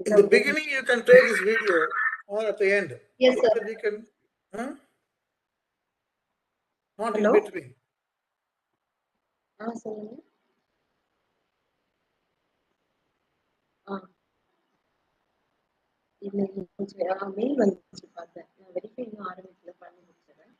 In the beginning, you can play this video, or at the end. Yes, so sir. that we can, not Hello? in between. சொல்லுங்க. இல்லை கொஞ்சம் mail வந்துச்சு பார்த்தேன். நான் verify இன்னும் ஆரம்பிக்கல, பண்ணி முடிச்சிடுறேன்.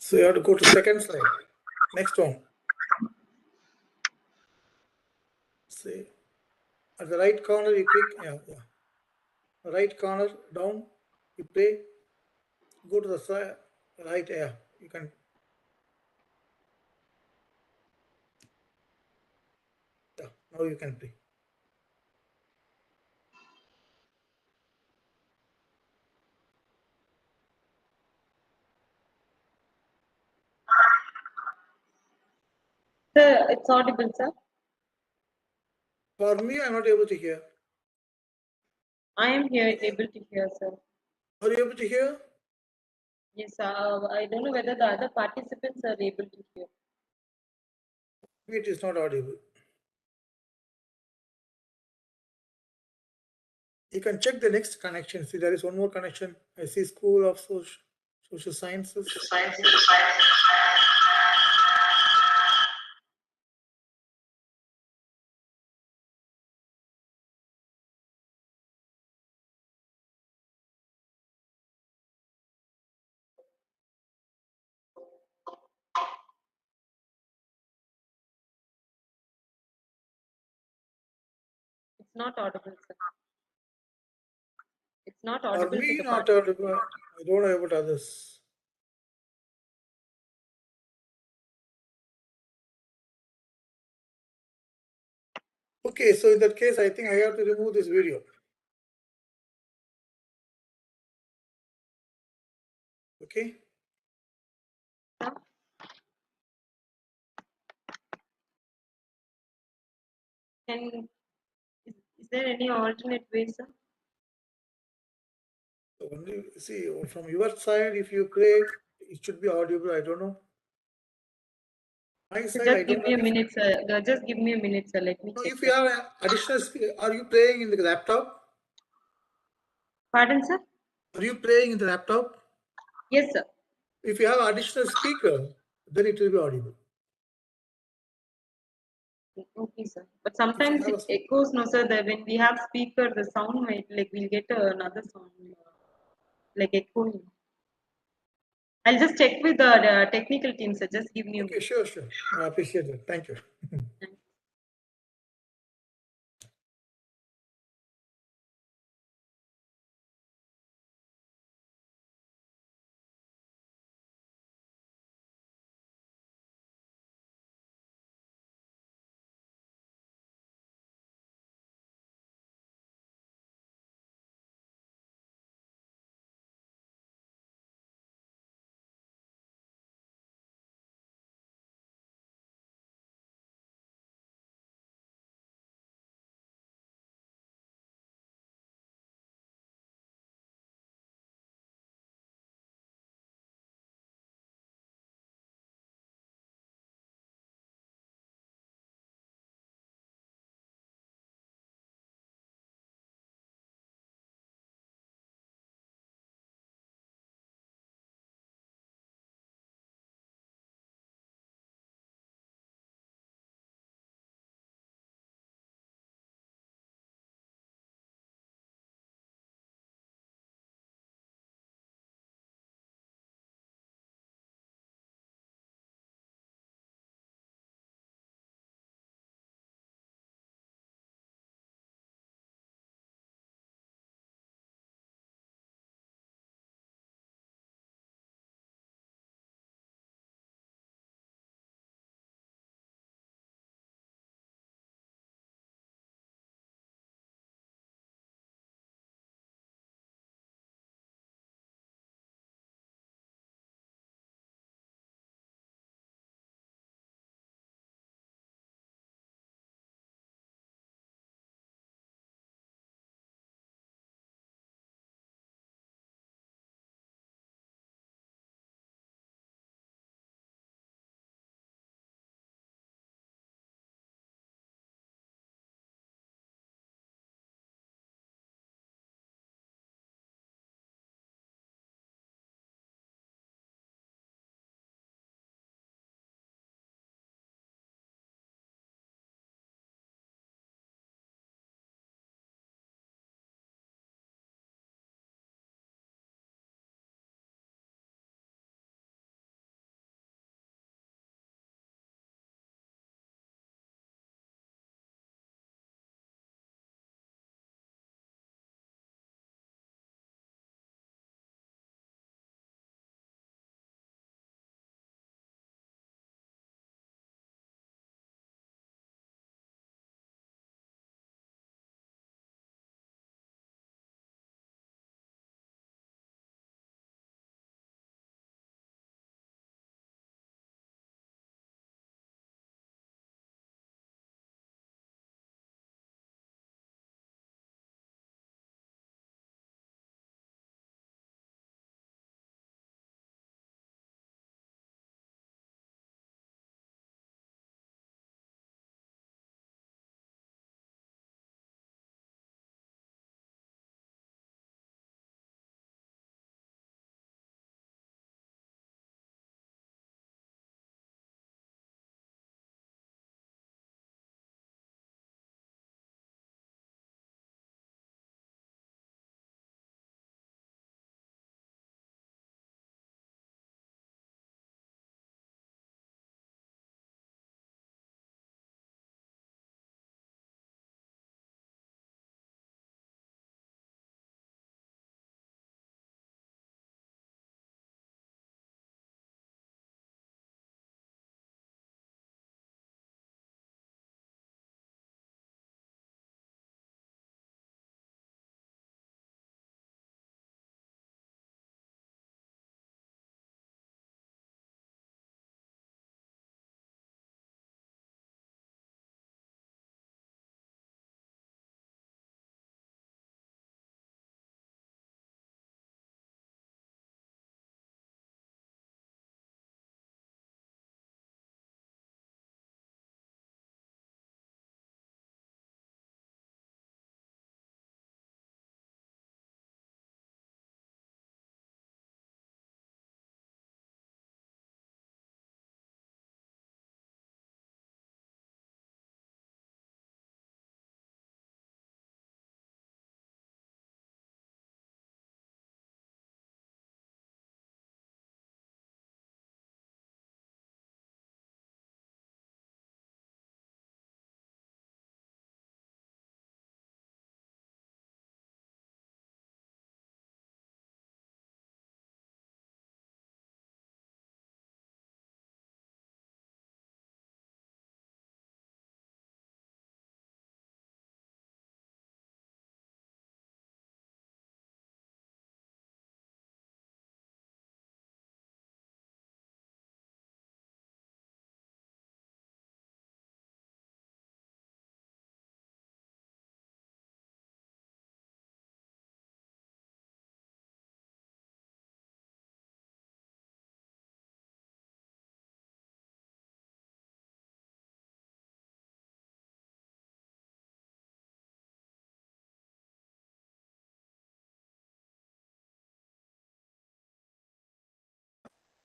So you have to go to second slide. Next one. See, at the right corner you click, right corner down, you play. Go to the side, right, you can. Now you can play. Sir, it's audible, sir. For me, I'm not able to hear. I am here, able to hear, sir. Are you able to hear? Yes, I don't know whether the other participants are able to hear. It is not audible. You can check the next connection. See, there is one more connection. I see School of Social Sciences. It's not audible, sir. It's not For audible. me, not audible. I don't know about others. Okay, so in that case, I think I have to remove this video. Okay. And is there any alternate way, sir? Only see from your side, if you play, it should be audible. I don't know. My So side, just I give don't me know. a minute, sir. Just give me a minute, sir. Let me check. If you have additional, are you playing in the laptop? Pardon, sir? Are you playing in the laptop? Yes, sir. If you have additional speaker, then it will be audible. Okay, sir. But sometimes it echoes, no, sir. That when we have speaker, the sound might we'll get another sound like echoing. I'll just check with the technical team, sir. Just give me a minute. Sure. I appreciate it. Thank you.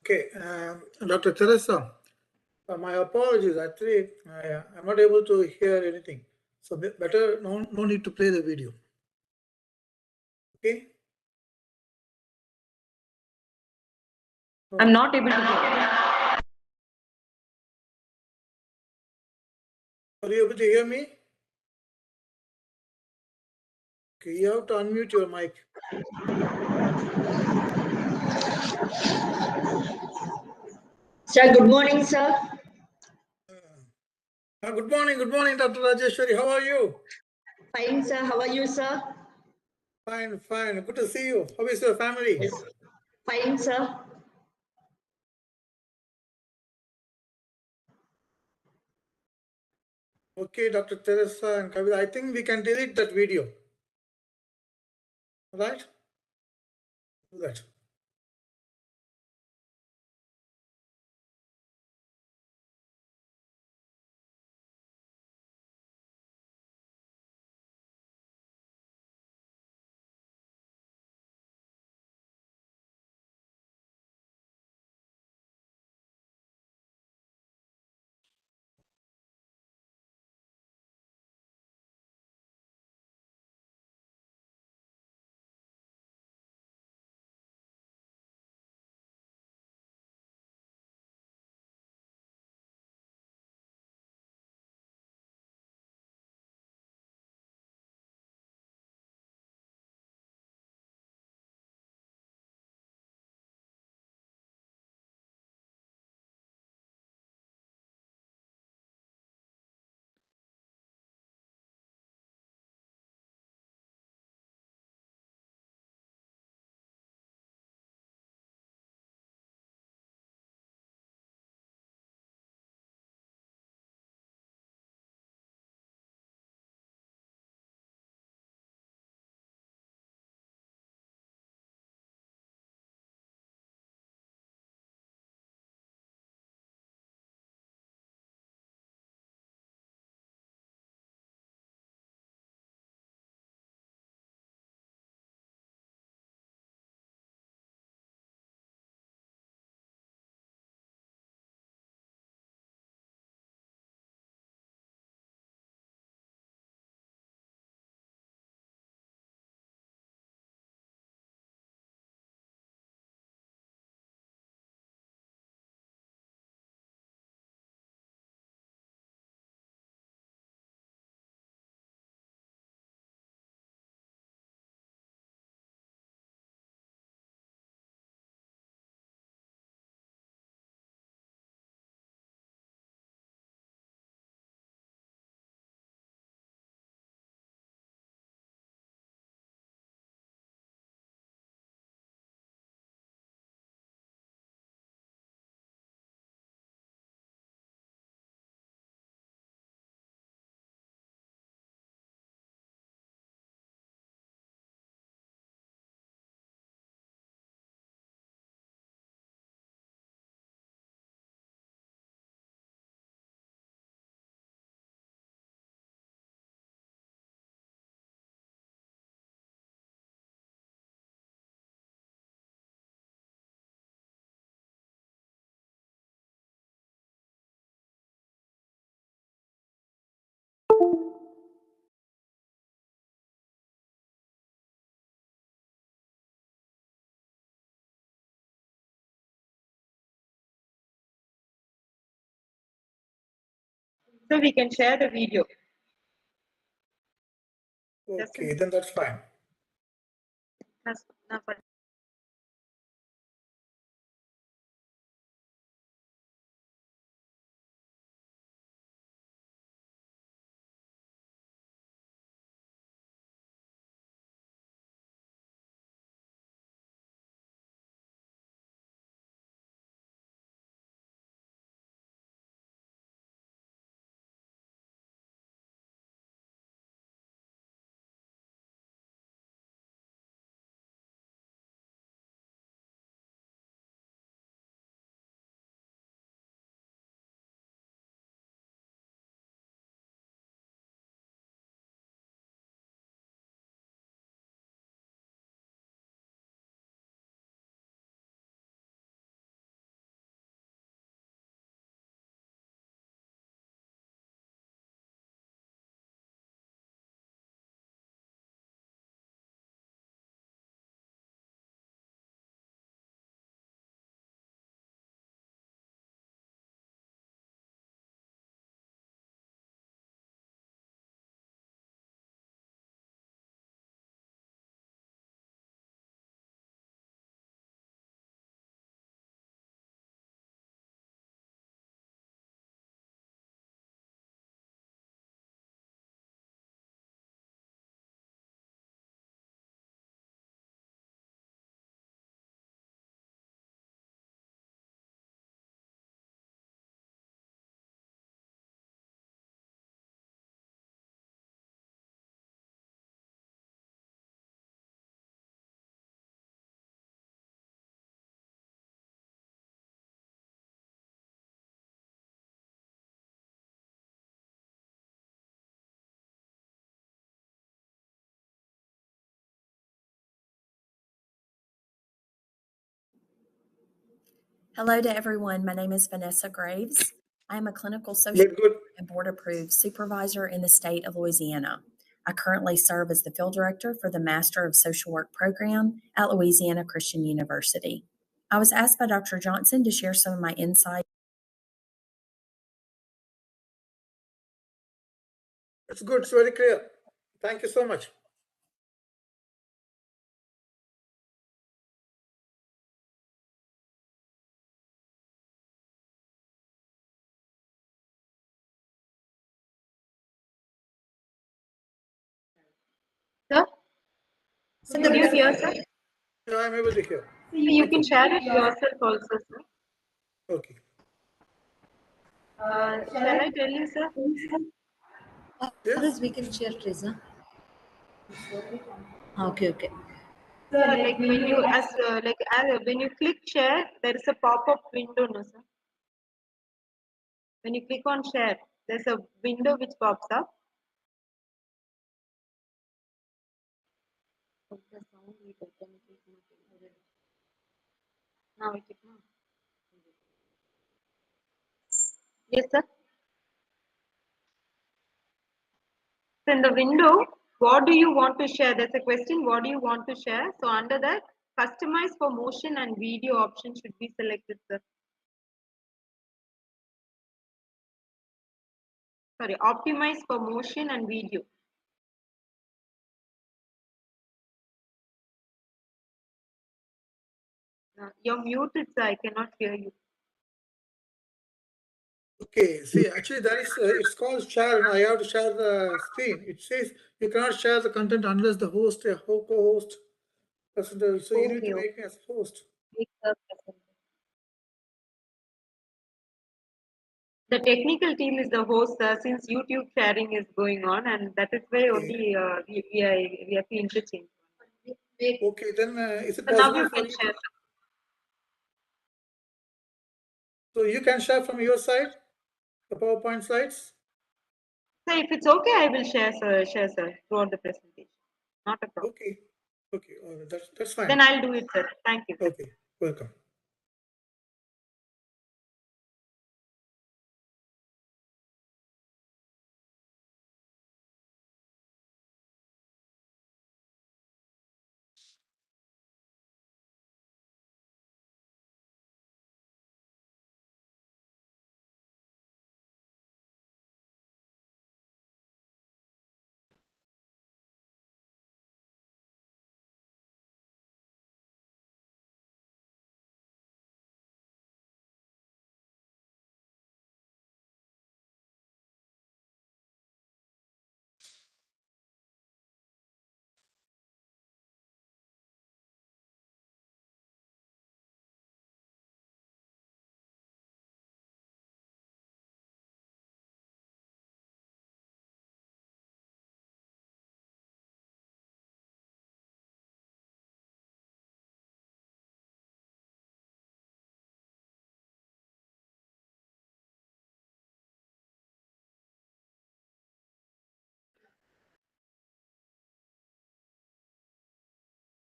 Okay, Dr. Teresa, my apologies. Actually, I'm not able to hear anything. So better no need to play the video. Okay. I'm not able to hear. Are you able to hear me? Okay, you have to unmute your mic. Sir, good morning, sir. Good morning, Dr. Rajeshwari. How are you? Fine, sir. How are you, sir? Fine, fine. Good to see you. How is your family? Yes. Fine, sir. Okay, Dr. Teresa and Kavita, I think we can delete that video. Right? Do that. So we can share the video. Okay, then that's fine. That's Hello to everyone. My name is Vanessa Graves. I am a clinical social Good. and board-approved supervisor in the state of Louisiana. I currently serve as the field director for the Master of Social Work program at Louisiana Christian University. I was asked by Dr. Johnson to share some of my insights. It's good. It's very clear. Thank you so much. Sir? Did you hear, sir? Yeah, I'm able to hear. You can share it yourself also, sir. Okay. Shall I tell you, sir? Yes, we can share, Teresa. Okay. So, like when you when you click share, there is a pop-up window, no, sir? When you click on share, there's a window which pops up. Now it is not. Yes, sir. So in the window, what do you want to share? There's a question, what do you want to share? So under that, customize for motion and video option should be selected, sir. Sorry, optimize for motion and video. You're muted, sir. I cannot hear you. Okay, see, actually that is, it's called share. Now I have to share the screen. It says you cannot share the content unless the host, co-host, presenter. So you need to make me as host. The technical team is the host, since YouTube sharing is going on, and that is why only we have to interchange. Okay, then is it So now possible you for can you? share. So you can share from your side the PowerPoint slides? So if it's okay, I will share, sir, throughout the presentation. Not a problem. Okay, that's fine. Then I'll do it, sir. Thank you. Okay, welcome.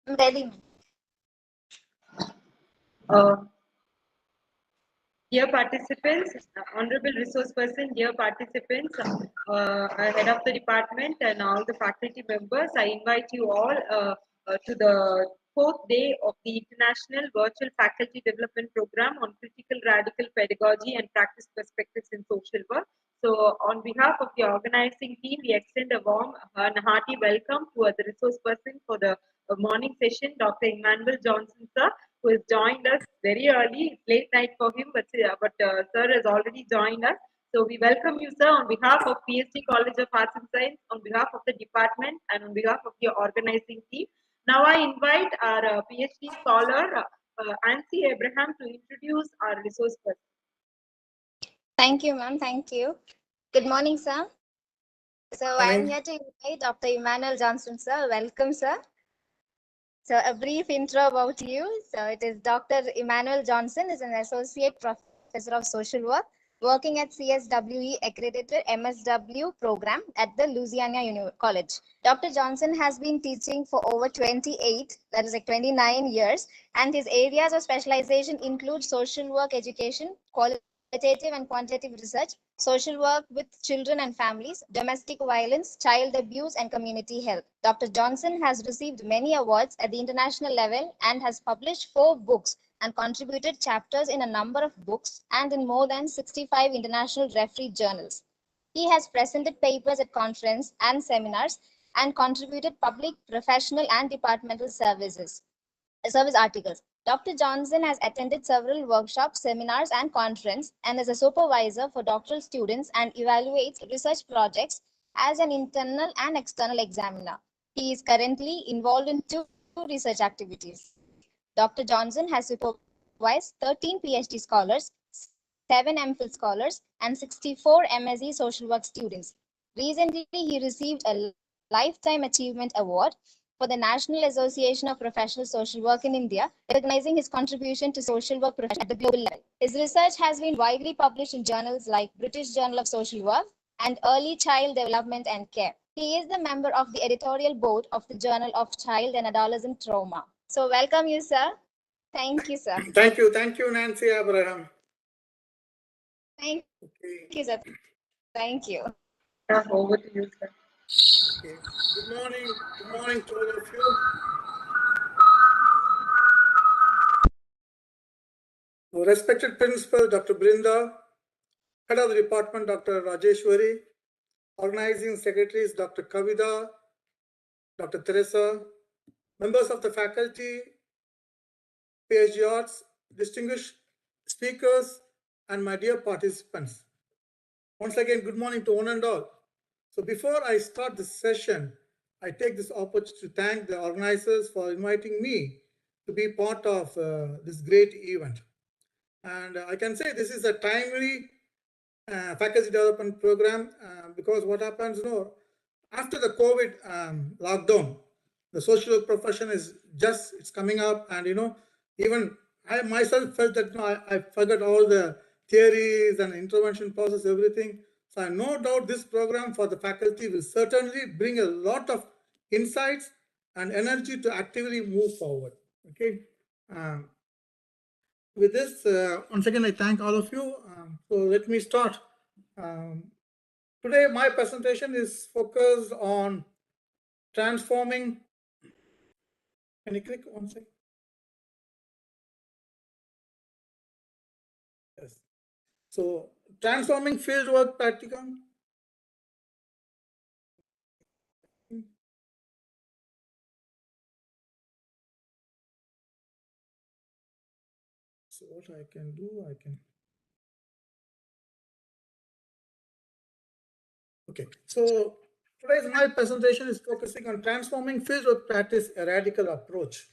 I'm ready. Dear participants, honorable resource person, dear participants, head of the department and all the faculty members, I invite you all to the fourth day of the International Virtual Faculty Development Program on Critical Radical Pedagogy and Practice Perspectives in Social Work. So on behalf of the organizing team, we extend a warm and hearty welcome to the resource person for the morning session, Dr. Emmanuel Johnson, sir, who has joined us very early. It's late night for him, but sir has already joined us. So we welcome you, sir, on behalf of PSG College of Arts and Science, on behalf of the department, and on behalf of your organizing team. Now I invite our PhD scholar, Ansi Abraham, to introduce our resource person. Thank you, ma'am. Thank you. Good morning, sir. So I am here to invite Dr. Emmanuel Johnson, sir. Welcome, sir. So a brief intro about you. So it is Dr. Emmanuel Johnson is an associate professor of social work working at CSWE accredited MSW program at the Louisiana College. Dr. Johnson has been teaching for over 28, that is like 29 years, and his areas of specialization include social work education, qualitative and quantitative research, social work with children and families, domestic violence, child abuse, and community health. Dr. Johnson has received many awards at the international level and has published 4 books and contributed chapters in a number of books and in more than 65 international referee journals. He has presented papers at conferences and seminars and contributed public, professional, and departmental service articles. Dr. Johnson has attended several workshops, seminars, and conferences and is a supervisor for doctoral students and evaluates research projects as an internal and external examiner. He is currently involved in 2 research activities. Dr. Johnson has supervised 13 PhD scholars, 7 MPhil scholars, and 64 MSc social work students. Recently, he received a Lifetime Achievement Award for the National Association of Professional Social Work in India, recognizing his contribution to social work profession at the global level. His research has been widely published in journals like British Journal of Social Work and Early Child Development and Care. He is the member of the editorial board of the Journal of Child and Adolescent Trauma. So welcome you, sir. Thank you, sir. Thank you, Nancy Abraham. Thank you, sir. Thank you. Over to you, sir. Okay. Good morning to all of you. Our respected principal, Dr. Brinda, head of the department, Dr. Rajeshwari, organizing secretaries, Dr. Kavida, Dr. Teresa, members of the faculty, PhD Arts, distinguished speakers, and my dear participants. Once again, good morning to one and all. So before I start this session, I take this opportunity to thank the organizers for inviting me to be part of this great event. And I can say this is a timely faculty development program because what happens, after the COVID lockdown, the social work profession is it's coming up, and even I myself felt that I forgot all the theories and intervention process, everything. So I have no doubt this program for the faculty will certainly bring a lot of insights and energy to actively move forward. Okay. With this, once again, I thank all of you. So let me start. Today, my presentation is focused on transforming. Can you click one second? Yes. So transforming fieldwork practicum. So what I can do, Okay. So today's my presentation is focusing on transforming fieldwork practice, a radical approach.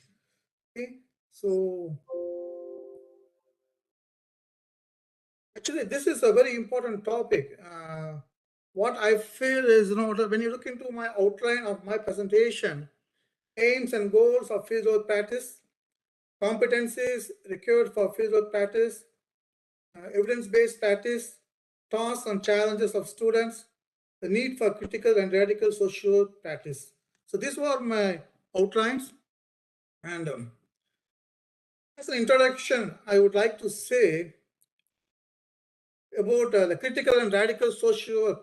Okay. So actually, this is a very important topic. What I feel is, when you look into my outline of my presentation, aims and goals of fieldwork practice, competencies required for fieldwork practice, evidence-based practice, tasks and challenges of students, the need for critical and radical social practice. So these were my outlines. And as an introduction, I would like to say about the critical and radical social work,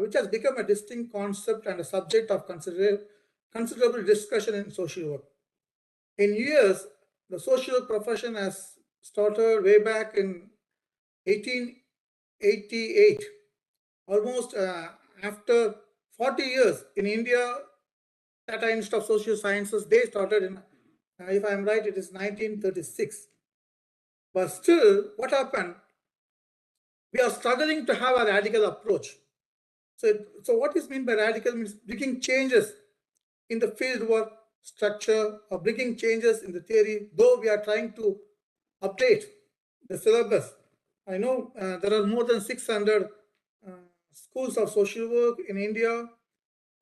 which has become a distinct concept and a subject of considerable discussion in social work. In US, the social work profession has started way back in 1888, almost after 40 years. In India, Tata Institute of Social Sciences, they started in, if I'm right, it is 1936. But still, what happened? We are struggling to have a radical approach. So what is meant by radical means bringing changes in the field work structure or bringing changes in the theory, though we are trying to update the syllabus. I know there are more than 600 schools of social work in India.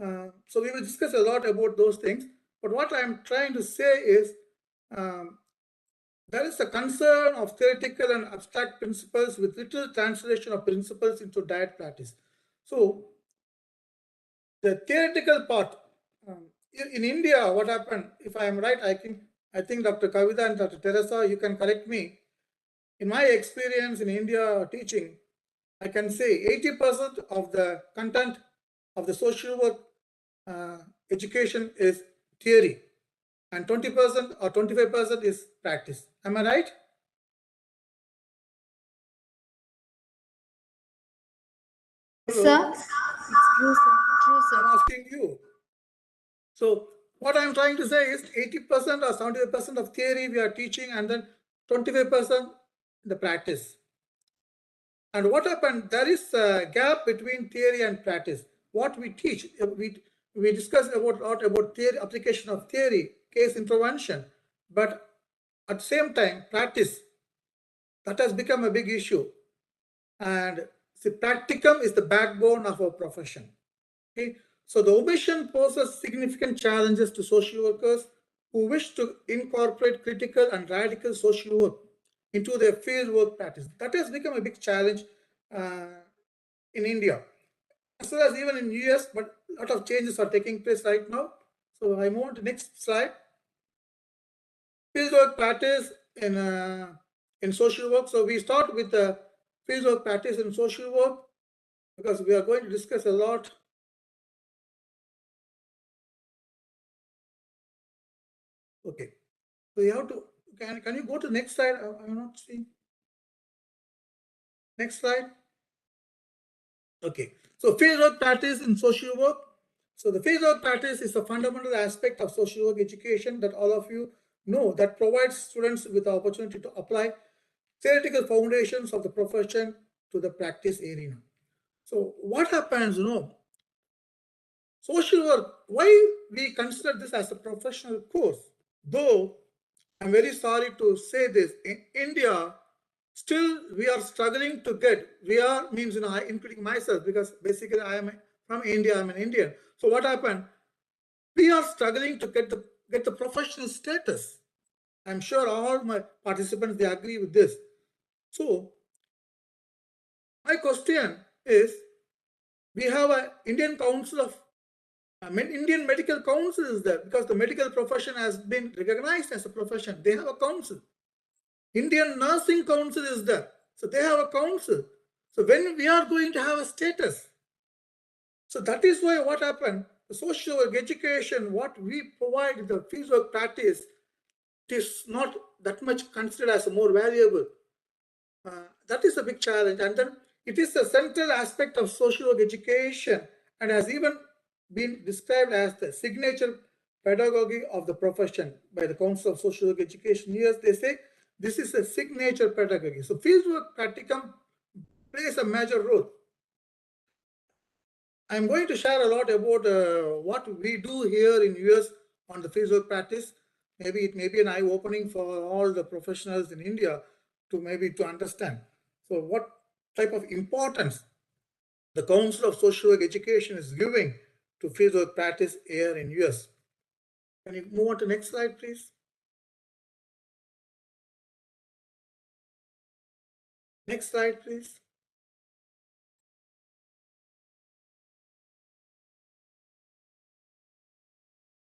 So we will discuss a lot about those things. But what I'm trying to say is there is a concern of theoretical and abstract principles with little translation of principles into direct practice. So the theoretical part, in India, what happened, if I am right, I think Dr. Kavita and Dr. Teresa, you can correct me. In my experience in India teaching, I can say 80% of the content of the social work education is theory, and 20% or 25% is practice. Am I right? Sir? It's true, sir. True, I'm sir. asking you. So what I'm trying to say is 80% or 75% of theory we are teaching, and then 25% the practice. And what happened? There is a gap between theory and practice. What we teach, we discuss a lot about theory, application of theory, case intervention, but at the same time, practice, that has become a big issue. And the practicum is the backbone of our profession. Okay? So the omission poses significant challenges to social workers who wish to incorporate critical and radical social work into their field work practice. That has become a big challenge in India, as well as even in US, but a lot of changes are taking place right now. So I move on to next slide. Fieldwork practice in social work. So we start with the fieldwork practice in social work because we are going to discuss a lot. Okay, so you have to, can you go to the next slide? I'm not seeing. Next slide. Okay, so fieldwork practice in social work. So the fieldwork practice is a fundamental aspect of social work education that all of you know, that provides students with the opportunity to apply theoretical foundations of the profession to the practice arena. So what happens, social work, why we consider this as a professional course? Though I'm very sorry to say this, in India, still we are struggling to get, we are means, including myself, because basically I am from India, I'm an Indian. So what happened? We are struggling to get the professional status. I'm sure all my participants, they agree with this. So my question is, we have an Indian Council of Indian Medical Council is there, because the medical profession has been recognized as a profession. They have a council. Indian Nursing Council is there. So they have a council. So when we are going to have a status? So that is why what happened, the social work education, what we provide, the fieldwork practice, it is not that much considered as a more valuable. That is a big challenge. And then it is a central aspect of social work education and has even been described as the signature pedagogy of the profession by the Council of Social Work Education. Yes, they say this is a signature pedagogy. So fieldwork practicum plays a major role. I'm going to share a lot about what we do here in US on the fieldwork practice. Maybe it may be an eye-opening for all the professionals in India to understand. So what type of importance the Council of Social Work Education is giving to fieldwork practice here in US. Can you move on to the next slide, please? Next slide, please.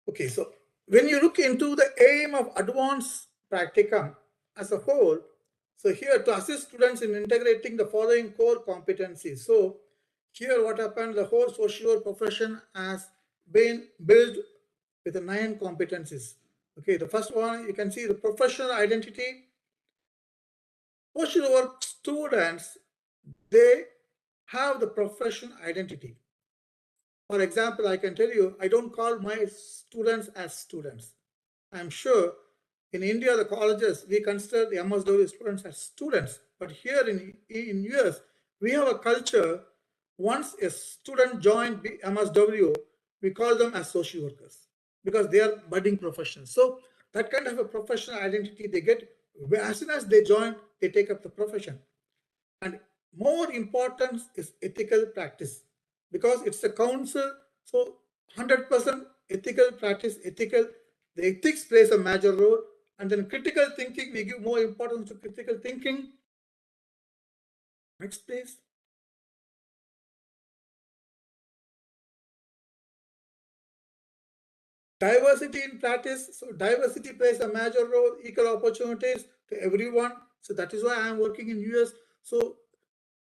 Okay, so when you look into the aim of advanced practicum as a whole, so here to assist students in integrating the following core competencies. So here what happened, the whole social work profession has been built with the 9 competencies. Okay, the first one, you can see the professional identity. Social work students, they have the professional identity. For example, I can tell you, I don't call my students as students. I'm sure in India, the colleges, we consider the MSW students as students. But here in US, we have a culture, once a student joined MSW, we call them as social workers because they are budding professionals. So that kind of a professional identity they get, as soon as they join, they take up the profession. And more important is ethical practice because it's a council. So 100% ethical practice, the ethics plays a major role. And then critical thinking, we give more importance to critical thinking. Next, please. Diversity in practice. So diversity plays a major role, equal opportunities to everyone. So that is why I am working in US. So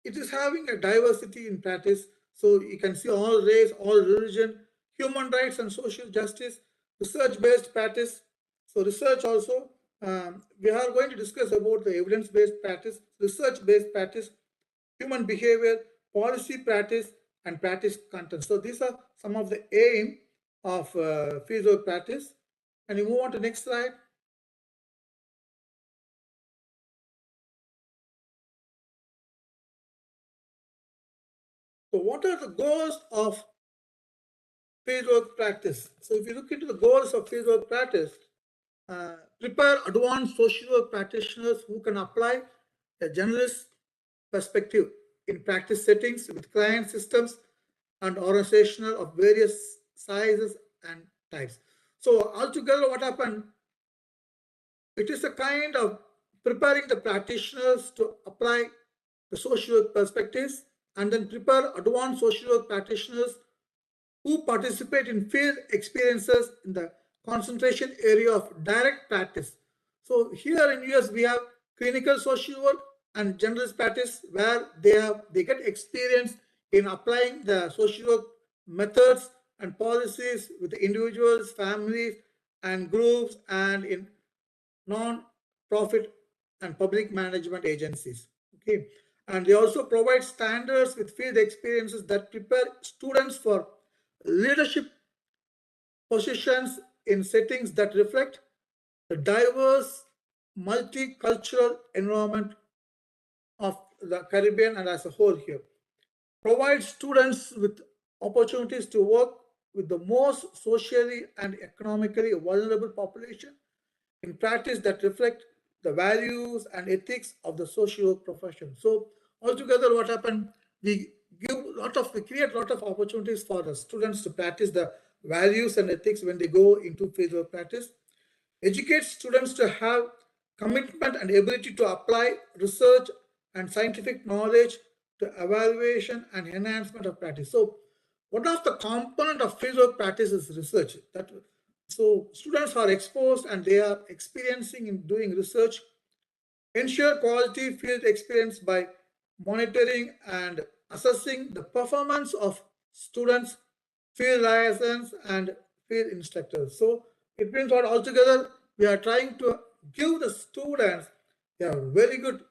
it is having a diversity in practice. So you can see all race, all religion, human rights and social justice, research-based practice. So research also, we are going to discuss about the evidence-based practice, research-based practice, human behavior, policy practice, and practice content. So these are some of the aim of fieldwork practice. And you move on to next slide. So what are the goals of fieldwork practice? So if you look into the goals of fieldwork practice, prepare advanced social work practitioners who can apply a generalist perspective in practice settings with client systems and organizational of various sizes and types. So altogether what happened, it is a kind of preparing the practitioners to apply the social work perspectives and then prepare advanced social work practitioners who participate in field experiences in the concentration area of direct practice. So here in US, we have clinical social work and generalist practice where they get experience in applying the social work methods and policies with individuals, families, and groups, and in non-profit and public management agencies. Okay, and they also provide standards with field experiences that prepare students for leadership positions in settings that reflect the diverse multicultural environment of the Caribbean and as a whole here. Provide students with opportunities to work with the most socially and economically vulnerable population in practice that reflect the values and ethics of the social work profession. So altogether what happened, we create a lot of opportunities for the students to practice the values and ethics when they go into fieldwork practice. Educate students to have commitment and ability to apply research and scientific knowledge to evaluation and enhancement of practice. So one of the component of fieldwork practice is research. So students are exposed and they are experiencing in doing research. Ensure quality field experience by monitoring and assessing the performance of students, field liaisons, and field instructors. So it means what altogether we are trying to give the students a very good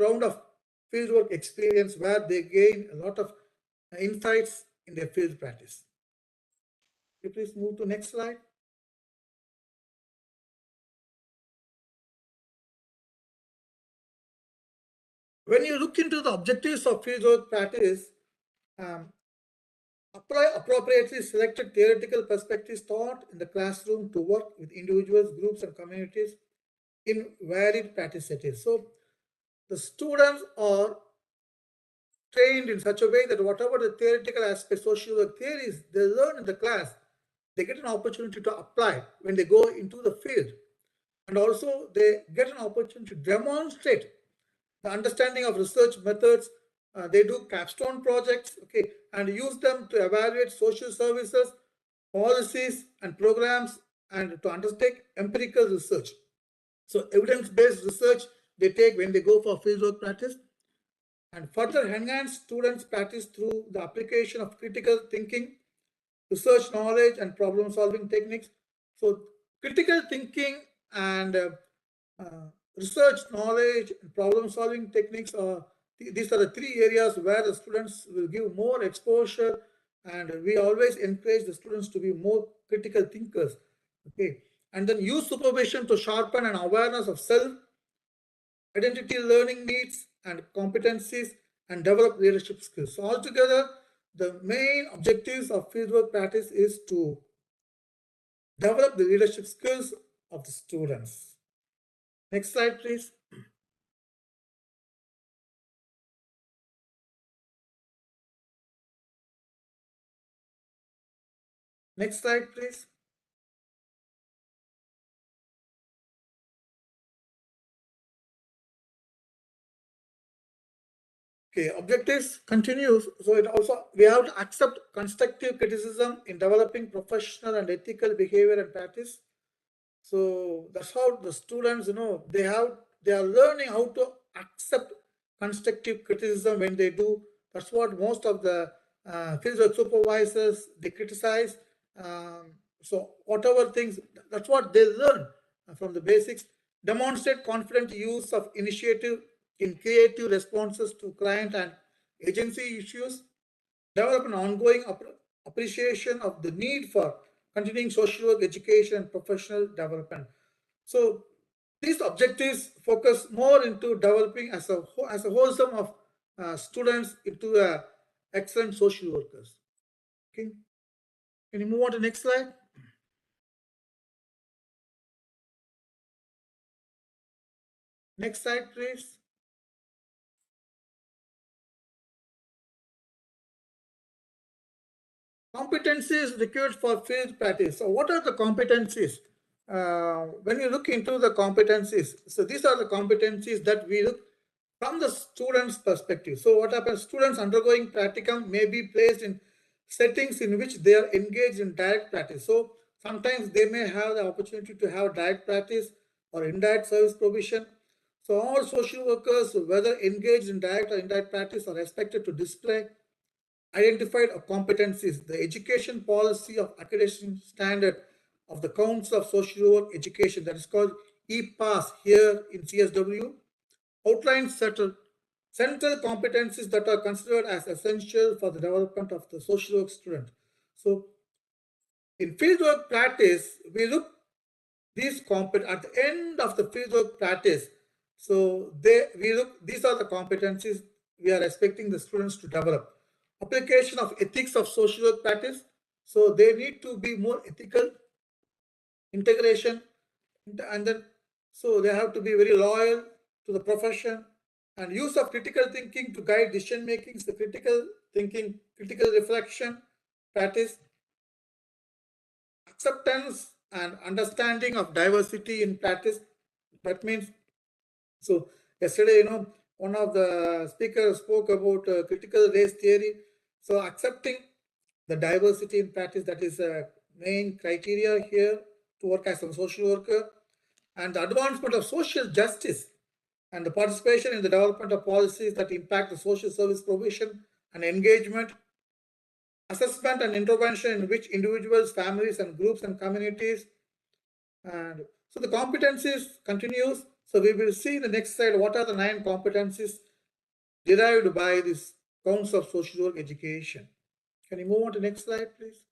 round of fieldwork experience where they gain a lot of insights in their field practice. Can you please move to next slide? When you look into the objectives of fieldwork practice, apply appropriately selected theoretical perspectives taught in the classroom to work with individuals, groups, and communities in varied practice settings. So the students are trained in such a way that whatever the theoretical aspects, social work theories they learn in the class, they get an opportunity to apply when they go into the field. And also they get an opportunity to demonstrate the understanding of research methods. They do capstone projects, okay, and use them to evaluate social services, policies, and programs, and to undertake empirical research. So evidence-based research they take when they go for fieldwork practice, and further enhance students' practice through the application of critical thinking, research knowledge, and problem-solving techniques. So critical thinking and research knowledge and problem-solving techniques are these are the three areas where the students will give more exposure, and we always encourage the students to be more critical thinkers. Okay, and then use supervision to sharpen an awareness of self, identity, learning needs, and competencies, and develop leadership skills. So altogether, the main objectives of fieldwork practice is to develop the leadership skills of the students. Next slide, please. Next slide, please. Okay, objectives continues. So it also, we have to accept constructive criticism in developing professional and ethical behavior and practice. So that's how the students, they are learning how to accept constructive criticism when they do. That's what most of the field supervisors, they criticize. So whatever things, that's what they learn from the basics. Demonstrate confident use of initiative in creative responses to client and agency issues. Develop an ongoing appreciation of the need for continuing social work education and professional development. So these objectives focus more into developing as a wholesome of students into excellent social workers. Okay, can you move on to the next slide? Next slide, please. Competencies required for field practice. So what are the competencies? When you look into the competencies, so these are the competencies that we look from the student's perspective. So what happens? Students undergoing practicum may be placed in settings in which they are engaged in direct practice. So sometimes they may have the opportunity to have direct practice or indirect service provision. So all social workers, whether engaged in direct or indirect practice, are expected to display identified competencies. The education policy of accreditation standard of the Council of Social Work Education, that is called EPAS here in CSW, outlines central competencies that are considered as essential for the development of the social work student. So in fieldwork practice, we look these at the end of the fieldwork practice. So these are the competencies we are expecting the students to develop. Application of ethics of social work practice. So they need to be more ethical, integration, and then so they have to be very loyal to the profession, and use of critical thinking to guide decision making. The critical thinking, critical reflection practice. Acceptance and understanding of diversity in practice. That means, so yesterday, one of the speakers spoke about critical race theory. So accepting the diversity in practice, that is a main criteria here to work as a social worker. And the advancement of social justice and the participation in the development of policies that impact the social service provision and engagement. Assessment and intervention in which individuals, families, and groups and communities. And so the competencies continues. So we will see in the next slide what are the 9 competencies derived by this Council of Social Work Education. Can you move on to the next slide, please?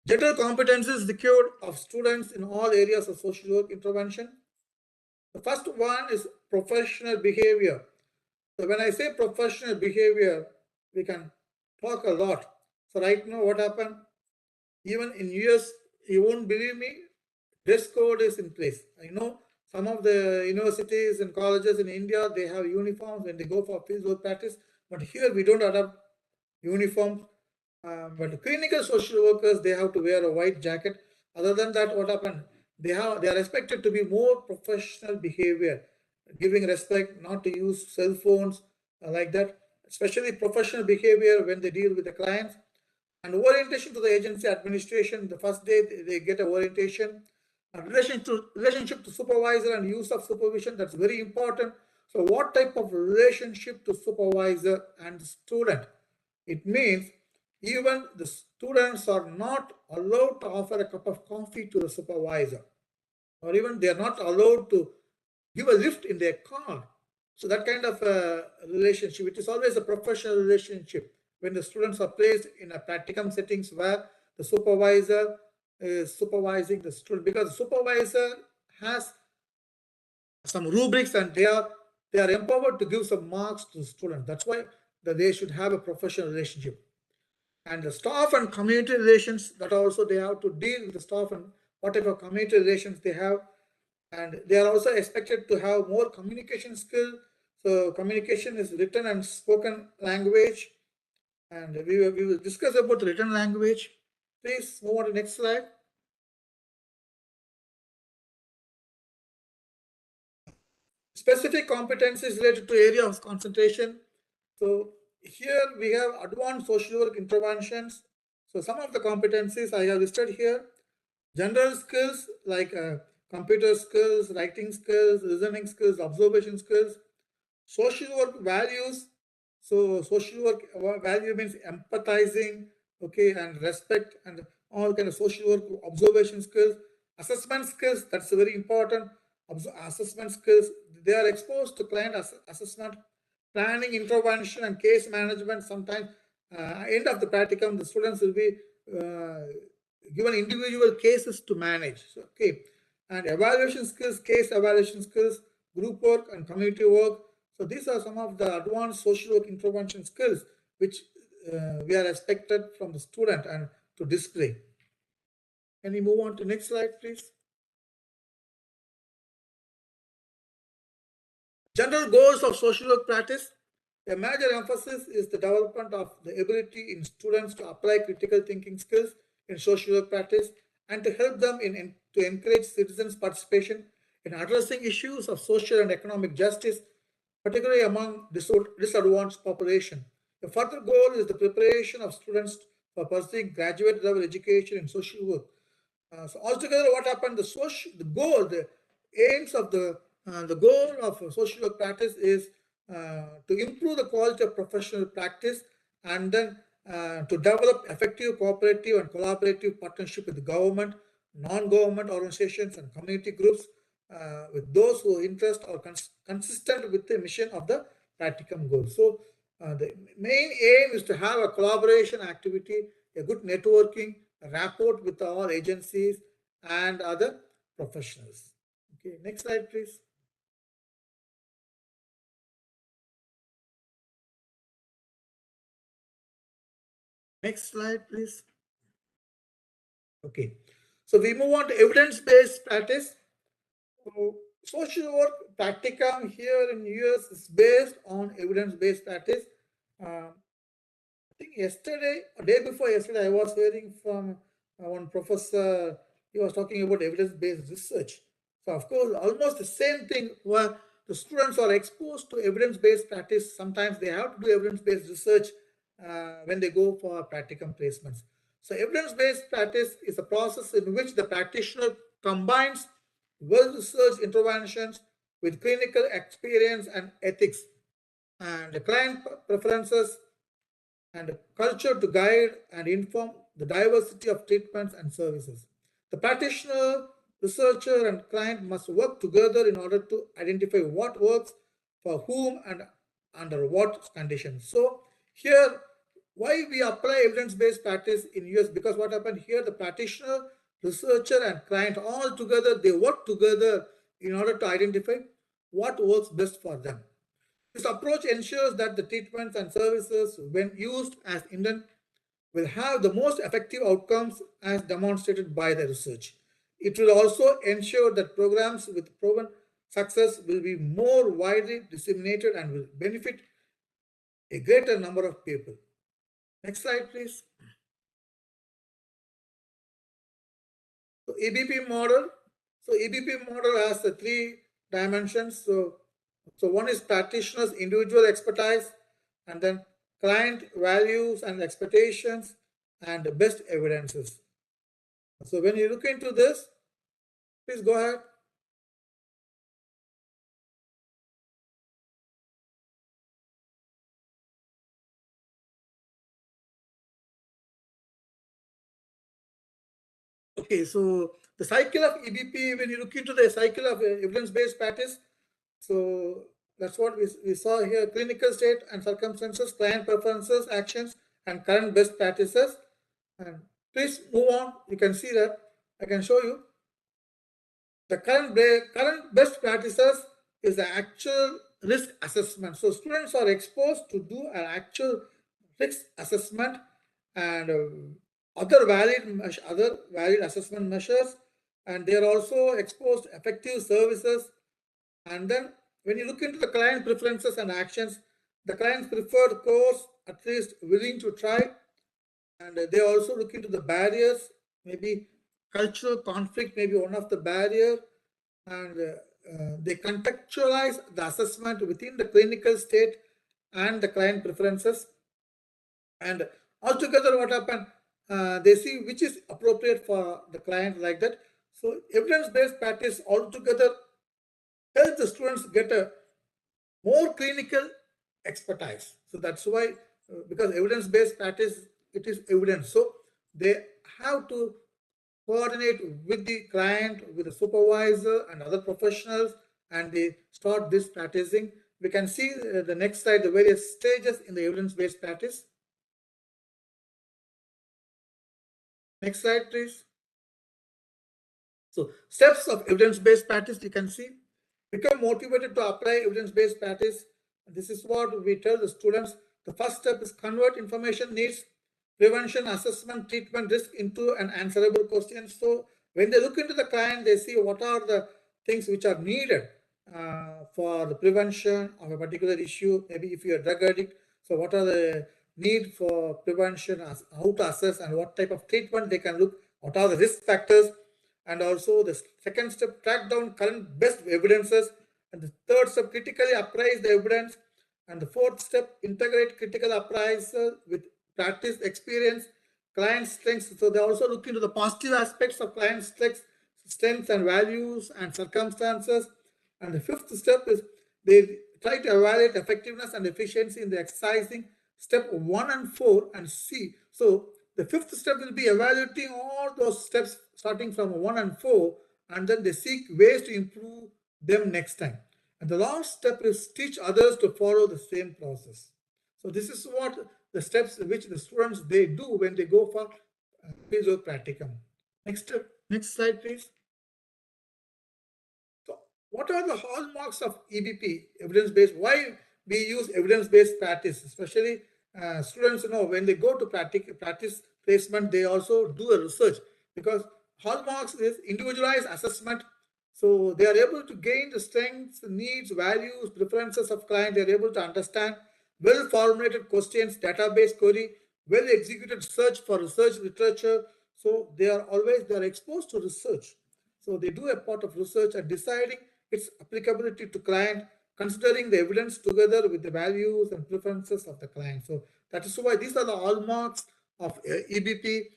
General competencies required of students in all areas of social work intervention. The first one is professional behavior. So when I say professional behavior, we can talk a lot. So right now what happened? Even in US, you won't believe me, dress code is in place. I know some of the universities and colleges in India, they have uniforms when they go for fieldwork practice, but here we don't adopt uniforms. But clinical social workers, they have to wear a white jacket. Other than that, what happened? They are expected to be more professional behavior, giving respect, not to use cell phones like that, especially professional behavior when they deal with the clients. And orientation to the agency administration, the first day they get an orientation. Relationship to supervisor and use of supervision, that's very important. So what type of relationship to supervisor and student? It means even the students are not allowed to offer a cup of coffee to the supervisor, or even they are not allowed to give a lift in their car. So that kind of relationship, it is always a professional relationship when the students are placed in a practicum settings where the supervisor is supervising the student, because the supervisor has some rubrics and they are empowered to give some marks to the student. That's why they should have a professional relationship. And the staff and community relations, that also they have to deal with the staff and whatever community relations they have. And they are also expected to have more communication skill. So communication is written and spoken language. And we will discuss about the written language. Please move on to the next slide. Specific competencies related to area of concentration. So here we have advanced social work interventions. So some of the competencies I have listed here: general skills like computer skills, writing skills, listening skills, observation skills. Social work values. So social work value means empathizing, okay, and respect, and all kind of social work observation skills. Assessment skills, that's very important. Assessment skills, they are exposed to client assessment, planning, intervention, and case management. Sometimes end of the practicum, the students will be given individual cases to manage. So, okay, and evaluation skills, case evaluation skills, group work, and community work. So these are some of the advanced social work intervention skills which we are expected from the student and to display. Can we move on to next slide, please? General goals of social work practice. A major emphasis is the development of the ability in students to apply critical thinking skills in social work practice and to help them to encourage citizens' participation in addressing issues of social and economic justice, particularly among disadvantaged population. A further goal is the preparation of students for pursuing graduate level education in social work. So altogether, what happened? The aims of the goal of social work practice is to improve the quality of professional practice, and then to develop effective cooperative and collaborative partnership with the government, non-government organizations, and community groups with those who interest or consistent with the mission of the practicum goal. So the main aim is to have a collaboration activity, a good networking, a rapport with all agencies and other professionals. Okay, next slide, please. Next slide, please. Okay, so we move on to evidence-based practice. So social work practicum here in US is based on evidence-based practice. I think yesterday, or day before yesterday, I was hearing from one professor. He was talking about evidence-based research. So of course, almost the same thing where the students are exposed to evidence-based practice. Sometimes they have to do evidence-based research when they go for practicum placements. So evidence-based practice is a process in which the practitioner combines well-researched interventions with clinical experience and ethics and the client preferences and culture to guide and inform the diversity of treatments and services. The practitioner, researcher, and client must work together in order to identify what works for whom and under what conditions. So here, why we apply evidence-based practice in US? Because what happened here, the practitioner, researcher, and client all together, they work together in order to identify what works best for them. This approach ensures that the treatments and services, when used as intended, will have the most effective outcomes as demonstrated by the research. It will also ensure that programs with proven success will be more widely disseminated and will benefit a greater number of people. Next slide, please. So EBP model. So EBP model has the 3 dimensions. So one is practitioner's individual expertise, and then client values and expectations, and best evidences. So when you look into this, please go ahead. Okay, so the cycle of EBP, when you look into the cycle of evidence-based practice, so that's what we saw here: clinical state and circumstances, client preferences, actions, and current best practices. And please move on. You can see that. I can show you. The current best practices is the actual risk assessment. So students are exposed to do an actual risk assessment and other valid assessment measures, and they are also exposed to effective services. And then when you look into the client preferences and actions, the client's preferred course, at least willing to try, and they also look into the barriers. Maybe cultural conflict may be one of the barrier, and they contextualize the assessment within the clinical state and the client preferences. And altogether, what happened? They see which is appropriate for the client, like that. So evidence-based practice altogether helps the students get a more clinical expertise. So that's why, because evidence-based practice, it is evidence. So they have to coordinate with the client, with the supervisor and other professionals, and they start this practicing. We can see the next slide, the various stages in the evidence-based practice. Next slide, please. So steps of evidence-based practice, you can see. Become motivated to apply evidence-based practice. This is what we tell the students. The first step is convert information needs, prevention, assessment, treatment, risk into an answerable question. So when they look into the client, they see what are the things which are needed for the prevention of a particular issue. Maybe if you're a drug addict, so what are the need for prevention, how to assess and what type of treatment they can look, what are the risk factors. And also the second step, track down current best evidences. And the third step, critically appraise the evidence. And the fourth step, integrate critical appraisal with practice, experience, client strengths. So they also look into the positive aspects of client strengths and values and circumstances. And the fifth step is they try to evaluate effectiveness and efficiency in the exercising step 1 and 4 and C. So the fifth step will be evaluating all those steps starting from 1 and 4, and then they seek ways to improve them next time. And the last step is teach others to follow the same process. So this is what the steps which the students they do when they go for fieldwork practicum. Next slide, please. So what are the hallmarks of EBP, evidence-based? Why we use evidence-based practice, especially students, when they go to practice placement, they also do a research, because hallmarks is individualized assessment. So they are able to gain the strengths, needs, values, preferences of client. They are able to understand well-formulated questions, database query, well-executed search for research literature. So they are exposed to research. So they do a part of research and deciding its applicability to client, considering the evidence together with the values and preferences of the client. So that is why these are the hallmarks of EBP.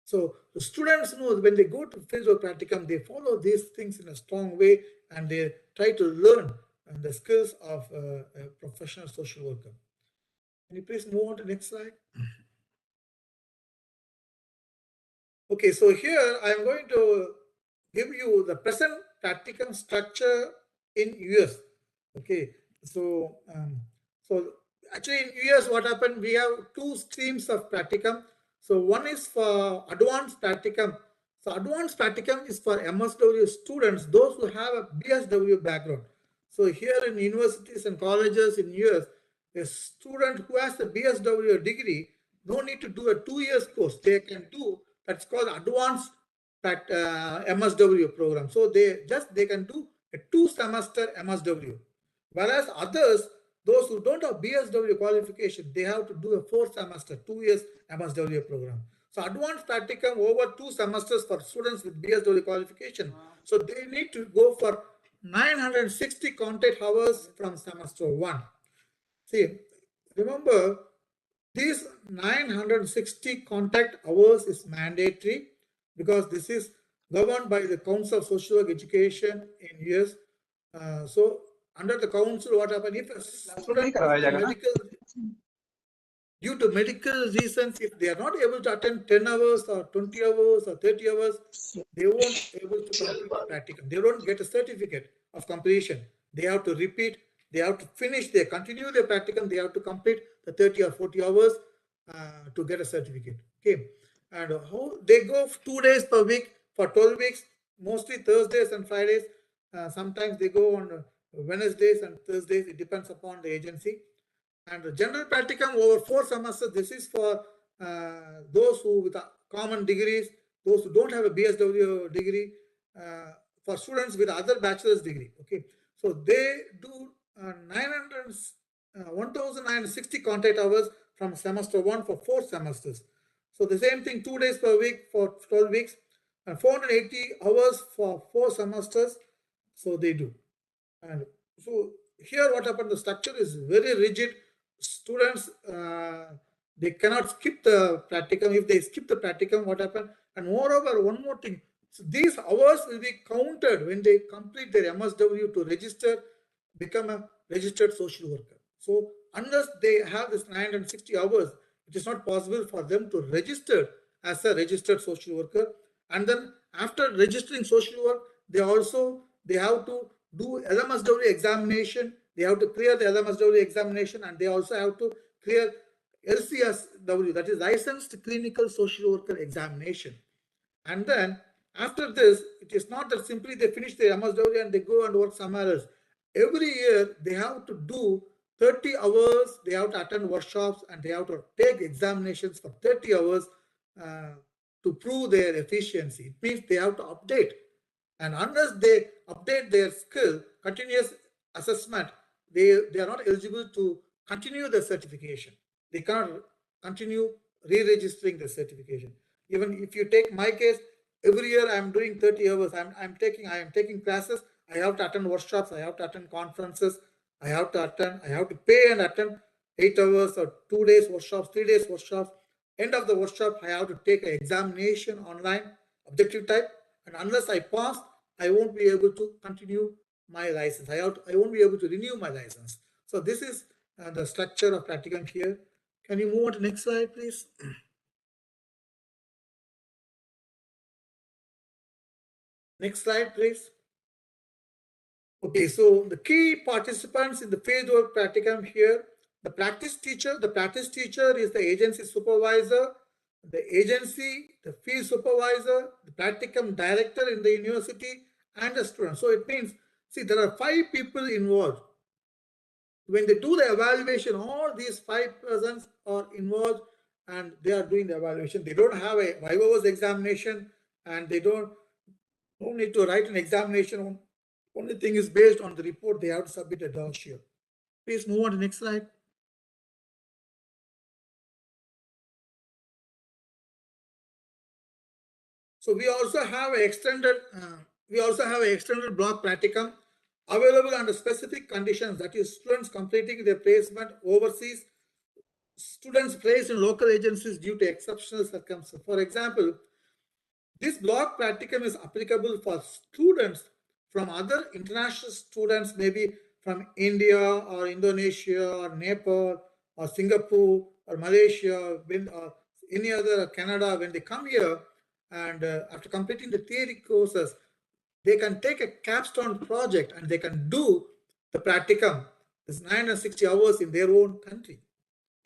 So the students know when they go to fieldwork practicum, they follow these things in a strong way, and they try to learn the skills of a professional social worker. Can you please move on to the next slide? Okay, so here I am going to give you the present practicum structure in US. Okay, so actually in US, what happened? We have two streams of practicum. So one is for advanced practicum. So advanced practicum is for MSW students, those who have a BSW background. So here in universities and colleges in US, a student who has a BSW degree no need to do a 2 years course. They can do, that's called advanced MSW program. So they can do a 2-semester MSW. Whereas others, those who don't have BSW qualification, they have to do a 4-semester, 2 years MSW program. So advanced practicum over 2 semesters for students with BSW qualification. So they need to go for 960 contact hours from semester 1. See, remember, these 960 contact hours is mandatory because this is governed by the Council of Social Work Education in US. So under the council, what happens if a student due to medical reasons, if they are not able to attend 10 hours or 20 hours or 30 hours, they won't be able to complete the practicum. They don't get a certificate of completion. They have to repeat, they have to finish, they continue their practicum, they have to complete the 30 or 40 hours to get a certificate. Okay, and how they go 2 days per week for 12 weeks, mostly Thursdays and Fridays. Sometimes they go on Wednesdays and Thursdays. It depends upon the agency. And the general practicum over 4 semesters. This is for those who with common degrees, those who don't have a BSW degree, for students with other bachelor's degree. Okay, so they do 1,960 contact hours from semester 1 for 4 semesters. So the same thing, 2 days per week for 12 weeks. and 480 hours for 4 semesters. So they do. And so here what happened, the structure is very rigid. Students, they cannot skip the practicum. If they skip the practicum, what happened? And moreover, one more thing, so these hours will be counted when they complete their MSW to register, become a registered social worker. So unless they have this 960 hours, it is not possible for them to register as a registered social worker. And then after registering social work, they have to do LMSW examination. They have to clear the LMSW examination, and they also have to clear LCSW, that is Licensed Clinical Social Worker examination. And then after this, it is not that simply they finish their MSW and they go and work somewhere else. Every year they have to do 30 hours, they have to attend workshops, and they have to take examinations for 30 hours to prove their efficiency. It means they have to update. And unless they update their skill, continuous assessment, they are not eligible to continue the certification. They cannot continue re-registering the certification. Even if you take my case, every year I am doing 30 hours. I am taking classes. I have to attend workshops. I have to attend conferences. I have to pay and attend 8 hours or 2 days workshops, 3 days workshops. End of the workshop, I have to take an examination online, objective type. And unless I pass, I won't be able to continue my license. I won't be able to renew my license. So this is the structure of practicum here. Can you move on to the next slide, please? Next slide, please. Okay, so the key participants in the fieldwork practicum here, the practice teacher is the agency supervisor, the field supervisor, the practicum director in the university, and the student. So it means, see, there are 5 people involved. When they do the evaluation, all these 5 persons are involved and they are doing the evaluation. They don't have a viva examination, and they don't need to write an examination. Only thing is based on the report they have to submit a dossier. Please move on to the next slide. So we also have an extended block practicum available under specific conditions, that is students completing their placement overseas, students placed in local agencies due to exceptional circumstances. For example, this block practicum is applicable for students from other international students, maybe from India or Indonesia or Nepal or Singapore or Malaysia or any other Canada. When they come here and after completing the theory courses, they can take a capstone project and they can do the practicum. It's 960 hours in their own country.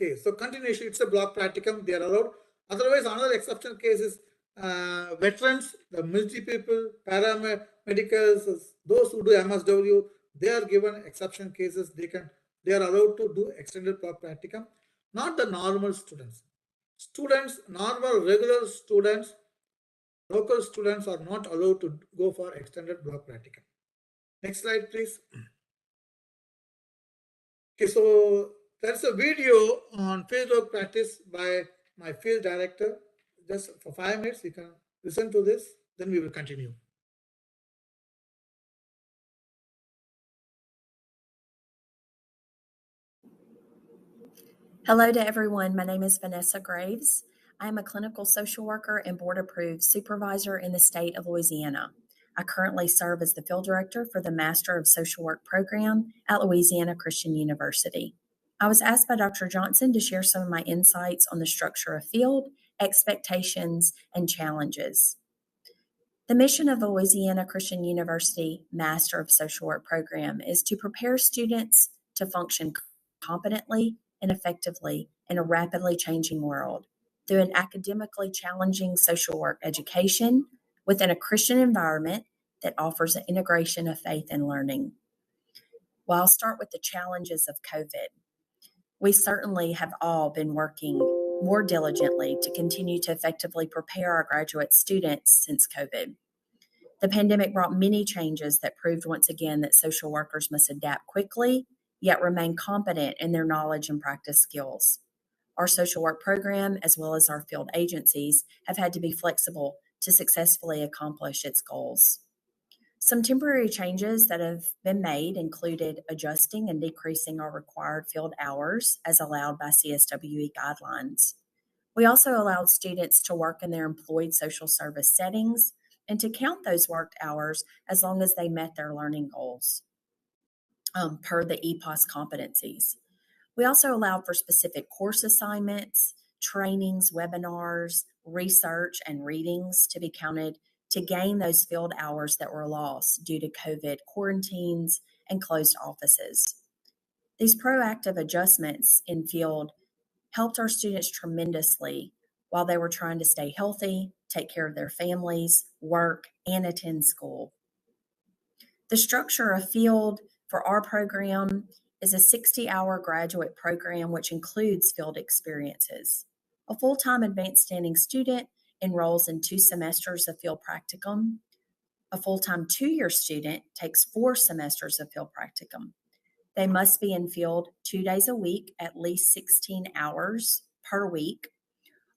Okay, so continuation, it's a block practicum, they are allowed. Otherwise, another exceptional case is veterans, the military people, paramedicals, those who do MSW, they are given exception cases. They are allowed to do extended block practicum. Not the normal students. Normal regular students, local students are not allowed to go for extended block practicum. Next slide, please. Okay, so there's a video on fieldwork practice by my field director. Just for 5 minutes, you can listen to this, then we will continue. Hello to everyone. My name is Vanessa Graves. I am a clinical social worker and board-approved supervisor in the state of Louisiana. I currently serve as the field director for the Master of Social Work program at Louisiana Christian University. I was asked by Dr. Johnson to share some of my insights on the structure of field, expectations, and challenges. The mission of the Louisiana Christian University Master of Social Work program is to prepare students to function competently and effectively in a rapidly changing world through an academically challenging social work education within a Christian environment that offers an integration of faith and learning. Well, I'll start with the challenges of COVID. We certainly have all been working more diligently to continue to effectively prepare our graduate students since COVID. The pandemic brought many changes that proved once again that social workers must adapt quickly, yet remain competent in their knowledge and practice skills. Our social work program, as well as our field agencies, have had to be flexible to successfully accomplish its goals. Some temporary changes that have been made included adjusting and decreasing our required field hours as allowed by CSWE guidelines. We also allowed students to work in their employed social service settings and to count those worked hours as long as they met their learning goals per the EPOS competencies. We also allowed for specific course assignments, trainings, webinars, research, and readings to be counted to gain those field hours that were lost due to COVID quarantines and closed offices. These proactive adjustments in field helped our students tremendously while they were trying to stay healthy, take care of their families, work, and attend school. The structure of field for our program is a 60-hour graduate program which includes field experiences. A full-time advanced standing student enrolls in 2 semesters of field practicum. A full-time 2-year student takes 4 semesters of field practicum. They must be in field 2 days a week, at least 16 hours per week.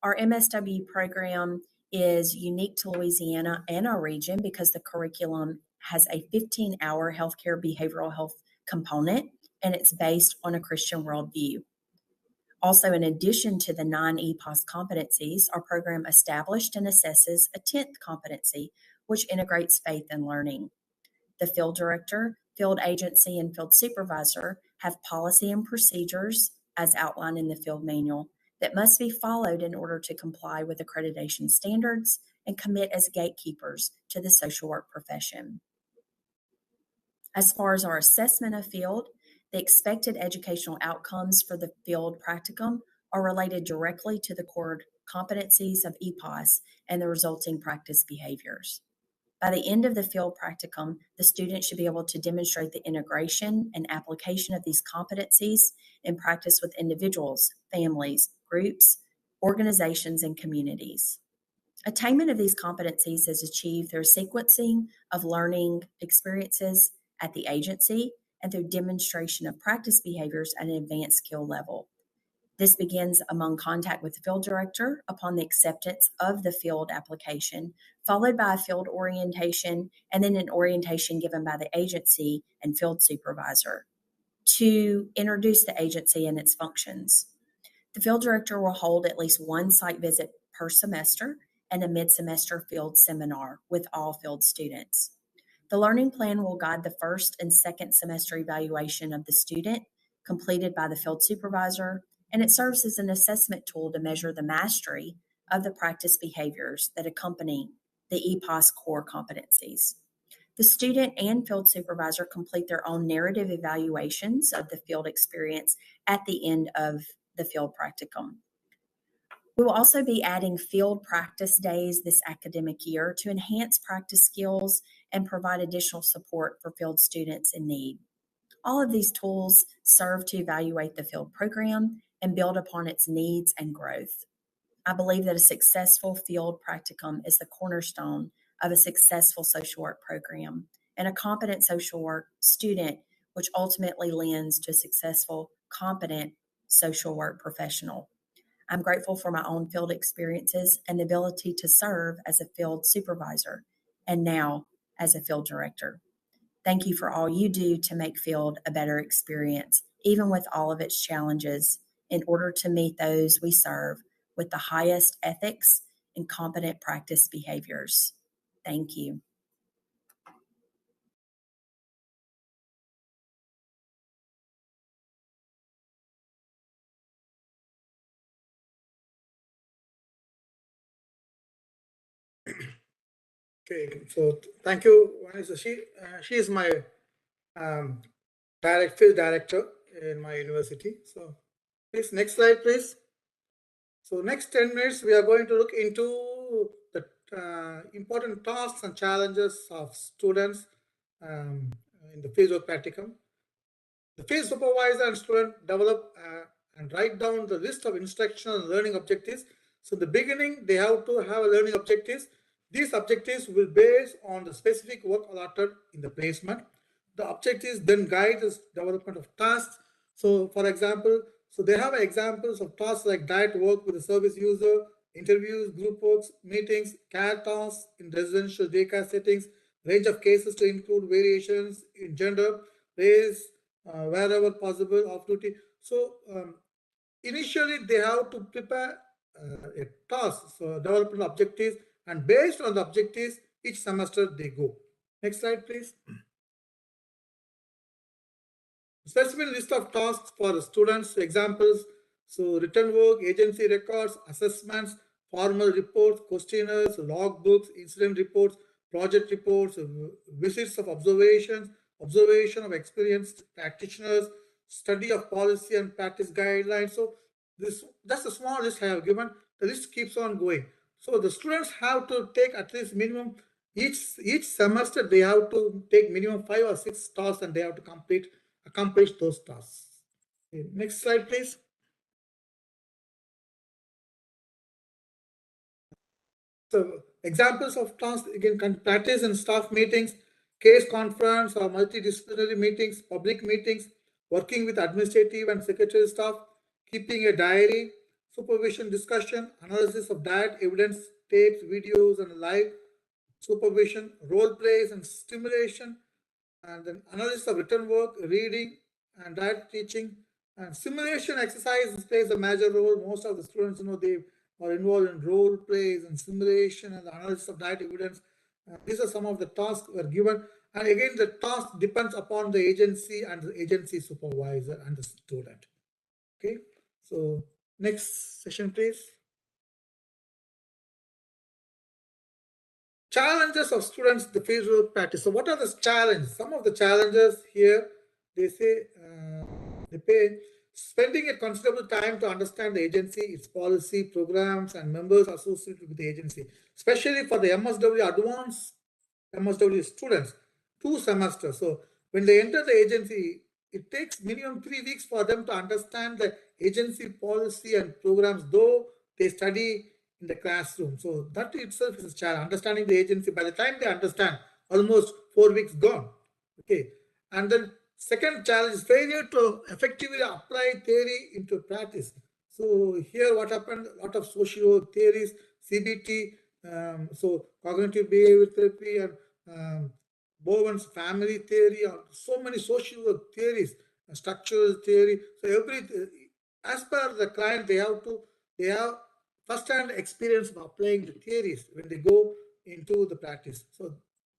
Our MSW program is unique to Louisiana and our region because the curriculum has a 15-hour healthcare behavioral health component, and it's based on a Christian worldview. Also, in addition to the 9 EPOS competencies, our program established and assesses a 10th competency, which integrates faith and learning. The field director, field agency, and field supervisor have policy and procedures, as outlined in the field manual, that must be followed in order to comply with accreditation standards and commit as gatekeepers to the social work profession. As far as our assessment of field, the expected educational outcomes for the field practicum are related directly to the core competencies of EPOS and the resulting practice behaviors. By the end of the field practicum, the student should be able to demonstrate the integration and application of these competencies in practice with individuals, families, groups, organizations, and communities. Attainment of these competencies is achieved through a sequencing of learning experiences at the agency and through demonstration of practice behaviors at an advanced skill level. This begins among contact with the field director upon the acceptance of the field application, followed by a field orientation, and then an orientation given by the agency and field supervisor to introduce the agency and its functions. The field director will hold at least 1 site visit per semester and a mid-semester field seminar with all field students. The learning plan will guide the first and second semester evaluation of the student completed by the field supervisor, and it serves as an assessment tool to measure the mastery of the practice behaviors that accompany the EPOS core competencies. The student and field supervisor complete their own narrative evaluations of the field experience at the end of the field practicum. We will also be adding field practice days this academic year to enhance practice skills and provide additional support for field students in need. All of these tools serve to evaluate the field program and build upon its needs and growth. I believe that a successful field practicum is the cornerstone of a successful social work program and a competent social work student, which ultimately lends to a successful, competent social work professional. I'm grateful for my own field experiences and the ability to serve as a field supervisor and now as a field director. Thank you for all you do to make field a better experience, even with all of its challenges, in order to meet those we serve with the highest ethics and competent practice behaviors. Thank you. Okay, so thank you, Vanessa. She is my field director in my university. So please, next slide, please. So next 10 minutes, we are going to look into the important tasks and challenges of students in the fieldwork practicum. The field supervisor and student develop and write down the list of instructional and learning objectives. So in the beginning, they have to have a learning objectives. These objectives will be based on the specific work allotted in the placement. The objectives then guide the development of tasks. So for example, so they have examples of tasks like direct work with the service user, interviews, group works, meetings, care tasks in residential daycare settings, range of cases to include variations in gender, race, wherever possible, off duty. So initially they have to prepare a task, so development objectives, and based on the objectives, each semester they go. Next slide, please. Specific list of tasks for students, examples, so written work, agency records, assessments, formal reports, questionnaires, logbooks, incident reports, project reports, visits of observations, observation of experienced practitioners, study of policy and practice guidelines. So this, that's a small list I have given. The list keeps on going. So the students have to take at least minimum, each semester they have to take minimum 5 or 6 tasks and they have to accomplish those tasks. Okay, next slide, please. So examples of tasks, again, can practice in staff meetings, case conference or multidisciplinary meetings, public meetings, working with administrative and secretarial staff, keeping a diary, supervision discussion, analysis of diet, evidence, tapes, videos, and live supervision, role plays and stimulation, and then analysis of written work, reading, and diet teaching, and simulation exercises plays a major role. Most of the students, they are involved in role plays and simulation and the analysis of diet evidence. These are some of the tasks were given. And again, the task depends upon the agency and the agency supervisor and the student. Okay, so next session, please. Challenges of students, the fieldwork practice. So what are the challenges? Some of the challenges here, they say spending a considerable time to understand the agency, its policy, programs, and members associated with the agency, especially for the MSW advanced MSW students, 2 semesters. So when they enter the agency, it takes minimum 3 weeks for them to understand the agency policy and programs, though they study in the classroom. So that itself is a challenge. Understanding the agency, by the time they understand, almost 4 weeks gone. Okay. And then second challenge is failure to effectively apply theory into practice. So here what happened, a lot of social theories, CBT, so cognitive behavioral therapy and Bowen's family theory, so many social work theories, structural theory. So as per the client, they have first-hand experience of applying the theories when they go into the practice. So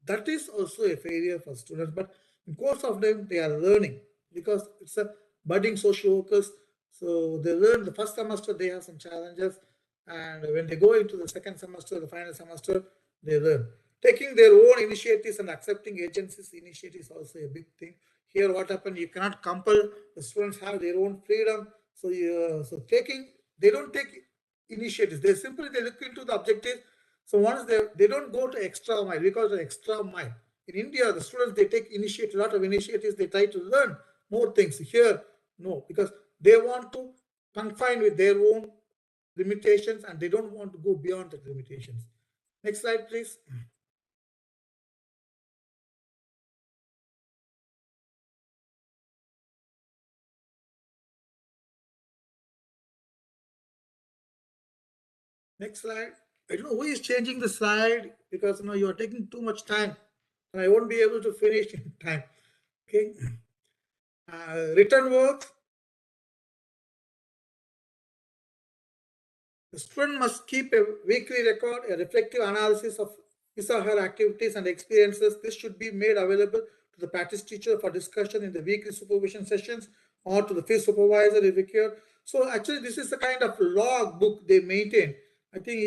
that is also a failure for students, but in course of them, they are learning because it's a budding social workers. So they learn the first semester, they have some challenges. And when they go into the second semester, the final semester, they learn. Taking their own initiatives and accepting agencies' initiatives is also a big thing. Here, what happened, you cannot compel the students have their own freedom. So, they don't take initiatives. They look into the objectives. So once they don't go to extra mile, we call it extra mile. In India, the students, they take a lot of initiatives. They try to learn more things. Here, no, because they want to confine with their own limitations and they don't want to go beyond the limitations. Next slide, please. Next slide. I don't know who is changing the slide because you are taking too much time and I won't be able to finish in time. Okay. Written work. The student must keep a weekly record, a reflective analysis of his or her activities and experiences. This should be made available to the practice teacher for discussion in the weekly supervision sessions or to the field supervisor if required. So actually, this is the kind of log book they maintain. I think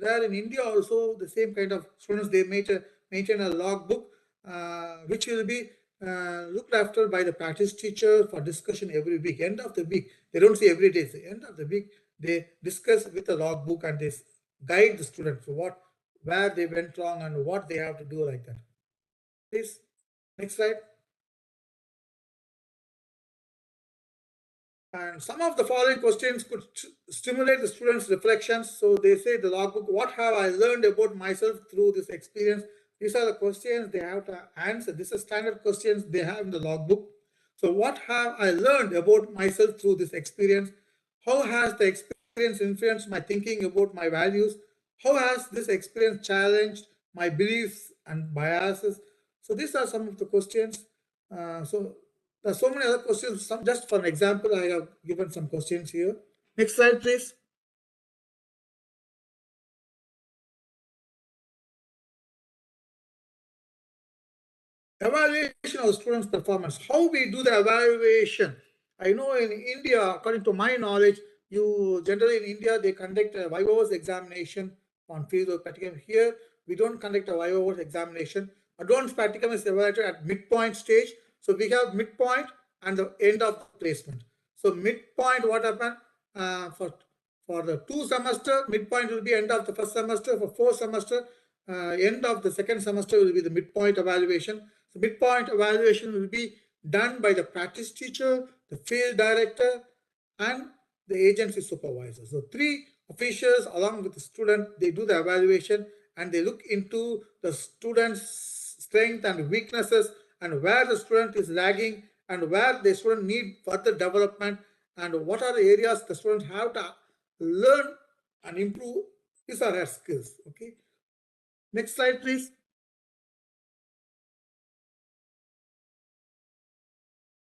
there in India also the same kind of students, they maintain a log book which will be looked after by the practice teacher for discussion every week. End of the week, they don't say every day. It's the end of the week, they discuss with the log book and they guide the students for where they went wrong and what they have to do like that. Please, next slide. And some of the following questions could stimulate the students' reflections. So they say the logbook, what have I learned about myself through this experience? These are the questions they have to answer. These are standard questions they have in the logbook. So what have I learned about myself through this experience? How has the experience experience influenced my thinking about my values? How has this experience challenged my beliefs and biases? So these are some of the questions. So there are so many other questions. Some just for an example, I have given some questions here. Next slide, please. Evaluation of students' performance. How we do the evaluation? I know in India, according to my knowledge, you generally in India they conduct a Viva's examination on fieldwork practicum. Here we don't conduct a Viva's examination. Advanced practicum is evaluated at midpoint stage. So we have midpoint and the end of the placement. So midpoint, what happened for the 2 semester, midpoint will be end of the first semester. For 4 semester, end of the second semester will be the midpoint evaluation. So midpoint evaluation will be done by the practice teacher, the field director, and the agency supervisor. So 3 officials along with the student, they do the evaluation and they look into the student's strength and weaknesses and where the student is lagging and where the student need further development and what are the areas the students have to learn and improve. These are their skills. Okay. Next slide, please.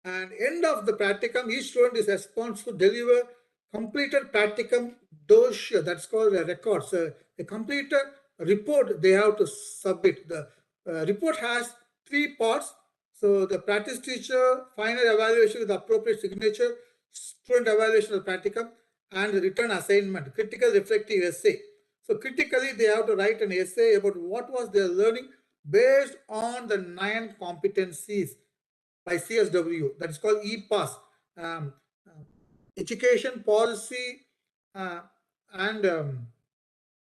And end of the practicum, each student is responsible to deliver completed practicum dossier. That's called a record. So a completed report they have to submit. The report has 3 parts. So the practice teacher, final evaluation with appropriate signature, student evaluation of practicum, and return assignment, critical reflective essay. So critically, they have to write an essay about what was their learning based on the 9 competencies by CSW, that is called EPAS, education policy and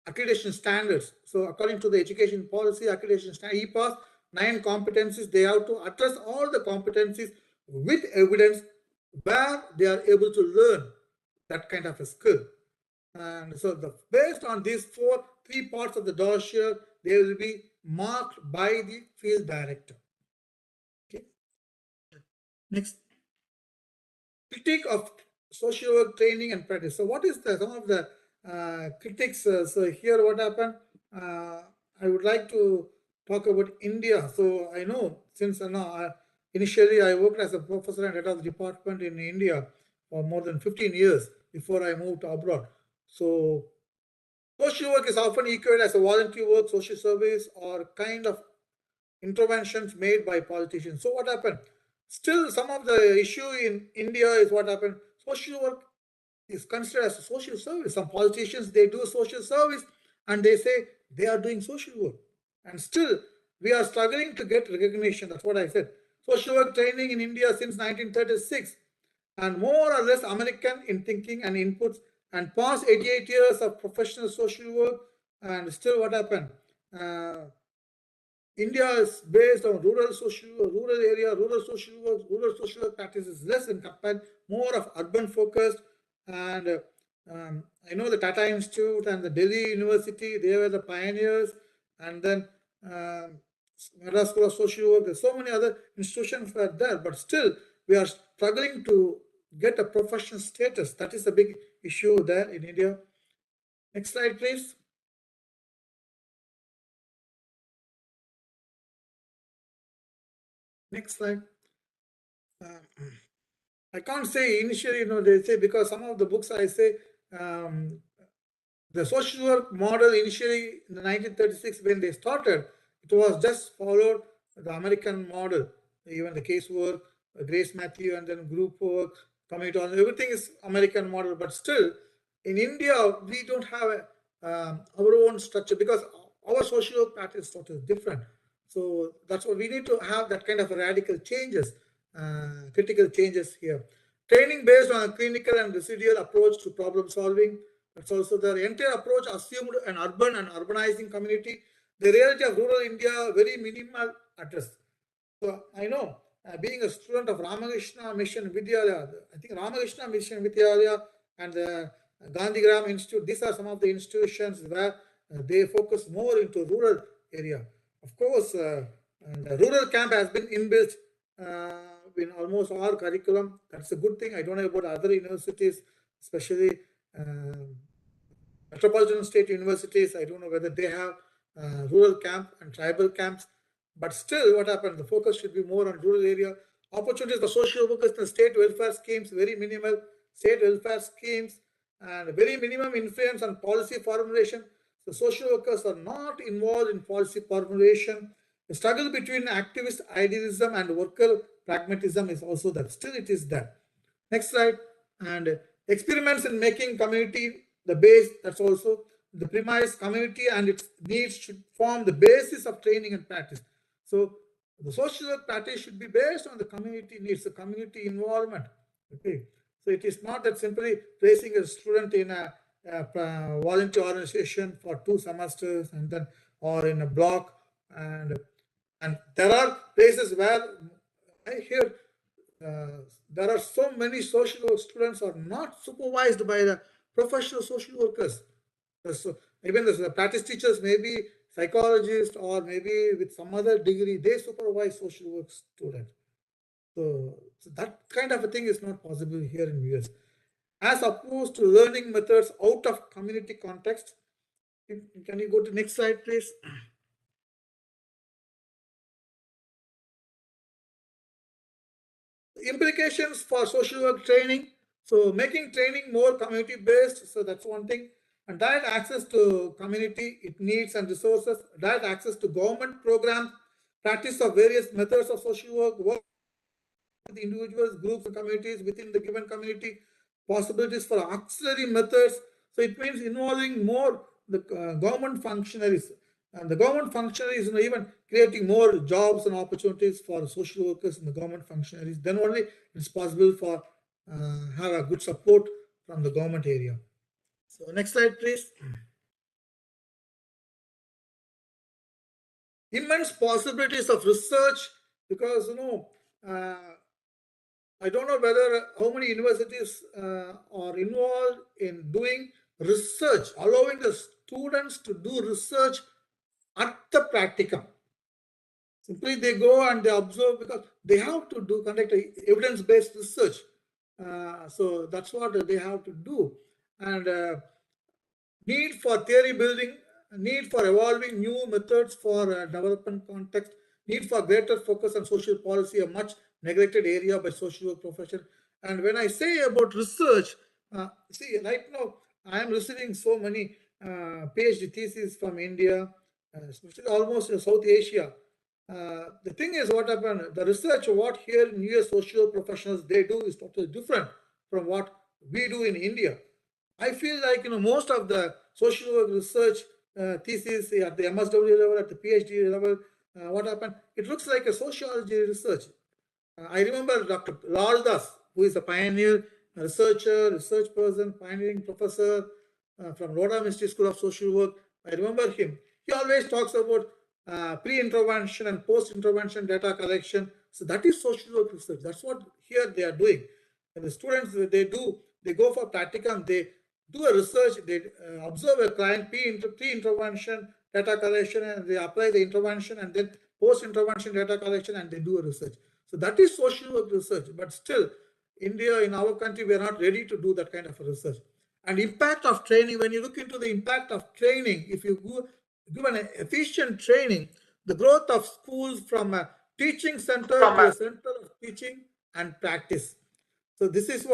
accreditation standards. So according to the education policy, accreditation standard, EPAS, 9 competencies, they have to address all the competencies with evidence where they are able to learn that kind of a skill. And so based on these 3 parts of the dossier, they will be marked by the field director. Okay. Next, critique of social work training and practice. So what is some of the critics? So here what happened, I would like to talk about India. So I know since initially I worked as a professor and head of the department in India for more than 15 years before I moved abroad. So social work is often equated as a voluntary work, social service, or kind of interventions made by politicians. So what happened? Still, some of the issue in India is what happened. Social work is considered as a social service. Some politicians, they do social service and they say they are doing social work. And still, we are struggling to get recognition. That's what I said. Social work training in India since 1936 and more or less American in thinking and inputs and past 88 years of professional social work. And still what happened? India is based on rural social work practices less in compared, more of urban focused. And I know the Tata Institute and the Delhi University, they were the pioneers. And then Madras School of Social Work, there's so many other institutions were there, but still we are struggling to get a professional status. That is a big issue there in India. Next slide, please. Next slide. I can't say initially, they say, because some of the books I say, the social work model initially in the 1936 when they started, it was just followed the American model, even the casework, Grace Matthew, and then group work, community, everything is American model. But still, in India, we don't have our own structure because our social work practice structure is different. So that's what we need to have, that kind of radical changes, critical changes here. Training based on a clinical and residual approach to problem solving. That's also the entire approach assumed an urban and urbanizing community. The reality of rural India, very minimal address. So I know, being a student of Ramakrishna Mission Vidyalaya, I think Ramakrishna Mission Vidyalaya and the Gandhigram Institute, these are some of the institutions where they focus more into rural area. Of course, the rural camp has been inbuilt in almost all curriculum. That's a good thing. I don't know about other universities, especially metropolitan state universities. I don't know whether they have rural camp and tribal camps, but still what happened, the focus should be more on rural area. Opportunities for social workers in state welfare schemes, very minimal. State welfare schemes and very minimum influence on policy formulation. The social workers are not involved in policy formulation. The struggle between activist idealism and worker pragmatism is also there. Still it is there. Next slide. And experiments in making community the base, that's also the premise. Community and its needs should form the basis of training and practice. So the social work practice should be based on the community needs, the community involvement. Okay. So it is not that simply placing a student in a volunteer organization for 2 semesters and then, or in a block, and there are places where I hear there are so many social work students are not supervised by the professional social workers. So even the practice teachers, maybe psychologists or maybe with some other degree, they supervise social work students. So that kind of a thing is not possible here in US. As opposed to learning methods out of community context. Can you go to next slide, please? Implications for social work training. So making training more community based. So that's one thing. And direct access to community, it needs and resources, direct access to government programs, practice of various methods of social work with individuals, groups, and communities within the given community, possibilities for auxiliary methods. So it means involving more the government functionaries. And the government functionaries, even creating more jobs and opportunities for social workers and the government functionaries. Then only it's possible for have a good support from the government area. So next slide, please. Immense possibilities of research, because I don't know whether how many universities are involved in doing research, allowing the students to do research at the practicum. Simply they go and they observe, because they have to conduct evidence-based research. So that's what they have to do. And need for theory building, need for evolving new methods for development context, need for greater focus on social policy, a much neglected area by social work profession. And when I say about research, see, right now I am receiving so many PhD theses from India, especially almost in South Asia. The thing is, what happened, the research what here in US social professionals they do is totally different from what we do in India. I feel like most of the social work research thesis at the MSW level, at the PhD level, what happened? It looks like a sociology research. I remember Dr. Lal Das, who is a pioneer, a researcher, research person, pioneering professor from Rhoda Institute School of Social Work. I remember him. He always talks about pre-intervention and post-intervention data collection. So that is social work research. That's what here they are doing. And the students, they go for practicum, they do a research, they observe a client, pre-intervention data collection, and they apply the intervention, and then post-intervention data collection, and they do a research. So that is social work research. But still, India, in our country, we are not ready to do that kind of research. And impact of training, when you look into the impact of training, if you give an efficient training, the growth of schools from a teaching center to a center of teaching and practice. So this is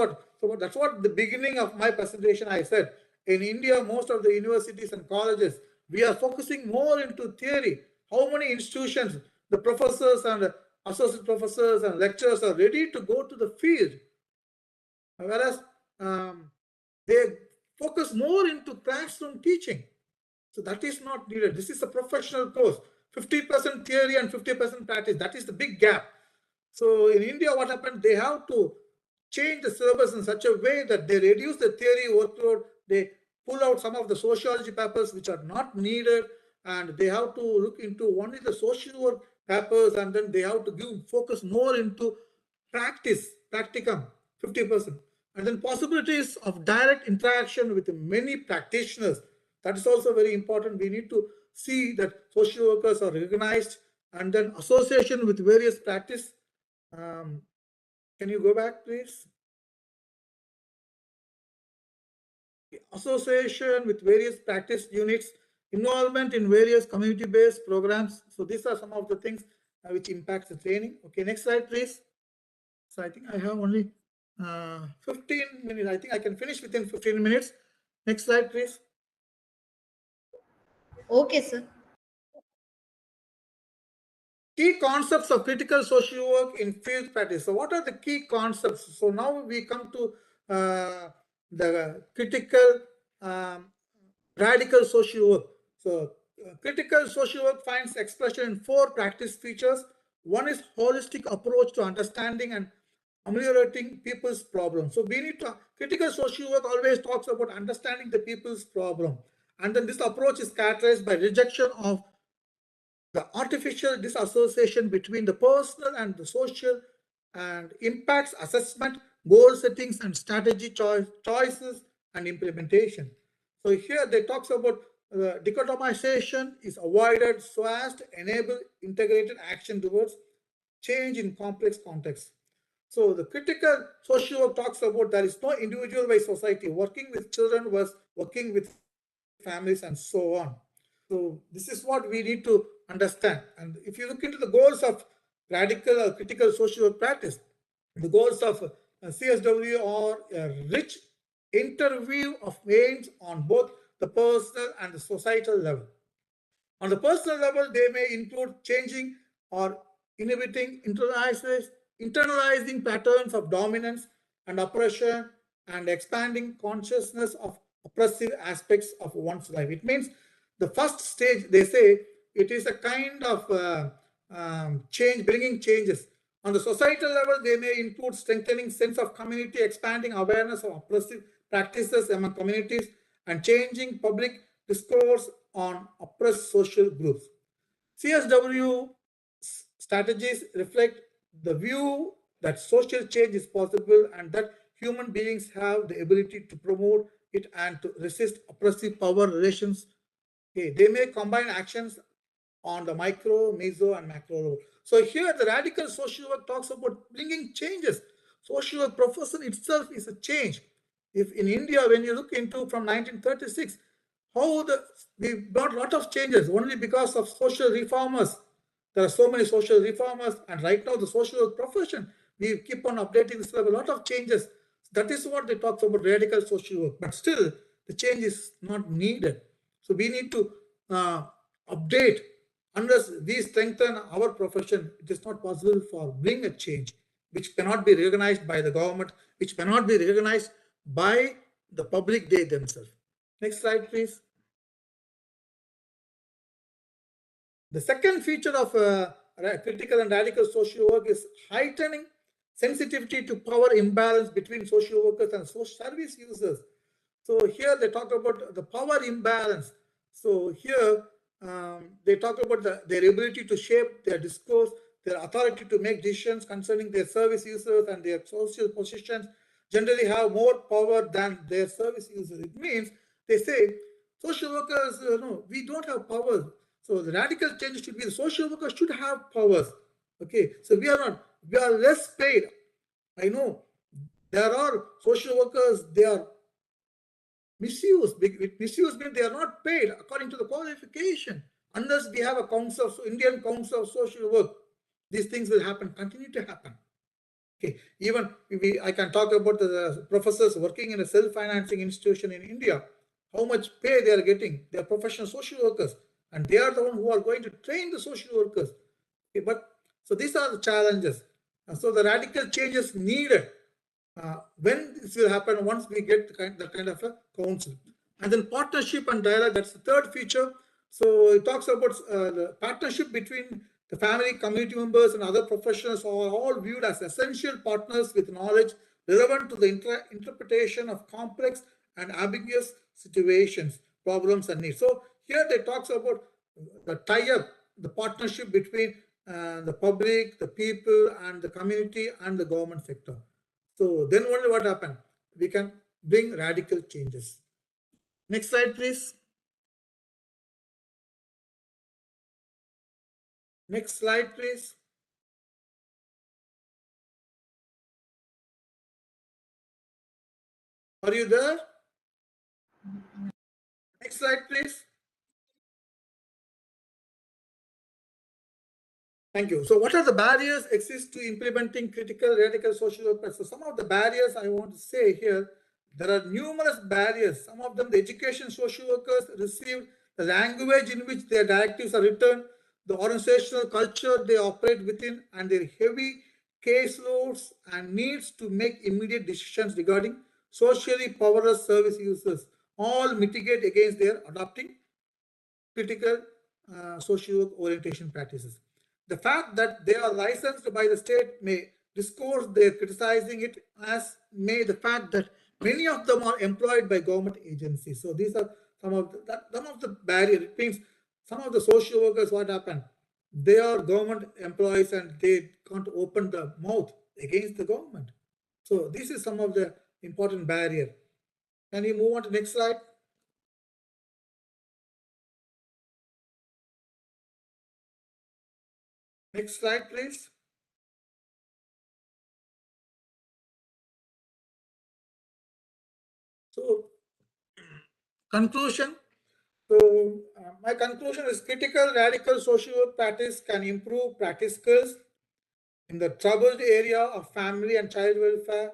that's what the beginning of my presentation I said. In India, most of the universities and colleges, we are focusing more into theory. How many institutions, the professors and associate professors and lecturers are ready to go to the field, whereas they focus more into classroom teaching. So that is not needed. This is a professional course, 50% theory and 50% practice. That is the big gap. So in India, what happened? They have to change the syllabus in such a way that they reduce the theory workload. They pull out some of the sociology papers which are not needed, and they have to look into only the social work papers, and then they have to focus more into practicum, 50%. And then possibilities of direct interaction with many practitioners. That is also very important. We need to see that social workers are recognized, and then association with various practice. Can you go back, please? association with various practice units, involvement in various community-based programs. So these are some of the things which impacts the training. Okay, next slide, please. So I think I have only 15 minutes. I think I can finish within 15 minutes. Next slide, please. Okay, sir. Key concepts of critical social work in field practice. So what are the key concepts? So now we come to the critical radical social work. So critical social work finds expression in 4 practice features. One is holistic approach to understanding and ameliorating people's problems. So we need to, critical social work always talks about understanding the people's problem. And then this approach is characterized by rejection of the artificial disassociation between the personal and the social, and impacts assessment, goal settings, and strategy choices and implementation. So here they talks about dichotomization is avoided so as to enable integrated action towards change in complex contexts. So the critical social work talks about there is no individual by society. Working with children was working with families and so on. So this is what we need to understand. And if you look into the goals of radical or critical social work practice, the goals of CSW are a rich interview of aims on both the personal and the societal level. On the personal level, they may include changing or inhibiting internalizing patterns of dominance and oppression and expanding consciousness of oppressive aspects of one's life. It means the first stage, they say, it is a kind of change, bringing changes. On the societal level, they may include strengthening sense of community, expanding awareness of oppressive practices among communities, and changing public discourse on oppressed social groups. CSW strategies reflect the view that social change is possible and that human beings have the ability to promote it and to resist oppressive power relations. Okay, they may combine actions on the micro, meso, and macro level. So here the radical social work talks about bringing changes. Social work profession itself is a change. If in India, when you look into from 1936, how we brought a lot of changes only because of social reformers. There are so many social reformers, and right now the social work profession, we keep on updating this level, a lot of changes. That is what they talk about radical social work, but still the change is not needed. So we need to update. Unless we strengthen our profession, it is not possible for bring a change which cannot be recognized by the government, which cannot be recognized by the public they themselves. Next slide, please. The second feature of critical and radical social work is heightening sensitivity to power imbalance between social workers and social service users. So here they talk about the power imbalance. So here they talk about their ability to shape their discourse, their authority to make decisions concerning their service users, and their social positions generally have more power than their service users. It means they say social workers, no, we don't have power. So the radical change should be the social workers should have powers. Okay, so we are less paid. I know there are social workers, they are misused. Misuse means they are not paid according to the qualification. Unless we have a council, Indian Council of Social Work, these things will happen, continue to happen. Okay, even I can talk about the professors working in a self-financing institution in India, how much pay they are getting. They are professional social workers, and they are the ones who are going to train the social workers. Okay, but so these are the challenges. And so the radical changes needed. When this will happen, once we get the kind of a council. And then partnership and dialogue, that's the third feature. So it talks about the partnership between the family, community members, and other professionals are all viewed as essential partners with knowledge relevant to the interpretation of complex and ambiguous situations, problems, and needs. So here they talks about the tie-up, the partnership between the public, the people, and the community, and the government sector. So then only what happened? We can bring radical changes. Next slide, please. Next slide, please. Are you there? Next slide, please. Thank you. So what are the barriers exist to implementing critical radical social work? So some of the barriers I want to say here, there are numerous barriers. Some of them, the education social workers receive, the language in which their directives are written, the organizational culture they operate within, and their heavy caseloads and needs to make immediate decisions regarding socially powerless service users all mitigate against their adopting critical social work orientation practices. The fact that they are licensed by the state may discourse their criticizing it, as may the fact that many of them are employed by government agencies. So these are some of the barriers. It means some of the social workers, what happened? They are government employees and they can't open the mouth against the government. So this is some of the important barrier. Can we move on to the next slide? Next slide, please. So, conclusion. So, my conclusion is critical radical social work practice can improve practice skills in the troubled area of family and child welfare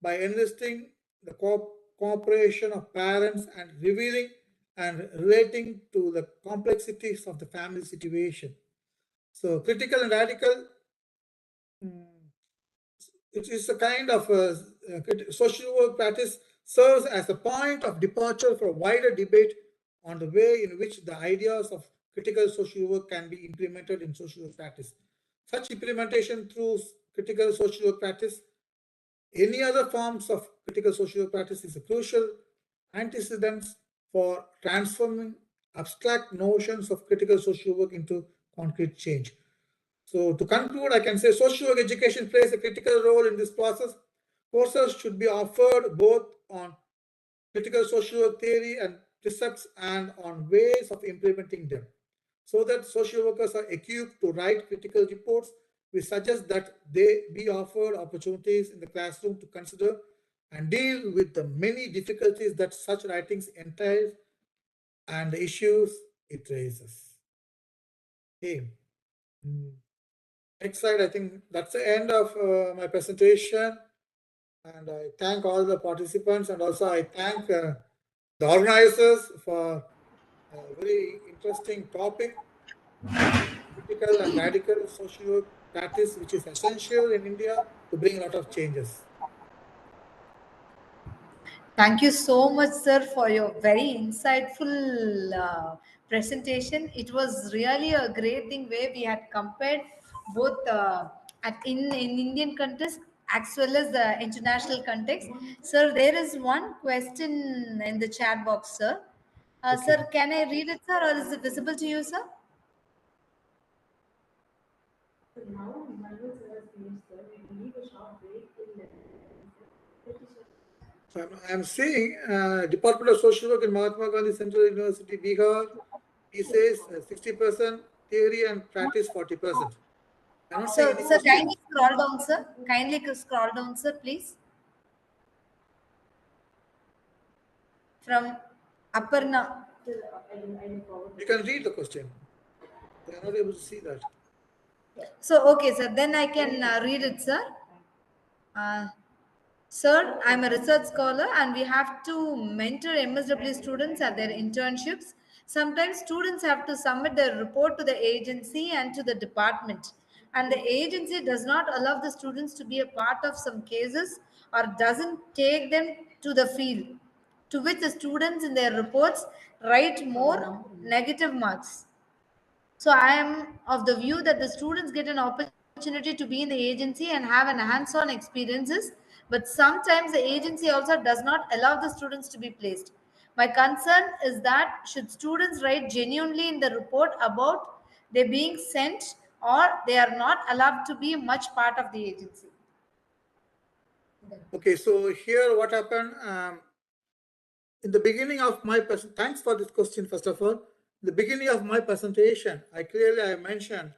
by enlisting the cooperation of parents and revealing and relating to the complexities of the family situation. So, critical and radical, it is a kind of social work practice serves as a point of departure for a wider debate on the way in which the ideas of critical social work can be implemented in social work practice. Such implementation through critical social work practice, any other forms of critical social work practice, is a crucial antecedent for transforming abstract notions of critical social work into concrete change. So to conclude, I can say social work education plays a critical role in this process. Courses should be offered both on critical social work theory and precepts and on ways of implementing them, so that social workers are equipped to write critical reports. We suggest that they be offered opportunities in the classroom to consider and deal with the many difficulties that such writings entail and the issues it raises. Okay. Next slide. I think that's the end of my presentation. And I thank all the participants, and also I thank the organizers for a very interesting topic, critical and radical social work practice, which is essential in India to bring a lot of changes. Thank you so much, sir, for your very insightful presentation. It was really a great thing where we had compared both in Indian context as well as the international context. Sir, there is one question in the chat box, sir. Okay. Sir, can I read it, sir, or is it visible to you, sir? So I'm seeing Department of Social Work in Mahatma Gandhi Central University, Bihar. He says 60% theory and practice 40%. Sir, kindly scroll down, sir. Kindly scroll down, sir, please. From Aparna. You can read the question. They are not able to see that. So, okay, sir. Then I can read it, sir. Sir, I'm a research scholar and we have to mentor MSW students at their internships. Sometimes students have to submit their report to the agency and to the department. And the agency does not allow the students to be a part of some cases or doesn't take them to the field, to which the students in their reports write more negative marks. So I am of the view that the students get an opportunity to be in the agency and have an hands-on experiences, but sometimes the agency also does not allow the students to be placed. My concern is that should students write genuinely in the report about they being sent, or they are not allowed to be much part of the agency. Okay, so here what happened, in the beginning of my presentation, thanks for this question first of all. In the beginning of my presentation, I mentioned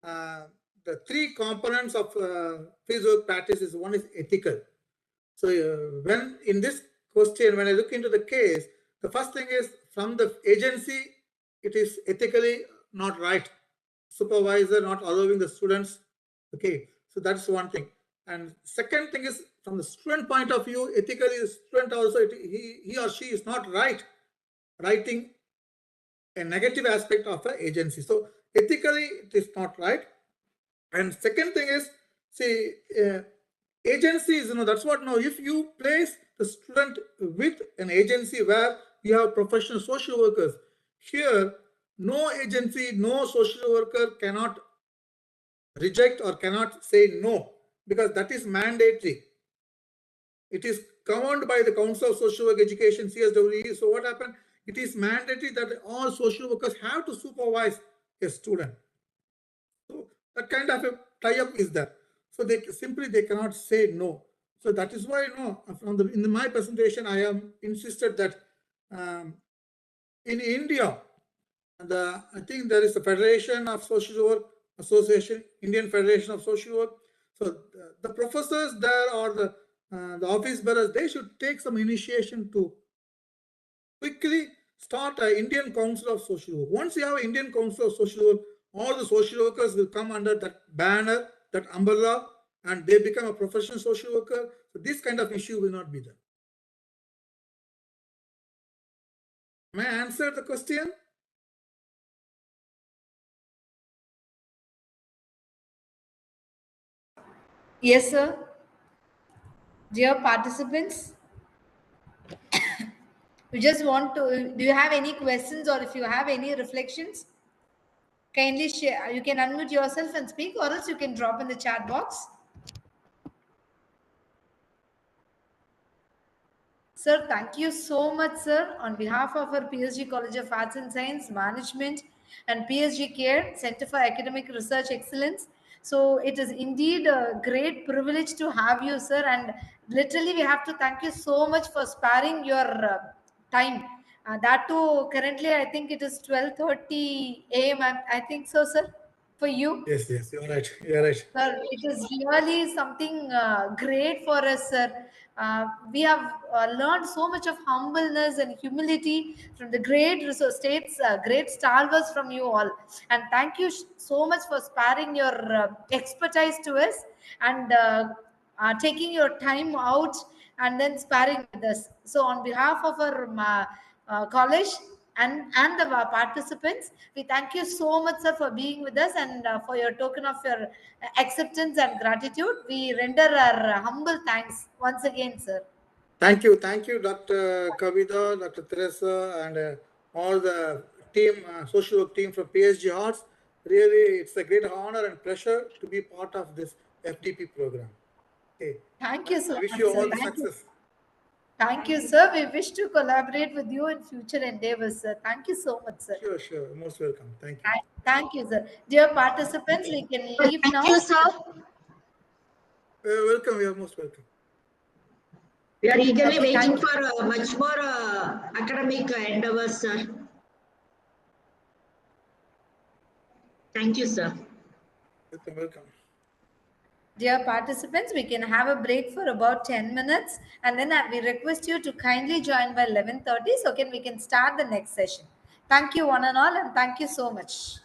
the three components of fieldwork practices. One is ethical. So when in this question, when I look into the case, the first thing is from the agency, it is ethically not right. Supervisor not allowing the students. Okay, so that's one thing. And second thing is, from the student point of view, ethically, the student also, he or she is not writing a negative aspect of an agency. So ethically, it is not right. And second thing is, see, agencies, that's what now, if you place the student with an agency where you have professional social workers, here, no agency, no social worker cannot reject or cannot say no, because that is mandatory. It is governed by the Council of Social Work Education, CSW. So what happened? It is mandatory that all social workers have to supervise a student. So that kind of a tie-up is there. So they cannot say no. So that is why in my presentation I am insisted that in India, I think there is a Federation of Social Work Association, Indian Federation of Social Work. So the professors there or the office bearers, they should take some initiation to quickly start an Indian Council of Social Work. Once you have an Indian Council of Social Work, all the social workers will come under that banner, that umbrella, and they become a professional social worker. So this kind of issue will not be there. May I answer the question? Yes, sir. Dear participants, do you have any questions, or if you have any reflections, kindly share. You can unmute yourself and speak, or else you can drop in the chat box. Sir, thank you so much, sir. On behalf of our PSG College of Arts and Science Management and PSG CARE, Center for Academic Research Excellence. So it is indeed a great privilege to have you, sir. And literally, we have to thank you so much for sparing your time. That too, currently, I think it is 12:30 a.m. I think so, sir, for you. Yes, you're right. You're right. Sir, it is really something great for us, sir. We have learned so much of humbleness and humility from the great resource states, great stalwarts from you all. And thank you so much for sparing your expertise to us and taking your time out and then sparing with us. So, on behalf of our college and the participants, we thank you so much, sir, for being with us and for your token of your acceptance and gratitude. We render our humble thanks once again, sir. Thank you, Dr. Kavita, Dr. Teresa, and all the team, social work team from PSG Arts. Really, it's a great honor and pleasure to be part of this FDP program. Okay. Thank you so I wish much, you sir. all the success. Thank you, sir. We wish to collaborate with you in future endeavors, sir. Thank you so much, sir. Sure. Most welcome. Thank you. Thank you, sir. Dear participants, we can leave Thank now. you, sir. Welcome. You are most welcome. We are eagerly Okay, waiting for much more academic endeavors, sir. Thank you, sir. Welcome. Dear participants, we can have a break for about 10 minutes and then we request you to kindly join by 11:30 so we can start the next session. Thank you one and all, and thank you so much.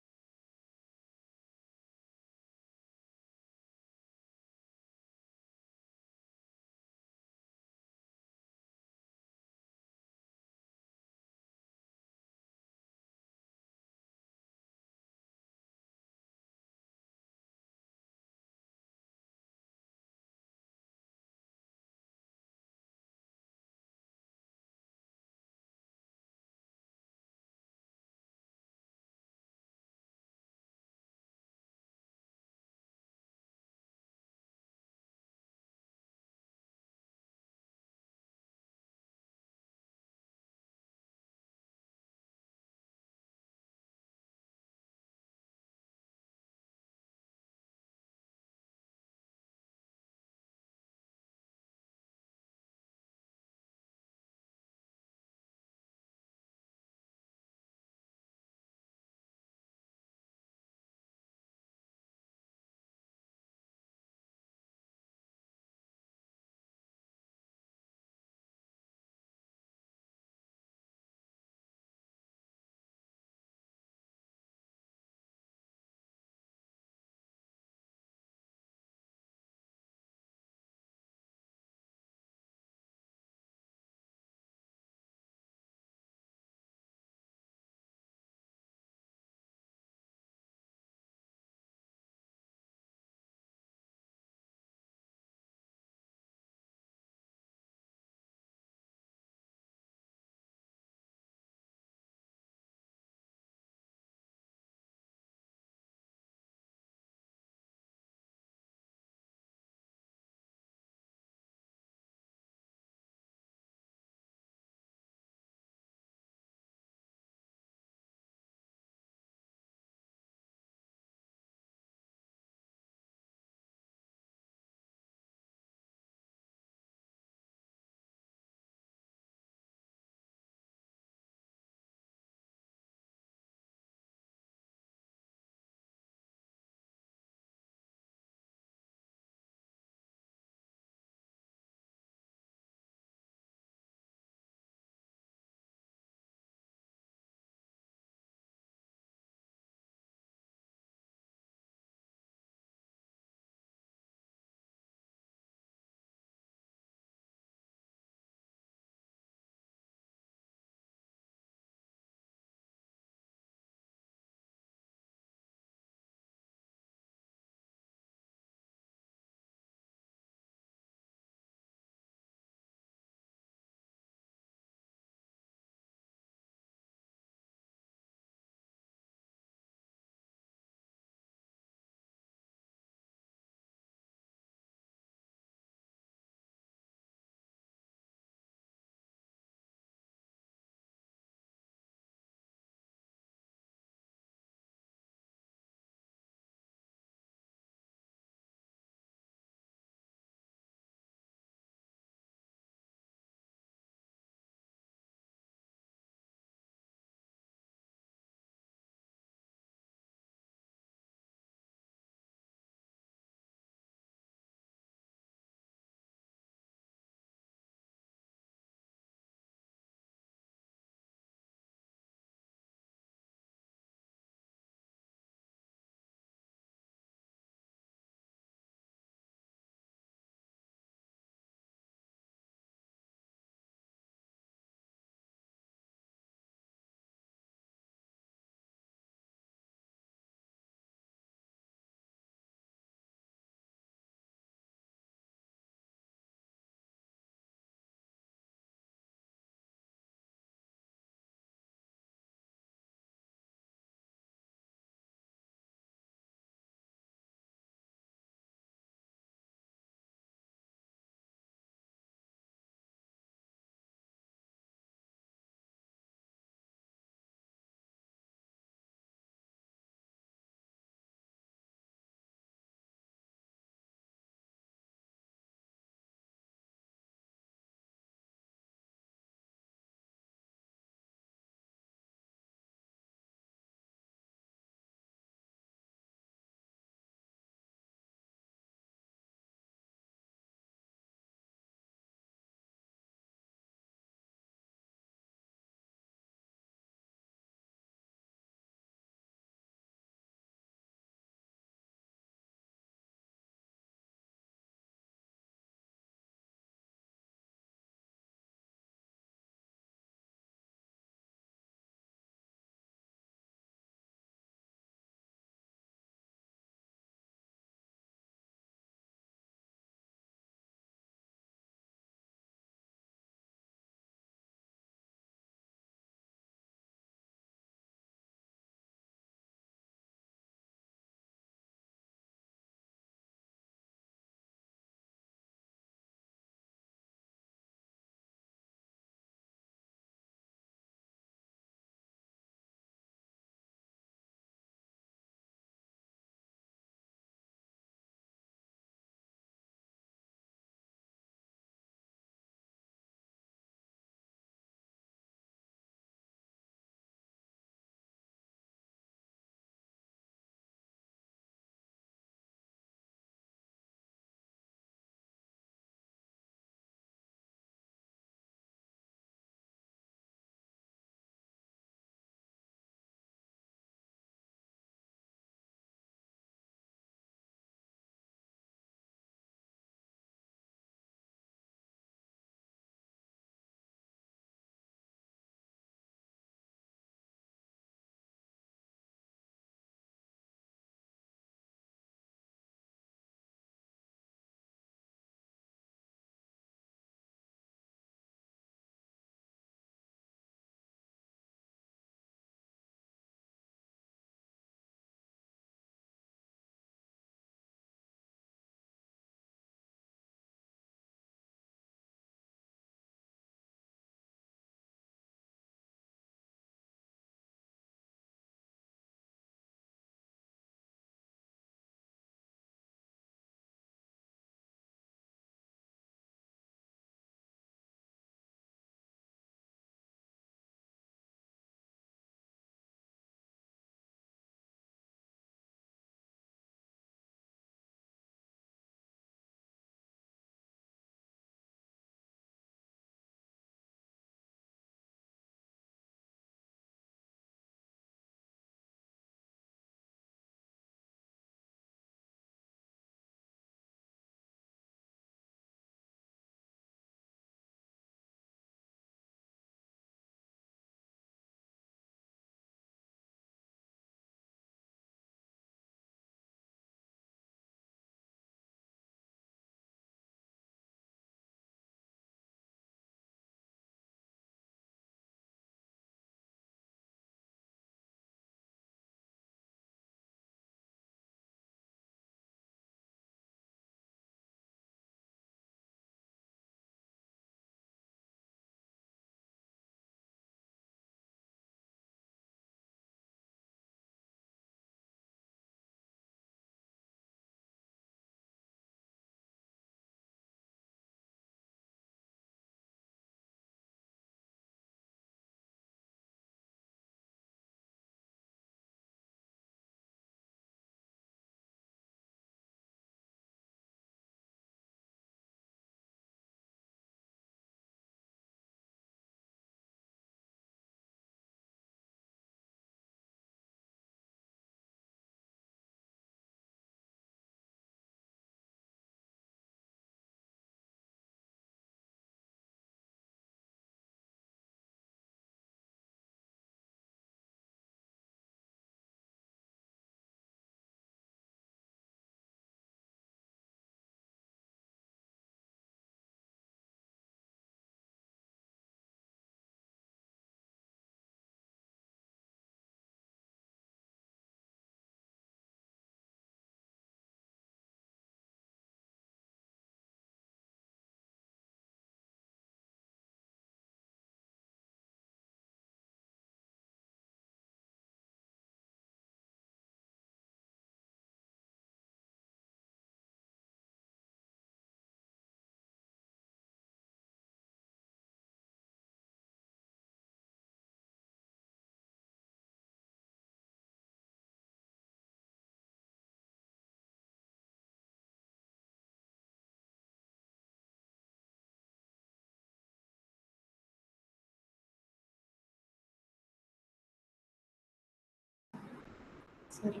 Sorry.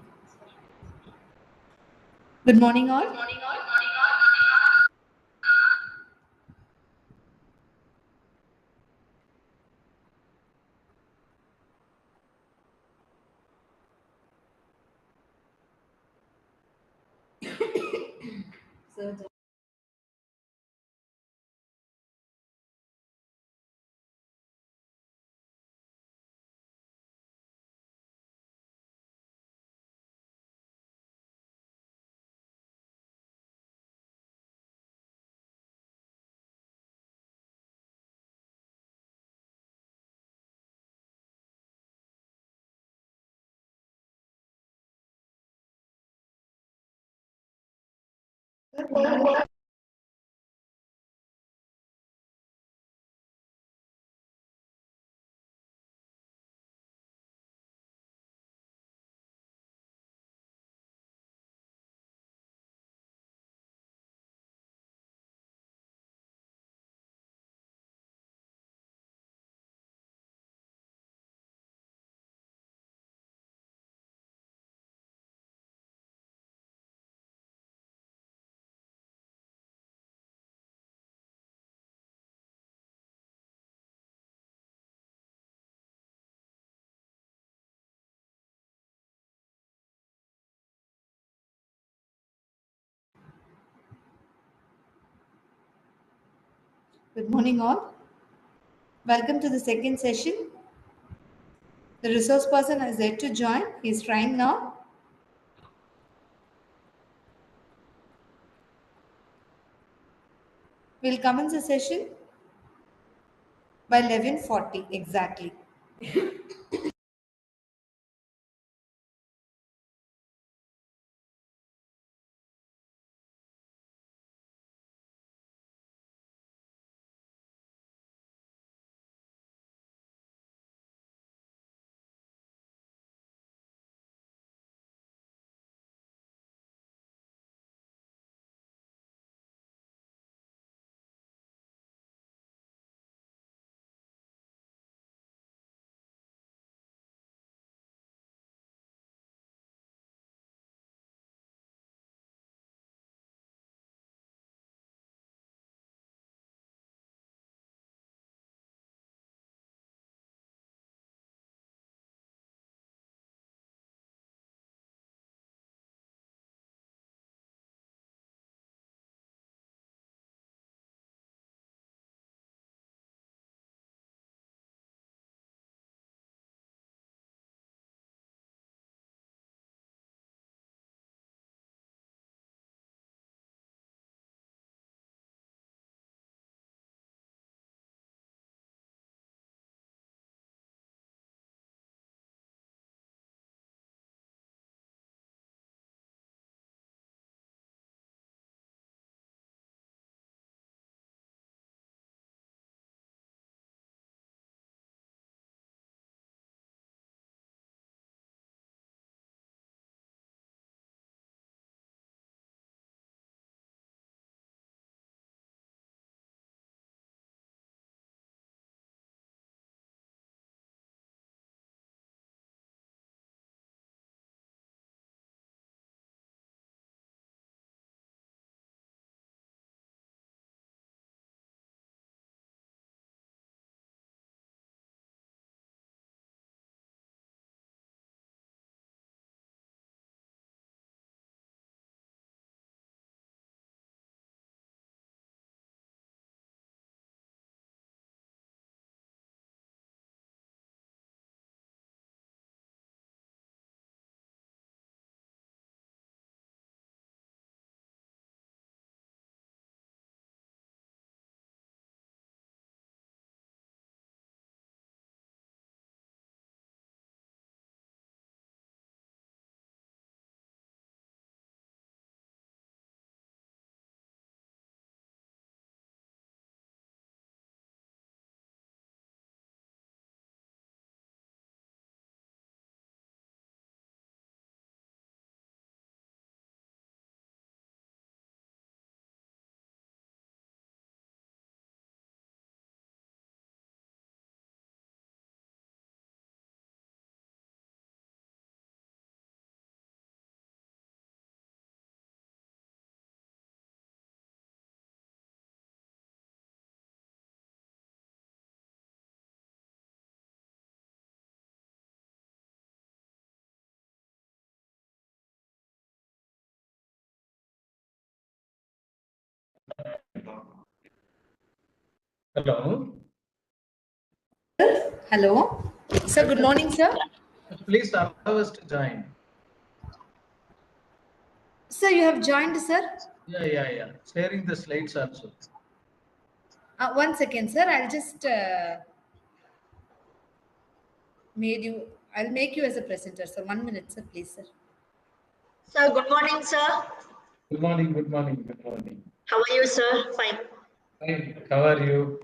Good morning, all. Good morning, all. Welcome to the second session. The resource person is yet to join. He is trying now. We'll commence the session by 11:40 exactly. Hello. Hello. Sir, good morning, sir. Please allow us to join. Sir, you have joined, sir. Yeah. Sharing the slides also. 1 second, sir. I'll just I'll make you as a presenter, sir. 1 minute, sir, please, sir. Sir, good morning, sir. Good morning. Good morning. Good morning. How are you, sir? Fine. Fine. How are you?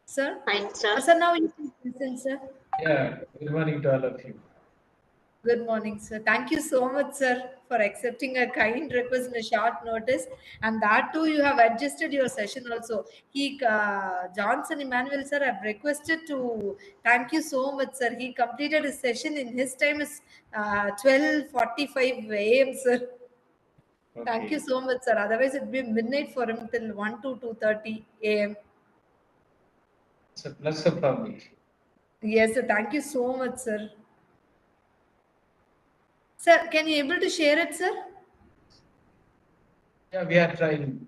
Sir? Fine, sir. Sir, now you can listen, sir. Yeah. Good morning to all of you. Good morning, sir. Thank you so much, sir, for accepting a kind request in a short notice. And that too, you have adjusted your session also. Johnson Emmanuel, sir, I've requested to thank you so much, sir. He completed his session in his time is 12:45 a.m., sir. Okay. Thank you so much, sir. Otherwise, it'd be midnight for him till 1 to 2:30 a.m. It's a pleasure for me. Yes, sir. Thank you so much, sir. Sir, can you able to share it, sir? Yeah, we are trying.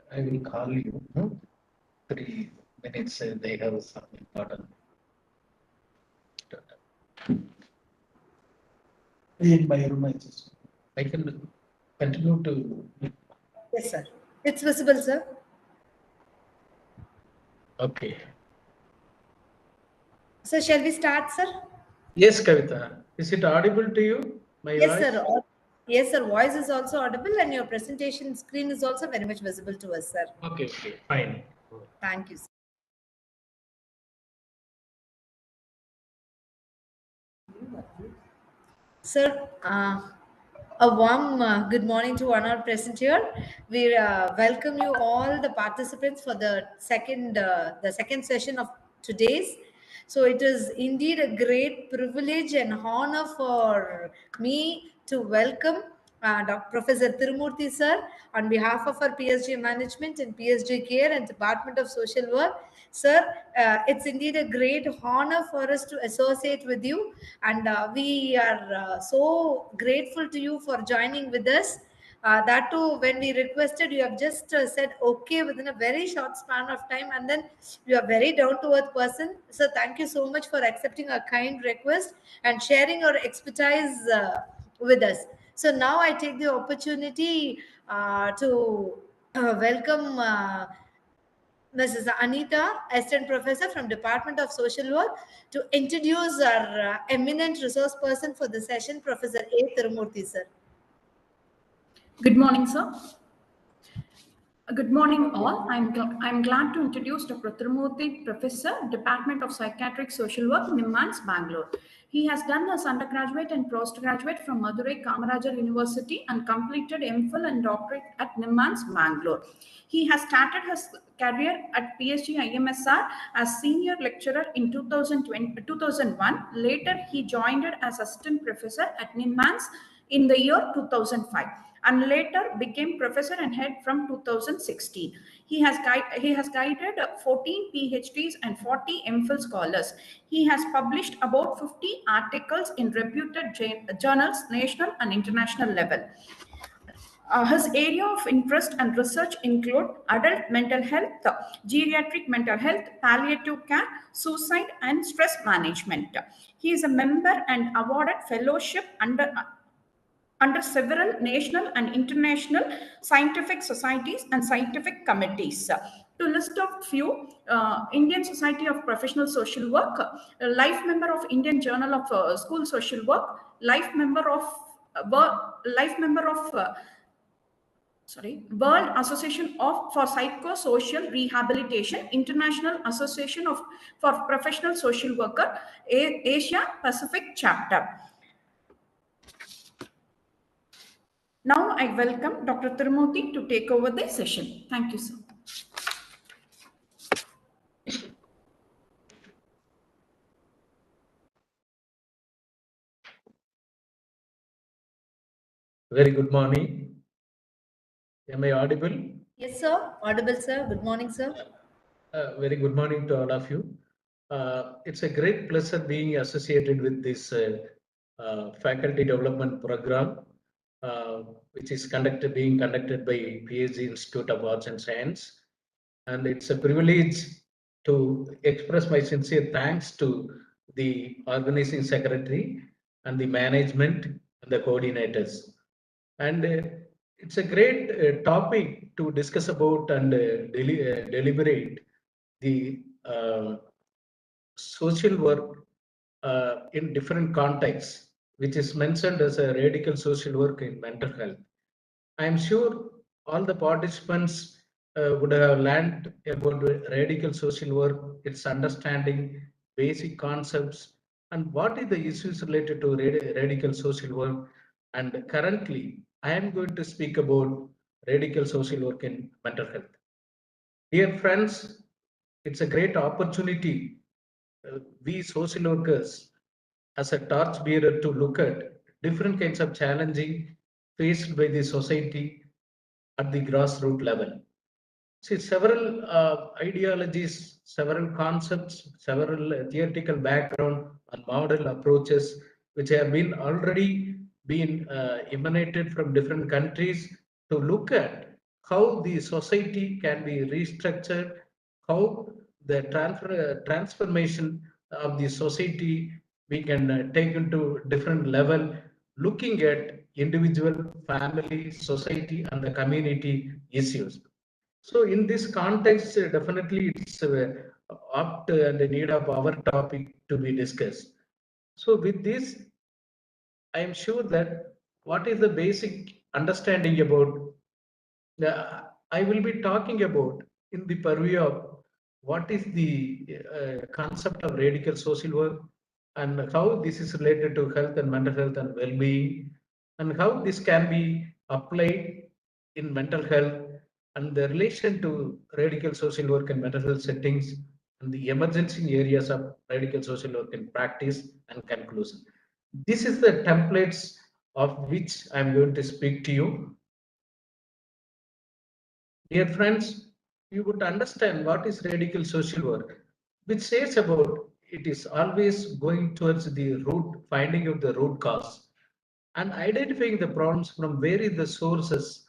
I will call you. 3 minutes. They have some important. In my room, I can continue to. Yes, sir. It's visible, sir. Okay. So shall we start, sir? Yes, Kavita. Is it audible to you? My Yes, voice? sir. Yes, sir. Voice is also audible and your presentation screen is also very much visible to us, sir. Okay. Fine. Thank you, sir. Sir, a warm good morning to one our present here. We welcome you all the participants for the second session of today's. So it is indeed a great privilege and honor for me to welcome Dr. Professor Tirumurthy sir on behalf of our PSG management and PSG Care and Department of Social Work. Sir, it's indeed a great honor for us to associate with you, and we are so grateful to you for joining with us. That too, when we requested, you have just said okay within a very short span of time, and then you are very down to earth person. So thank you so much for accepting our kind request and sharing your expertise with us. So now I take the opportunity to welcome Mrs. Anita, Assistant Professor from Department of Social Work, to introduce our eminent resource person for the session, Professor A. Tirumurthy, sir. Good morning, sir. Good morning, all. I'm glad to introduce Dr. Tirumurthy, Professor, Department of Psychiatric Social Work, NIMHANS, Bangalore. He has done his undergraduate and postgraduate from Madurai Kamarajar University and completed MPhil and doctorate at NIMHANS, Bangalore. He has started his career at PSG IMSR as senior lecturer in 2001. Later, he joined as assistant professor at NIMHANS in the year 2005. And later became professor and head from 2016. He has guided 14 PhDs and 40 MPhil scholars. He has published about 50 articles in reputed journals, national and international level. His area of interest and research include adult mental health, geriatric mental health, palliative care, suicide, and stress management. He is a member and awarded fellowship under several national and international scientific societies and scientific committees. To list a few, Indian Society of Professional Social Work, life member of Indian Journal of School Social Work, life member of World Association for Psychosocial Rehabilitation, International Association for Professional Social Worker, Asia Pacific Chapter. Now I welcome Dr. Tirumurthy to take over the session. Thank you, sir. Very good morning. Am I audible? Yes, sir. Audible, sir. Good morning, sir. Very good morning to all of you. It's a great pleasure being associated with this faculty development program, which is being conducted by PSG Institute of Arts and Science. And it's a privilege to express my sincere thanks to the organizing secretary and the management and the coordinators. And it's a great topic to discuss about and deliberate the social work in different contexts, which is mentioned as a radical social work in mental health. I'm sure all the participants would have learned about radical social work, its understanding, basic concepts, and what is the issues related to radical social work. And currently, I am going to speak about radical social work in mental health. Dear friends, it's a great opportunity. We social workers as a torchbearer to look at different kinds of challenging faced by the society at the grassroots level. See, several ideologies, several concepts, several theoretical background and model approaches, which have been already been emanated from different countries to look at how the society can be restructured, how the transformation of the society we can take into different level, looking at individual, family, society, and the community issues. So in this context, definitely it's apt and the need of our topic to be discussed. So with this, I am sure that what is the basic understanding about I will be talking about in the purview of what is the concept of radical social work and how this is related to health and mental health and well-being, and how this can be applied in mental health and the relation to radical social work and mental health settings and the emerging areas of radical social work in practice and conclusion. This is the templates of which I'm going to speak to you. Dear friends, you would understand what is radical social work, which says about it is always going towards the root, finding out the root cause and identifying the problems from where the sources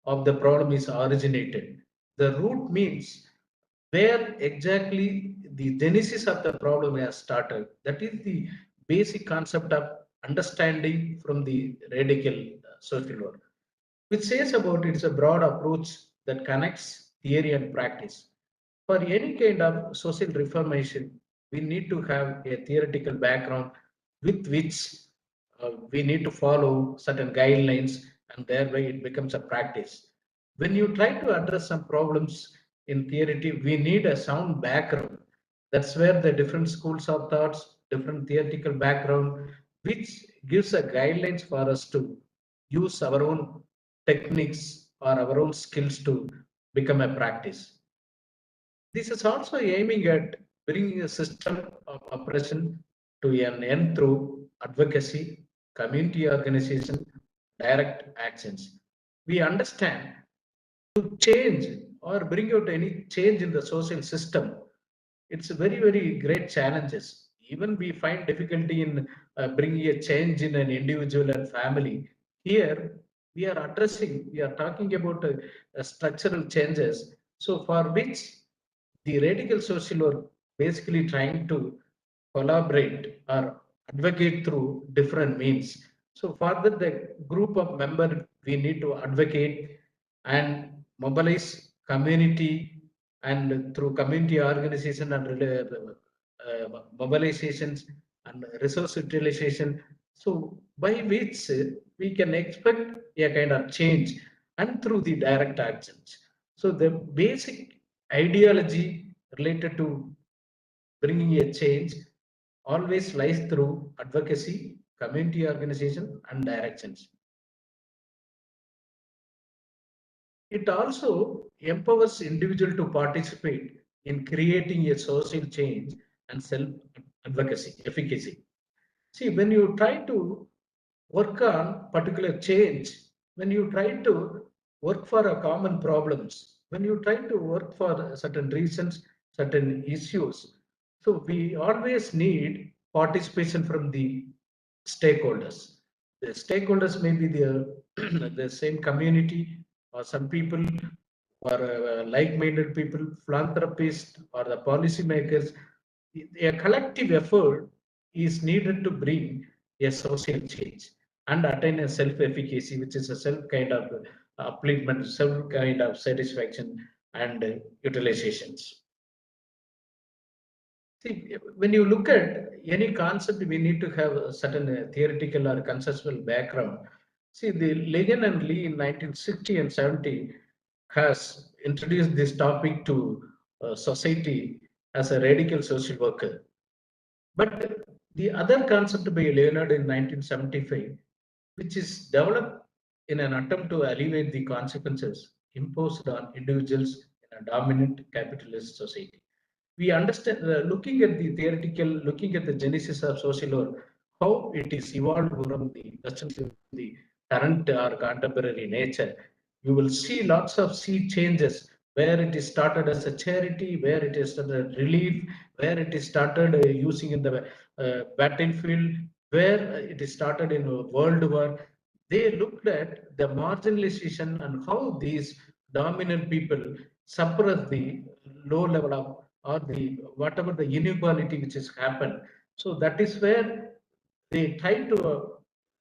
of the problem is originated. The root means where exactly the genesis of the problem has started. That is the basic concept of understanding from the radical social work, which says about it's a broad approach that connects theory and practice. For any kind of social reformation, we need to have a theoretical background with which we need to follow certain guidelines, and thereby it becomes a practice. When you try to address some problems in theory, we need a sound background. That's where the different schools of thoughts, different theoretical background, which gives a guidelines for us to use our own techniques or our own skills to become a practice. This is also aiming at bringing a system of oppression to an end through advocacy, community organization, direct actions. We understand to change or bring out any change in the social system, it's very, very great challenges. Even we find difficulty in bringing a change in an individual and family. Here, we are talking about structural changes. So for which the radical social work basically trying to collaborate or advocate through different means. So for that, the group of members, we need to advocate and mobilize community, and through community organization and mobilizations and resource utilization. So by which we can expect a kind of change and through the direct actions. So the basic ideology related to bringing a change always lies through advocacy, community organization, and directions. It also empowers individual to participate in creating a social change and self-advocacy, efficacy. See, when you try to work on particular change, when you try to work for a common problems, when you try to work for certain reasons, certain issues, so we always need participation from the stakeholders. The stakeholders may be the, the same community or some people or like-minded people, philanthropists or the policymakers. A collective effort is needed to bring a social change and attain a self-efficacy, which is a self kind of upliftment, self kind of satisfaction and utilizations. See, when you look at any concept, we need to have a certain theoretical or conceptual background. See, the Legan and Lee in 1960 and 70 has introduced this topic to society as a radical social worker. But the other concept by Leonard in 1975, which is developed in an attempt to alleviate the consequences imposed on individuals in a dominant capitalist society. We understand, looking at the theoretical, looking at the genesis of social work, how it is evolved from the current or contemporary nature. You will see lots of sea changes where it is started as a charity, where it is started relief, where it is started using in the battlefield, where it is started in World War. They looked at the marginalization and how these dominant people suppress the low level of or the whatever the inequality which has happened. So that is where they try to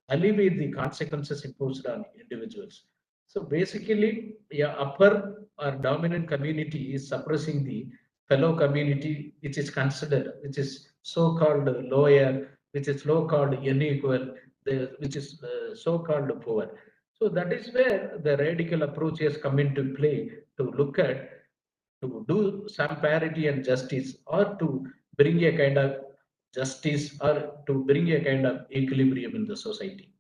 alleviate the consequences imposed on individuals. So basically, yeah, upper or dominant community is suppressing the fellow community, which is considered, which is so-called lower, which is so-called unequal, which is so-called poor. So that is where the radical approach has come into play to look at to do some parity and justice or to bring a kind of justice or to bring a kind of equilibrium in the society.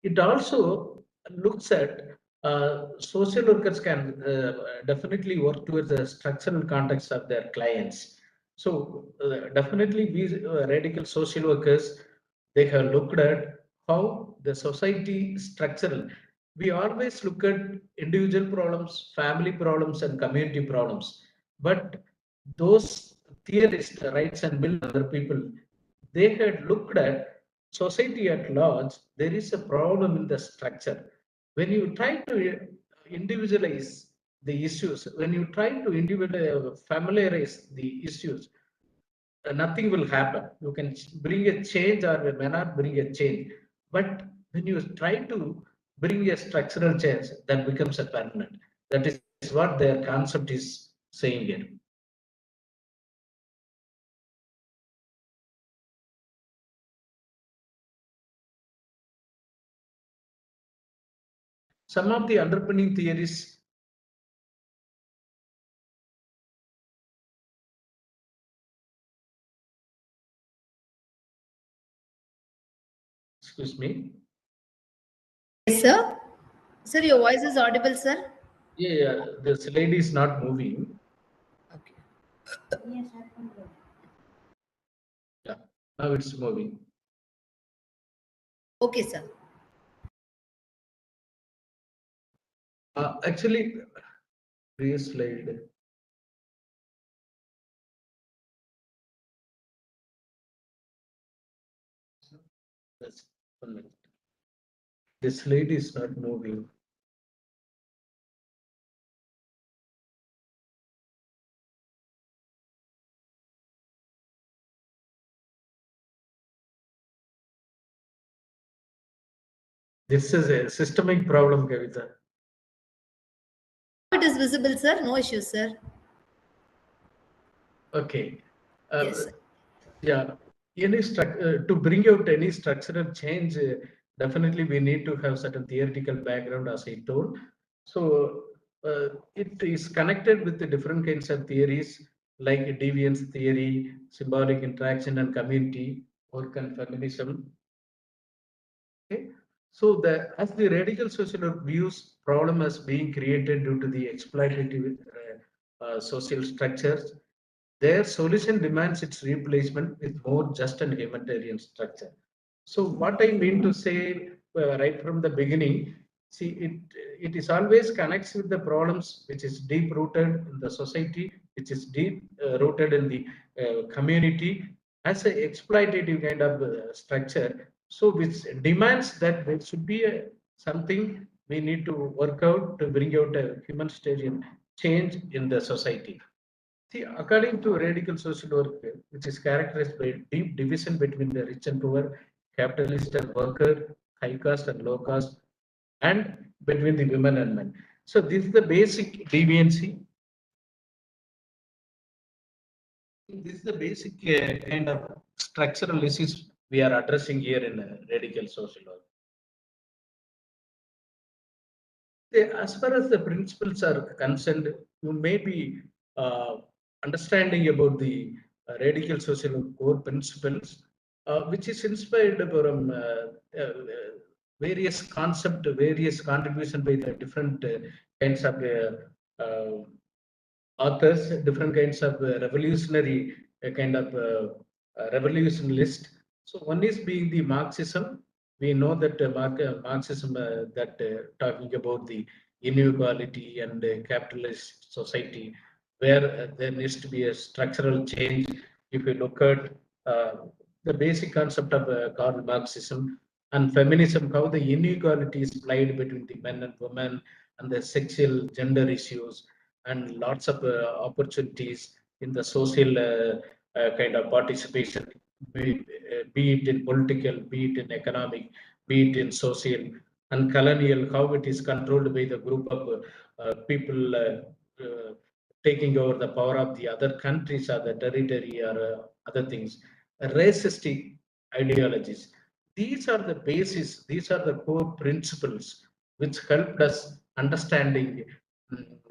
It also looks at social workers can definitely work towards the structural context of their clients. So definitely we radical social workers, they have looked at how the society structural. We always look at individual problems, family problems, and community problems. But those theorists, rights and mill other people, they had looked at society at large. There is a problem in the structure. When you try to individualize the issues, when you try to familiarize the issues, nothing will happen. You can bring a change or may not bring a change. But when you try to bring a structural change, that becomes a permanent. That is what their concept is saying here. Some of the underpinning theories. Excuse me. Yes, sir. Sir, your voice is audible, sir. Yeah, this lady is not moving. Okay. Yeah, now it's moving. Okay, sir. Actually, previous slide. That's 1 minute. This lady is not moving. This is a systemic problem, Kavita. It is visible, sir. No issue, sir. Okay. Yes, sir. Yeah. To bring out any structural change definitely we need to have certain theoretical background, as I told. So it is connected with the different kinds of theories like deviance theory, symbolic interaction and community work, and feminism. Okay. So as the radical social work views problem as being created due to the exploitative social structures, their solution demands its replacement with more just and humanitarian structure. So what I mean to say right from the beginning, see, it is always connects with the problems which is deep rooted in the society, which is deep rooted in the community as an exploitative kind of structure. So which demands that there should be something we need to work out to bring out a humanitarian change in the society. See, according to radical social work, which is characterized by deep division between the rich and poor, capitalist and worker, high caste and low caste, and between the women and men. So this is the basic deviancy. This is the basic kind of structural issues we are addressing here in radical social work. As far as the principles are concerned, you may be understanding about the radical social core principles, which is inspired from various concepts, various contributions by the different kinds of authors, different kinds of revolutionary kind of revolutionist. So one is being the Marxism. We know that Marxism that talking about the inequality and capitalist society, where there needs to be a structural change. If you look at the basic concept of Karl Marxism and feminism, how the inequality is played between the men and women and the sexual gender issues and lots of opportunities in the social kind of participation, be it in political, be it in economic, be it in social, and colonial, how it is controlled by the group of people taking over the power of the other countries or the territory or other things, racistic ideologies. These are the basis, these are the core principles which helped us understanding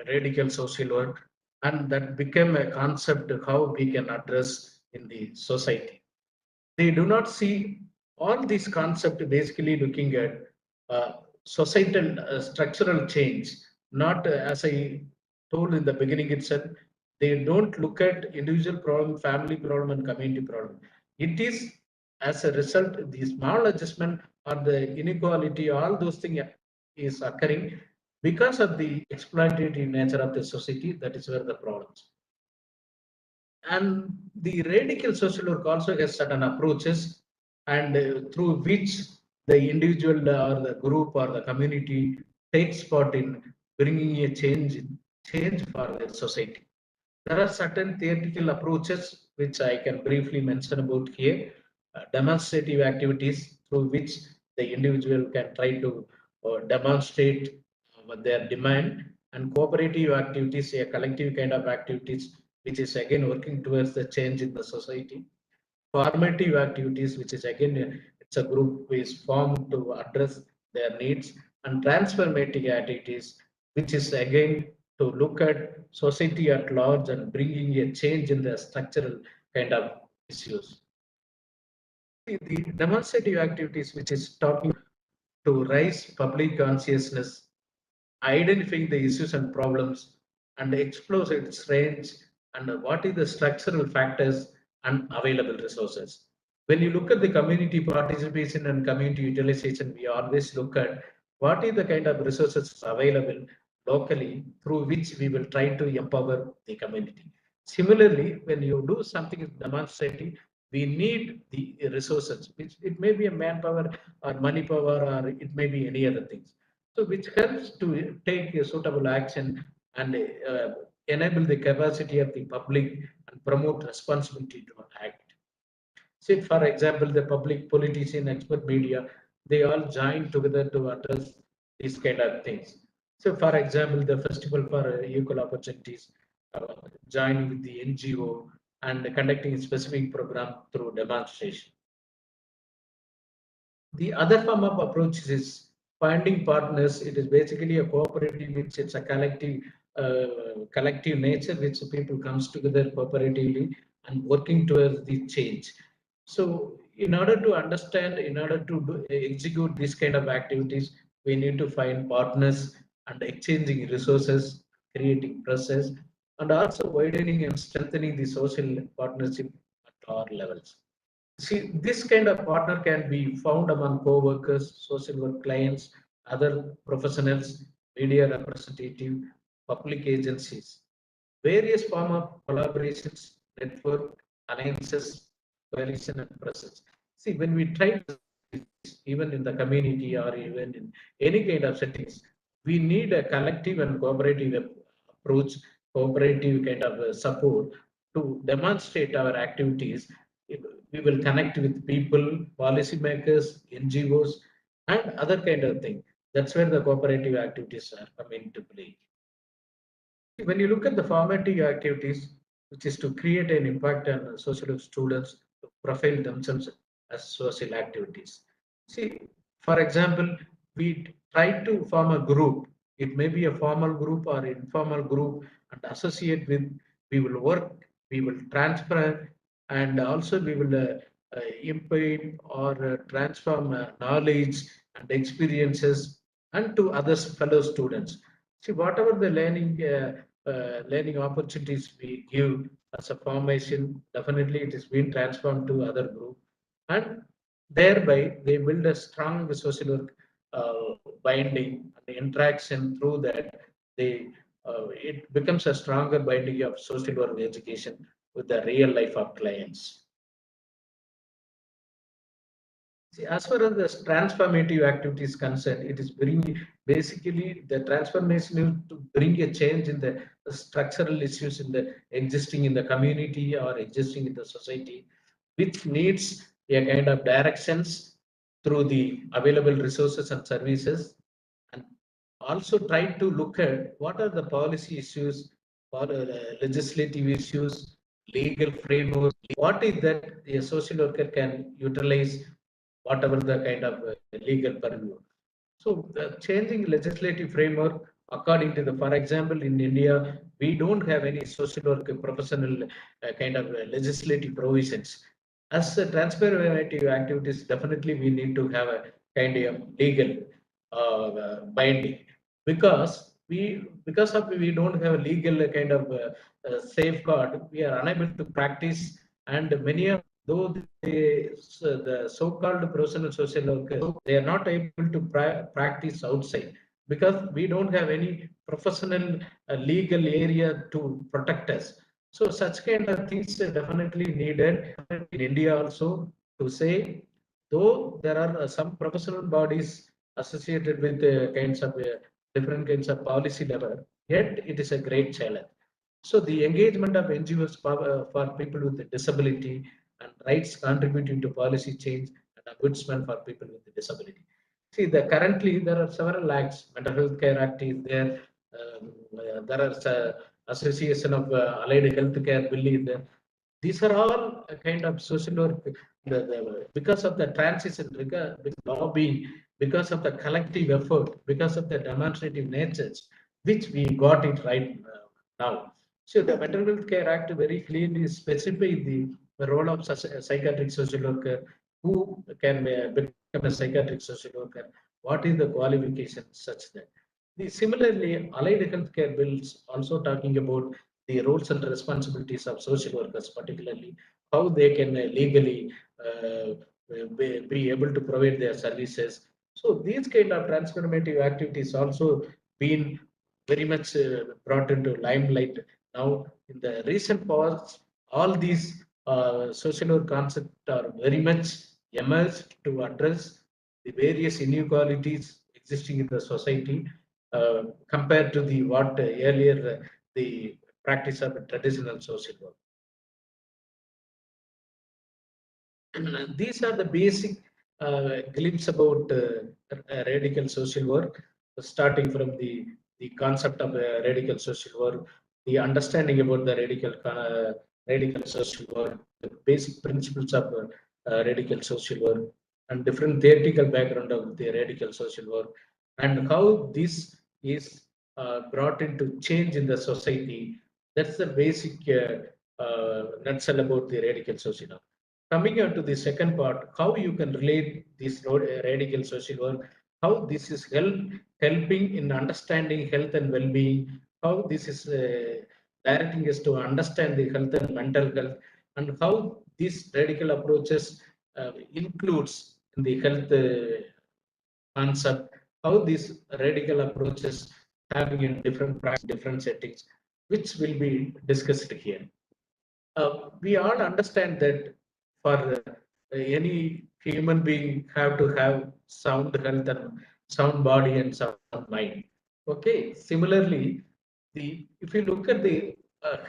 radical social work, and that became a concept how we can address in the society. They do not see all these concepts basically looking at societal structural change, not as I told in the beginning itself, they don't look at individual problem, family problem, and community problem. It is as a result, the small adjustment or the inequality, all those things is occurring because of the exploitative nature of the society. That is where the problems. And the radical social work also has certain approaches, and through which the individual or the group or the community takes part in bringing a change for the society. There are certain theoretical approaches which I can briefly mention about here. Demonstrative activities through which the individual can try to demonstrate their demand, and cooperative activities, a collective kind of activities, which is again working towards the change in the society. Formative activities, which is again it's a group is formed to address their needs, and transformative activities, which is again to look at society at large and bringing a change in the structural kind of issues. The demonstrative activities, which is talking to raise public consciousness, identifying the issues and problems, and explore its range, and what is the structural factors and available resources. When you look at the community participation and community utilization, we always look at what is the kind of resources available locally through which we will try to empower the community. Similarly, when you do something demonstrative, we need the resources, which it may be a manpower or money power, or it may be any other things. So which helps to take a suitable action and enable the capacity of the public and promote responsibility to act. Say, for example, the public, politician, expert media, they all join together to address these kind of things. So, for example, the Festival for Equal Opportunities joining with the NGO and conducting a specific program through demonstration. The other form of approach is finding partners. It is basically a cooperative, which it's a collective nature, which people comes together cooperatively and working towards the change. So in order to understand, in order to execute this kind of activities, we need to find partners and exchanging resources, creating process, and also widening and strengthening the social partnership at all levels. See, this kind of partner can be found among co-workers, social work clients, other professionals, media representative, public agencies. Various form of collaborations, network, alliances, coalition, and presence. See, when we try to, even in the community or even in any kind of settings, we need a collective and cooperative approach, cooperative kind of support to demonstrate our activities. We will connect with people, policymakers, NGOs, and other kind of thing. That's where the cooperative activities are coming to play. When you look at the formative activities, which is to create an impact on social students to profile themselves as social activities. See, for example, we try to form a group. It may be a formal group or informal group, and associate with. We will work. We will transfer, and also we will imbibe or transform knowledge and experiences and to others fellow students. See, whatever the learning opportunities we give as a formation, definitely it is being transformed to other group, and thereby they build a strong social work binding and the interaction. Through that, they it becomes a stronger binding of social work education with the real life of clients. See, as far as the transformative activity is concerned, it is bringing basically the transformation is to bring a change in the structural issues in the existing in the community or existing in the society, which needs a kind of directions through the available resources and services, and also try to look at what are the policy issues or legislative issues, legal framework, what is that a social worker can utilize, whatever the kind of legal purview. So the changing legislative framework according to the, for example, in India, we don't have any social work professional kind of legislative provisions. As transformative activities, definitely we need to have a kind of legal binding, because we don't have a legal kind of safeguard. We are unable to practice, and many of though the so-called professional social workers, they are not able to practice outside because we don't have any professional legal area to protect us. So such kind of things are definitely needed in India also, to say, though there are some professional bodies associated with kinds of different kinds of policy level, yet it is a great challenge. So the engagement of NGOs for people with disability and rights contributing to policy change and ombudsman for people with disability. See, currently there are several acts. Mental Health Care Act is there. There are Association of Allied Health Care Bill is there. These are all a kind of social work. Because of the transition, because lobbying, because of the collective effort, because of the demonstrative natures, which we got it right now. So the Mental Health Care Act very clearly specifies the role of a psychiatric social worker, who can become a psychiatric social worker, what is the qualification such that. Similarly, allied healthcare bills also talking about the roles and responsibilities of social workers, particularly how they can legally be able to provide their services. So these kind of transformative activities also been very much brought into limelight now. In the recent past, all these social work concepts are very much emerged to address the various inequalities existing in the society, compared to the what earlier the practice of traditional social work. These are the basic glimpse about radical social work, starting from the concept of radical social work, the understanding about the radical social work, the basic principles of radical social work, and different theoretical background of the radical social work, and how this is brought into change in the society. That's the basic nutshell about the radical social work. Coming on to the second part, how you can relate this radical social work, how this is helping in understanding health and well-being, how this is directing us to understand the health and mental health, and how these radical approaches includes in the health concept, how these radical approaches having in different practice, different settings, which will be discussed here. We all understand that for any human being have to have sound health and sound body and sound mind. Okay. Similarly, if you look at the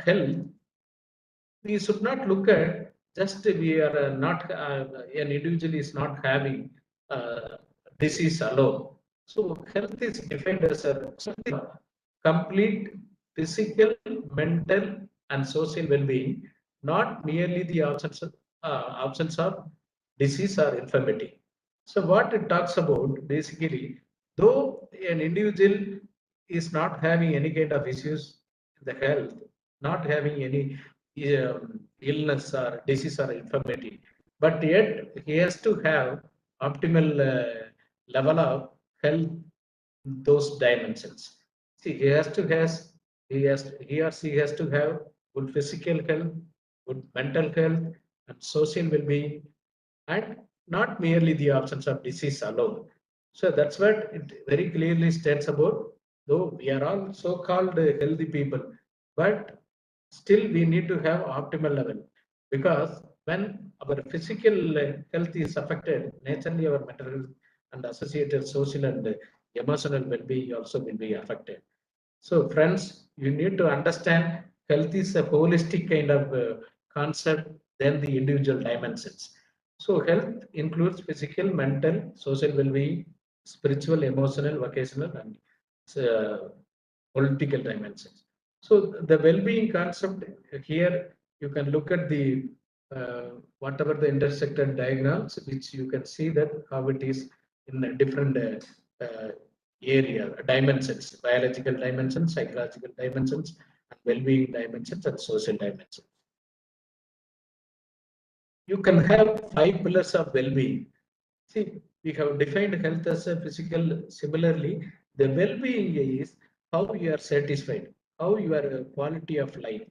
health, we should not look at just we are not an individual is not having disease alone. So health is defined as a complete physical, mental, and social well-being, not merely the absence of disease or infirmity. So what it talks about basically, though an individual is not having any kind of issues in the health, not having any illness or disease or infirmity, but yet he has to have optimal level of health in those dimensions. See, he or she has to have good physical health, good mental health, and social well-being, and not merely the absence of disease alone. So that's what it very clearly states about, though we are all so-called healthy people, but still we need to have optimal level, because when our physical health is affected, naturally our mental health and associated social and emotional well-being also will be affected. So friends, you need to understand health is a holistic kind of concept than the individual dimensions. So health includes physical, mental, social well-being, spiritual, emotional, vocational, and uh, political dimensions. So the well-being concept here, you can look at the whatever the intersected diagrams, which you can see that how it is in a different area dimensions: biological dimensions, psychological dimensions, and well-being dimensions, and social dimensions. You can have 5 pillars of well-being. See, we have defined health as a physical. Similarly, the well-being is how you are satisfied, how your quality of life.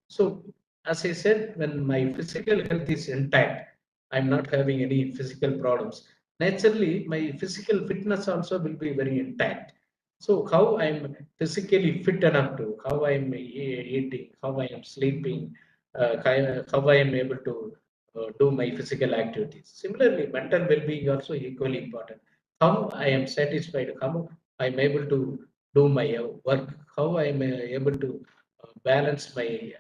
So, as I said, when my physical health is intact, I'm not having any physical problems. Naturally, my physical fitness also will be very intact. So, how I'm physically fit enough to, how I'm eating, how I am sleeping, how I am able to do my physical activities. Similarly, mental well-being also equally important. How I am satisfied, how I am able to do my work, how I am able to balance my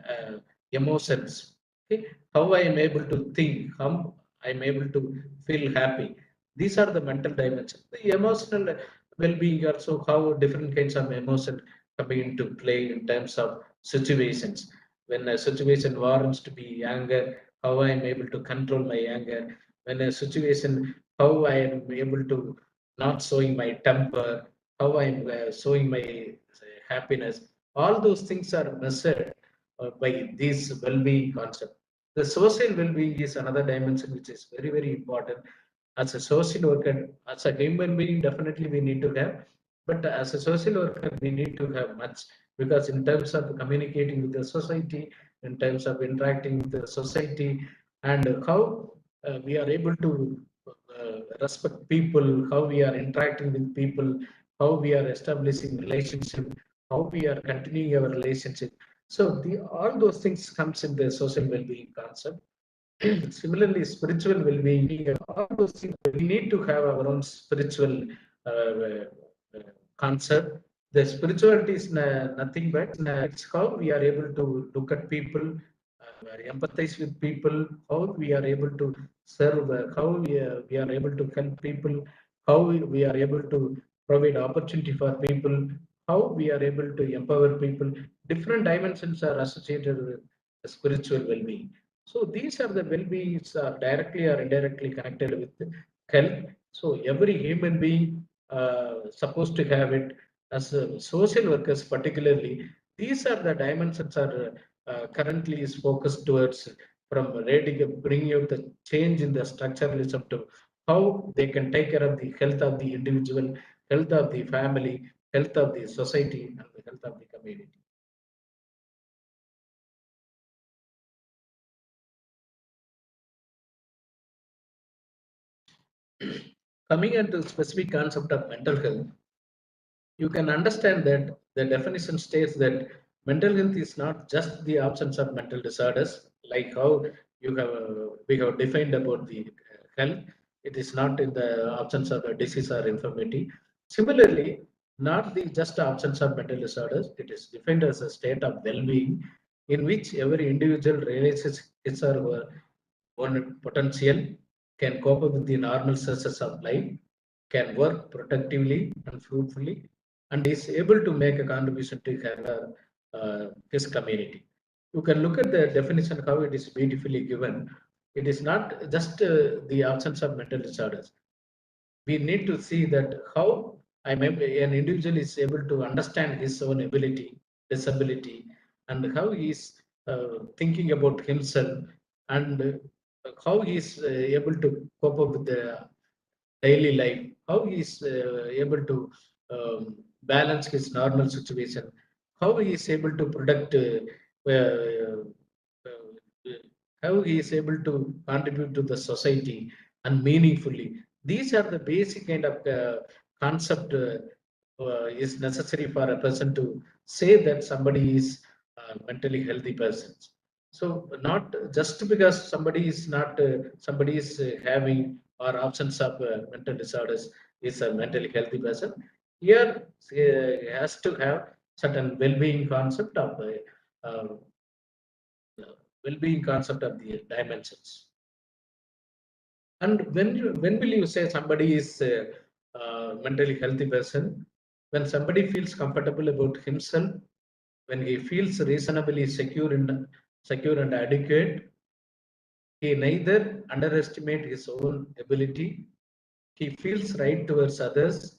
emotions, okay? How I am able to think, how I am able to feel happy. These are the mental dimensions. The emotional well-being also, how different kinds of emotion coming into play in terms of situations. When a situation warrants to be anger, how I am able to control my anger. When a situation, how I am able to not showing my temper, how I am showing my happiness. All those things are measured by this well-being concept. The social well-being is another dimension which is very, very important. As a social worker, as a human being, definitely we need to have, but as a social worker, we need to have much, because in terms of communicating with the society, in terms of interacting with the society, and how we are able to respect people, how we are interacting with people, how we are establishing relationship, how we are continuing our relationship. So all those things comes in the social well-being concept. Similarly, spiritual well-being, all those things, we need to have our own spiritual concept. The spirituality is nothing but it's how we are able to look at people, empathize with people, how we are able to serve, how we are able to help people, how we are able to provide opportunity for people, how we are able to empower people. Different dimensions are associated with spiritual well-being. So these are the well-beings are directly or indirectly connected with health. So every human being supposed to have it. As social workers, particularly, these are the dimensions are currently is focused towards from radical bringing out the change in the structuralism to how they can take care of the health of the individual, health of the family, health of the society, and the health of the community. Coming into specific concept of mental health, you can understand that the definition states that mental health is not just the absence of mental disorders, like how you have we have defined about the health. It is not in the absence of a disease or infirmity. Similarly, not the just absence of mental disorders. It is defined as a state of well-being in which every individual realizes his or her own potential, can cope up with the normal stresses of life, can work productively and fruitfully, and is able to make a contribution to her, his community. You can look at the definition how it is beautifully given. It is not just the absence of mental disorders. We need to see that how an individual is able to understand his own ability, disability, and how he is thinking about himself, and how he is able to cope up with the daily life, how he is able to balance his normal situation, how he is able to product, how he is able to contribute to the society and meaningfully. These are the basic kind of concept is necessary for a person to say that somebody is a mentally healthy person. So not just because somebody is not somebody is having or absence of mental disorders is a mentally healthy person. Here has to have certain well-being concept of well-being concept of the dimensions. And when will you say somebody is mentally healthy person? When somebody feels comfortable about himself, when he feels reasonably secure and adequate, he neither underestimate his own ability, he feels right towards others,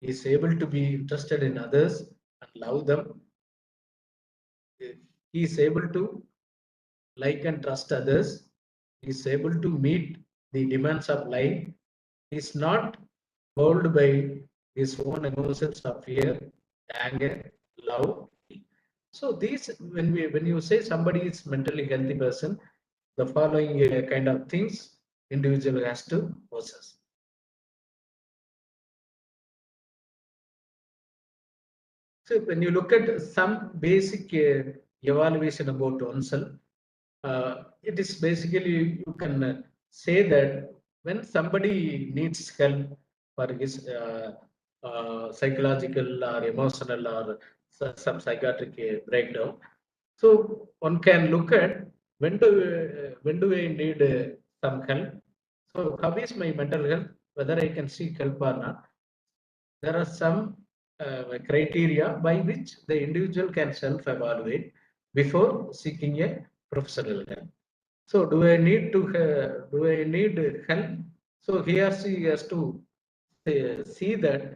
he is able to be interested in others and love them, he is able to like and trust others, he is able to meet the demands of life, he is not bowled by his own emotions of fear, anger, love. So these, when you say somebody is mentally healthy person, the following kind of things individual has to possess. So when you look at some basic evaluation about oneself, it is basically you can say that when somebody needs help for his psychological or emotional or some psychiatric breakdown, so one can look at when do I need some help. So how is my mental health? Whether I can seek help or not. There are some criteria by which the individual can self-evaluate before seeking a professional help. So do I need help? So he or she has to see that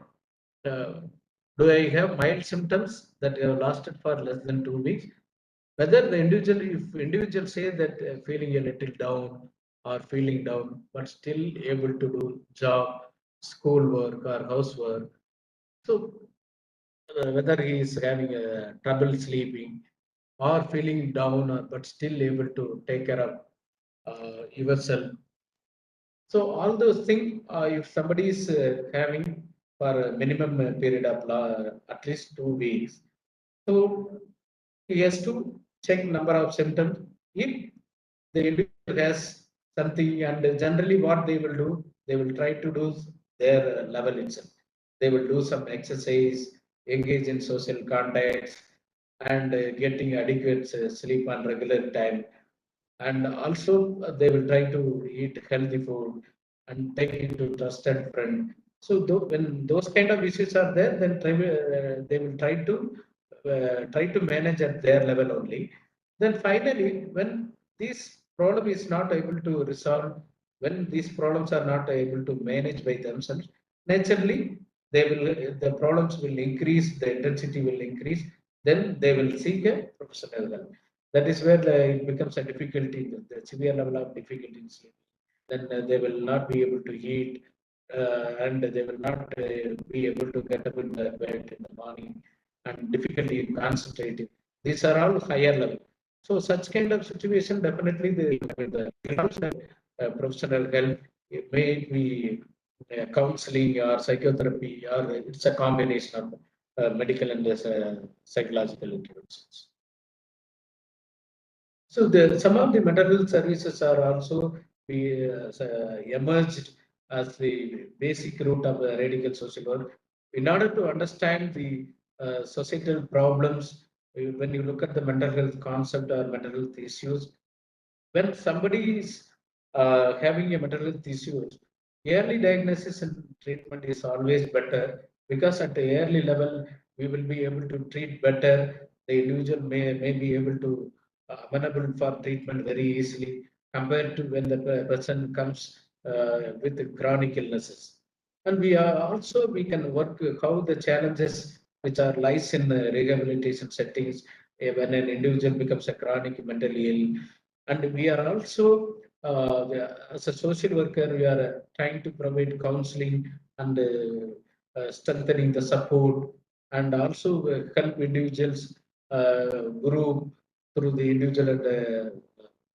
do I have mild symptoms that have lasted for less than 2 weeks? Whether the individual, if individual say that feeling a little down or feeling down, but still able to do job, school work or housework. So whether he is having trouble sleeping or feeling down, or, but still able to take care of yourself. So all those things, if somebody is having for a minimum period of at least 2 weeks, so he has to check number of symptoms. If the individual has something, and generally what they will do, they will try to do their level itself. They will do some exercise, engage in social contacts, and getting adequate sleep on regular time. And also they will try to eat healthy food and take it to trusted friend. So when those kind of issues are there, then they will try to manage at their level only. Then finally, when this problem is not able to resolve, when these problems are not able to manage by themselves, naturally the problems will increase, the intensity will increase, then they will seek a professional help. That is where it becomes a difficulty, the severe level of difficulty in sleep. Then they will not be able to eat, and they will not be able to get up in the bed in the morning, and difficulty in concentrating. These are all higher level. So such kind of situation, definitely the professional help, it may be counseling or psychotherapy, or it's a combination of medical and psychological interventions. So some of the mental health services are also emerged as the basic root of the radical social work. In order to understand the societal problems, when you look at the mental health concept or mental health issues, when somebody is having a mental health issue, early diagnosis and treatment is always better, because at the early level we will be able to treat better. The individual may be able to amenable for treatment very easily, compared to when the person comes with chronic illnesses. And we can work how the challenges which are lies in rehabilitation settings when an individual becomes a chronic mentally ill. And we are also as a social worker, we are trying to provide counseling and strengthening the support, and also help individuals group through the individual and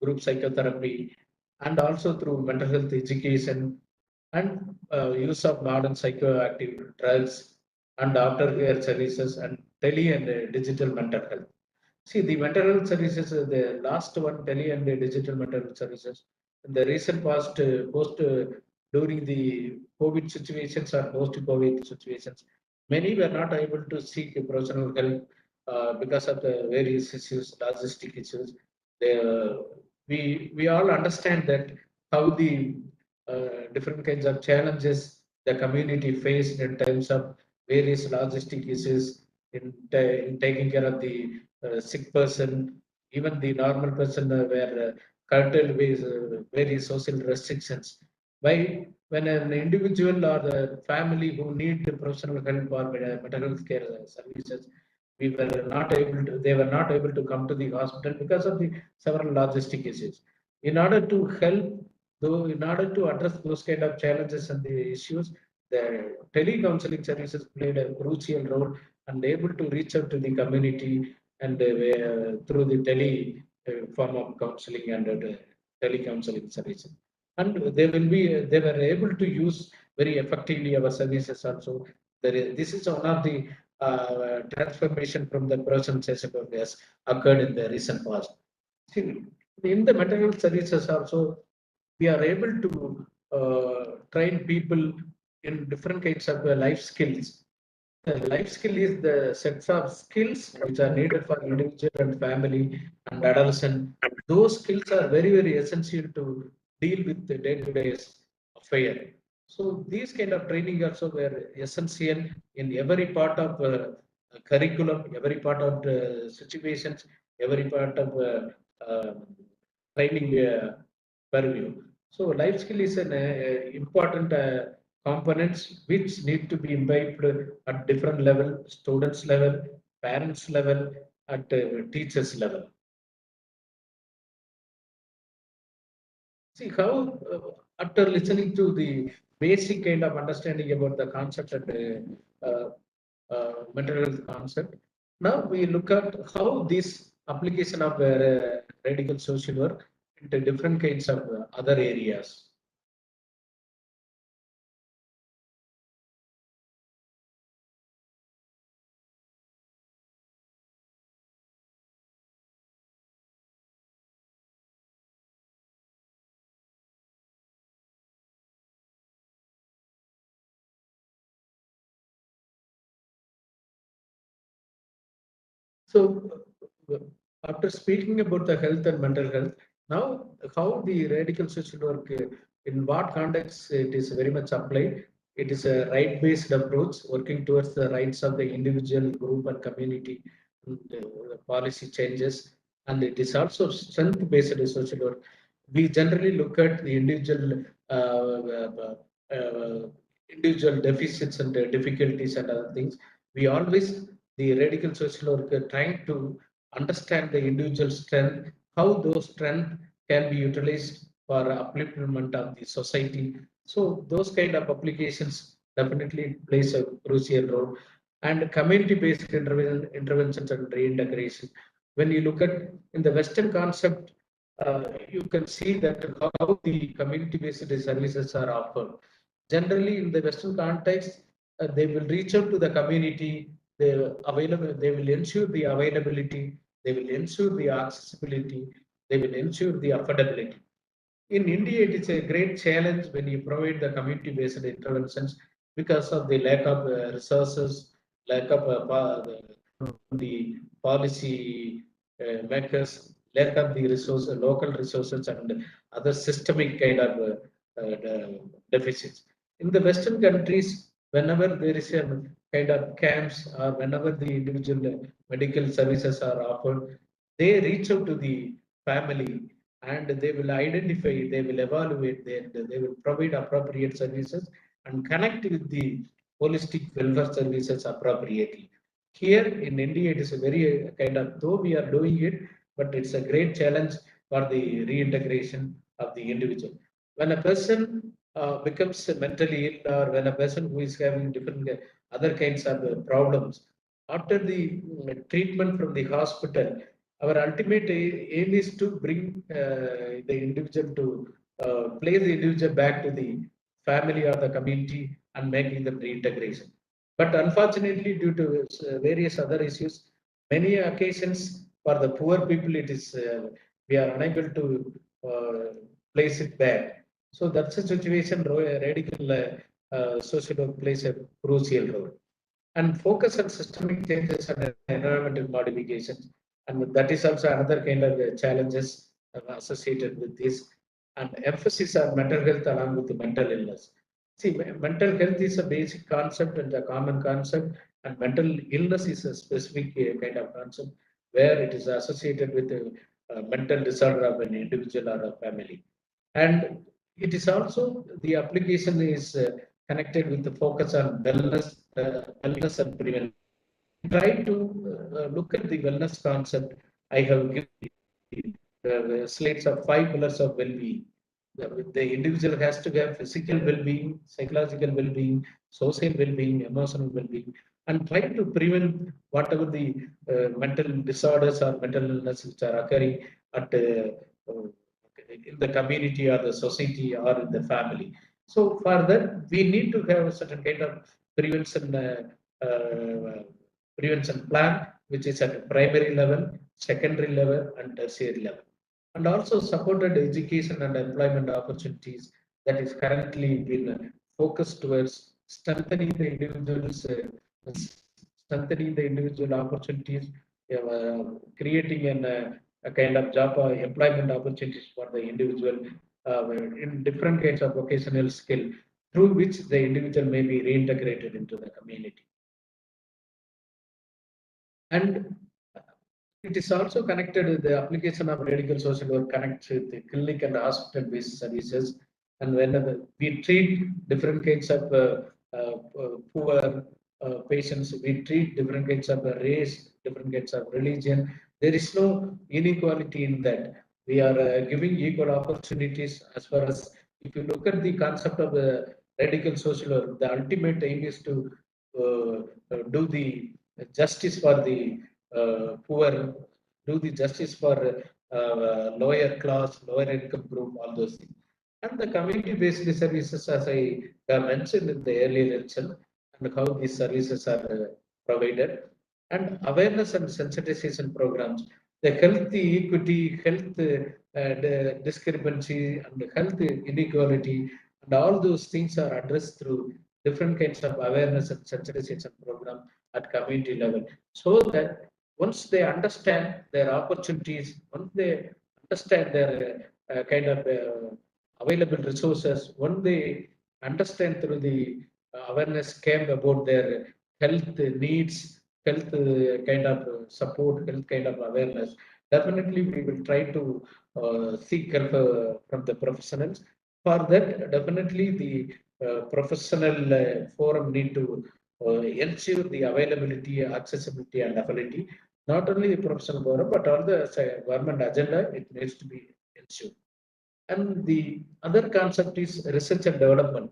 group psychotherapy, and also through mental health education, and use of modern psychoactive drugs, and aftercare services, and tele and digital mental health. See, the mental health services, the last one, tele and digital mental health services, in the recent past, during the COVID situations or post-COVID situations, many were not able to seek professional help because of the various issues, logistic issues. We all understand that how the different kinds of challenges the community faced in terms of various logistic issues in taking care of the sick person, even the normal person were curtailed with various social restrictions. Why, when an individual or the family who need the professional help or mental health care services, they were not able to come to the hospital because of the several logistic issues. In order to help, though, in order to address those kind of challenges and the issues, the tele-counseling services played a crucial role and able to reach out to the community, and through the tele form of counseling and tele-counseling services. And they were able to use very effectively our services also. This is one of the transformation from the person has occurred in the recent past. See, in the mental health services also, we are able to train people in different kinds of life skills. The life skill is the sets of skills which are needed for individual and family and adolescent. Those skills are very, very essential to deal with the day-to-day affair. So these kind of training also were essential in every part of curriculum, every part of the situations, every part of training purview. So life skill is an important components which need to be imbibed at different level, students level, parents level, at teachers level. See how after listening to the basic kind of understanding about the concept and mental health concept, now we look at how this application of radical social work into different kinds of other areas. So, after speaking about the health and mental health, now how the radical social work, in what context it is very much applied. It is a right-based approach, working towards the rights of the individual, group, and community, and, policy changes, and it is also strength-based social work. we generally look at the individual deficits and difficulties and other things. We always, the radical social worker, trying to understand the individual strength, how those strength can be utilized for upliftment of the society. So those kind of applications definitely plays a crucial role. And community-based interventions and reintegration. When you look at in the Western concept, you can see that how the community-based services are offered. Generally, in the Western context, they will reach out to the community. They will ensure the availability. They will ensure the accessibility. They will ensure the affordability. In India, it is a great challenge when you provide the community-based interventions because of the lack of resources, lack of the policy makers, lack of the resources, local resources, and other systemic kind of deficits. In the Western countries, whenever there is a kind of camps or whenever the individual medical services are offered, they reach out to the family and they will identify, they will evaluate, they will provide appropriate services and connect with the holistic welfare services appropriately. Here in India, it is a very kind of, though we are doing it, but it's a great challenge for the reintegration of the individual. When a person becomes mentally ill, or when a person who is having different other kinds of problems, after the treatment from the hospital, our ultimate aim is to bring the individual to place the individual back to the family or the community and making the reintegration. But unfortunately, due to various other issues, many occasions for the poor people, it is we are unable to place it back. So that's a situation. Radical social work plays a crucial role, and focus on systemic changes and environmental modifications. And that is also another kind of challenges associated with this. And emphasis on mental health along with the mental illness. See, mental health is a basic concept and a common concept, and mental illness is a specific kind of concept where it is associated with a mental disorder of an individual or a family. And it is also, the application is connected with the focus on wellness and prevention. Try to look at the wellness concept. I have given slides of 5 pillars of well-being. The individual has to have physical well-being, psychological well-being, social well-being, emotional well-being, and try to prevent whatever the mental disorders or mental illness which are occurring at in the community or the society or in the family. So for that, we need to have a certain kind of prevention prevention plan, which is at primary level, secondary level, and tertiary level, and also supported education and employment opportunities that is currently been focused towards strengthening the individual opportunities, creating a kind of job or employment opportunities for the individual in different kinds of vocational skill through which the individual may be reintegrated into the community. And it is also connected with the application of radical social work connects with the clinic and hospital-based services. And whenever we treat different kinds of poor patients, we treat different kinds of race, different kinds of religion. There is no inequality in that. We are giving equal opportunities as far as, if you look at the concept of the radical social work, the ultimate aim is to do the justice for the poor, do the justice for lower class, lower income group, all those things. And the community-based services, as I mentioned in the earlier lecture, and how these services are provided, and awareness and sensitization programs, the health equity, health discrepancy, and health inequality, and all those things are addressed through different kinds of awareness and sensitization program at community level, so that once they understand their opportunities, once they understand their kind of available resources, once they understand through the awareness came about their health needs, health kind of support, health kind of awareness, definitely we will try to seek help from the professionals. For that, definitely the professional forum need to ensure the availability, accessibility, and ability. Not only the professional forum, but all the government agenda, it needs to be ensured. And the other concept is research and development.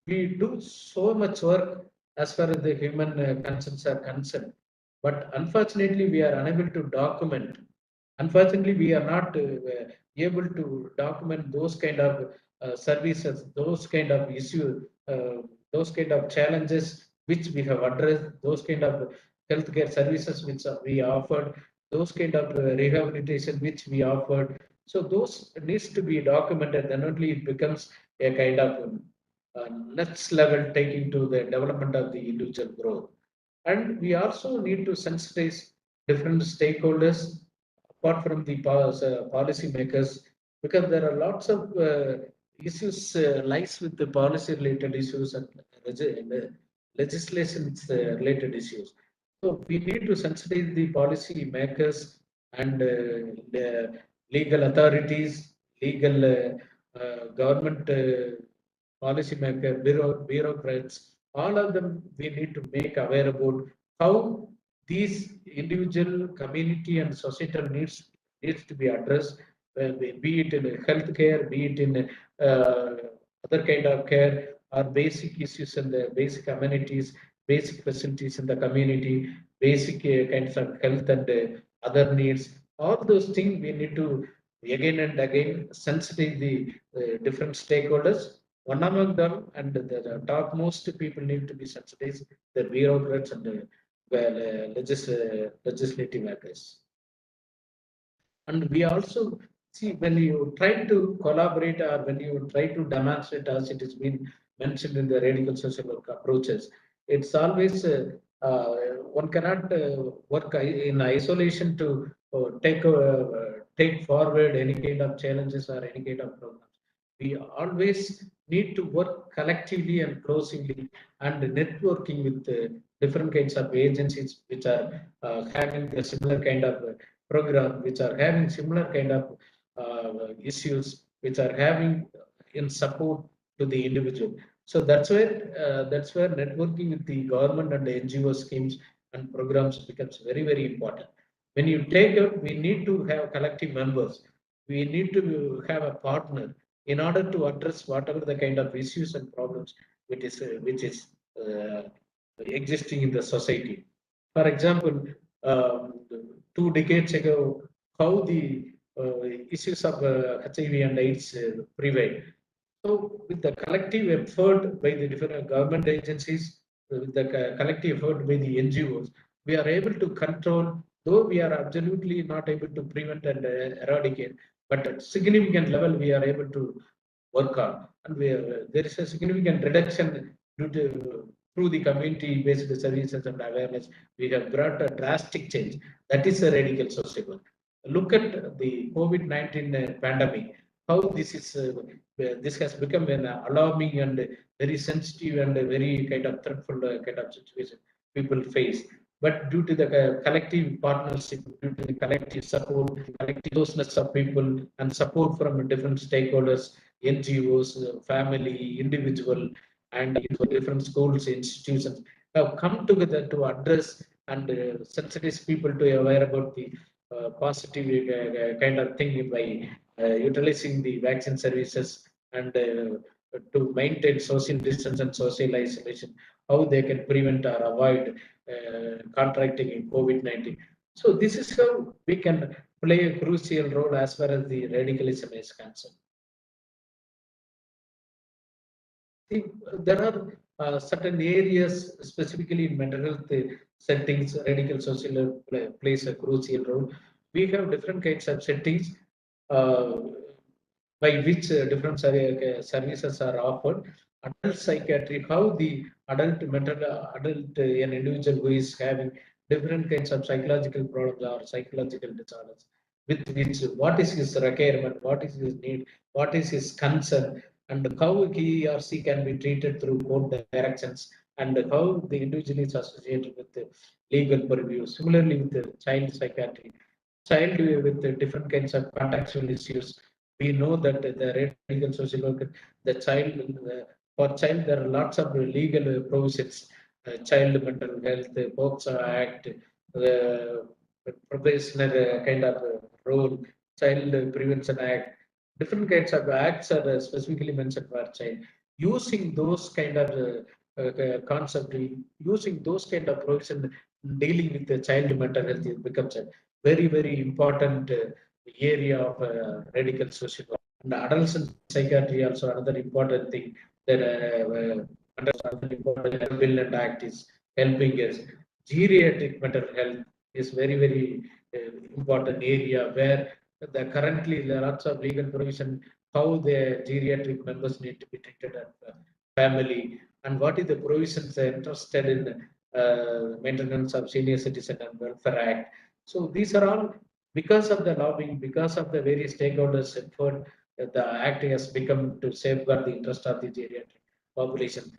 We do so much work as far as the human concerns are concerned, but unfortunately, we are unable to document. Unfortunately, we are not able to document those kind of services, those kind of issues, those kind of challenges which we have addressed, those kind of healthcare services which we offered, those kind of rehabilitation which we offered. So those needs to be documented, then only it becomes a kind of next level taking to the development of the individual growth. And we also need to sensitize different stakeholders apart from the policy makers, because there are lots of issues lies with the policy related issues and legislation related issues. So we need to sensitize the policy makers and the legal authorities, legal government policymaker, bureaucrats, all of them we need to make aware about how these individual, community, and societal needs to be addressed, be it in healthcare, be it in other kind of care, or basic issues and the basic amenities, basic facilities in the community, basic kinds of health and other needs. All those things we need to again and again sensitize the different stakeholders. One among them, and the topmost people need to be sensitized, the bureaucrats and the legislative workers. And we also see, when you try to collaborate or when you try to demonstrate, as it has been mentioned in the radical social work approaches, it's always one cannot work in isolation to take forward any kind of challenges or any kind of programs. We always need to work collectively and closely and networking with different kinds of agencies which are having a similar kind of program, which are having similar kind of issues, which are having in support to the individual. So that's where networking with the government and the NGO schemes and programs becomes very, very important. When you take out, we need to have collective members. We need to have a partner in order to address whatever the kind of issues and problems which is existing in the society. For example, 2 decades ago, how the issues of HIV and AIDS prevailed. So, with the collective effort by the different government agencies, with the collective effort by the NGOs, we are able to control, though we are absolutely not able to prevent and eradicate, but at significant level we are able to work on. And there is a significant reduction due to through the community-based services and awareness. We have brought a drastic change. That is a radical social work. Look at the COVID-19 pandemic. How this has become an alarming and very sensitive and very kind of threatful kind of situation people face. But due to the collective partnership, due to the collective support, collective closeness of people, and support from different stakeholders, NGOs, family, individual, and different schools, institutions have come together to address and sensitize people to aware about the positive kind of thing by utilizing the vaccine services and to maintain social distance and social isolation, how they can prevent or avoid contracting COVID-19. So this is how we can play a crucial role as far as the radicalism is concerned. See, there are certain areas, specifically in mental health settings, radical social plays a crucial role. We have different kinds of settings by which different services are offered. Adult psychiatry, how the adult an individual who is having different kinds of psychological problems or psychological disorders, with which what is his requirement, what is his need, what is his concern, and how he or she can be treated through court directions, and how the individual is associated with the legal purview. Similarly, with the child psychiatry, child with different kinds of contextual issues. We know that the radical social worker, the child, for child, there are lots of legal provisions, child mental health, POCSO Act, the probationary kind of role, Child Prevention Act, different kinds of acts are specifically mentioned for child. Using those kind of concept, using those kind of provision, dealing with the child mental health, it becomes a very important area of radical social work. And adolescent psychiatry also another important thing that another important bill and act is helping us. Geriatric mental health is very important area where currently there are lots of legal provision how the geriatric members need to be treated at family, and what is the provisions interested in maintenance of senior citizen and welfare act. So these are all because of the lobbying, because of the various stakeholders effort, the act has become to safeguard the interest of the geriatric population.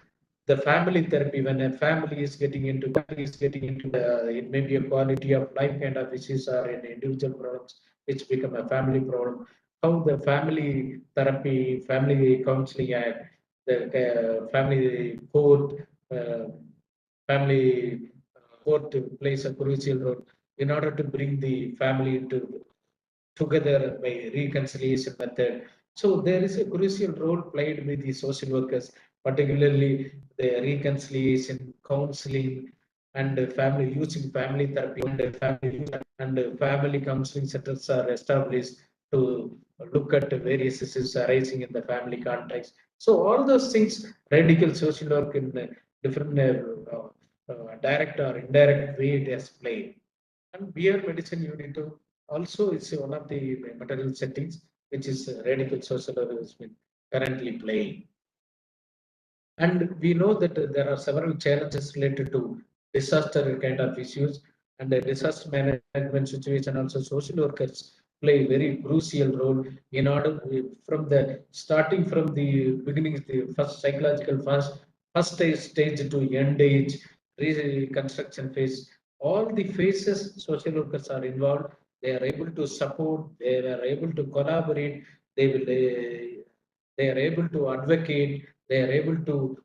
The family therapy, when a family is getting into it may be a quality of life kind of issues or an individual problems which become a family problem. How the family therapy, family counseling act, the family court, family court plays a crucial role in order to bring the family into together by reconciliation method. So there is a crucial role played by the social workers, particularly the reconciliation, counseling, and family using family therapy and family counseling centers are established to look at various issues arising in the family context. So all those things, radical social work in different direct or indirect way it has played. And beer medicine unit also is one of the material settings which is radical social work has been currently playing. And we know that there are several challenges related to disaster kind of issues, and the disaster management situation also social workers play a very crucial role in order from the starting from the beginning, the first psychological first stage to end age, reconstruction phase, all the phases social workers are involved. They are able to support, they are able to collaborate, they will they are able to advocate, they are able to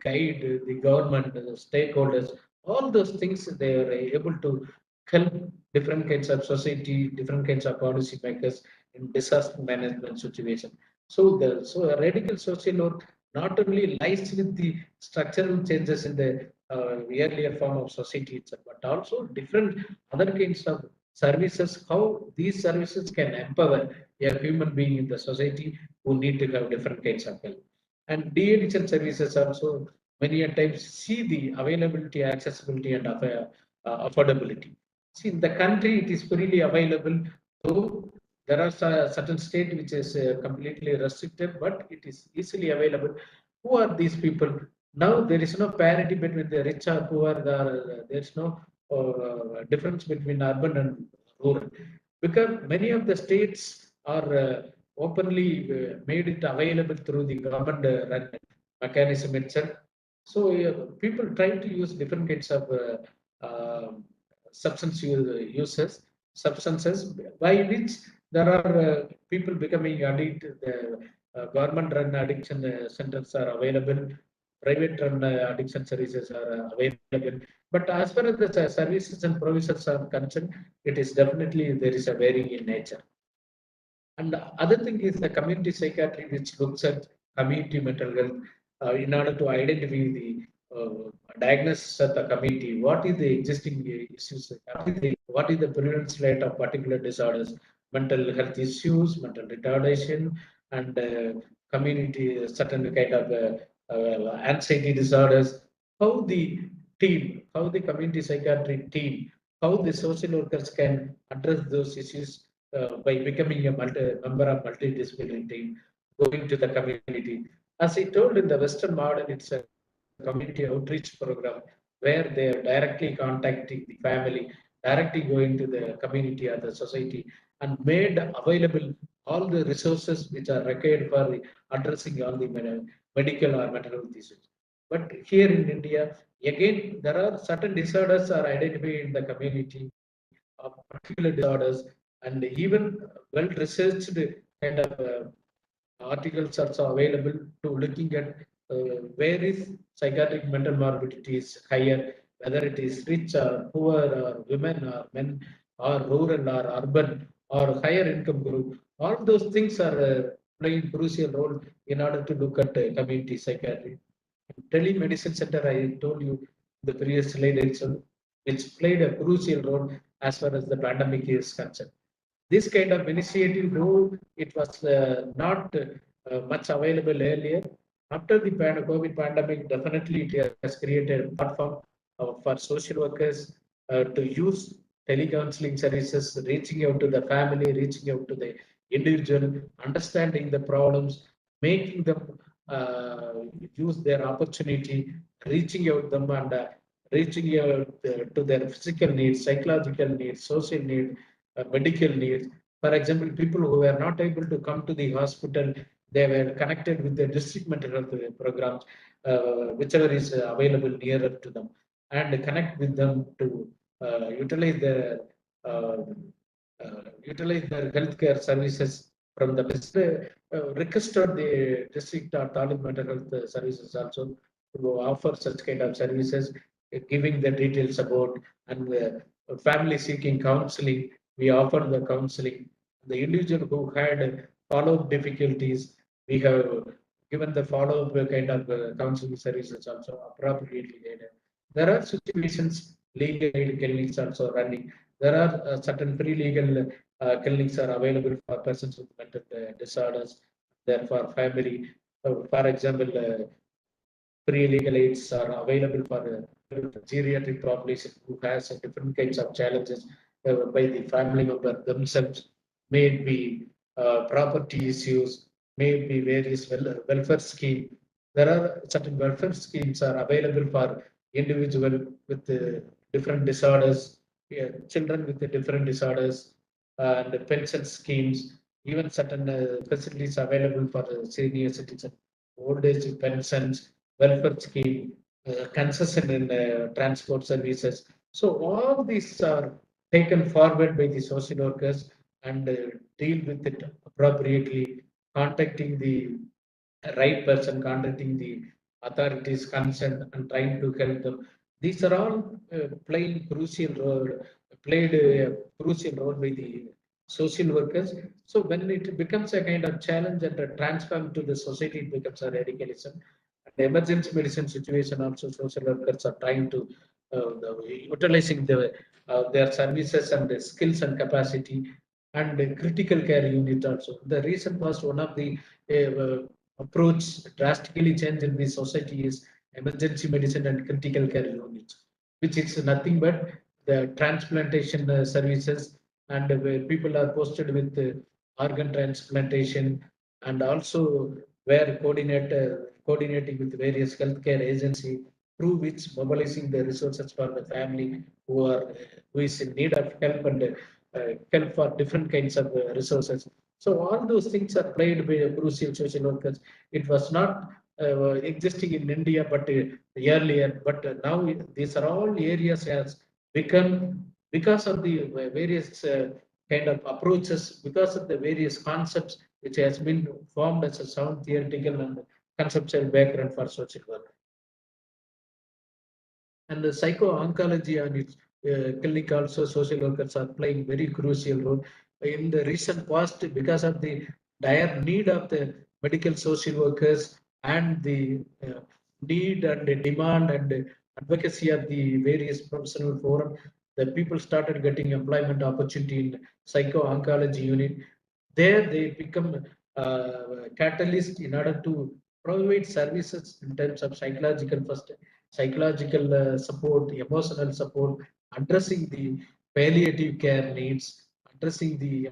guide the government, the stakeholders, all those things they are able to help different kinds of society, different kinds of policy makers in disaster management situation. So a radical social work not only lies with the structural changes in the earlier form of society itself, but also different other kinds of services, how these services can empower a human being in the society who need to have different kinds of help. And de-addiction services also many a times see the availability, accessibility, and affordability. See, in the country, it is freely available, though there are certain state which is completely restricted, but it is easily available. Who are these people? Now there is no parity between the rich or poor. There is no difference between urban and rural, because many of the states are openly made it available through the government run mechanism itself. So people try to use different kinds of substances by which there are people becoming addicted. The government run addiction centers are available, private run addiction services are available. But as far as the services and provisions are concerned, it is definitely there is a varying in nature. And the other thing is the community psychiatry, which looks at community mental health in order to identify the diagnosis of the community. What is the existing issues? What is the prevalence rate of particular disorders, mental health issues, mental retardation, and community certain kind of anxiety disorders? How the team, how the community psychiatry team, how the social workers can address those issues by becoming a member of multidisciplinary team, going to the community. As I told, in the Western model, it's a community outreach program where they are directly contacting the family, directly going to the community or the society, and made available all the resources which are required for addressing all the medical or mental health issues. But here in India, again, there are certain disorders are identified in the community, particular disorders, and even well-researched kind of articles are also available to looking at where is psychiatric mental morbidity is higher, whether it is rich or poor or women or men or rural or urban or higher income group. All those things are playing crucial role in order to look at community psychiatry. Telemedicine center, I told you the previous slide itself, which played a crucial role as far as the pandemic is concerned. This kind of initiative, though it was not much available earlier, after the COVID pandemic, definitely it has created a platform for social workers to use telecounseling services, reaching out to the family, reaching out to the individual, understanding the problems, making them use their opportunity, reaching out them and reaching out to their physical needs, psychological needs, social needs, medical needs. For example, people who were not able to come to the hospital, they were connected with the district mental health programs, whichever is available nearer to them, and connect with them to uh, utilize their healthcare services from the district. Requested the district or Talib mental health services also to offer such kind of services, giving the details about and family seeking counseling. We offer the counseling. The individual who had follow-up difficulties, we have given the follow-up kind of counseling services also appropriately. There are situations legal aid clinics also running. There are certain free legal clinics are available for persons with mental disorders. Therefore, family, for example, free legal aids are available for geriatric population who has different kinds of challenges by the family member themselves, may it be property issues, may it be various welfare scheme. There are certain welfare schemes are available for individual with different disorders, children with the different disorders, and pension schemes, even certain facilities available for senior citizens, old age pensions, welfare scheme, concession in transport services. So all these are taken forward by the social workers and deal with it appropriately, contacting the right person, contacting the authorities concerned and trying to help them. These are all played a crucial role by the social workers. So when it becomes a kind of challenge and a transform to the society, it becomes a radicalism. The emergency medicine situation also, social workers are trying to utilizing their services and the skills and capacity, and the critical care unit also. The reason was one of the approach drastically changed in the society is emergency medicine and critical care units, which is nothing but the transplantation services, and where people are posted with organ transplantation, and also where coordinating with various healthcare agency, through which mobilizing the resources for the family who is in need of help, and help for different kinds of resources. So all those things are played by crucial social workers. It was not existing in India, but earlier, but now these are all areas has become, because of the various kind of approaches, because of the various concepts which has been formed as a sound theoretical and conceptual background for social work. And the psycho-oncology and its clinic also, social workers are playing very crucial role in the recent past, because of the dire need of the medical social workers and the need and the demand and advocacy of the various professional forum. The people started getting employment opportunity in psycho-oncology unit. There they become catalyst in order to provide services in terms of psychological support, emotional support, addressing the palliative care needs, addressing the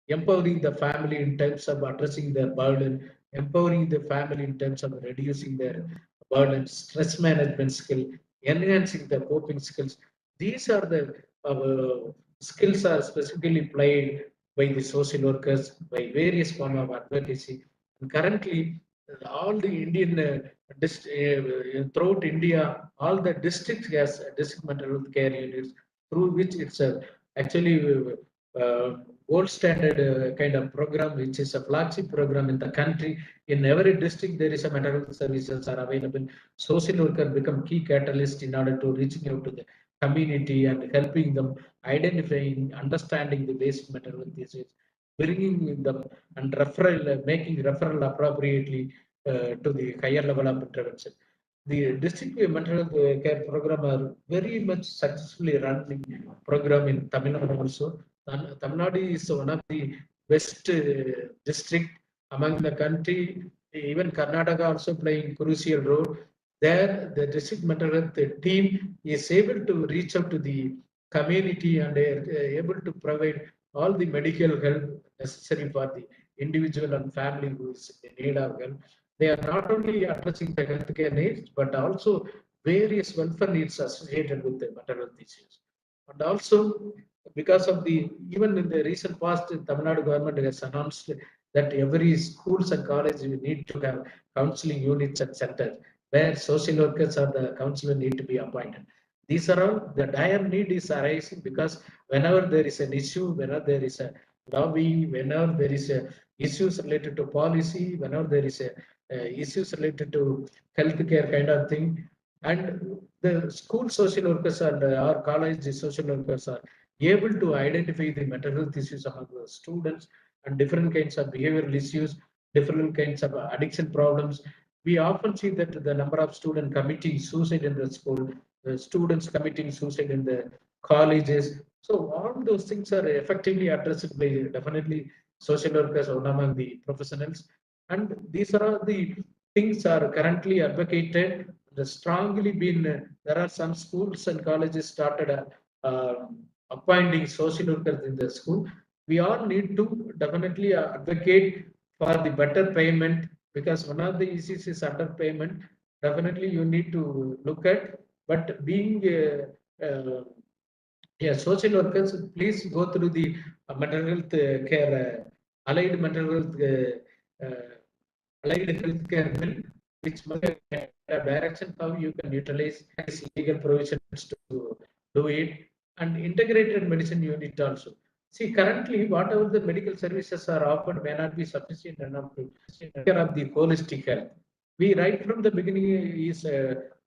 empowering the family in terms of addressing their burden, empowering the family in terms of reducing their burden, stress management skill, enhancing the coping skills. These are the skills are specifically played by the social workers by various form of advocacy. And currently, all the Indian throughout India, all the districts has district mental health care units, through which it's actually gold standard kind of program, which is a flagship program in the country. In every district, there is a mental health services are available. Social worker become key catalyst in order to reaching out to the community and helping them identifying, understanding the basic mental health issues, bringing them and referral, making referral appropriately to the higher level of intervention. The district mental health care program are very much successfully running program in Tamil Nadu also. Tamil Nadu is one of the best district among the country. Even Karnataka also playing crucial role. There, the district mental health team is able to reach out to the community and able to provide all the medical help necessary for the individual and family who is in need of help. They are not only addressing the healthcare needs, but also various welfare needs associated with the mental health issues. And also, because of the, even in the recent past, the Tamil Nadu government has announced that every schools and colleges need to have counseling units and centers where social workers or the counselor need to be appointed. These are all the dire need is arising because whenever there is an issue, whenever there is a lobby, whenever there is a issues related to policy, whenever there is a issues related to healthcare kind of thing, and the school social workers and our college social workers are able to identify the mental health issues among the students and different kinds of behavioral issues, different kinds of addiction problems. We often see that the number of students committing suicide in the school, the students committing suicide in the colleges. So all those things are effectively addressed by definitely social workers or among the professionals. And these are all the things are currently advocated. The strongly been there are some schools and colleges started appointing social workers in the school. We all need to definitely advocate for the better payment because one of the issues is underpayment. Definitely you need to look at, but being yeah, social workers, please go through the mental health care, allied mental health, allied health care bill, which may have direction how you can utilize legal provisions to do it, and integrated medicine unit also. See, currently, whatever the medical services are offered may not be sufficient enough to take care of the holistic health. We right from the beginning is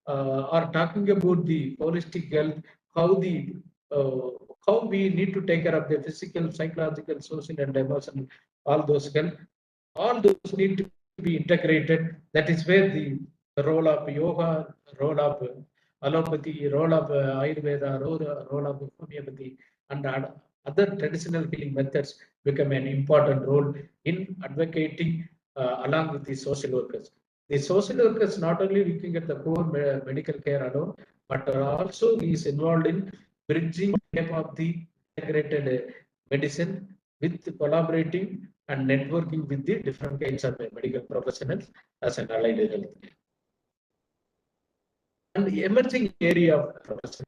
are talking about the holistic health, how the uh, how we need to take care of the physical, psychological, social, and emotional, all those health. All those need to be integrated. That is where the role of yoga, role of allopathy, role of Ayurveda, role of homeopathy, and other traditional healing methods become an important role in advocating along with the social workers. The social workers not only looking at the core medical care alone, but also is involved in bridging the gap of the integrated medicine with collaborating and networking with the different kinds of medical professionals as an allied health. And the emerging area of profession,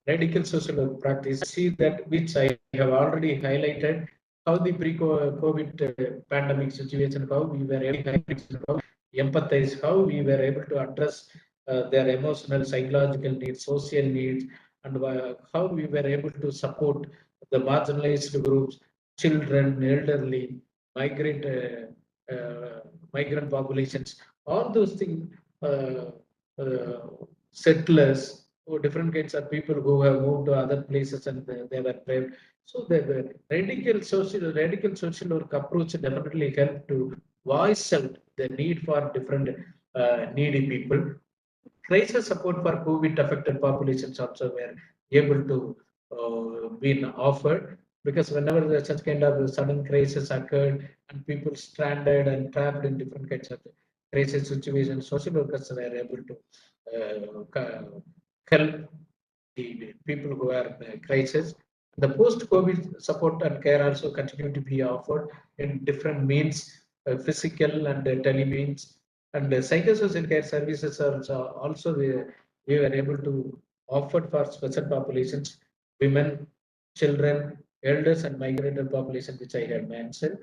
radical social work practice, see that which I have already highlighted, how the pre-COVID pandemic situation, how we were able to empathize, how we were able to address their emotional, psychological needs, social needs, and how we were able to support the marginalized groups, children, elderly, migrant, migrant populations, all those things, settlers, or different kinds of people who have moved to other places and they were brave. So the radical social work approach definitely helped to voice out the need for different needy people. Crisis support for COVID affected populations also were able to be offered because whenever there's such kind of sudden crisis occurred and people stranded and trapped in different kinds of crisis situations, social workers were able to help the people who are in crisis. The post-COVID support and care also continue to be offered in different means, physical and tele-means, and psychosocial care services are also we were able to offer for special populations, women, children, elders, and migrant population, which I have mentioned.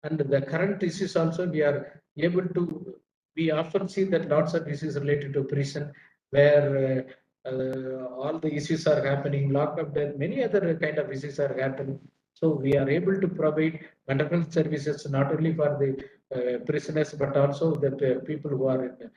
And the current issues also we are able to, we often see that lots of issues related to prison, where all the issues are happening, lockup death, many other kind of issues are happening. So we are able to provide mental health services not only for the prisoners but also the people who are in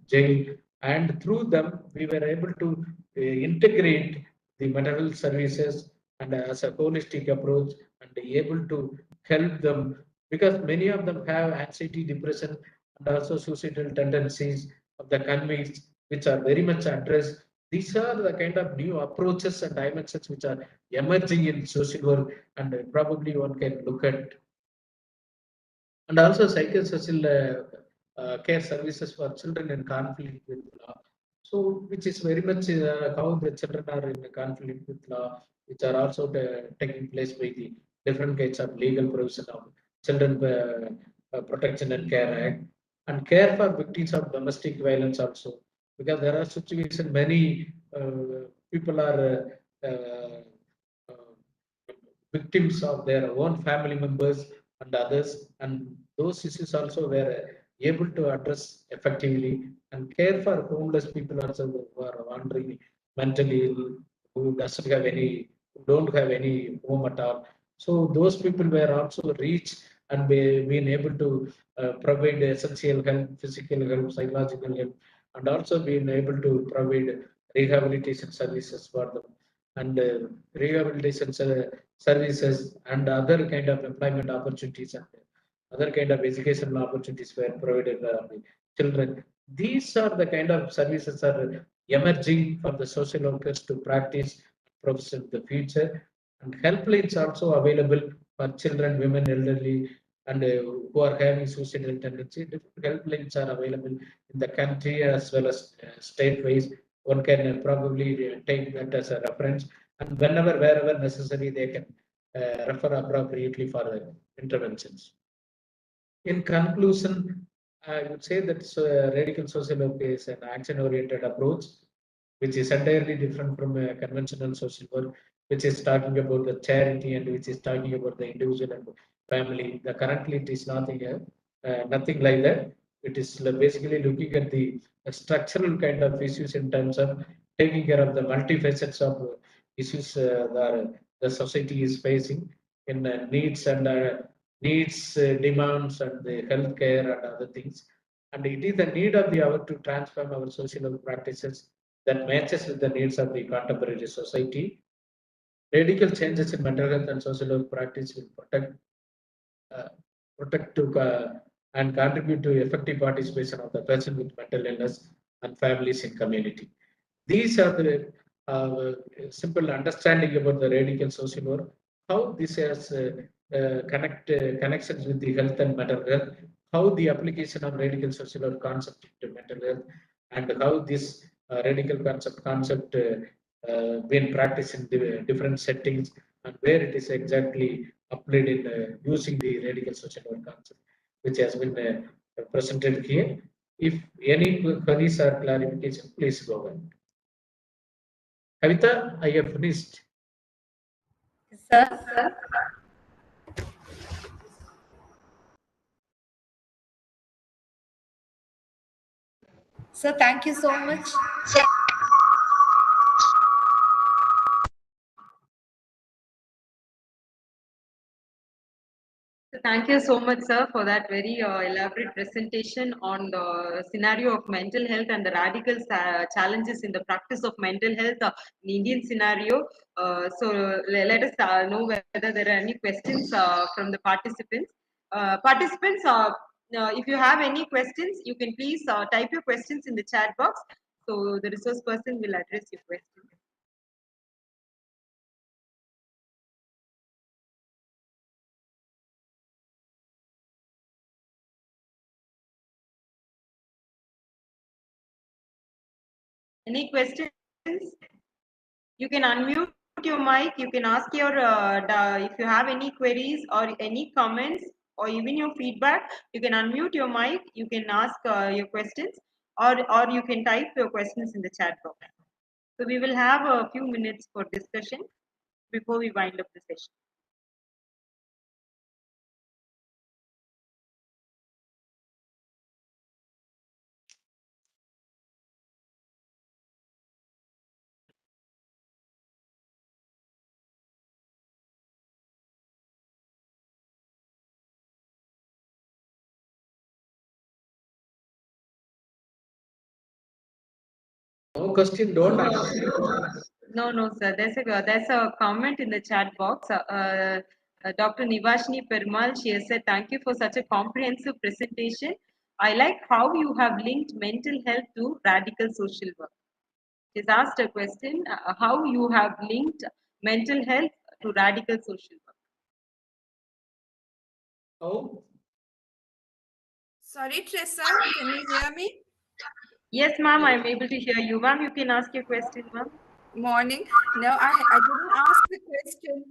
jail. And through them, we were able to integrate the mental health services and as a holistic approach and able to help them because many of them have anxiety, depression, and also suicidal tendencies of the convicts, which are very much addressed. These are the kind of new approaches and dimensions which are emerging in social work, and probably one can look at. And also psychosocial care services for children in conflict with law. So, which is very much how the children are in conflict with law, which are also taking place by the different kinds of legal provision of Children Protection and Care Act, and care for victims of domestic violence also, because there are situations many people are victims of their own family members and others, and those issues also were able to address effectively and care for homeless people also who are wandering mentally ill, who doesn't have any, who don't have any home at all. So those people were also reached and been able to provide essential help, physical help, psychological help, and also being able to provide rehabilitation services for them and rehabilitation services and other kind of employment opportunities and other kind of educational opportunities were provided for the children. These are the kind of services are emerging for the social workers to practice profession in the future. And helplines also available for children, women, elderly, and who are having suicidal tendency. Different helplines are available in the country as well as state-wise. One can probably take that as a reference, and whenever, wherever necessary, they can refer appropriately for the interventions. In conclusion, I would say that radical social work is an action-oriented approach, which is entirely different from a conventional social work, which is talking about the charity and which is talking about the individual and family. Currently, it is nothing like that. It is basically looking at the structural kind of issues in terms of taking care of the multifacets of issues the society is facing in needs, demands, and the healthcare and other things. And it is the need of the hour to transform our social practices that matches with the needs of the contemporary society. Radical changes in mental health and social work practice will uh, protect to and contribute to effective participation of the person with mental illness and families in community. These are the simple understanding about the radical social work, how this has connections with the health and mental health, how the application of radical social work concept to mental health, and how this radical concept been practiced in different settings, and where it is exactly applied in using the radical social work concept, which has been presented here. If any queries or clarification, please go ahead. Kavita, I have finished. Sir. Sir, thank you so much. So thank you so much, sir, for that very elaborate presentation on the scenario of mental health and the radical challenges in the practice of mental health in Indian scenario. So let us know whether there are any questions from the participants. Participants, if you have any questions, you can please type your questions in the chat box. So the resource person will address your question. Any questions? You can unmute your mic. You can ask your if you have any queries or any comments or even your feedback. You can unmute your mic. You can ask your questions, or you can type your questions in the chat box. So we will have a few minutes for discussion before we wind up the session. No question, don't ask. No, sir. There's a comment in the chat box. Dr. Nivashni Perumal, she has said, thank you for such a comprehensive presentation. I like how you have linked mental health to radical social work. She's asked a question, how you have linked mental health to radical social work. How? Sorry, Tressa, can you hear me? Yes, ma'am, I'm able to hear you. Ma'am, you can ask your question, ma'am. Morning. No, I didn't ask the question.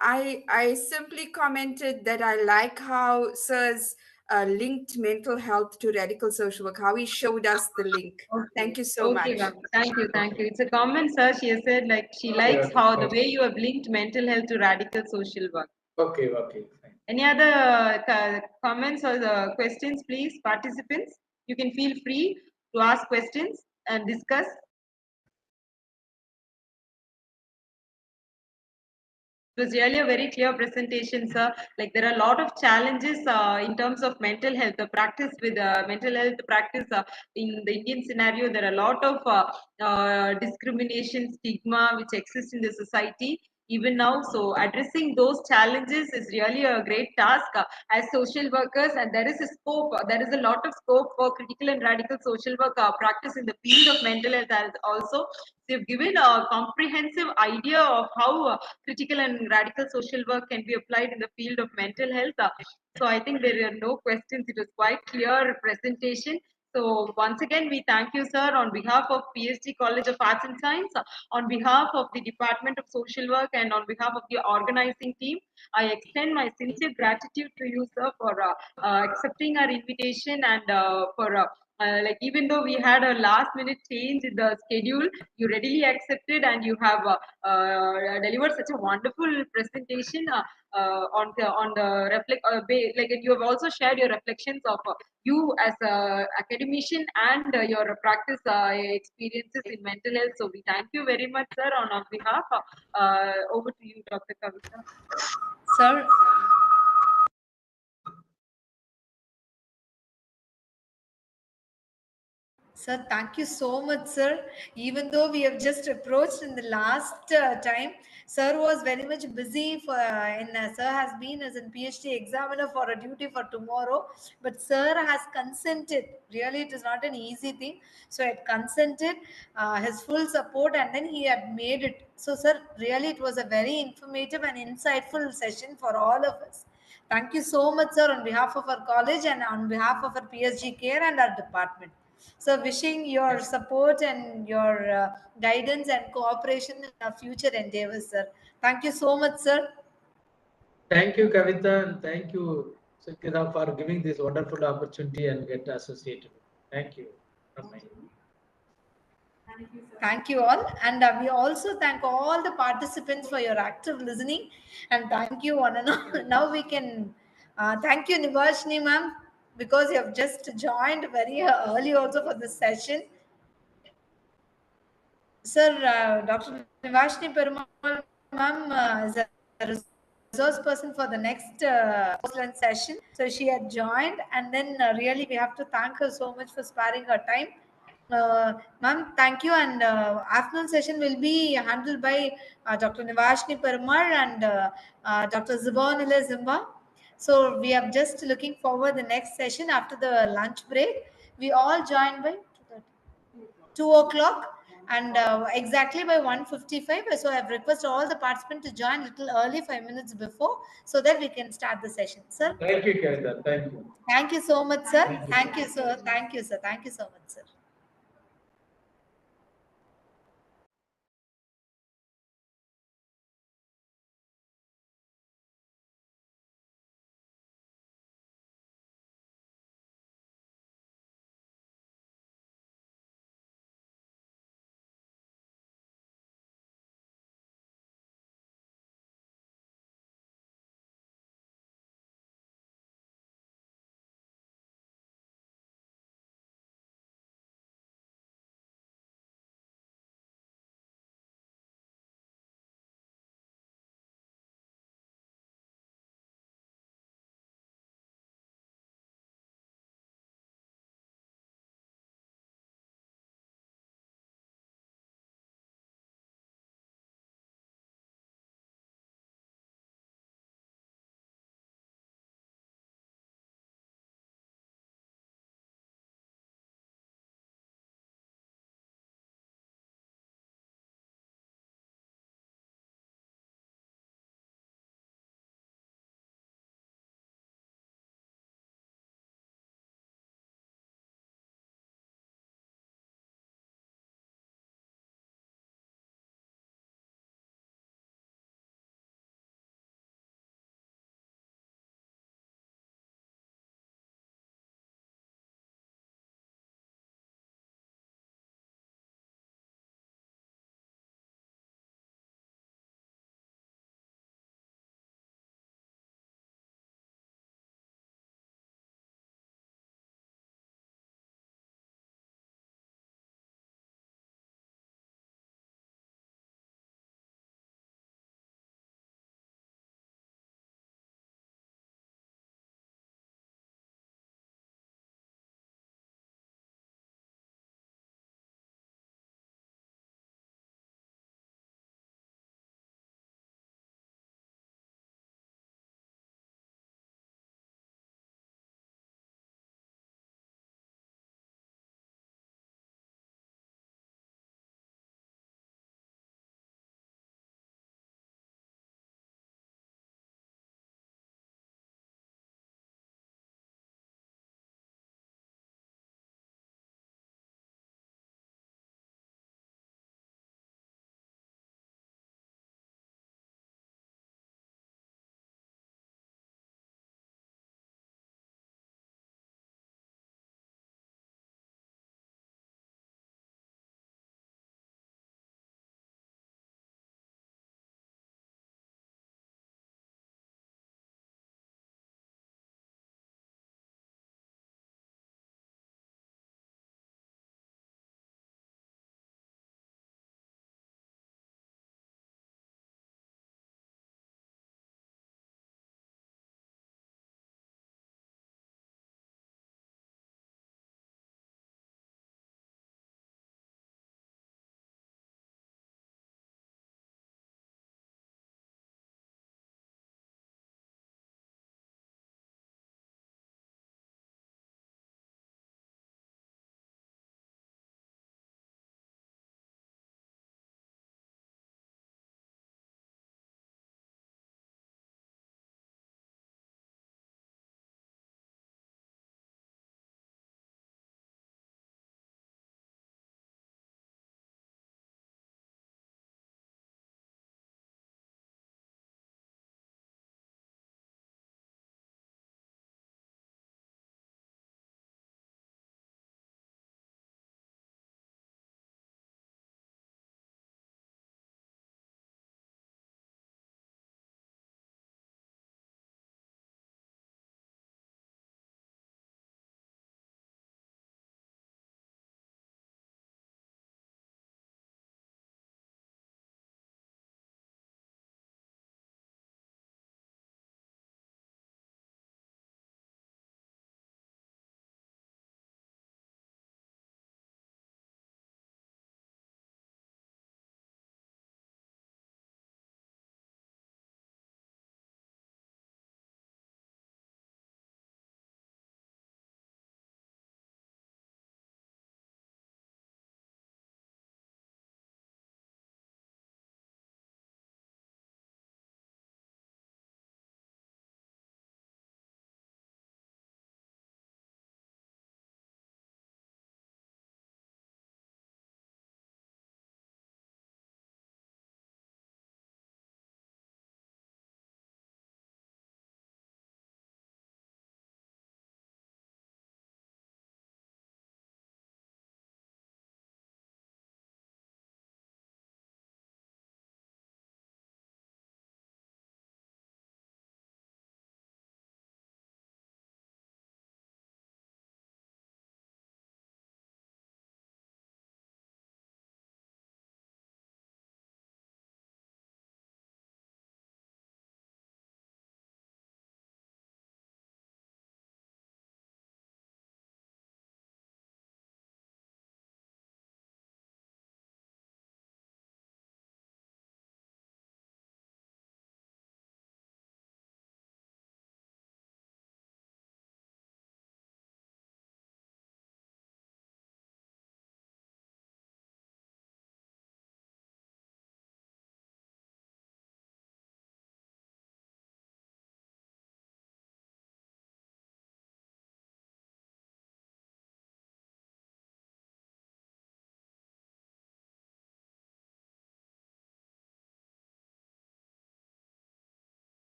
I simply commented that I like how Sir's linked mental health to radical social work, how he showed us the link. Okay. Thank you so Okay, much. ma'am. Thank you. It's a comment, sir. She has said like she likes how the way you have linked mental health to radical social work. Okay, fine. Any other comments or questions, please, participants? You can feel free to ask questions and discuss. It was really a very clear presentation, sir. Like there are a lot of challenges in terms of mental health. The practice with mental health practice in the Indian scenario, there are a lot of discrimination, stigma which exists in the society even now. So addressing those challenges is really a great task as social workers, and there is a scope. There is a lot of scope for critical and radical social work practice in the field of mental health as also. They've given a comprehensive idea of how critical and radical social work can be applied in the field of mental health. So I think there are no questions. It was quite clear presentation. So once again, we thank you, sir, on behalf of PSG College of Arts and Science, on behalf of the Department of Social Work, and on behalf of the organizing team. I extend my sincere gratitude to you, sir, for accepting our invitation and for like even though we had a last minute change in the schedule, you readily accepted and you have delivered such a wonderful presentation on the reflect like you have also shared your reflections of you as a academician and your practice experiences in mental health. So we thank you very much, sir, on our behalf. Over to you, Dr. Kavita. Sir, Sir, thank you so much, sir. Even though we have just approached in the last time, sir was very much busy for, sir has been as a PhD examiner for a duty for tomorrow, but sir has consented. Really, it is not an easy thing. So it consented his full support, and then he had made it. So, sir, really, it was a very informative and insightful session for all of us. Thank you so much, sir, on behalf of our college and on behalf of our PSG care and our department. So, wishing your support and your guidance and cooperation in our future endeavors, sir. Thank you so much, sir. Thank you, Kavita, and thank you, Sakira, for giving this wonderful opportunity and get associated. Thank you. Thank you all. And we also thank all the participants for your active listening. And thank you one and all. Now we can thank you, Nivashni ma'am, because you have just joined very early also for this session. Sir, Dr. Nivashni Perumal ma'am is a resource person for the next post-lunch session. So she had joined, and then really we have to thank her so much for sparing her time. Ma'am, thank you. And afternoon session will be handled by Dr. Nivashni Perumal and Dr. Zubonila Zimba. So we are just looking forward the next session after the lunch break. We all join by 2 o'clock and exactly by 1:55. So I've requested all the participants to join a little early, 5 minutes before, so that we can start the session. Sir? Thank you, Kavita. Thank you. Thank you so much, sir. Thank you, sir. Thank you, sir. Thank you so much, sir.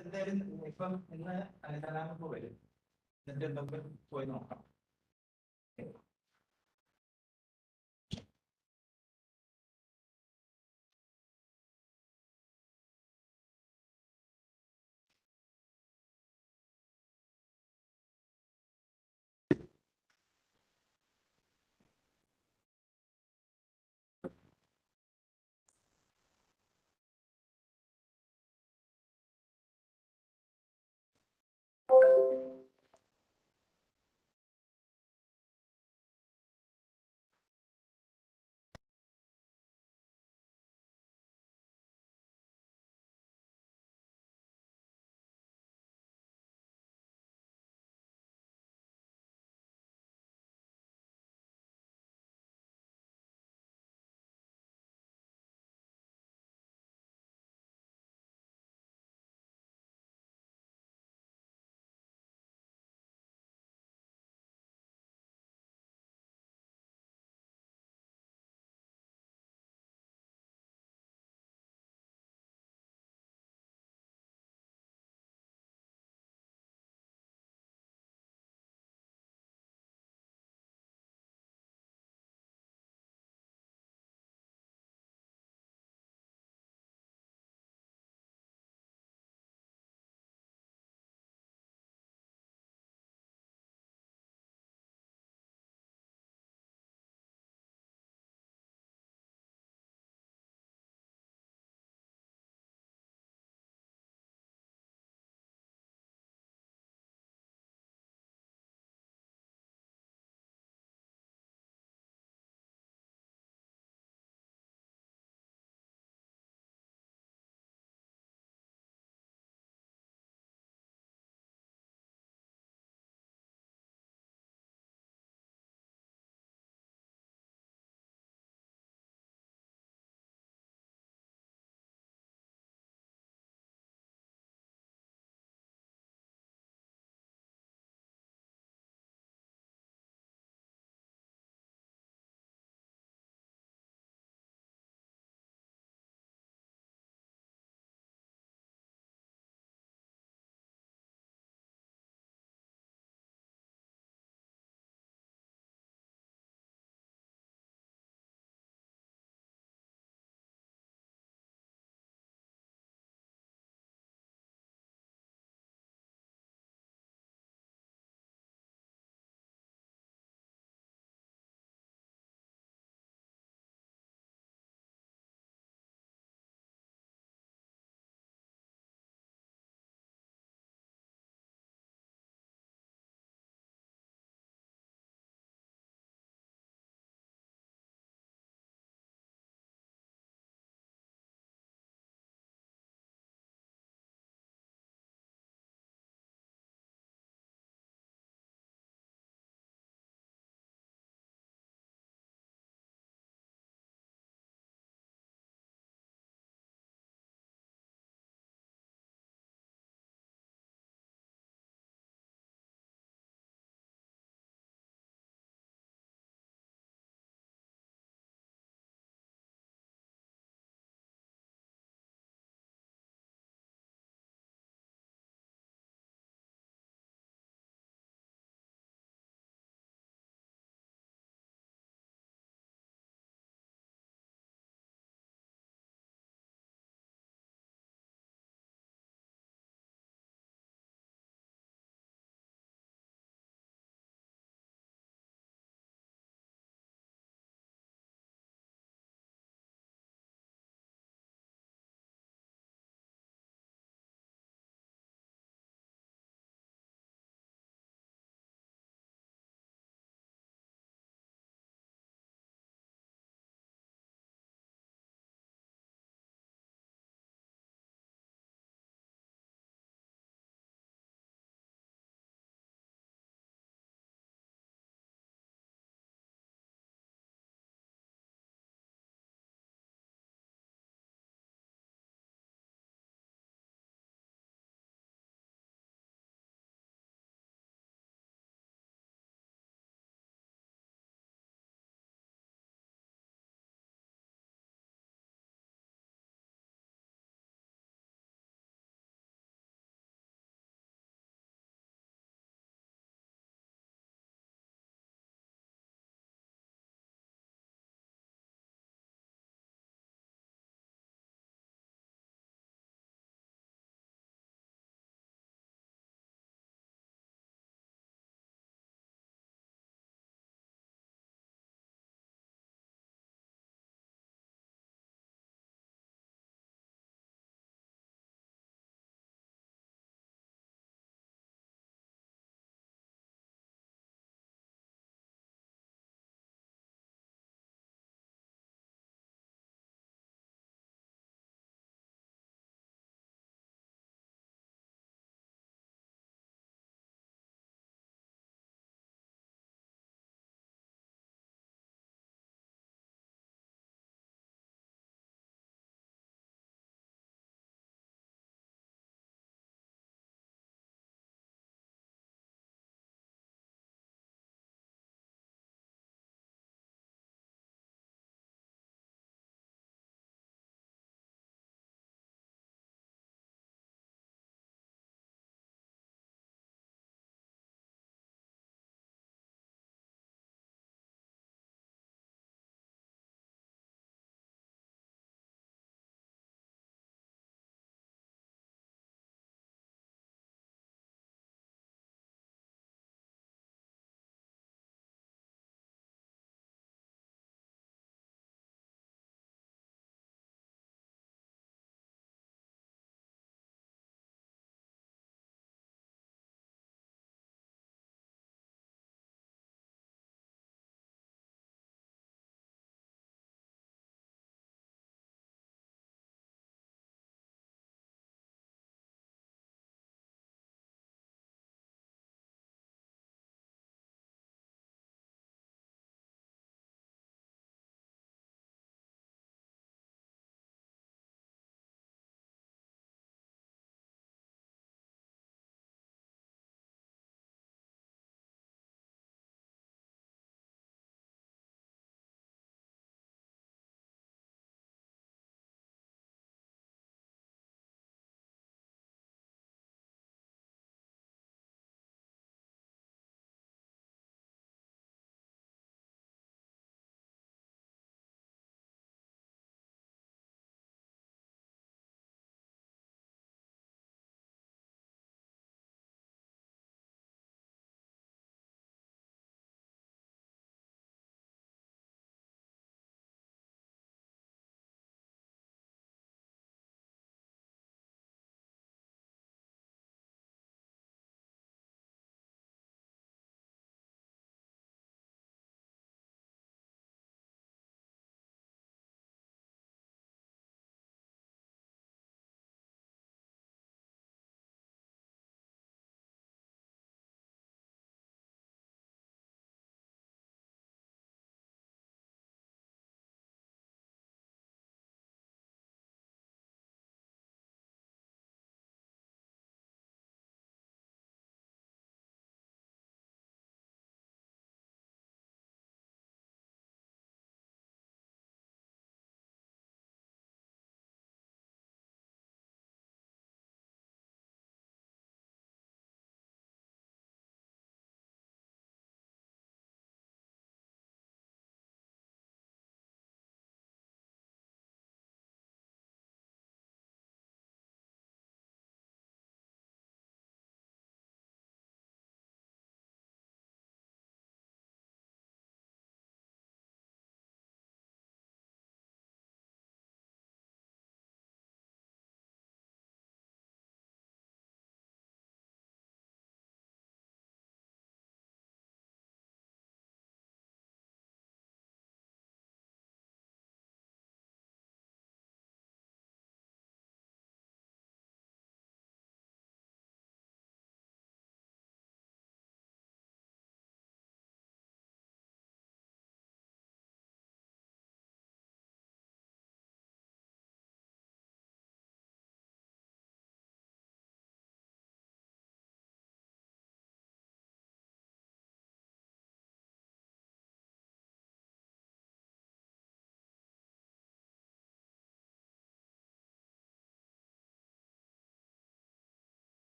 അതെന്തായാലും ഇപ്പം ഇന്ന് കലാമിപ്പോ വരും. എന്നിട്ട് നമുക്ക് പോയി നോക്കാം.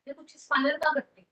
ये कुछ स्पैनर का करते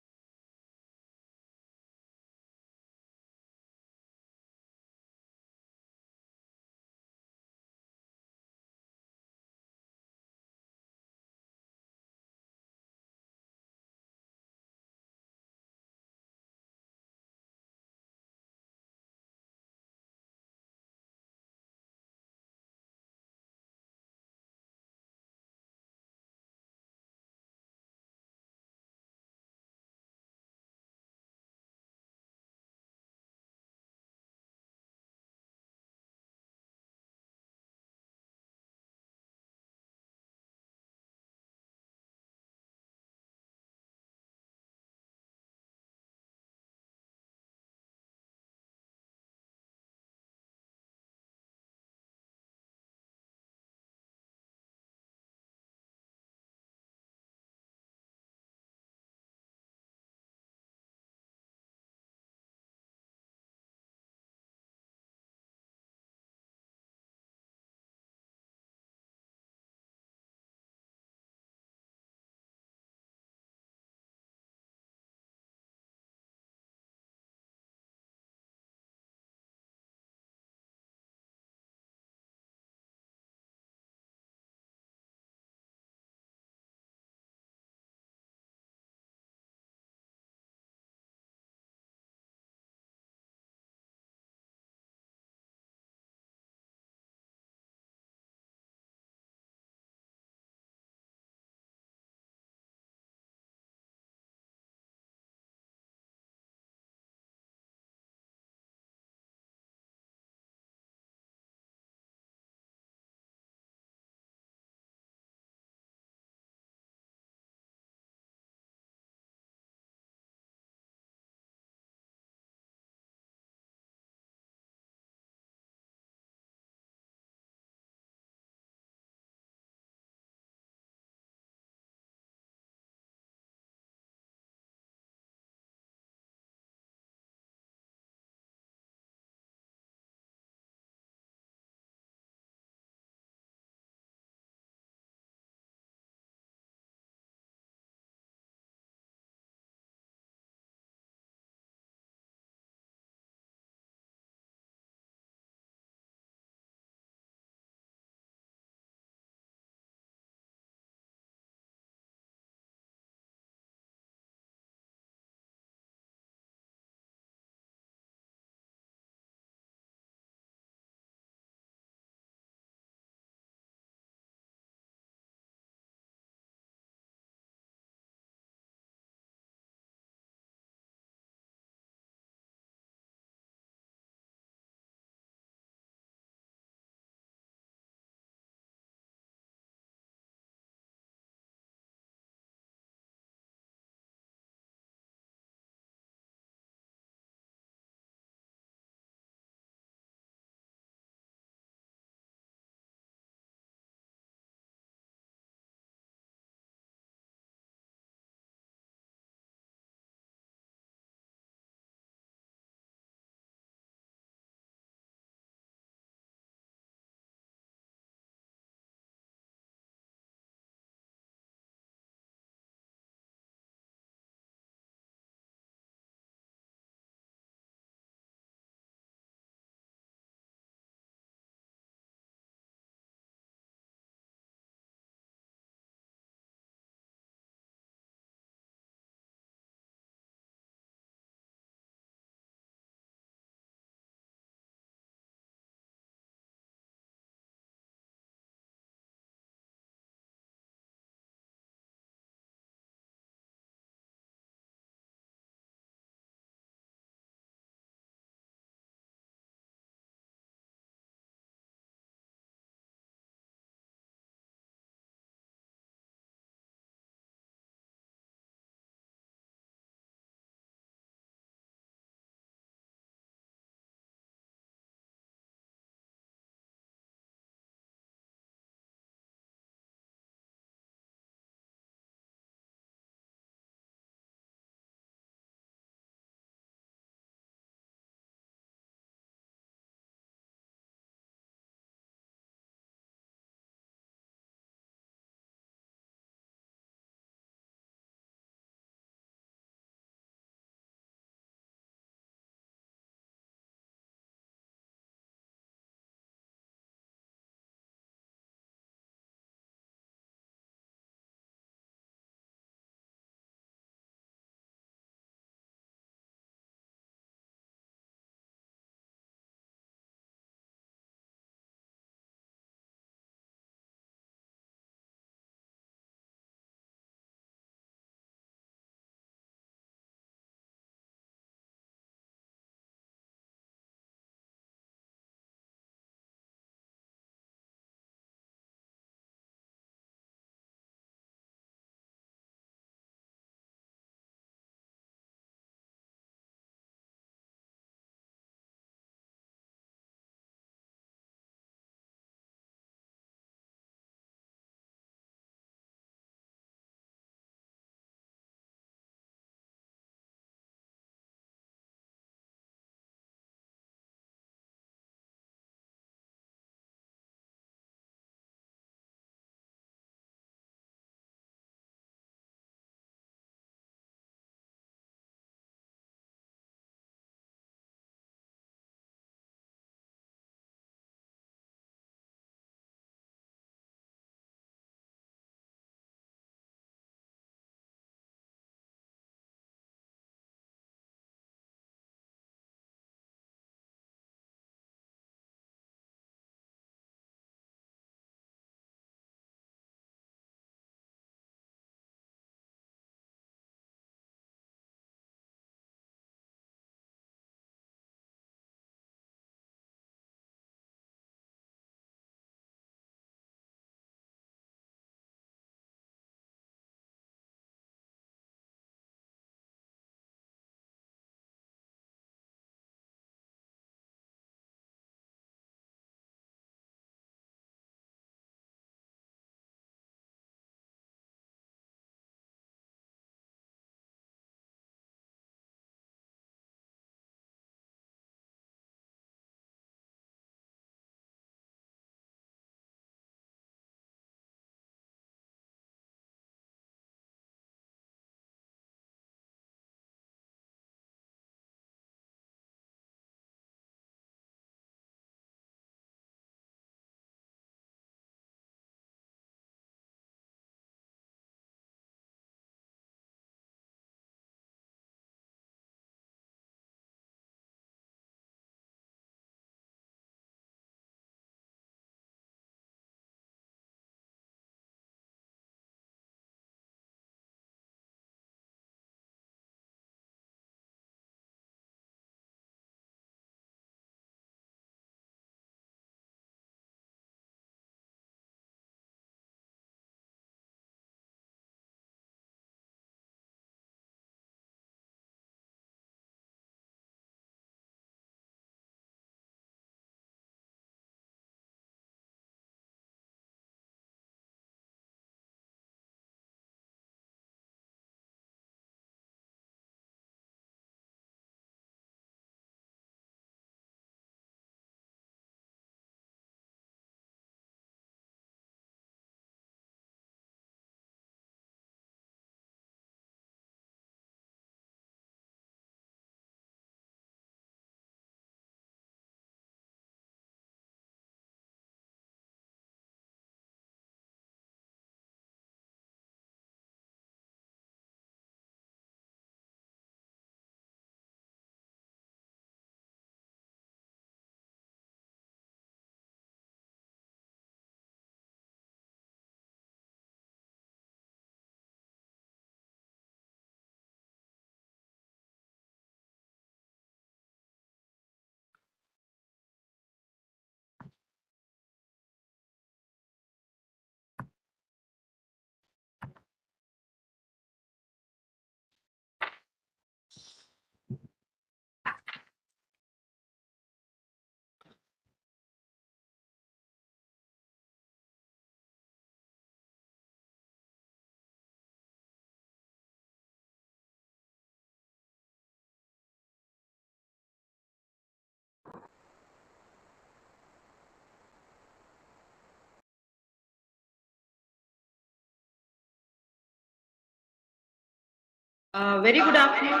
Very good afternoon.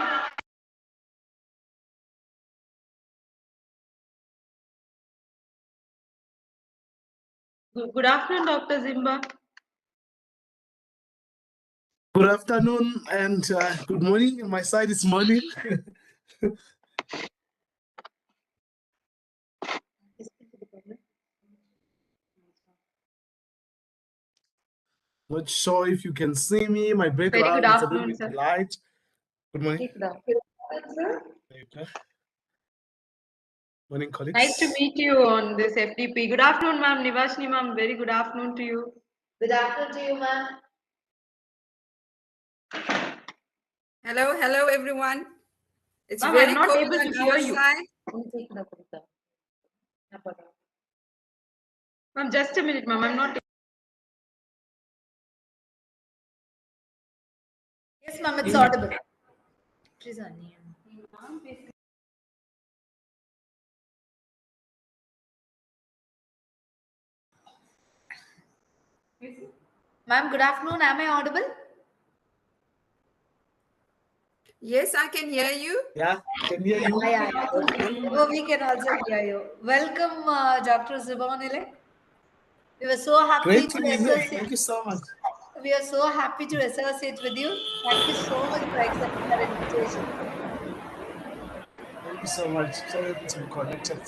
Good afternoon, Dr. Zimba. Good afternoon and good morning. On my side, it's morning. Not sure if you can see me. My background is a little bit sir. light. Good morning. Good afternoon, sir. Okay. Morning, colleagues. Nice to meet you on this FDP. Good afternoon, ma'am. Nivashni, ma'am. Very good afternoon to you. Good afternoon to you, ma'am. Hello, everyone. It's Ma'am, very I'm not cold able to on hear our you. side. Ma'am, just a minute, ma'am. I'm not. Yes, ma'am, it's audible. Please unmute. Ma'am, good afternoon. Am I audible? Yes, I can hear you. Yeah, can hear you. Yeah. Oh, we can also hear you. Welcome, Dr. Zubonile. We were so happy Great to to be here. associate. Thank you so much. We are so happy to associate with you. Thank you so much for accepting our invitation. Thank you so much. So happy to be connected.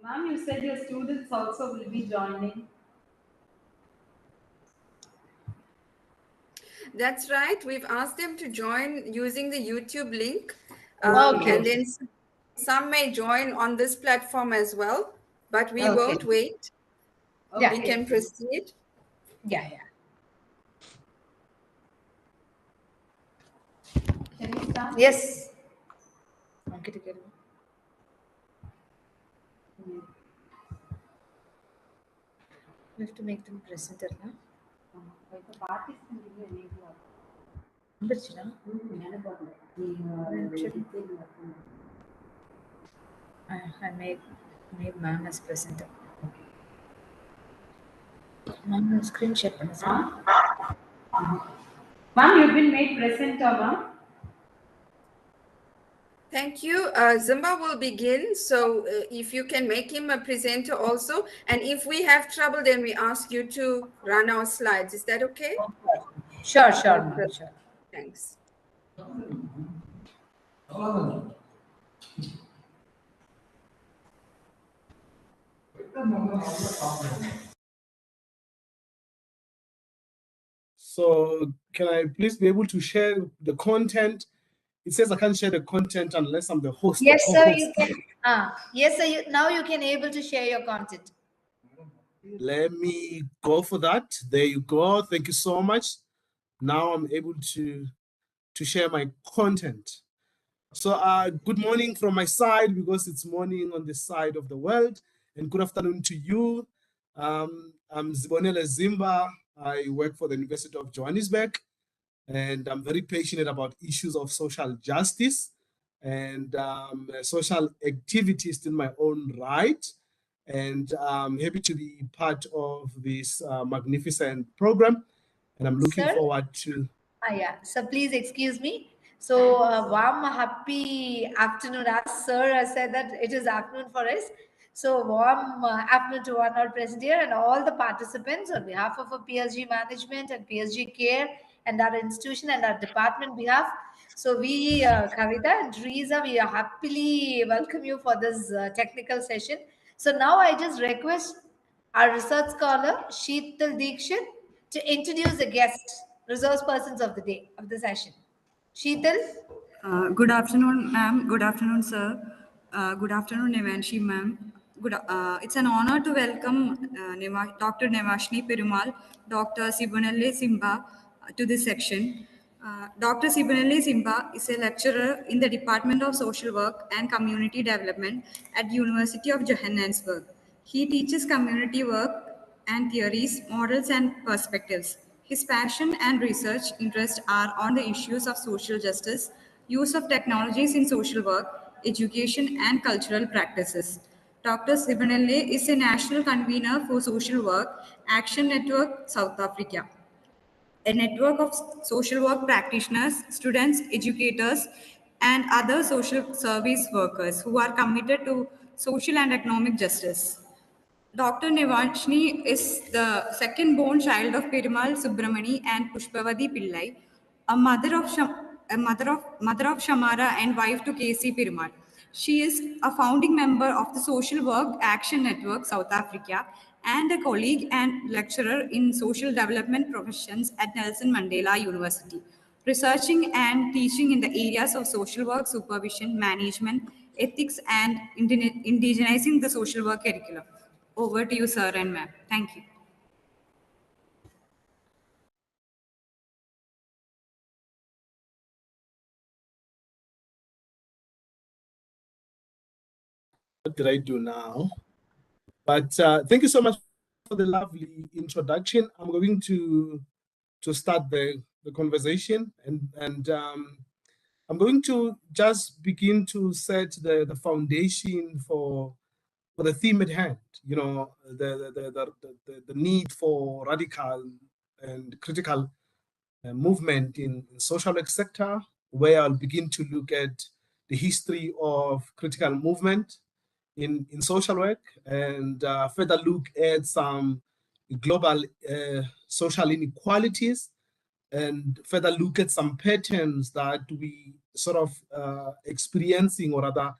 Ma'am, you said your students also will be joining. That's right. We've asked them to join using the YouTube link. Okay. And then some may join on this platform as well, but we won't wait. Yeah. We can proceed. Yeah. Can we start? Yes. Okay, together. We have to make them presenter now. I made ma'am as presenter. Ma'am, screen share பண்ணு sir. Ma'am, you've been made presenter, ma'am. Thank you. Zimba will begin. So if you can make him a presenter also. And if we have trouble, then we ask you to run our slides. Is that okay? Sure, ma'am. Sure. Thanks. So can I please be able to share the content? It says I can't share the content unless I'm the host. Yes, sir, you can. Yes, sir, now you can able to share your content. Let me go for that. There you go. Thank you so much. Now I'm able to share my content. So good morning from my side, because it's morning on this side of the world, and good afternoon to you. I'm Zibonela Zimba. I work for the University of Johannesburg, and I'm very passionate about issues of social justice and social activities in my own right. And I'm happy to be part of this magnificent program, and I'm looking forward to. Yeah. So please excuse me. So warm happy afternoon. As sir has said that it is afternoon for us. So warm afternoon to one all present here and all the participants on behalf of PSG management and PSG Care and our institution and our department behalf. So we, Kavita and Teresa, we happily welcome you for this technical session. So now I just request our research scholar, Sheetal Dikshit, to introduce the guest, resource persons of the day, of the session. Sheetal? Good afternoon, ma'am. Good afternoon, sir. Good afternoon, Nevanshi, ma'am. It's an honor to welcome Dr. Nevashni Perumal, Dr. Sibonelle Simba to this section. Dr. Sibonelle Simba is a lecturer in the Department of Social Work and Community Development at the University of Johannesburg. He teaches community work and theories, models, and perspectives. His passion and research interests are on the issues of social justice, use of technologies in social work, education, and cultural practices. Dr. Sibonelle is a national convener for Social Work Action Network South Africa, a network of social work practitioners, students, educators, and other social service workers who are committed to social and economic justice. Dr. Nivashni is the second born child of Perumal Subramani and Pushpavati Pillai, a mother of Shamara and wife to K.C. Perumal. She is a founding member of the Social Work Action Network South Africa and a colleague and lecturer in social development professions at Nelson Mandela University, researching and teaching in the areas of social work, supervision, management, ethics, and indigenizing the social work curriculum. Over to you, sir and ma'am. Thank you. What did I do now? But thank you so much for the lovely introduction. I'm going to start the conversation, and I'm going to just begin to set the foundation for the theme at hand. You know, the need for radical and critical movement in social work sector, where I'll begin to look at the history of critical movement in social work, and further look at some global social inequalities, and further look at some patterns that we sort of experiencing, or rather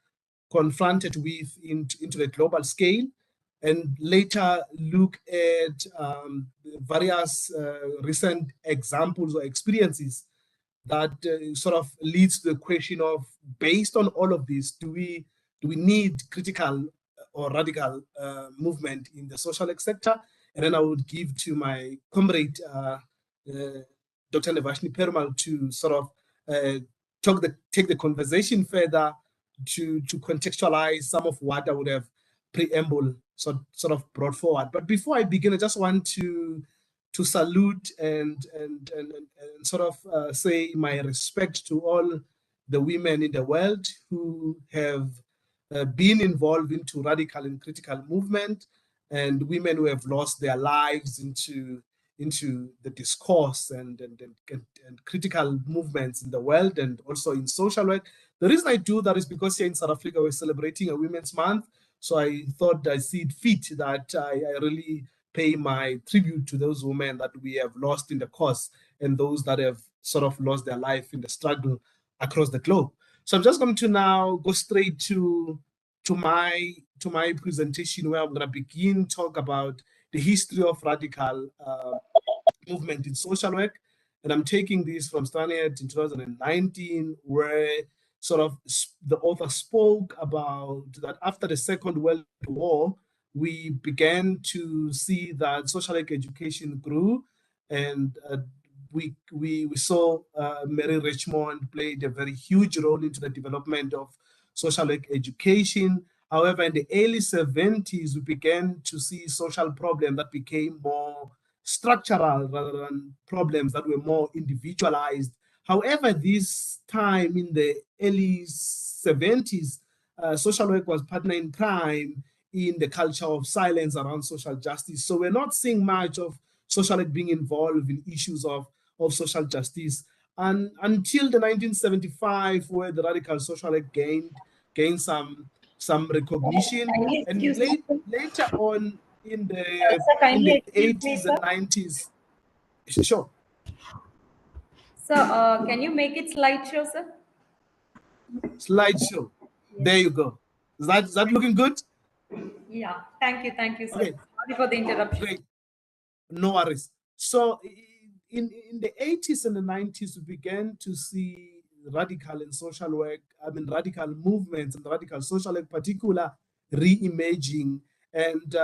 confronted with into the global scale, and later look at various recent examples or experiences that sort of leads to the question of, based on all of this, do we need critical or radical movement in the social sector? And then I would give to my comrade, Dr. Nivashni Perumal, to sort of take the conversation further to contextualize some of what I would have preamble sort of brought forward. But before I begin, I just want to salute and sort of say my respect to all the women in the world who have been involved into radical and critical movement, and women who have lost their lives into the discourse and critical movements in the world, and also in social work. The reason I do that is because here in South Africa we're celebrating a Women's Month, so I thought I see it fit that I really pay my tribute to those women that we have lost in the cause, and those that have sort of lost their life in the struggle across the globe. So I'm just going to now go straight to my presentation, where I'm going to begin talk about the history of radical movement in social work. And I'm taking this from Stanford in 2019, where sort of the author spoke about that after the Second World War, we began to see that social work education grew, and we saw Mary Richmond played a very huge role into the development of social work education. However, in the early 70s, we began to see social problems that became more structural rather than problems that were more individualized. However, this time in the early 70s, social work was partner in crime in the culture of silence around social justice. So we're not seeing much of social work being involved in issues of social justice. And until the 1975, where the radical social work gained some recognition, and later on in the 80s and 90s. Sure. So, can you make it slideshow, sir? Slideshow. Yes. There you go. Is that looking good? Yeah. Thank you, sir. Okay. Sorry for the interruption. Great. No worries. So in the 80s and the 90s, we began to see radical and social work, radical movements and radical social work, particular re-emerging. And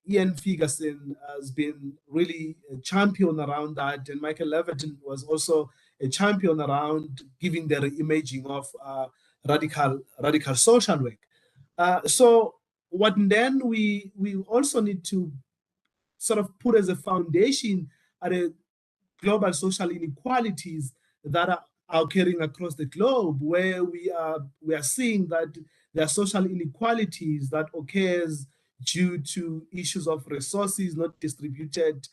Ian Ferguson has been really a champion around that. And Michael Levitin was also a champion around giving the re-imaging of radical social work. So what then we also need to sort of put as a foundation at a global social inequalities that are occurring across the globe, where we are seeing that there are social inequalities that occurs due to issues of resources not distributed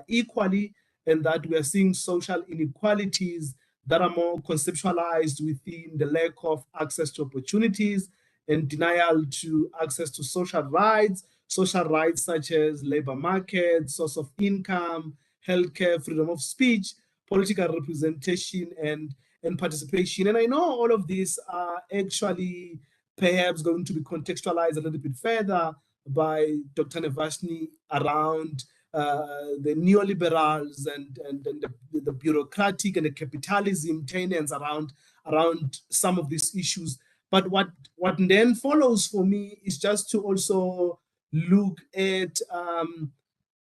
equally, and that we are seeing social inequalities that are more conceptualized within the lack of access to opportunities and denial to access to social rights such as labor market, source of income, healthcare, freedom of speech, political representation, and participation. And I know all of these are actually perhaps going to be contextualized a little bit further by Dr. Nevashni around the neoliberals and the bureaucratic and the capitalism tenets around some of these issues. But what then follows for me is just to also look at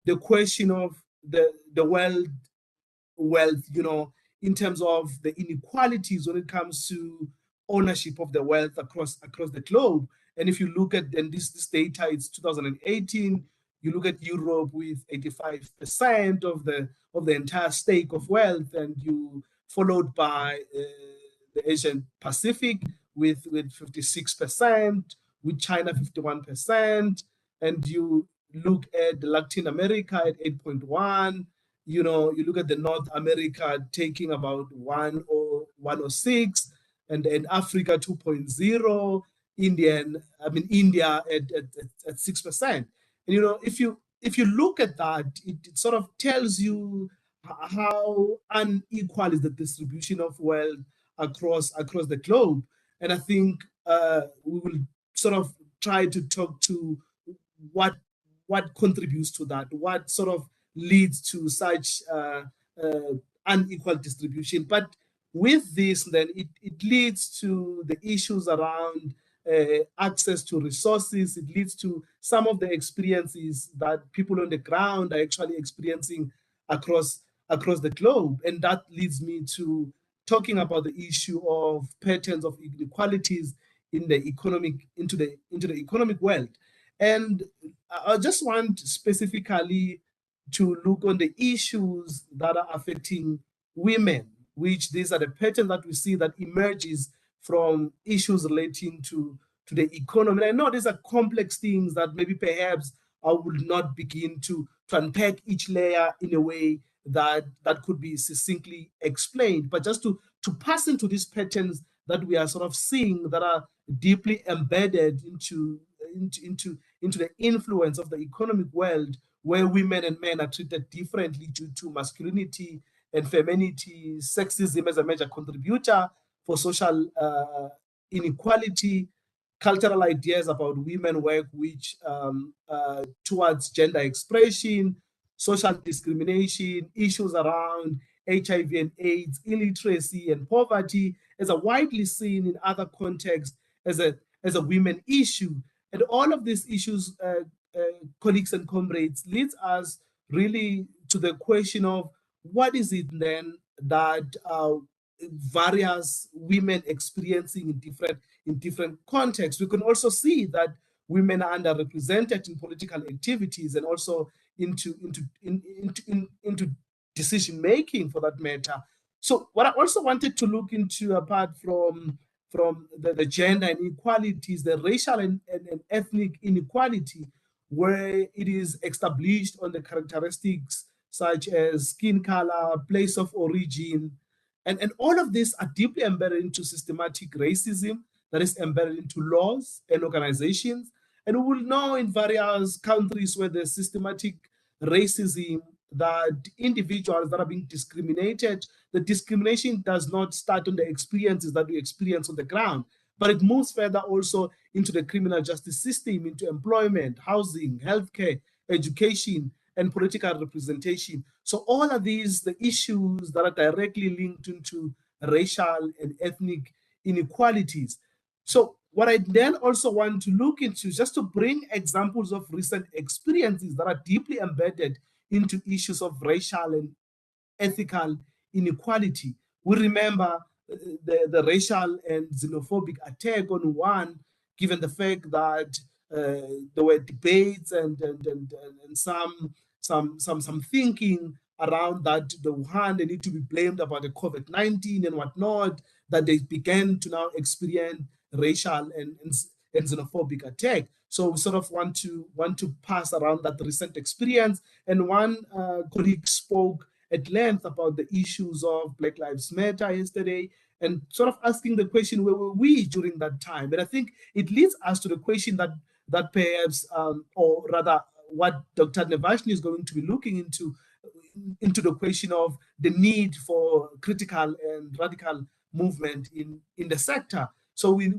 the question of the wealth, in terms of the inequalities when it comes to ownership of the wealth across the globe. And if you look at then this data, it's 2018. You look at Europe with 85% of the entire stake of wealth, and you followed by the Asian Pacific with 56%, with China 51%, and you look at Latin America at 8.1. You look at the North America taking about 106, and Africa 2.0, India at 6%. And if you look at that, it sort of tells you how unequal is the distribution of wealth across the globe. And I think we will sort of try to talk to what contributes to that, what sort of leads to such unequal distribution. But with this, then it leads to the issues around access to resources. It leads to some of the experiences that people on the ground are actually experiencing across the globe. And that leads me to talking about the issue of patterns of inequalities in the into the economic world. And I just want specifically to look on the issues that are affecting women, which these are the patterns that we see that emerges from issues relating to the economy. And I know these are complex things that maybe perhaps I would not begin to unpack each layer in a way that could be succinctly explained, but just to pass into these patterns that we are sort of seeing that are deeply embedded into the influence of the economic world, where women and men are treated differently due to masculinity and femininity, sexism as a major contributor for social inequality, cultural ideas about women work which towards gender expression, social discrimination, issues around HIV and AIDS, illiteracy and poverty as a widely seen in other contexts as a women issue. And all of these issues, colleagues and comrades, leads us really to the question of what is it then that various women experiencing in different contexts. We can also see that women are underrepresented in political activities and also into decision making for that matter. So what I also wanted to look into, apart from the gender inequalities, the racial and ethnic inequality, where it is established on the characteristics such as skin color, place of origin, and all of these are deeply embedded into systematic racism that is embedded into laws and organizations. And we will know in various countries where there's systematic racism that individuals that are being discriminated, the discrimination does not start on the experiences that we experience on the ground, but it moves further also into the criminal justice system, into employment, housing, healthcare, education, and political representation. So all of these, the issues that are directly linked into racial and ethnic inequalities. So what I then also want to look into, just to bring examples of recent experiences that are deeply embedded into issues of racial and ethical inequality. We remember the racial and xenophobic attack on Wuhan, given the fact that there were debates and some thinking around that the Wuhan, they need to be blamed about the COVID-19 and whatnot, that they began to now experience racial and xenophobic attack. So we sort of want to pass around that recent experience. And one colleague spoke at length about the issues of Black Lives Matter yesterday, and sort of asking the question, where were we during that time? And I think it leads us to the question that perhaps, or rather what Dr. Nevashni is going to be looking into the question of the need for critical and radical movement in the sector. So we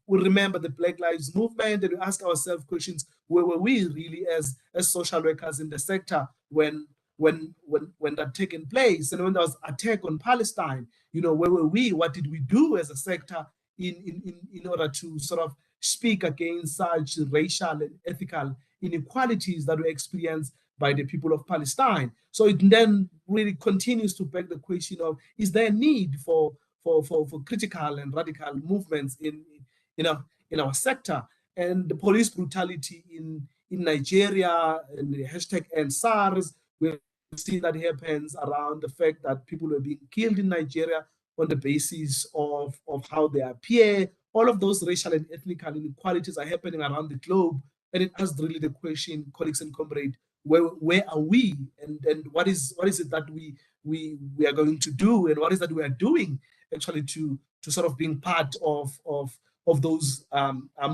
remember the Black Lives Movement, and we ask ourselves questions: where were we really as social workers in the sector when that taken place? And when there was attack on Palestine, where were we? What did we do as a sector in order to sort of speak against such racial and ethical inequalities that were experienced by the people of Palestine? So it then really continues to beg the question of, is there a need for critical and radical movements in our sector? And the police brutality in Nigeria, and the hashtag #EndSARS, we've seen that happens around the fact that people were being killed in Nigeria on the basis of how they appear. All of those racial and ethnic inequalities are happening around the globe. And it asks really the question, colleagues and comrades, where are we, and what is it that we are going to do, and what is that we are doing actually to sort of being part of those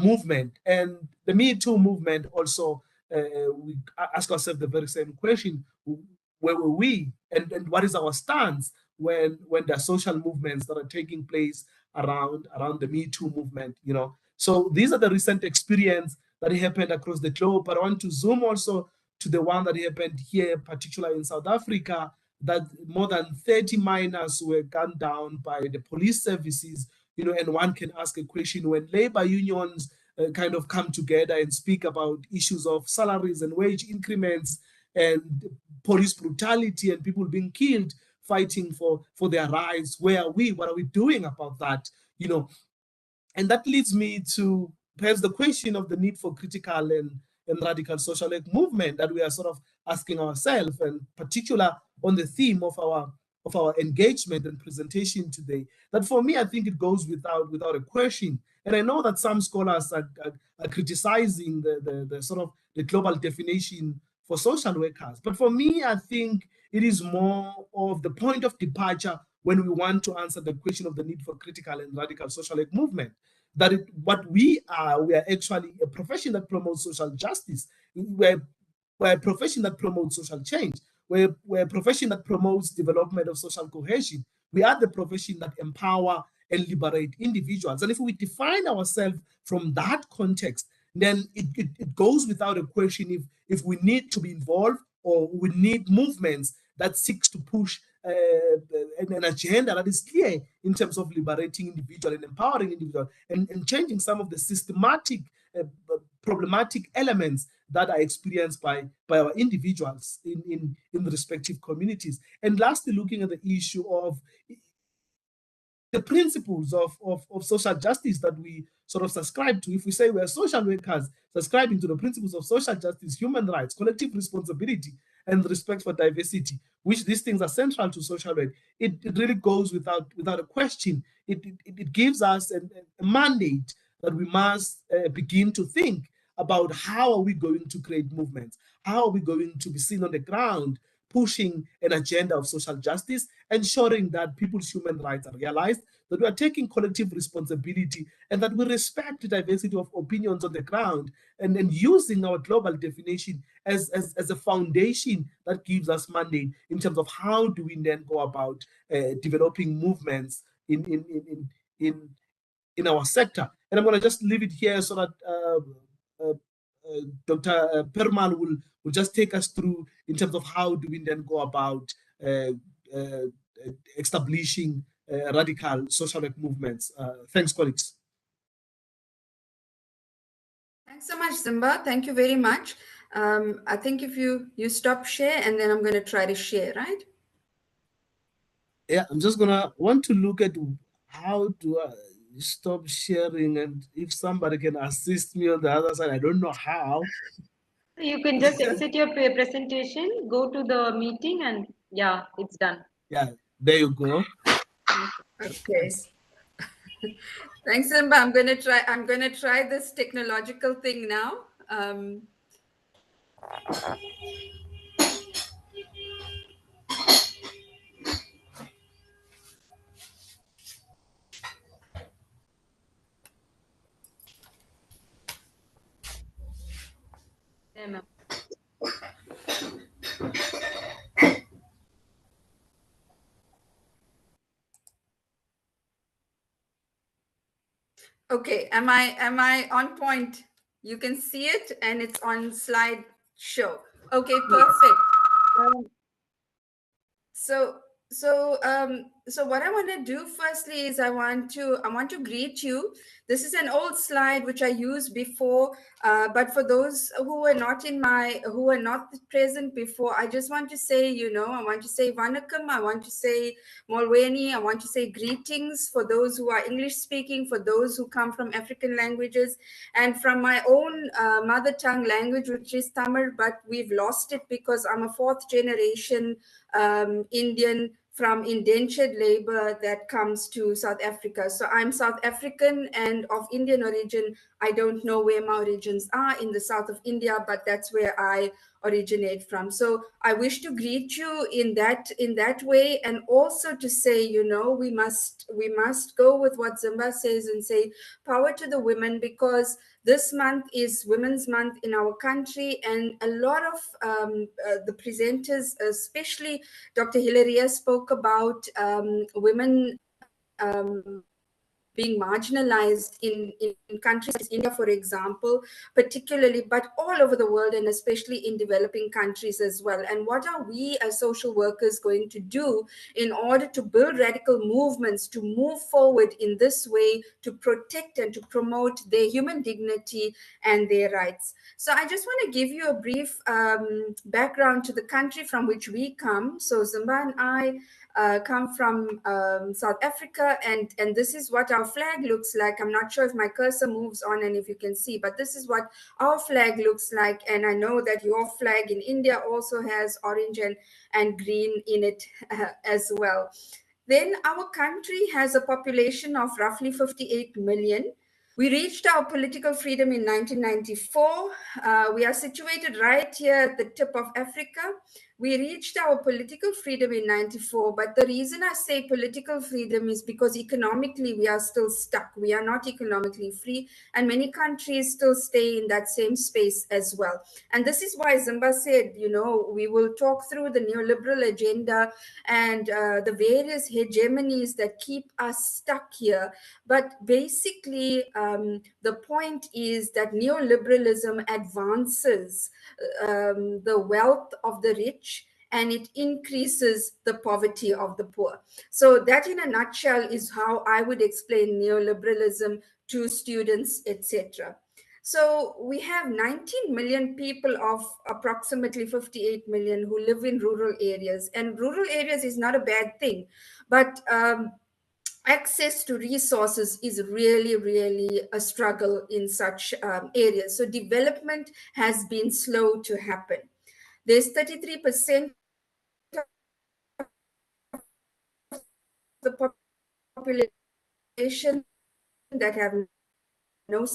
movement. And the Me Too movement also, we ask ourselves the very same question: where were we, and what is our stance when there are social movements that are taking place around the Me Too movement? So these are the recent experience that happened across the globe, but I want to zoom also to the one that happened here, particularly in South Africa, that more than 30 minors were gunned down by the police services. And one can ask a question: when labor unions kind of come together and speak about issues of salaries and wage increments and police brutality and people being killed fighting for their rights, where are we? What are we doing about that? And that leads me to perhaps the question of the need for critical and radical social movement that we are sort of asking ourselves, and particular on the theme of our engagement and presentation today. That for me, I think it goes without a question. And I know that some scholars are criticizing the sort of the global definition for social workers. But for me, I think it is more of the point of departure when we want to answer the question of the need for critical and radical social movement. That what we are actually a profession that promotes social justice. We're a profession that promotes social change. We're a profession that promotes development of social cohesion. We are the profession that empower and liberate individuals. And if we define ourselves from that context, then it goes without a question if we need to be involved, or we need movements that seeks to push an agenda that is clear in terms of liberating individuals and empowering individuals, and changing some of the systematic problematic elements that are experienced by our individuals in the respective communities. And lastly, looking at the issue of the principles of social justice that we sort of subscribe to. If we say we're social workers subscribing to the principles of social justice, human rights, collective responsibility, and respect for diversity, which these things are central to social work, it really goes without a question. It gives us a mandate that we must begin to think about how are we going to create movements, how are we going to be seen on the ground, pushing an agenda of social justice, ensuring that people's human rights are realized, that we are taking collective responsibility, and that we respect the diversity of opinions on the ground, and using our global definition as a foundation that gives us mandate in terms of how do we then go about developing movements in our sector. And I'm going to just leave it here so that Dr. Perumal will just take us through in terms of how do we then go about establishing radical social movements. Thanks, colleagues. Thanks so much, Simba. Thank you very much. I think if you stop share, and then I'm going to try to share, right? Yeah, I'm just want to look at how do I stop sharing, and if somebody can assist me on the other side, I don't know how. You can just exit your presentation, go to the meeting, and yeah, it's done. Yeah, there you go. Okay. Thanks, Simba. I'm gonna try this technological thing now. Yeah, ma'am. Okay, am I on point? You can see it and it's on slide show. Okay, perfect. So what I want to do firstly is I want to greet you. This is an old slide which I used before, but for those who were not present before, I just want to say, I want to say vanakkam, I want to say molweni, I want to say greetings for those who are English speaking, for those who come from African languages, and from my own mother tongue language, which is Tamil, but we've lost it because I'm a fourth generation Indian from indentured labor that comes to South Africa. So I'm South African and of Indian origin. I don't know where my origins are in the south of India, but that's where I originate from. So I wish to greet you in that way, and also to say, we must go with what Zimba says and say power to the women, because this month is Women's Month in our country, and a lot of the presenters, especially Dr. Hilaria, spoke about women being marginalized in countries like India, for example, particularly, but all over the world, and especially in developing countries as well. And what are we as social workers going to do in order to build radical movements to move forward in this way, to protect and to promote their human dignity and their rights? So I just want to give you a brief background to the country from which we come. So Zimba and I come from South Africa, and this is what our flag looks like. I'm not sure if my cursor moves on and if you can see, but this is what our flag looks like. And I know that your flag in India also has orange and green in it as well. Then our country has a population of roughly 58 million. We reached our political freedom in 1994. We are situated right here at the tip of Africa. We reached our political freedom in 94, but the reason I say political freedom is because economically we are still stuck. We are not economically free, and many countries still stay in that same space as well. And this is why Zimba said, we will talk through the neoliberal agenda and the various hegemonies that keep us stuck here. But basically, the point is that neoliberalism advances the wealth of the rich, and it increases the poverty of the poor. So that in a nutshell is how I would explain neoliberalism to students, etc. So we have 19 million people of approximately 58 million who live in rural areas, and rural areas is not a bad thing, but access to resources is really, really a struggle in such areas. So development has been slow to happen. There's 33% of the population that have no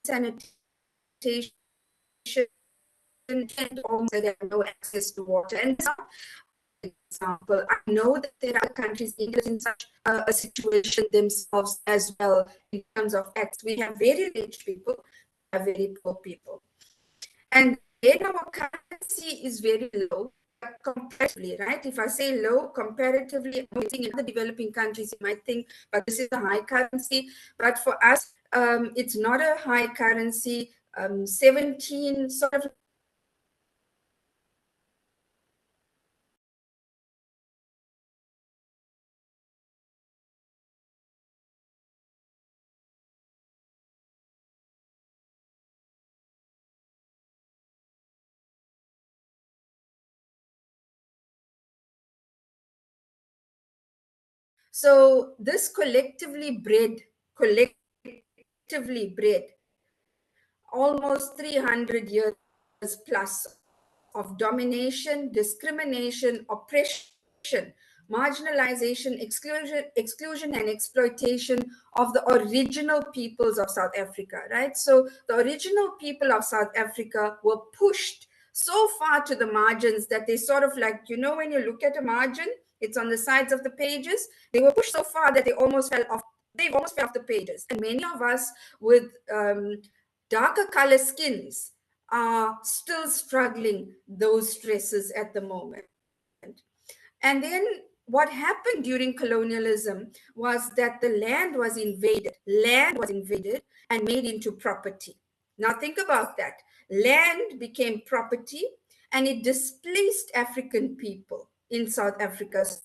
sanitation, and homes that have no access to water. And example, I know that there are countries in such a situation themselves as well in terms of access. We have very rich people, we have very poor people. And then our currency is very low comparatively, right? If I say low comparatively, in the developing countries, you might think, but this is a high currency. But for us, it's not a high currency. 17 sort of so this collectively bred almost 300 years plus of domination, discrimination, oppression, marginalization, exclusion and exploitation of the original peoples of South Africa, right? So the original people of South Africa were pushed so far to the margins that they sort of like, you know, when you look at a margin, it's on the sides of the pages. They were pushed so far that they almost fell off. They almost fell off the pages. And many of us with darker color skins are still struggling those stresses at the moment. And then what happened during colonialism was that the land was invaded and made into property. Now think about that. Land became property and it displaced African people in South Africa. So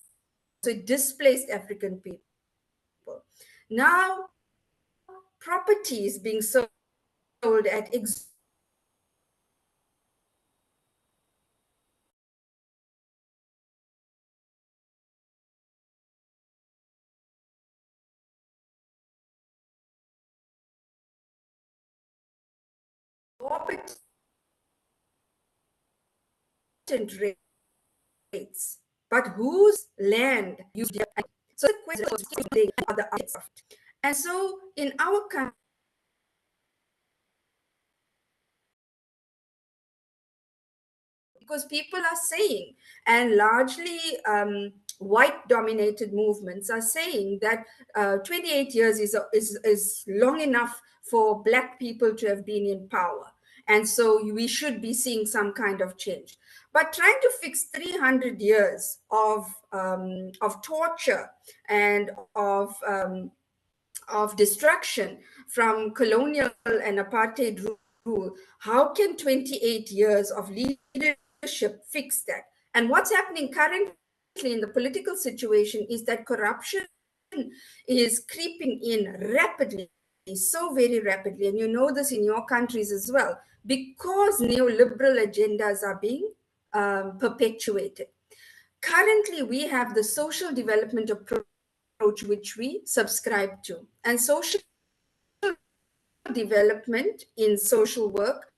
it displaced African people. Now property is being sold at rates, but whose land used it? So the question was are the artists. And so in our country, because people are saying, and largely white dominated movements are saying that 28 years is long enough for Black people to have been in power. And so we should be seeing some kind of change. But trying to fix 300 years of torture and of destruction from colonial and apartheid rule, how can 28 years of leadership fix that? And what's happening currently in the political situation is that corruption is creeping in rapidly, so very rapidly. And you know this in your countries as well, because neoliberal agendas are being perpetuated. Currently, we have the social development approach which we subscribe to. And social development in social work,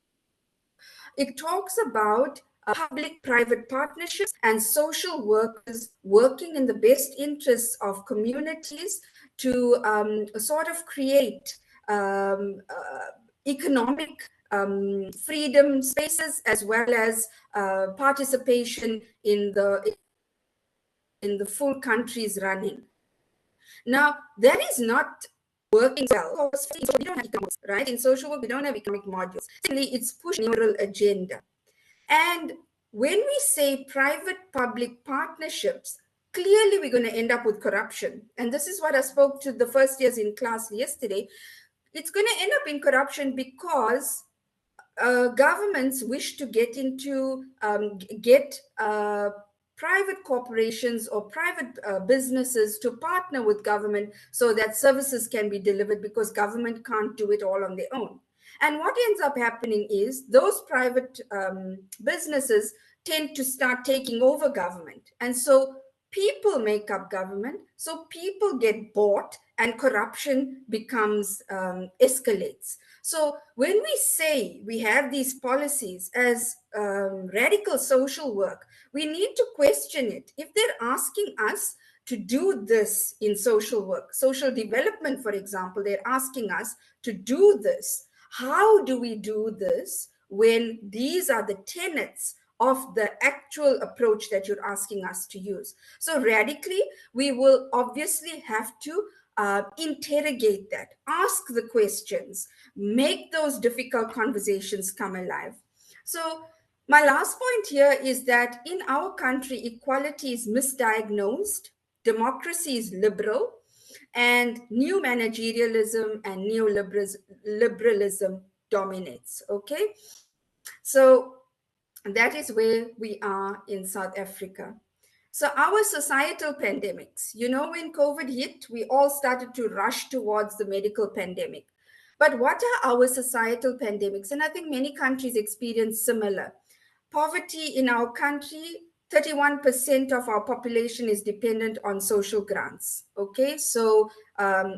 it talks about public-private partnerships and social workers working in the best interests of communities to sort of create economic freedom spaces as well as participation in the full country's running. Now, that is not working well. We don't have economics, right? In social work, we don't have economic modules. Secondly, it's pushing a neoliberal agenda. And when we say private-public partnerships, clearly we're going to end up with corruption. And this is what I spoke to the first years in class yesterday. It's going to end up in corruption because governments wish to get into, private corporations or private businesses to partner with government so that services can be delivered because government can't do it all on their own. And what ends up happening is those private businesses tend to start taking over government. And so people make up government, so people get bought and corruption becomes, escalates. So when we say we have these policies as radical social work, we need to question it. If they're asking us to do this in social work, social development, for example, they're asking us to do this. How do we do this when these are the tenets of the actual approach that you're asking us to use? So radically, we will obviously have to interrogate that, ask the questions, make those difficult conversations come alive. So my last point here is that in our country, equality is misdiagnosed, democracy is liberal, and new managerialism and neoliberalism dominates, okay? So that is where we are in South Africa. So our societal pandemics, you know, when COVID hit, we all started to rush towards the medical pandemic. But what are our societal pandemics? And I think many countries experience similar. Poverty in our country 31% of our population is dependent on social grants. Okay, so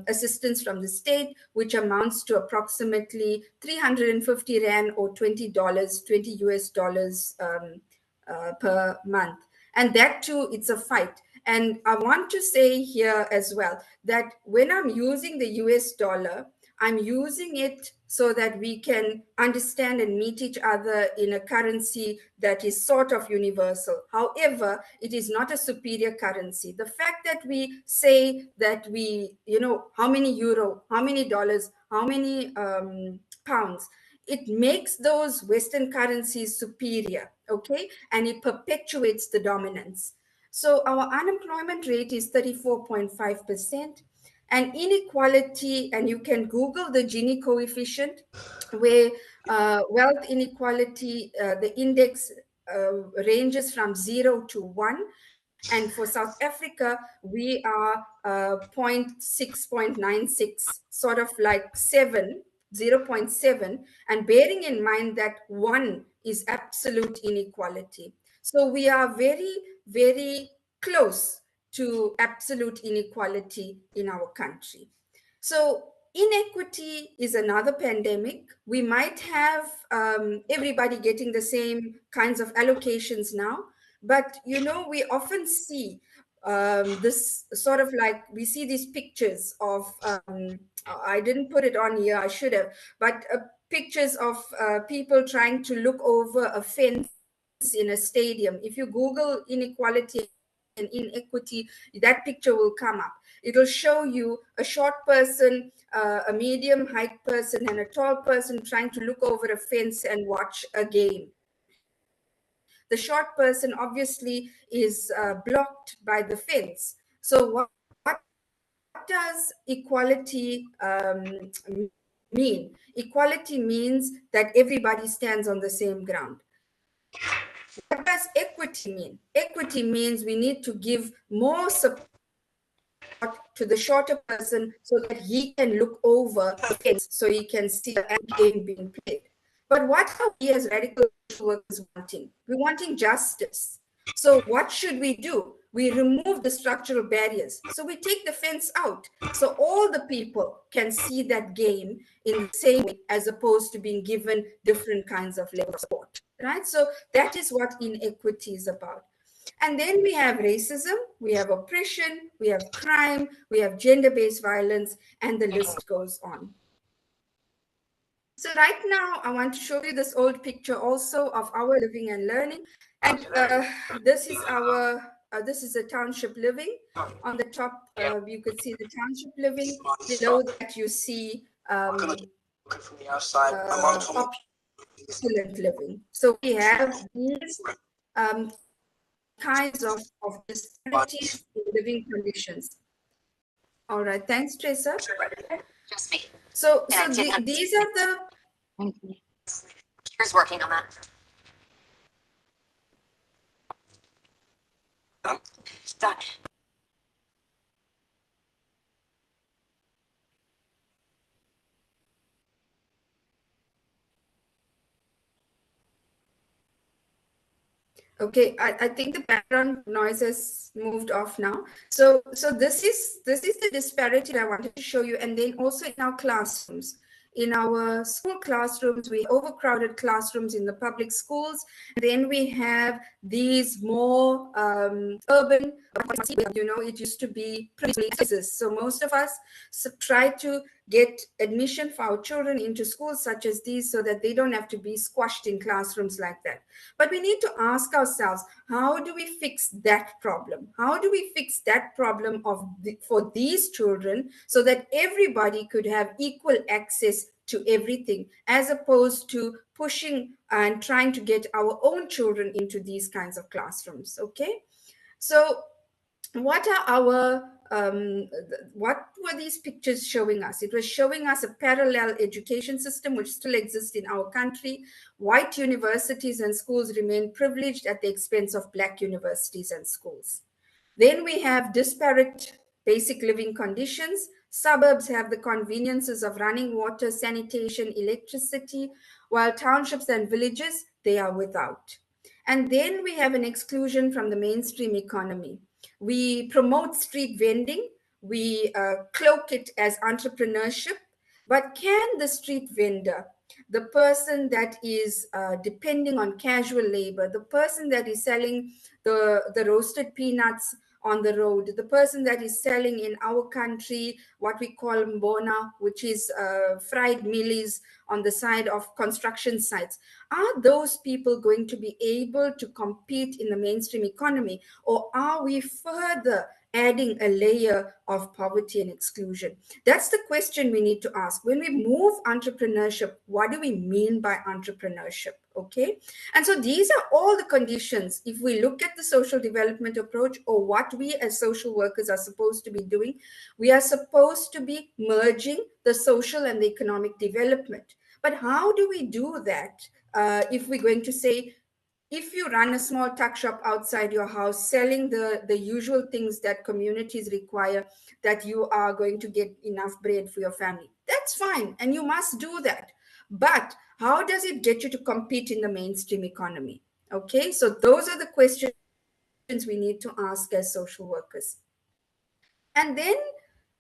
assistance from the state, which amounts to approximately 350 Rand or $20, 20 US dollars per month. And that too, it's a fight. And I want to say here as well that when I'm using the US dollar, I'm using it so that we can understand and meet each other in a currency that is sort of universal. However, it is not a superior currency. The fact that we say that we, how many euro, how many dollars, how many pounds, it makes those Western currencies superior, okay? And it perpetuates the dominance. So our unemployment rate is 34.5%. And inequality, and you can Google the Gini coefficient, where wealth inequality, the index ranges from 0 to 1. And for South Africa, we are 0.96, sort of like 0.7. And bearing in mind that 1 is absolute inequality. So we are very, very close to absolute inequality in our country. So inequity is another pandemic. We might have everybody getting the same kinds of allocations now, but we often see this sort of like, we see these pictures of, I didn't put it on here, I should have, but pictures of people trying to look over a fence in a stadium. If you Google inequality and inequity, that picture will come up. It'll show you a short person, a medium height person, and a tall person trying to look over a fence and watch a game. The short person obviously is blocked by the fence. So what does equality mean? Equality means that everybody stands on the same ground. What does equity mean? Equity means we need to give more support to the shorter person so that he can look over the fence, so he can see the game being played. But what are we as radical workers wanting? We're wanting justice. So what should we do? We remove the structural barriers. So we take the fence out, so all the people can see that game in the same way, as opposed to being given different kinds of level of support, right? So that is what inequity is about. And then we have racism, we have oppression, we have crime, we have gender-based violence, and the list goes on. So right now, I want to show you this old picture also of our living and learning. And this is our, this is a township living. On the top, you could see the township living. Below that, you see opulent living. So we have these kinds of disparities in living conditions. All right, thanks, Teresa. Just me. So these are the... Here's working on that. Done. Okay, I think the background noise has moved off now. So this is the disparity I wanted to show you, and then also in our classrooms. In our school classrooms, we have overcrowded classrooms in the public schools. And then we have these more urban, it used to be places. So most of us try to get admission for our children into schools such as these so that they don't have to be squashed in classrooms like that. But we need to ask ourselves, how do we fix that problem? How do we fix that problem for these children so that everybody could have equal access to everything, as opposed to pushing and trying to get our own children into these kinds of classrooms, okay? So what are our what were these pictures showing us? It was showing us a parallel education system which still exists in our country. White universities and schools remain privileged at the expense of Black universities and schools. Then we have disparate basic living conditions. Suburbs have the conveniences of running water, sanitation, electricity, while townships and villages, they are without. And then we have an exclusion from the mainstream economy. We promote street vending, we cloak it as entrepreneurship, but can the street vendor, the person that is depending on casual labor, the person that is selling the roasted peanuts on the road, the person that is selling in our country what we call mbona, which is fried mealies on the side of construction sites, are those people going to be able to compete in the mainstream economy, or are we further adding a layer of poverty and exclusion? That's the question we need to ask. When we move entrepreneurship, what do we mean by entrepreneurship? Okay. And so these are all the conditions. If we look at the social development approach, or what we as social workers are supposed to be doing, we are supposed to be merging the social and the economic development. But how do we do that? If we're going to say, if you run a small tuck shop outside your house, selling the usual things that communities require, that you are going to get enough bread for your family, that's fine. And you must do that. But how does it get you to compete in the mainstream economy? Okay, so those are the questions we need to ask as social workers. And then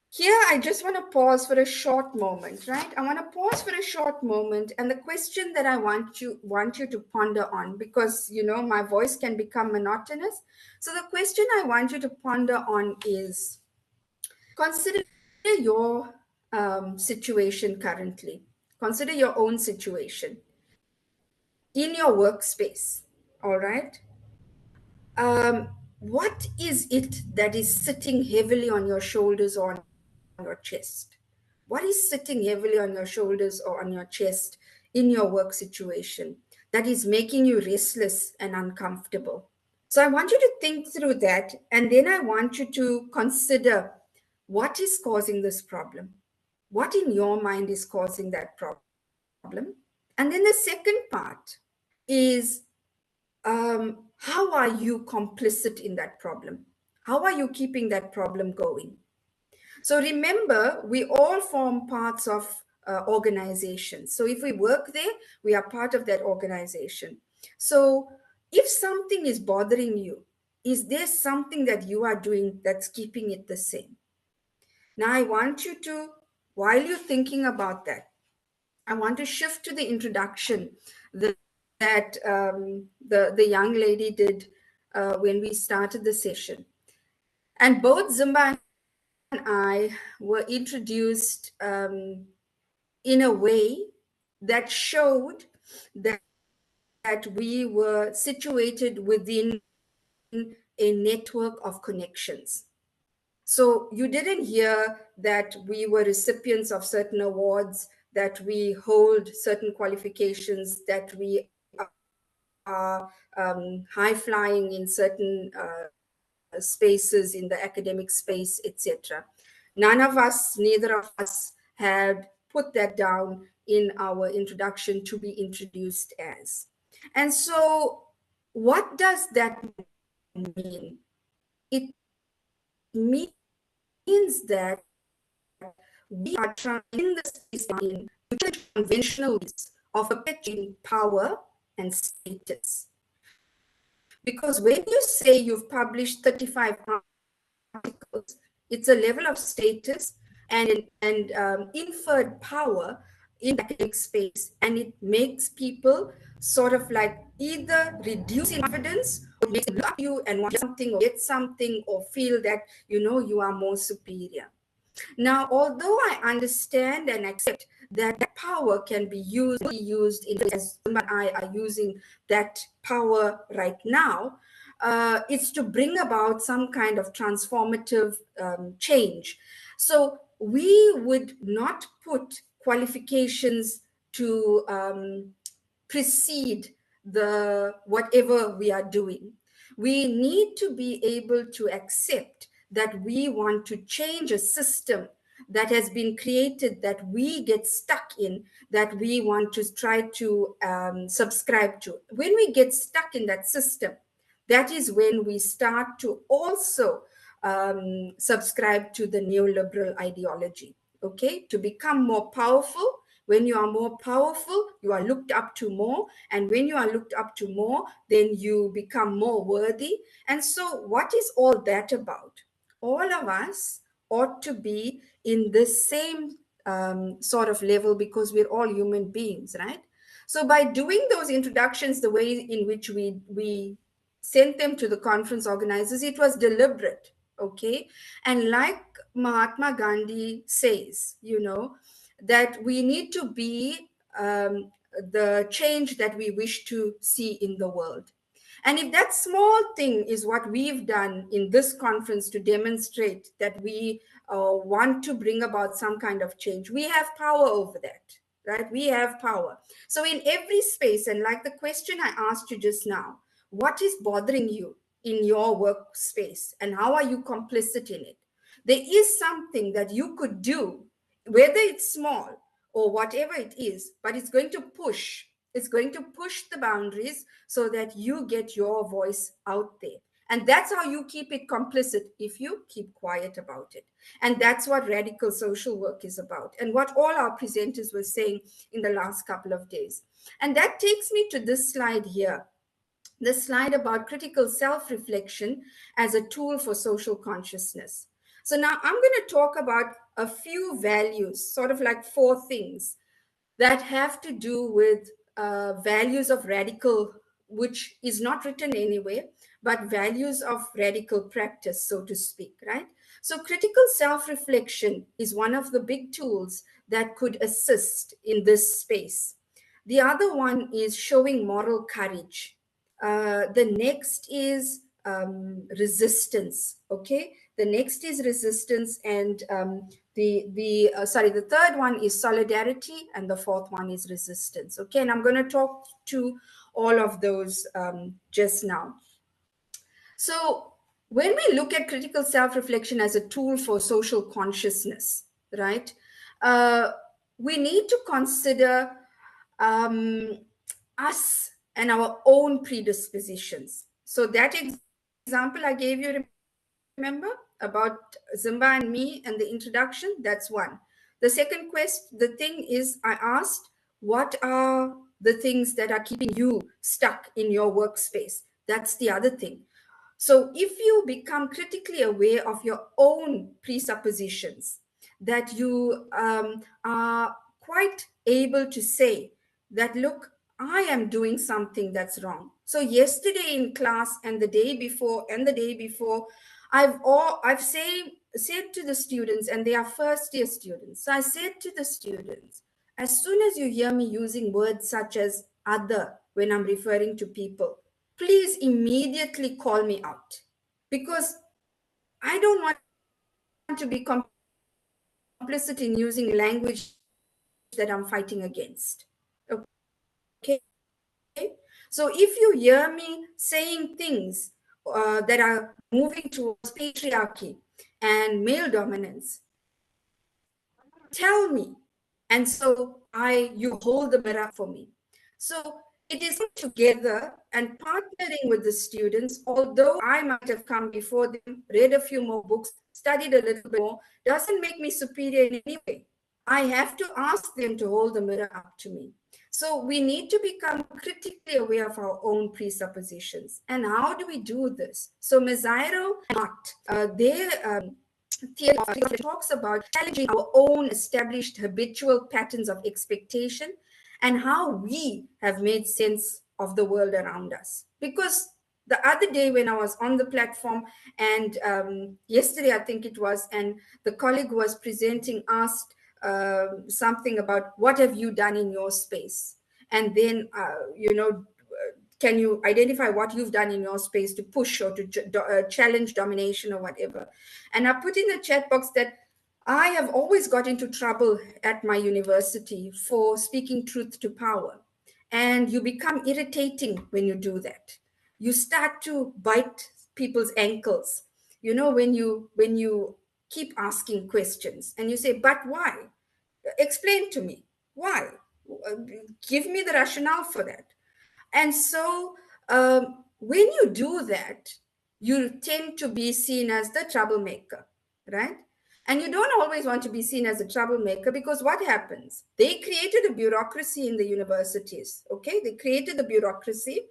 here, I just want to pause for a short moment, right? I want to pause for a short moment. And the question that I want you to ponder on, because, you know, my voice can become monotonous. So the question I want you to ponder on is, consider your situation currently. Consider your own situation in your workspace, all right? What is it that is sitting heavily on your shoulders or on your chest? What is sitting heavily on your shoulders or on your chest in your work situation that is making you restless and uncomfortable? So I want you to think through that, and then I want you to consider what is causing this problem. What in your mind is causing that problem? And then the second part is, how are you complicit in that problem? How are you keeping that problem going? So remember, we all form parts of organizations. So if we work there, we are part of that organization. So if something is bothering you, is there something that you are doing that's keeping it the same? Now I want you to, while you're thinking about that, I want to shift to the introduction that the young lady did when we started the session. And both Zimba and I were introduced in a way that showed that we were situated within a network of connections. So you didn't hear that we were recipients of certain awards, that we hold certain qualifications, that we are high flying in certain spaces in the academic space, etc. None of us, neither of us had put that down in our introduction to be introduced as. And so what does that mean? It means that we are trying in the space in conventional ways of perpetuating power and status. Because when you say you've published 35 articles, it's a level of status and inferred power in the academic space, and it makes people sort of like either reduce in confidence, or makes them look at you and want something or get something, or feel that, you know, you are more superior. Now, although I understand and accept that power can be used in, as Zimba and I are using that power right now, it's to bring about some kind of transformative change. So we would not put qualifications to precede the whatever we are doing. We need to be able to accept that we want to change a system that has been created, that we get stuck in, that we want to try to subscribe to. When we get stuck in that system, that is when we start to also subscribe to the neoliberal ideology, okay? To become more powerful, When you are more powerful, you are looked up to more. And when you are looked up to more, then you become more worthy. And so what is all that about? All of us ought to be in this same sort of level, because we're all human beings, right? So by doing those introductions the way in which we sent them to the conference organizers, it was deliberate, okay? And like Mahatma Gandhi says, you know, that we need to be the change that we wish to see in the world. And if that small thing is what we've done in this conference to demonstrate that we want to bring about some kind of change, we have power over that, right? We have power. So in every space, and like the question I asked you just now, what is bothering you in your workspace and how are you complicit in it? There is something that you could do, whether it's small or whatever it is, but it's going to push. It's going to push the boundaries so that you get your voice out there. And that's how you keep it complicit, if you keep quiet about it. And that's what radical social work is about, and what all our presenters were saying in the last couple of days. And that takes me to this slide here, the slide about critical self-reflection as a tool for social consciousness. So now I'm going to talk about a few values, sort of like 4 things that have to do with values of radical, which is not written anywhere, but values of radical practice, so to speak, right? So critical self-reflection is one of the big tools that could assist in this space. The other one is showing moral courage. The next is resistance, okay? The next is resistance, and the third one is solidarity, and the fourth one is resistance, okay? And I'm going to talk to all of those just now. So when we look at critical self-reflection as a tool for social consciousness, right, we need to consider us and our own predispositions. So that example I gave you, remember, about Zimba and me and the introduction, that's one. The second the thing is, I asked, what are the things that are keeping you stuck in your workspace? That's the other thing. So if you become critically aware of your own presuppositions, that you are quite able to say that, look, I am doing something that's wrong. So yesterday in class and the day before and the day before, I've said to the students, and they are first year students. So I said to the students, as soon as you hear me using words such as other when I'm referring to people, please immediately call me out, because I don't want to be complicit in using language that I'm fighting against. Okay? So if you hear me saying things that are moving towards patriarchy and male dominance, tell me. And so you hold the mirror for me. So it is together and partnering with the students, although I might have come before them, read a few more books, studied a little bit more, doesn't make me superior in any way. I have to ask them to hold the mirror up to me. So we need to become critically aware of our own presuppositions. And how do we do this? So Mazzaro and Mott, their theory talks about challenging our own established habitual patterns of expectation and how we have made sense of the world around us. Because the other day when I was on the platform, and yesterday I think it was, and the colleague was presenting, asked something about what have you done in your space? And then, can you identify what you've done in your space to push or to challenge domination or whatever? And I put in the chat box that I have always got into trouble at my university for speaking truth to power. And you become irritating when you do that. You start to bite people's ankles. You know, when you keep asking questions and you say, but why? Explain to me. Why? Give me the rationale for that. And so when you do that, you tend to be seen as the troublemaker, right? And you don't always want to be seen as a troublemaker, because what happens? They created a bureaucracy in the universities, okay? They created the bureaucracy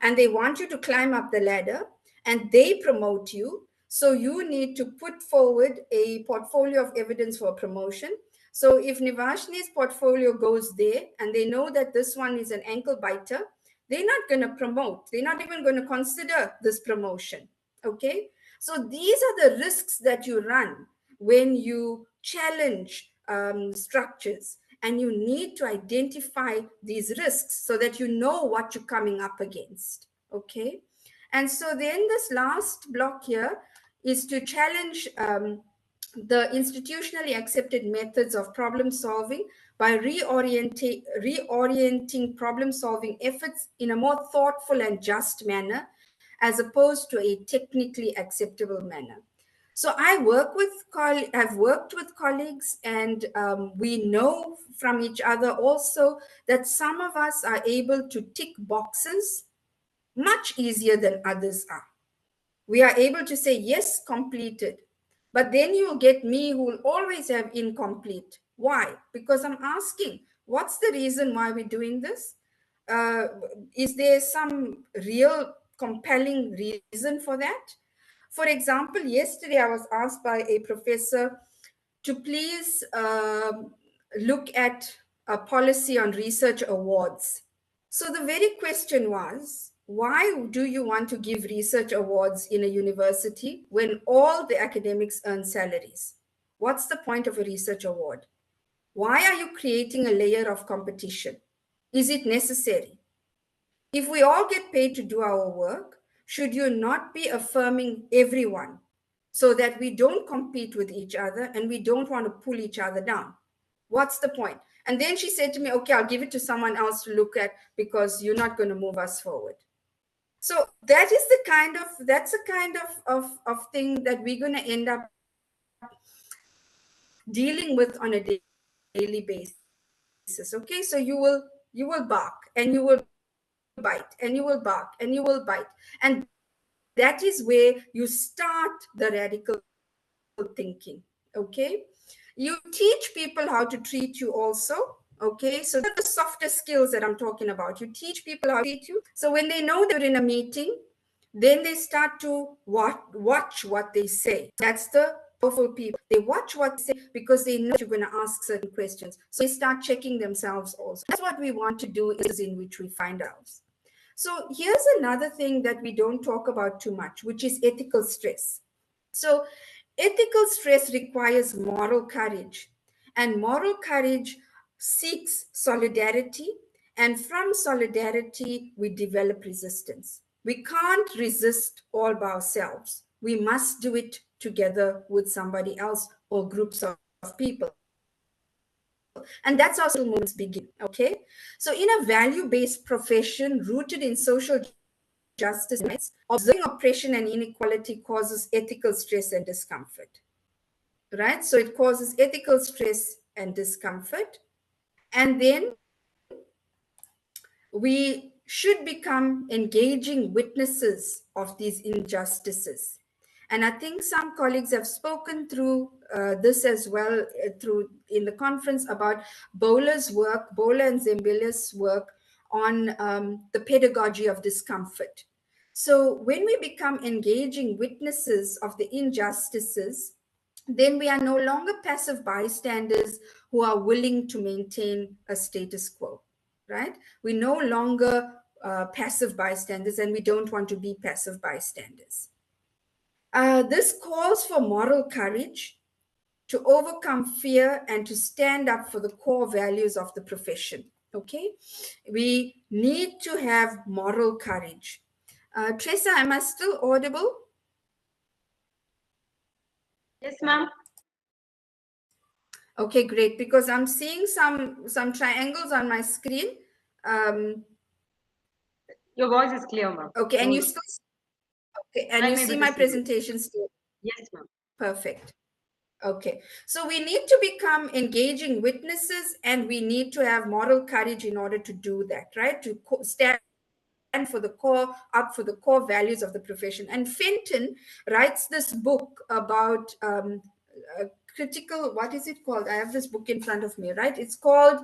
and they want you to climb up the ladder and they promote you. So you need to put forward a portfolio of evidence for promotion. So if Nivashni's portfolio goes there and they know that this one is an ankle biter, they're not going to promote. They're not even going to consider this promotion, okay? So these are the risks that you run when you challenge structures, and you need to identify these risks so that you know what you're coming up against, okay? And so then this last block here is to challenge the institutionally accepted methods of problem solving by reorienting problem solving efforts in a more thoughtful and just manner, as opposed to a technically acceptable manner. So I've worked with colleagues, and we know from each other also that some of us are able to tick boxes much easier than others are. We are able to say, yes, completed. But then you'll get me who will always have incomplete. Why? Because I'm asking, what's the reason why we're doing this? Is there some real compelling reason for that? For example, yesterday I was asked by a professor to please look at a policy on research awards. So the very question was, why do you want to give research awards in a university when all the academics earn salaries? What's the point of a research award? Why are you creating a layer of competition? Is it necessary? If we all get paid to do our work, should you not be affirming everyone so that we don't compete with each other and we don't want to pull each other down? What's the point? And then she said to me, okay, I'll give it to someone else to look at because you're not going to move us forward. So that is the kind of thing that we're going to end up dealing with on a daily basis. Okay, so you will bark and you will bite and you will bark and you will bite, and that is where you start the radical thinking. Okay, you teach people how to treat you also. Okay, so that's the softer skills that I'm talking about. You teach people how to treat you, so when they know they're in a meeting, then they start to watch what they say. That's the powerful people. They watch what they say because they know you're going to ask certain questions, so they start checking themselves also. That's what we want to do, is in which we find ourselves. So here's another thing that we don't talk about too much, which is ethical stress. So ethical stress requires moral courage, and moral courage seeks solidarity, and from solidarity, we develop resistance. We can't resist all by ourselves. We must do it together with somebody else or groups of people. And that's how social movements begin, okay? So in a value-based profession rooted in social justice, observing oppression and inequality causes ethical stress and discomfort, right? So it causes ethical stress and discomfort. And then we should become engaging witnesses of these injustices. And I think some colleagues have spoken through this as well through in the conference about Bowler's work, Bowler and Zembila's work on the pedagogy of discomfort. So when we become engaging witnesses of the injustices, then we are no longer passive bystanders who are willing to maintain a status quo, right? We're no longer passive bystanders, and we don't want to be passive bystanders. This calls for moral courage to overcome fear and to stand up for the core values of the profession, okay? We need to have moral courage. Tressa, am I still audible? Yes, ma'am. Okay, great, because I'm seeing some triangles on my screen. Your voice is clear, ma'am. Okay, and you still, okay, and you see my presentation still? Yes, ma'am. Perfect. Okay, so we need to become engaging witnesses, and we need to have moral courage in order to do that, right? To stand for the core, up for the core values of the profession. And Fenton writes this book about critical, what is it called? I have this book in front of me, right? It's called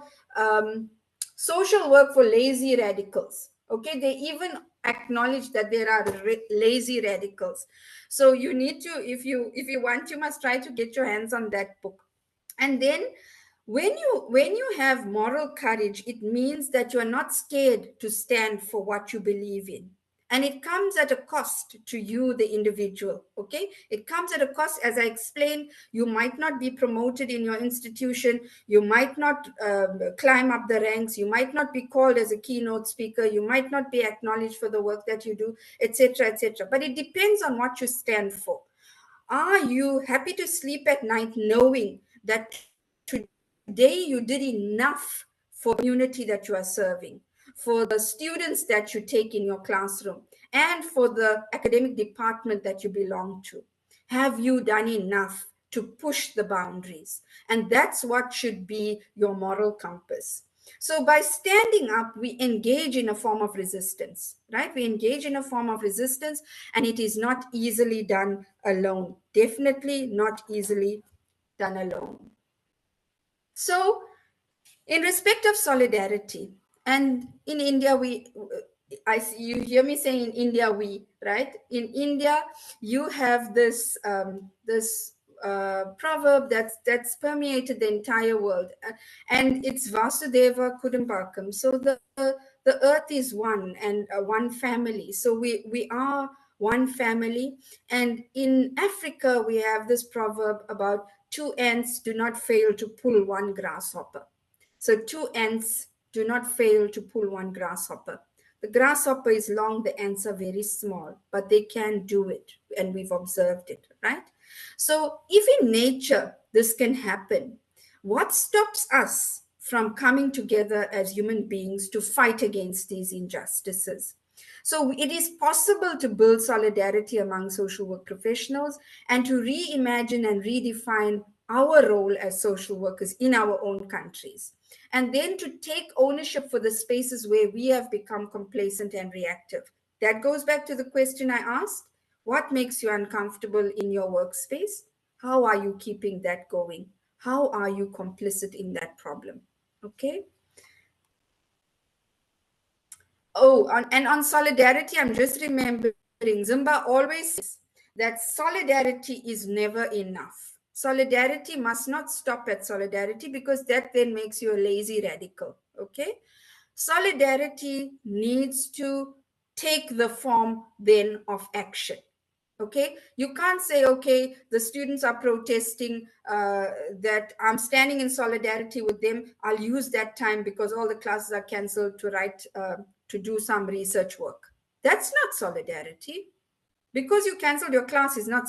Social Work for Lazy Radicals. Okay, they even acknowledge that there are lazy radicals. So you need to, if you want, you must try to get your hands on that book. And then when you have moral courage, it means that you are not scared to stand for what you believe in. And it comes at a cost to you, the individual, okay? It comes at a cost. As I explained, you might not be promoted in your institution. You might not climb up the ranks. You might not be called as a keynote speaker. You might not be acknowledged for the work that you do, etc., etc. But it depends on what you stand for. Are you happy to sleep at night knowing that today you did enough for the community that you are serving, for the students that you take in your classroom, and for the academic department that you belong to? Have you done enough to push the boundaries? And that's what should be your moral compass. So by standing up, we engage in a form of resistance, right? We engage in a form of resistance, and it is not easily done alone. Definitely not easily done alone. So in respect of solidarity, and in India, you hear me saying in India, right? In India, you have this proverb that's permeated the entire world, and it's Vasudeva Kudumbakam. So the earth is one, and one family. So we are one family. And in Africa, we have this proverb about two ants do not fail to pull one grasshopper. So two ants do not fail to pull one grasshopper. The grasshopper is long, the ants are very small, but they can do it, and we've observed it, right? So if in nature this can happen, what stops us from coming together as human beings to fight against these injustices? So it is possible to build solidarity among social work professionals and to reimagine and redefine our role as social workers in our own countries. And then to take ownership for the spaces where we have become complacent and reactive. That goes back to the question I asked. What makes you uncomfortable in your workspace? How are you keeping that going? How are you complicit in that problem? Okay. Oh, and on solidarity, I'm just remembering Zumba always says that solidarity is never enough. Solidarity must not stop at solidarity, because that then makes you a lazy radical. Okay. Solidarity needs to take the form then of action. Okay, you can't say, okay, the students are protesting, that I'm standing in solidarity with them. I'll use that time because all the classes are canceled to write, to do some research work. That's not solidarity. Because you canceled your class is not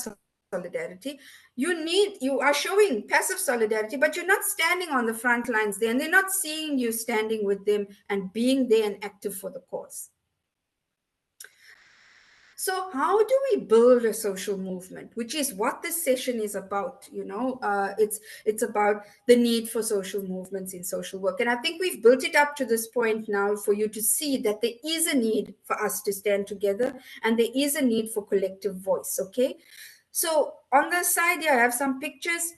solidarity. You are showing passive solidarity, but you're not standing on the front lines there, and they're not seeing you standing with them and being there and active for the cause. So how do we build a social movement, which is what this session is about? You know, it's about the need for social movements in social work. And I think we've built it up to this point now for you to see that there is a need for us to stand together, and there is a need for collective voice, okay? So on the side here, I have some pictures.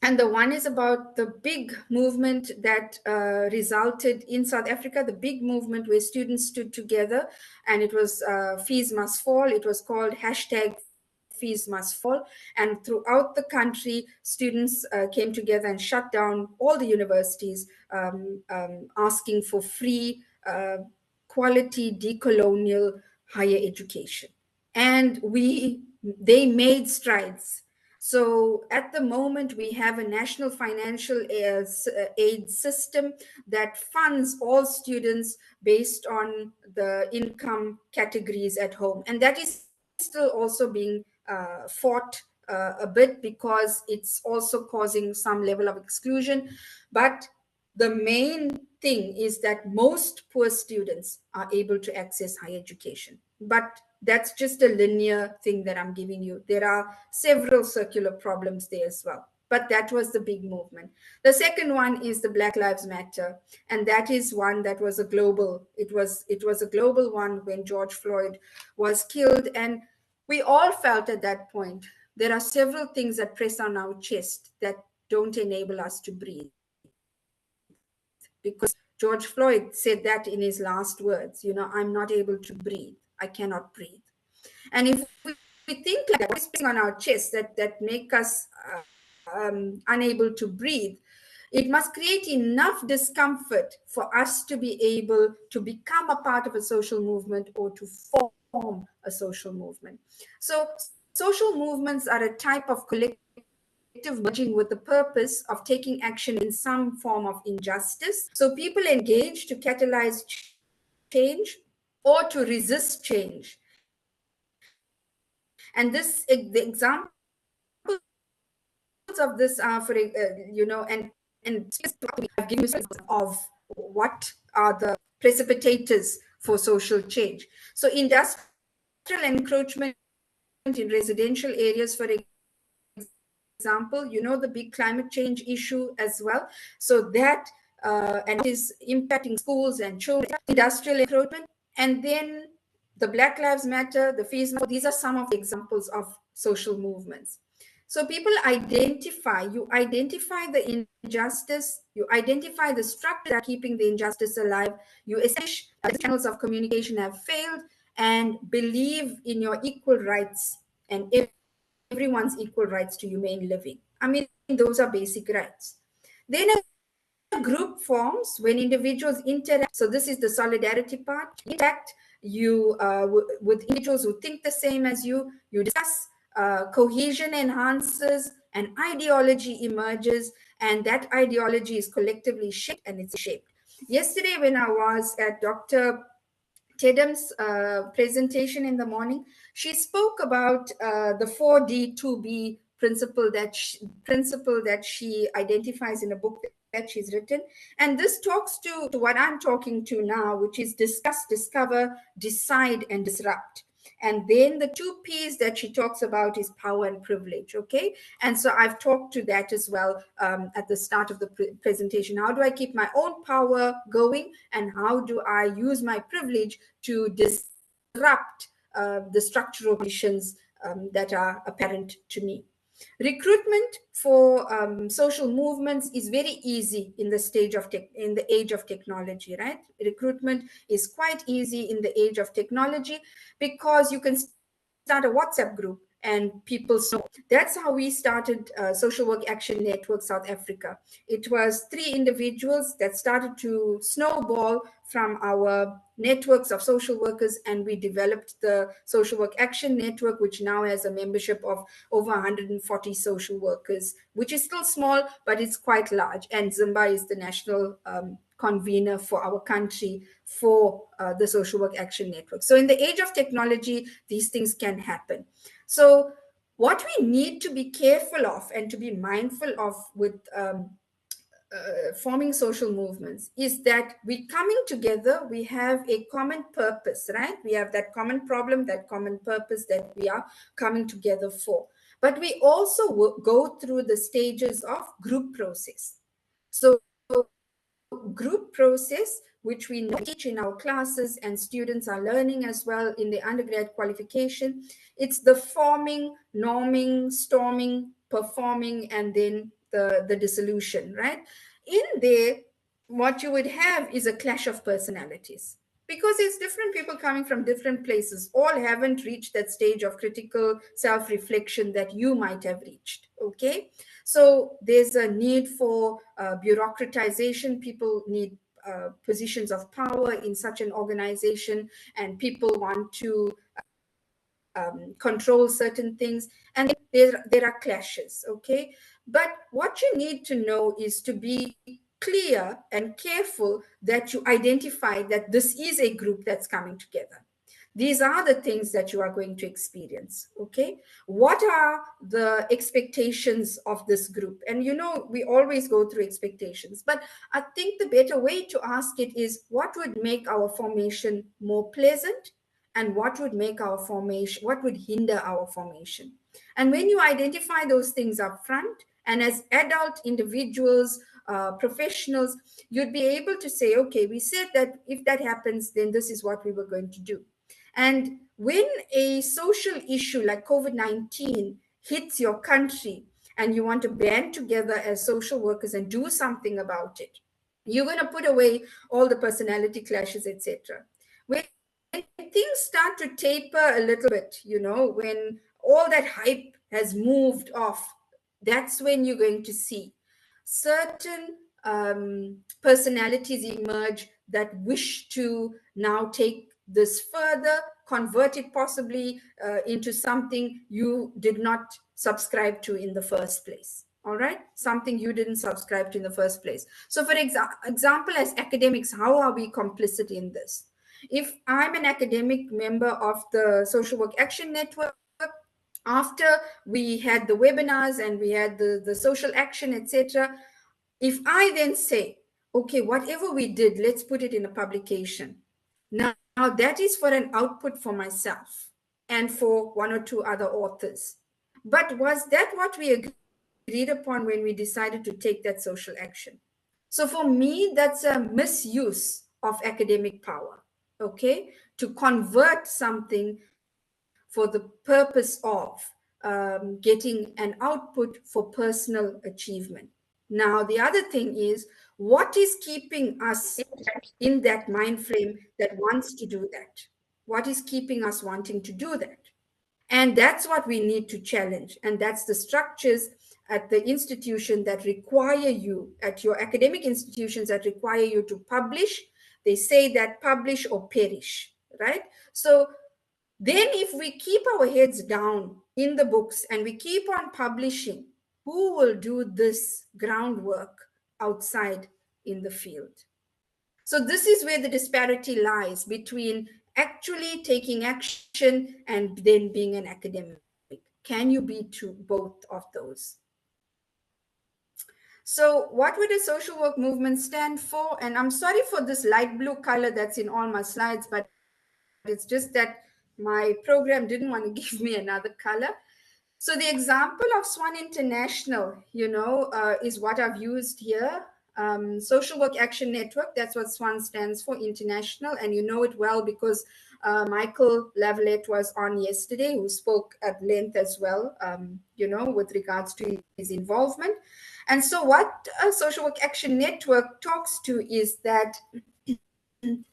And the one is about the big movement that resulted in South Africa, the big movement where students stood together, and it was Fees Must Fall. It was called #Fees Must Fall. And throughout the country, students came together and shut down all the universities, asking for free, quality, decolonial higher education. And they made strides. So at the moment, we have a national financial aid system that funds all students based on the income categories at home. And that is still also being fought a bit, because it's also causing some level of exclusion. But the main thing is that most poor students are able to access higher education. But that's just a linear thing that I'm giving you. There are several circular problems there as well. But that was the big movement. The second one is the Black Lives Matter. And that is one that was a global, it was a global one when George Floyd was killed. And we all felt at that point, there are several things that press on our chest that don't enable us to breathe. Because George Floyd said that in his last words, you know, I'm not able to breathe. I cannot breathe. And if we think like that, what is pressing on our chest that make us unable to breathe, it must create enough discomfort for us to be able to become a part of a social movement or to form a social movement. So social movements are a type of collective merging with the purpose of taking action in some form of injustice. So people engage to catalyze change or to resist change. And the examples of this are for you know, and I've given you of what are the precipitators for social change. So industrial encroachment in residential areas, for example, you know, the big climate change issue as well. So that and it is impacting schools and children, industrial encroachment, and then the Black Lives Matter, the fees. These are some of the examples of social movements. So people you identify the injustice, you identify the structure that are keeping the injustice alive, you establish the channels of communication have failed, and believe in your equal rights and everyone's equal rights to humane living. I mean, those are basic rights. Then a group forms when individuals interact. So this is the solidarity part. Interact with individuals who think the same as you. You discuss, cohesion enhances, and ideology emerges, and that ideology is collectively shaped, and it's shaped. Yesterday, when I was at Dr. Tedem's presentation in the morning, she spoke about the 4D2B principle that she identifies in a book that she's written. And this talks to what I'm talking to now, which is discuss, discover, decide, and disrupt. And then the 2 P's that she talks about is power and privilege, okay? And so I've talked to that as well at the start of the presentation. How do I keep my own power going? And how do I use my privilege to disrupt the structural conditions that are apparent to me? Recruitment for social movements is very easy in the age of technology, right? Recruitment is quite easy in the age of technology because you can start a WhatsApp group and people know. That's how we started Social Work Action Network South Africa. It was 3 individuals that started to snowball from our networks of social workers, and we developed the Social Work Action Network, which now has a membership of over 140 social workers, which is still small, but it's quite large. And Zimba is the national convener for our country for the Social Work Action Network. So in the age of technology, these things can happen. So what we need to be careful of and to be mindful of with forming social movements is that we coming together, we have a common purpose, right? We have that common problem, that common purpose that we are coming together for. But we also go through the stages of group process. So group process, which we teach in our classes and students are learning as well in the undergrad qualification, it's the forming, norming, storming, performing, and then the dissolution, right? In there, what you would have is a clash of personalities, because it's different people coming from different places. All haven't reached that stage of critical self-reflection that you might have reached, okay? So there's a need for bureaucratization. People need positions of power in such an organization, and people want to control certain things, and there are clashes, okay? But what you need to know is to be clear and careful that you identify that this is a group that's coming together. These are the things that you are going to experience, okay? What are the expectations of this group? And you know, we always go through expectations, but I think the better way to ask it is, what would make our formation more pleasant? And what would make our formation, what would hinder our formation? And when you identify those things up front, and as adult individuals, professionals, you'd be able to say, okay, we said that if that happens, then this is what we were going to do. And when a social issue like COVID-19 hits your country and you want to band together as social workers and do something about it, you're going to put away all the personality clashes, etc. When things start to taper a little bit, when all that hype has moved off, that's when you're going to see certain personalities emerge that wish to now take this further, convert it possibly into something you did not subscribe to in the first place. All right, something you didn't subscribe to in the first place. So for example, as academics, how are we complicit in this? If I'm an academic member of the Social Work Action Network, after we had the webinars and we had the social action, etc., if I then say, okay, whatever we did, let's put it in a publication. Now that is for an output for myself and for one or two other authors. But was that what we agreed upon when we decided to take that social action? So for me, that's a misuse of academic power, okay, to convert something for the purpose of getting an output for personal achievement. Now, the other thing is, what is keeping us in that mind frame that wants to do that? What is keeping us wanting to do that? And that's what we need to challenge. And that's the structures at the institution that require you, at your academic institutions that require you to publish. They say that publish or perish, right? So then if we keep our heads down in the books and we keep on publishing, who will do this groundwork outside in the field? So this is where the disparity lies between actually taking action and then being an academic. Can you be both of those? So what would a social work movement stand for? And I'm sorry for this light blue color that's in all my slides, but it's just that my program didn't want to give me another color. So the example of SWAN International, is what I've used here. Social Work Action Network, that's what SWAN stands for, international. And you know it well because Michael Lavalette was on yesterday, who spoke at length as well, with regards to his involvement. And so what a Social Work Action Network talks to is that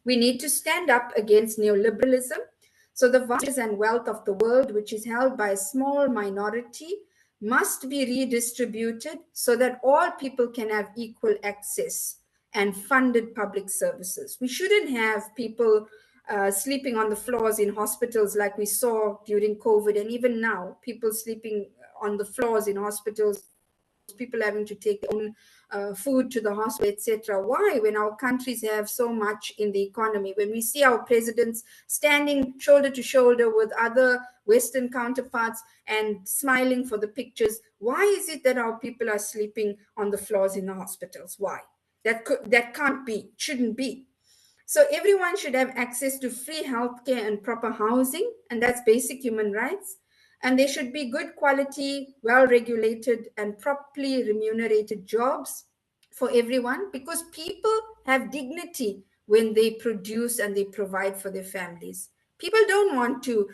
we need to stand up against neoliberalism. So the vast and wealth of the world, which is held by a small minority, must be redistributed so that all people can have equal access and funded public services. We shouldn't have people sleeping on the floors in hospitals like we saw during COVID, and even now, people sleeping on the floors in hospitals, people having to take their own food to the hospital, etc. Why, when our countries have so much in the economy, when we see our presidents standing shoulder to shoulder with other Western counterparts and smiling for the pictures, why is it that our people are sleeping on the floors in the hospitals? Why? That can't be, shouldn't be. So everyone should have access to free healthcare and proper housing, and that's basic human rights. And there should be good quality, well-regulated and properly remunerated jobs for everyone, because people have dignity when they produce and they provide for their families. People don't want to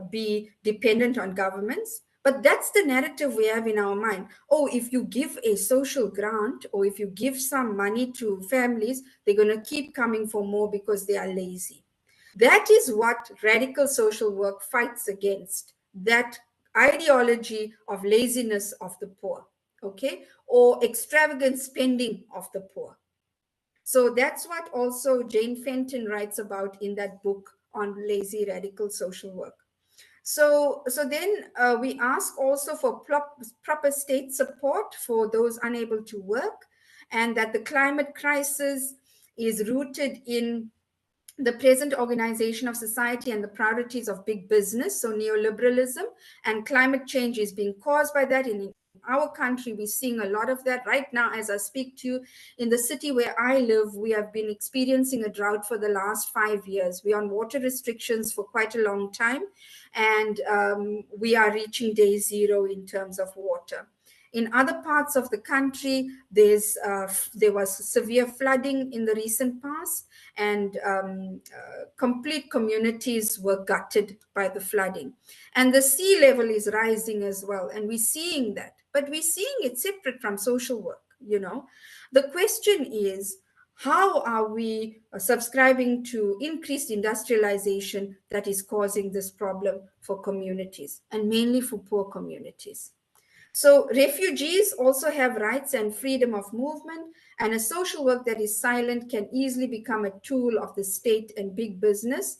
be dependent on governments, but that's the narrative we have in our mind. Oh, if you give a social grant or if you give some money to families, they're going to keep coming for more because they are lazy. That is what radical social work fights against, that ideology of laziness of the poor, okay, or extravagant spending of the poor. So that's what also Jane Fenton writes about in that book on lazy radical social work. So then we ask also for proper state support for those unable to work, and that the climate crisis is rooted in the present organization of society and the priorities of big business. So neoliberalism and climate change is being caused by that. In our country, we're seeing a lot of that right now as I speak to you. In the city where I live, we have been experiencing a drought for the last 5 years. We're on water restrictions for quite a long time, and we are reaching day zero in terms of water. In other parts of the country, there was severe flooding in the recent past, and complete communities were gutted by the flooding. And the sea level is rising as well, and we're seeing that. But we're seeing it separate from social work, you know. The question is, how are we subscribing to increased industrialization that is causing this problem for communities, and mainly for poor communities? So refugees also have rights and freedom of movement, and a social work that is silent can easily become a tool of the state and big business.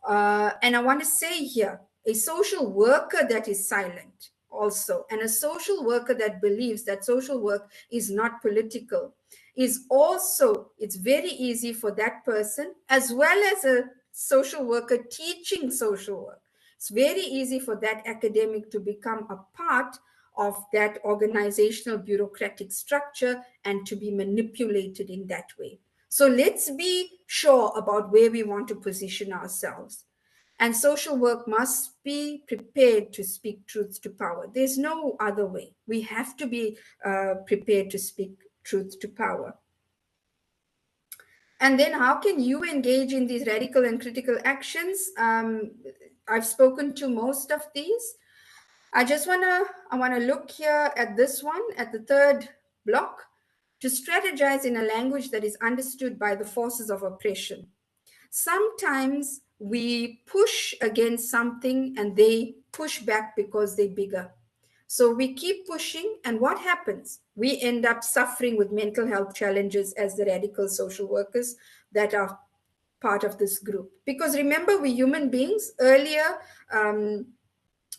And I want to say here, a social worker that is silent also, and a social worker that believes that social work is not political, is also, it's very easy for that person, as well as a social worker teaching social work, it's very easy for that academic to become a part of that organizational bureaucratic structure and to be manipulated in that way. So let's be sure about where we want to position ourselves. And social work must be prepared to speak truth to power. There's no other way. We have to be prepared to speak truth to power. And then how can you engage in these radical and critical actions? I've spoken to most of these. I want to look here at this one, at the third block, to strategize in a language that is understood by the forces of oppression. Sometimes we push against something and they push back because they're bigger. So we keep pushing, and what happens? We end up suffering with mental health challenges as the radical social workers that are part of this group. Because remember, we're human beings. Earlier,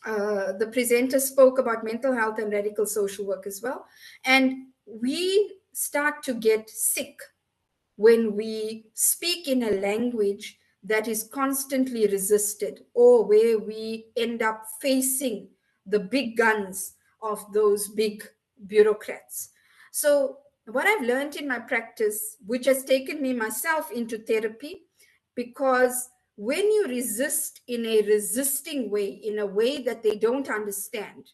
the presenter spoke about mental health and radical social work as well. And we start to get sick when we speak in a language that is constantly resisted, or where we end up facing the big guns of those big bureaucrats. So what I've learned in my practice, which has taken me myself into therapy, because when you resist in a resisting way, in a way that they don't understand,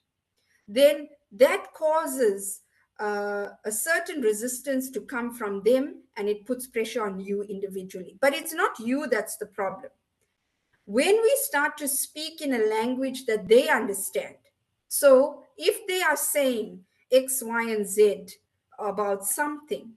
then that causes a certain resistance to come from them, and it puts pressure on you individually. But it's not you that's the problem. When we start to speak in a language that they understand, so if they are saying X, Y, and Z about something,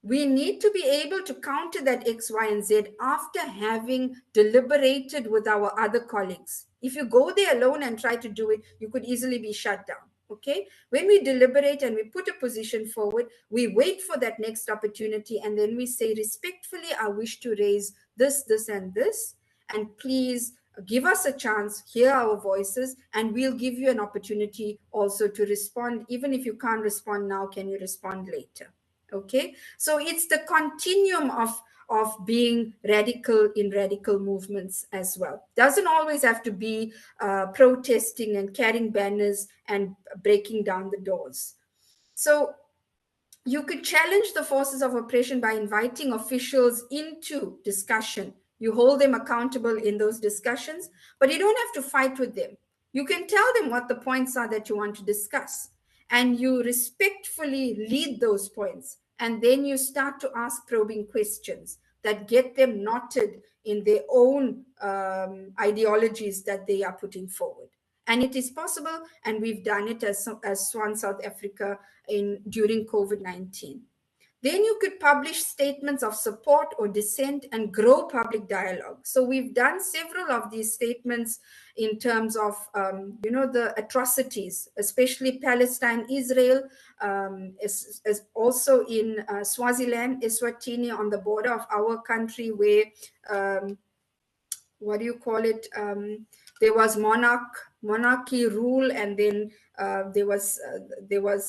we need to be able to counter that X, Y, and Z after having deliberated with our other colleagues. If you go there alone and try to do it, you could easily be shut down. Okay, when we deliberate and we put a position forward, we wait for that next opportunity, and then we say, respectfully, I wish to raise this, this, and this, and please give us a chance, hear our voices, and we'll give you an opportunity also to respond. Even if you can't respond now, can you respond later? Okay, so it's the continuum of being radical in radical movements as well. Doesn't always have to be protesting and carrying banners and breaking down the doors. So you could challenge the forces of oppression by inviting officials into discussion. You hold them accountable in those discussions, but you don't have to fight with them. You can tell them what the points are that you want to discuss, and you respectfully lead those points. And then you start to ask probing questions that get them knotted in their own ideologies that they are putting forward. And it is possible, and we've done it as SWAN South Africa during COVID-19. Then you could publish statements of support or dissent and grow public dialogue. So we've done several of these statements in terms of, the atrocities, especially Palestine, Israel, is also in Swaziland, Eswatini, on the border of our country, where, there was monarchy rule, and then there was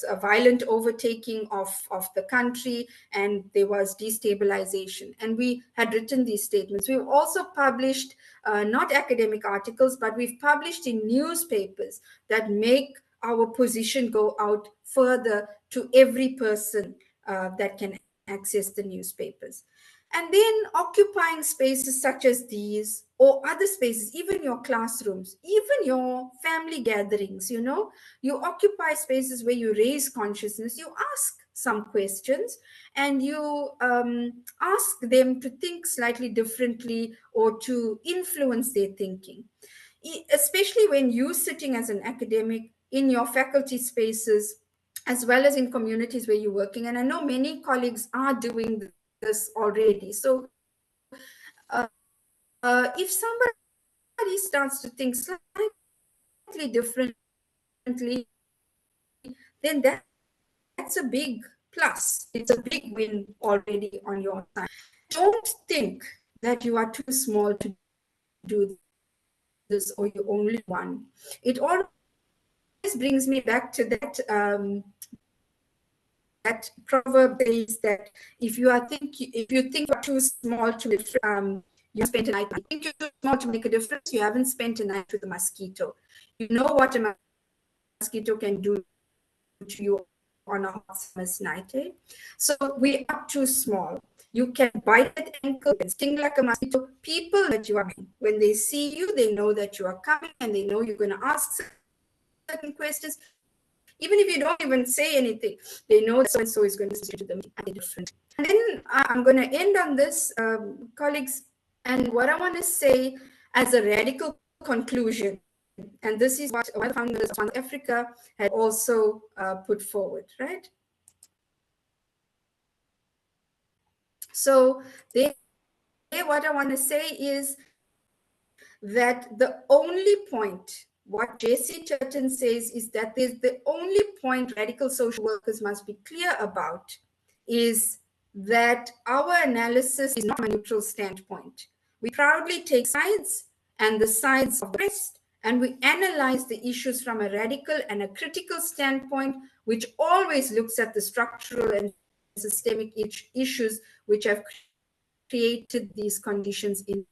a violent overtaking of the country, and there was destabilization. And we had written these statements. We've also published not academic articles, but we've published in newspapers that make our position go out further to every person that can access the newspapers. And then occupying spaces such as these or other spaces, even your classrooms, even your family gatherings, you know, you occupy spaces where you raise consciousness, you ask some questions, and you ask them to think slightly differently or to influence their thinking. Especially when you're sitting as an academic in your faculty spaces, as well as in communities where you're working. And I know many colleagues are doing this already. So if somebody starts to think slightly differently, then that's a big plus. It's a big win already on your side. Don't think that you are too small to do this or you're only one. It always brings me back to that that proverb says that if you think you're too small to you spent a night. I think you're too small to make a difference. You haven't spent a night with a mosquito. You know what a mosquito can do to you on a hot summer's night. Eh? So we are too small. You can bite at ankle and sting like a mosquito. People that you are when they see you, they know that you are coming and they know you're going to ask certain questions. Even if you don't even say anything, they know that so-and-so is going to listen to them and different. And then I'm going to end on this, colleagues, and what I want to say as a radical conclusion, and this is what one of the founders of South Africa had also put forward, right? So what I want to say is that the only point, what J.C. Turton says is that there's the only point radical social workers must be clear about is that our analysis is not from a neutral standpoint. We proudly take sides and the sides of the rest, and we analyze the issues from a radical and a critical standpoint, which always looks at the structural and systemic issues which have created these conditions in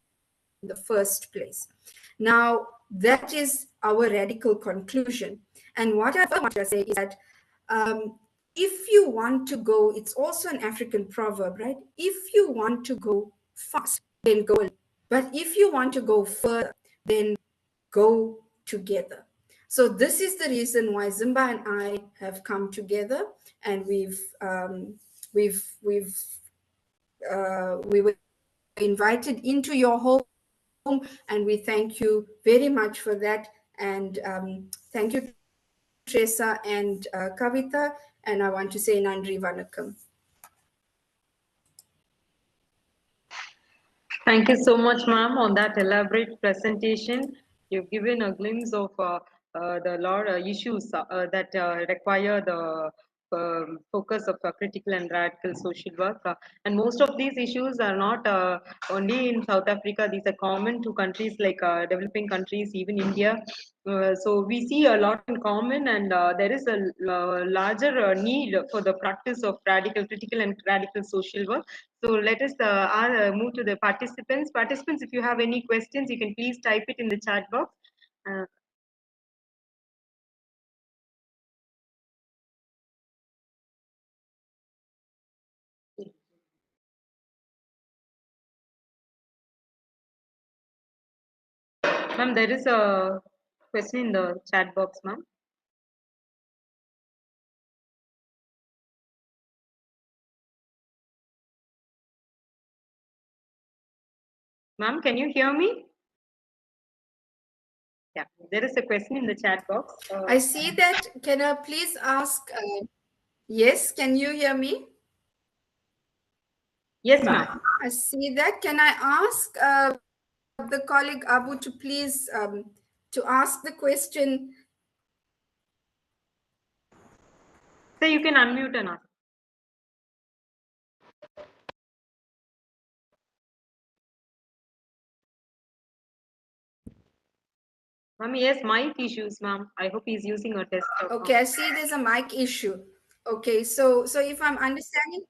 the first place. Now, that is our radical conclusion. And what I want to say is that if you want to go, it's also an African proverb, right? If you want to go fast, then go. But if you want to go further, then go together. So this is the reason why Zimba and I have come together, and we were invited into your home, and we thank you very much for that. And thank you, Teresa and Kavita, and I want to say Nandri Vanakkam. Thank you so much, ma'am, on that elaborate presentation. You've given a glimpse of the lot of issues that require the focus of critical and radical social work. And most of these issues are not only in South Africa, these are common to countries like developing countries, even India. So we see a lot in common, and there is a larger need for the practice of critical and radical social work. So let us move to the participants. Participants, if you have any questions, you can please type it in the chat box. Ma'am, there is a question in the chat box, ma'am. Ma'am, can you hear me? Yeah, there is a question in the chat box. I see that. Can I please ask? Yes, can you hear me? Yes, ma'am. I see that. Can I ask the colleague Abu to please to ask the question? So you can unmute and ask. Ma'am, yes, mic issues, ma'am. I hope he's using a desktop. Okay, I see there's a mic issue. Okay, so if I'm understanding.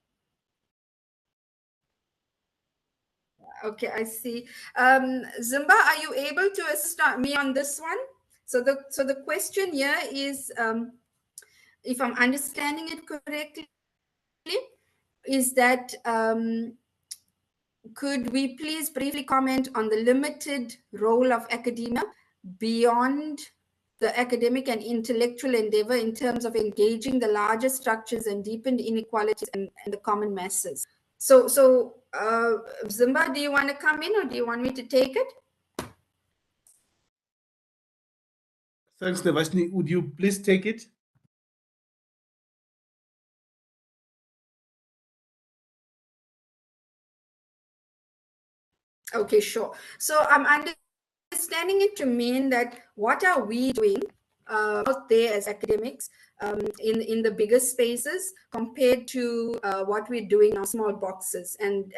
Okay, I see. Zimba, are you able to assist me on this one? So the question here is, if I'm understanding it correctly, is that could we please briefly comment on the limited role of academia beyond the academic and intellectual endeavor in terms of engaging the larger structures and deepened inequalities and the common masses? So Zimba, do you want to come in or do you want me to take it? Thanks, Devashni. Would you please take it? Okay, sure. So I'm understanding it to mean that what are we doing out there as academics in the bigger spaces compared to what we're doing in our small boxes, and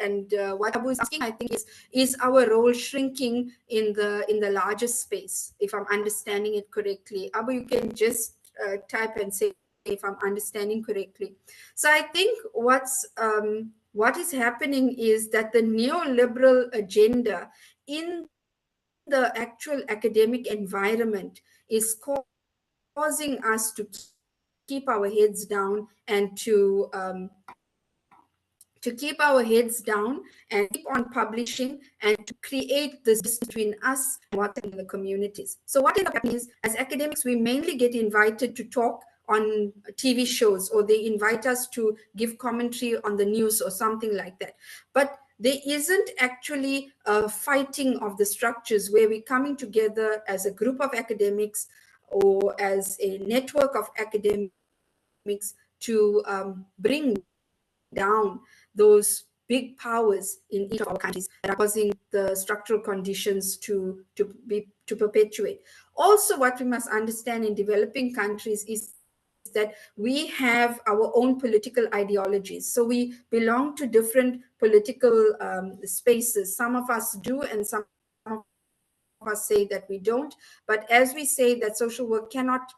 what Abu is asking, I think, is our role shrinking in the larger space, if I'm understanding it correctly. Abu, you can just type and say if I'm understanding correctly. So I think what is happening is that the neoliberal agenda in the actual academic environment is causing us to keep our heads down and to keep our heads down and keep on publishing and to create this distance between us and what's in the communities. So what ends up happening is, as academics, we mainly get invited to talk on TV shows, or they invite us to give commentary on the news or something like that. But there isn't actually a fighting of the structures where we're coming together as a group of academics or as a network of academics to bring down those big powers in each of our countries that are causing the structural conditions to perpetuate. Also, what we must understand in developing countries is that we have our own political ideologies. So we belong to different political spaces. Some of us do, and some of us say that we don't. But as we say that social work cannot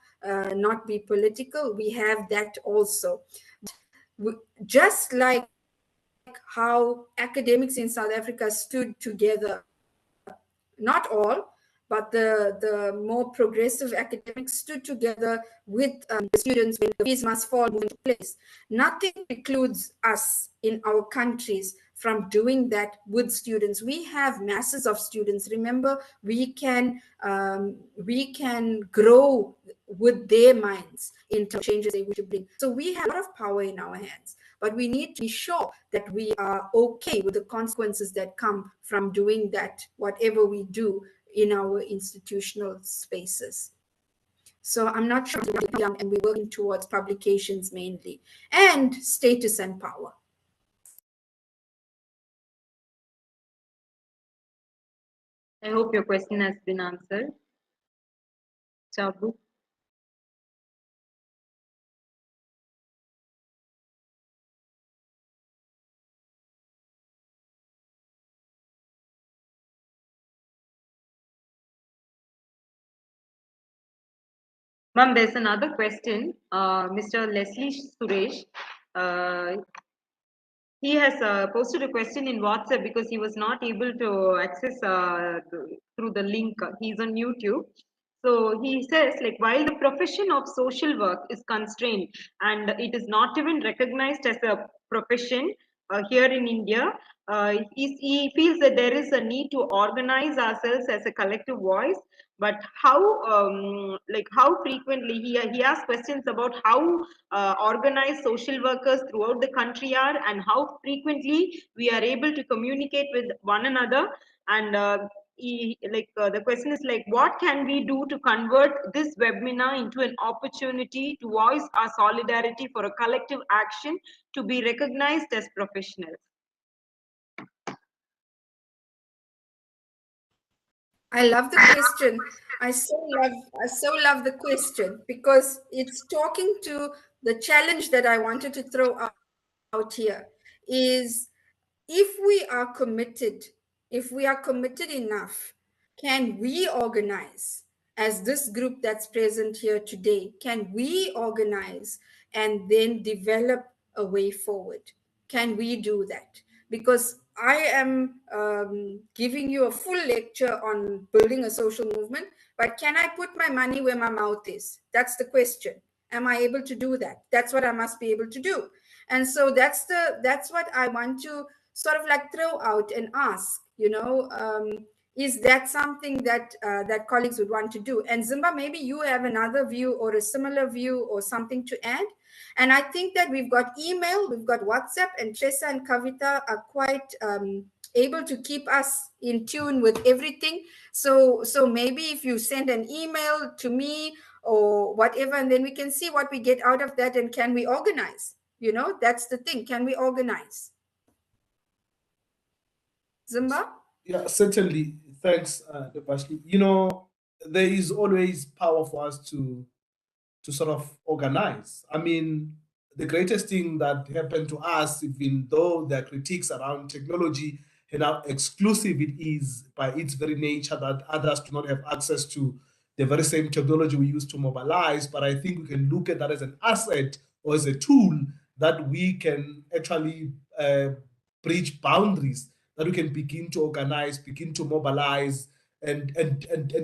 not be political, we have that also. Just like how academics in South Africa stood together, not all, but the more progressive academics stood together with the students when the fees must fall into place. Nothing precludes us in our countries from doing that with students. We have masses of students. Remember, we can grow with their minds in terms of changes they wish to bring. So we have a lot of power in our hands, but we need to be sure that we are okay with the consequences that come from doing that, whatever we do in our institutional spaces. So I'm not sure what we've done, and we're working towards publications mainly, and status and power. I hope your question has been answered. Chabu. Ma'am, there's another question. Mr. Leslie Suresh, he has posted a question in WhatsApp because he was not able to access through the link. He's on YouTube. So he says, like, while the profession of social work is constrained and it is not even recognized as a profession here in India, he feels that there is a need to organize ourselves as a collective voice. But how frequently he asks questions about how organized social workers throughout the country are, and how frequently we are able to communicate with one another. And the question is like, what can we do to convert this webinar into an opportunity to voice our solidarity for a collective action to be recognized as professionals? I love the question. I so love the question, because it's talking to the challenge that I wanted to throw out here. Is if we are committed enough, can we organize as this group that's present here today? Can we organize and then develop a way forward? Can we do that? Because I am giving you a full lecture on building a social movement, but can I put my money where my mouth is? That's the question. Am I able to do that? That's what I must be able to do. And so that's what I want to sort of like throw out and ask, is that something that that colleagues would want to do? And Zimba, maybe you have another view or a similar view or something to add. And I think that we've got email, we've got WhatsApp, and Tressa and Kavita are quite able to keep us in tune with everything. So maybe if you send an email to me or whatever, and then we can see what we get out of that, and can we organize? That's the thing. Can we organize? Zimba? Yeah, certainly. Thanks, Debashni. There is always power for us to sort of organize. I mean, the greatest thing that happened to us, even though there are critiques around technology and how exclusive it is by its very nature, that others do not have access to the very same technology we use to mobilize, but I think we can look at that as an asset or as a tool that we can actually breach boundaries, that we can begin to organize, begin to mobilize, and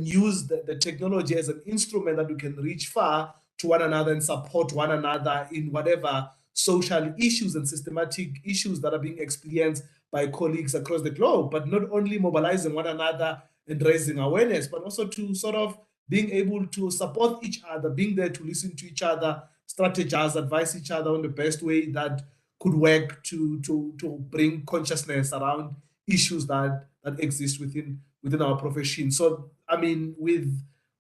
use the technology as an instrument that we can reach far to one another and support one another in whatever social issues and systematic issues that are being experienced by colleagues across the globe, but not only mobilizing one another and raising awareness, but also to sort of being able to support each other, being there to listen to each other, strategize, advise each other on the best way that could work to bring consciousness around issues that exist within our profession. So, I mean, with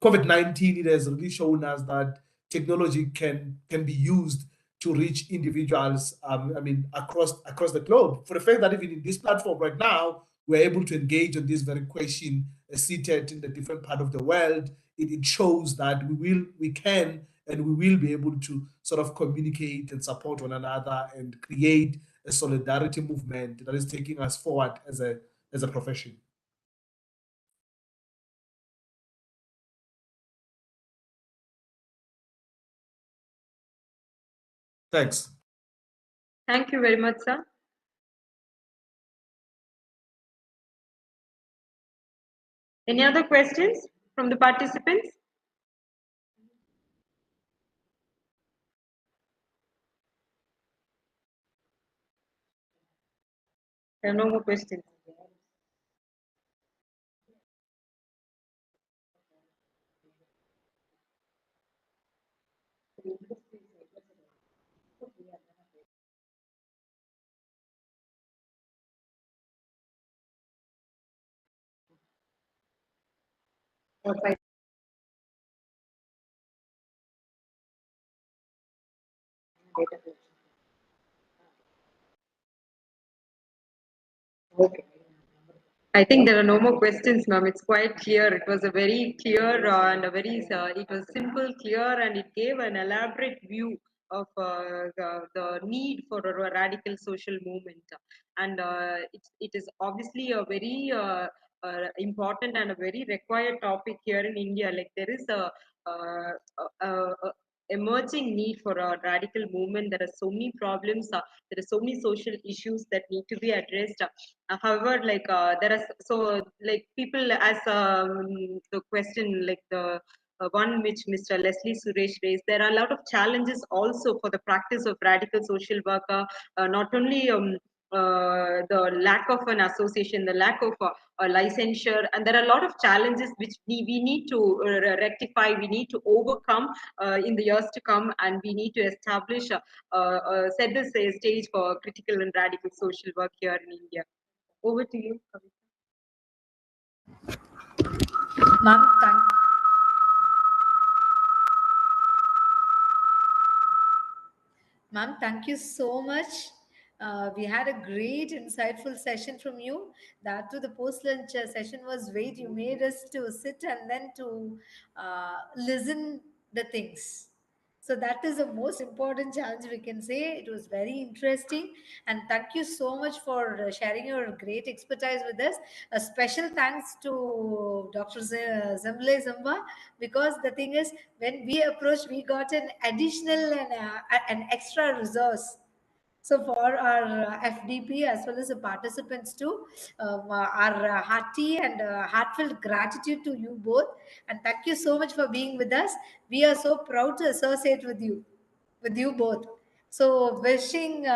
COVID-19, it has really shown us that technology can be used to reach individuals, across the globe. For the fact that even in this platform right now, we're able to engage on this very question seated in a different part of the world, it shows that we can and we will be able to sort of communicate and support one another and create a solidarity movement that is taking us forward as a profession. Thanks. Thank you very much, sir. Any other questions from the participants? There are no more questions. Okay. Okay. I think there are no more questions, ma'am. It's quite clear. It was a very clear and a very, it was simple, clear, and it gave an elaborate view of the need for a radical social movement. And it is obviously a very important and a very required topic here in India. Like there is a emerging need for a radical movement. There are so many problems. There are so many social issues that need to be addressed. However, like there are like people as the question like the one which Mr. Leslie Suresh raised, there are a lot of challenges also for the practice of radical social work. Not only the lack of an association, the lack of a licensure, and there are a lot of challenges which we need to rectify, we need to overcome in the years to come, and we need to establish set the stage for critical and radical social work here in India. Over to you, Kavita. Ma'am, Ma'am, thank you so much. We had a great, insightful session from you. That too, the post-lunch session was great. You made us to sit and then to listen the things. So that is the most important challenge we can say. It was very interesting, and thank you so much for sharing your great expertise with us. A special thanks to Dr. Zemble Zamba, because the thing is, when we approached, we got an additional and an extra resource. So for our FDP as well as the participants too, our hearty and heartfelt gratitude to you both, and thank you so much for being with us. We are so proud to associate with you both. So wishing,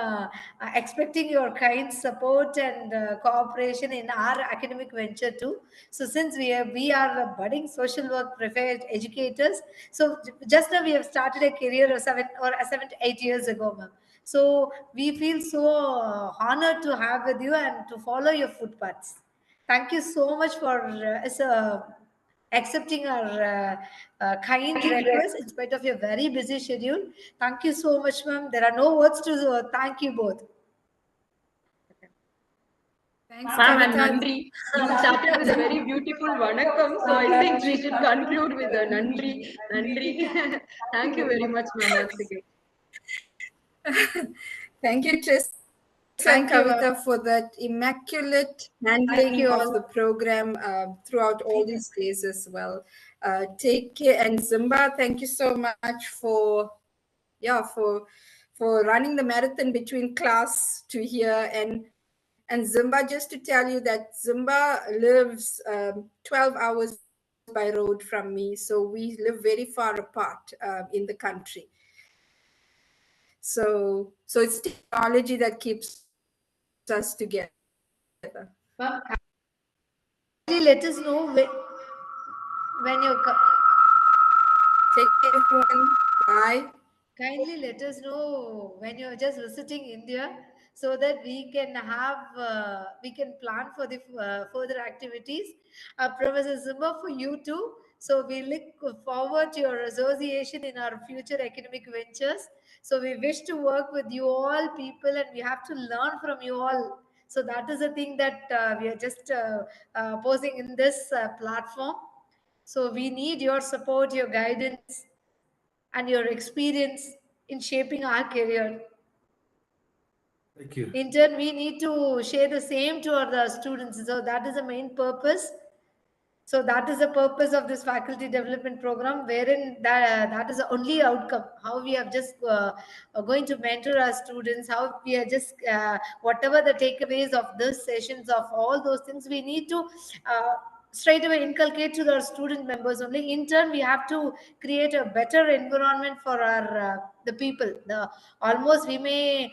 expecting your kind support and cooperation in our academic venture too. So since we are budding social work prepared educators, so just now we have started a career of 7 to 8 years ago, ma'am. So we feel so honored to have with you and to follow your footpaths. Thank you so much for accepting our kind request in spite of your very busy schedule. Thank you so much, ma'am. There are no words to thank you both. Thanks, Ma'am and Kavita. Nandri, you started with a very beautiful vanakkam, so I think we should conclude with a Nandri. Nandri. Thank you very much, ma'am, once again. Thank you, Trista and Thank you, Kavita, for that immaculate handling you of all. the program throughout all these days as well. Take care, and Zimba, thank you so much for running the marathon between class to here. And Zimba, just to tell you that Zimba lives 12 hours by road from me, so we live very far apart in the country. So it's technology that keeps us together. Ma'am, kindly let us know when you're. Take care, everyone. Bye. Kindly let us know when you're just visiting India so that we can plan for the further activities. Professor Zimba, for you too. So we look forward to your association in our future academic ventures. So we wish to work with you all people and we have to learn from you all. So that is the thing that we are just posing in this platform. So we need your support, your guidance, and your experience in shaping our career. Thank you. In turn, we need to share the same to our students. So that is the main purpose. So that is the purpose of this faculty development program, wherein that is the only outcome. How we are just going to mentor our students, how we are just whatever the takeaways of this sessions of all those things, we need to straight away inculcate to our student members only. In turn, we have to create a better environment for our the people. The almost we may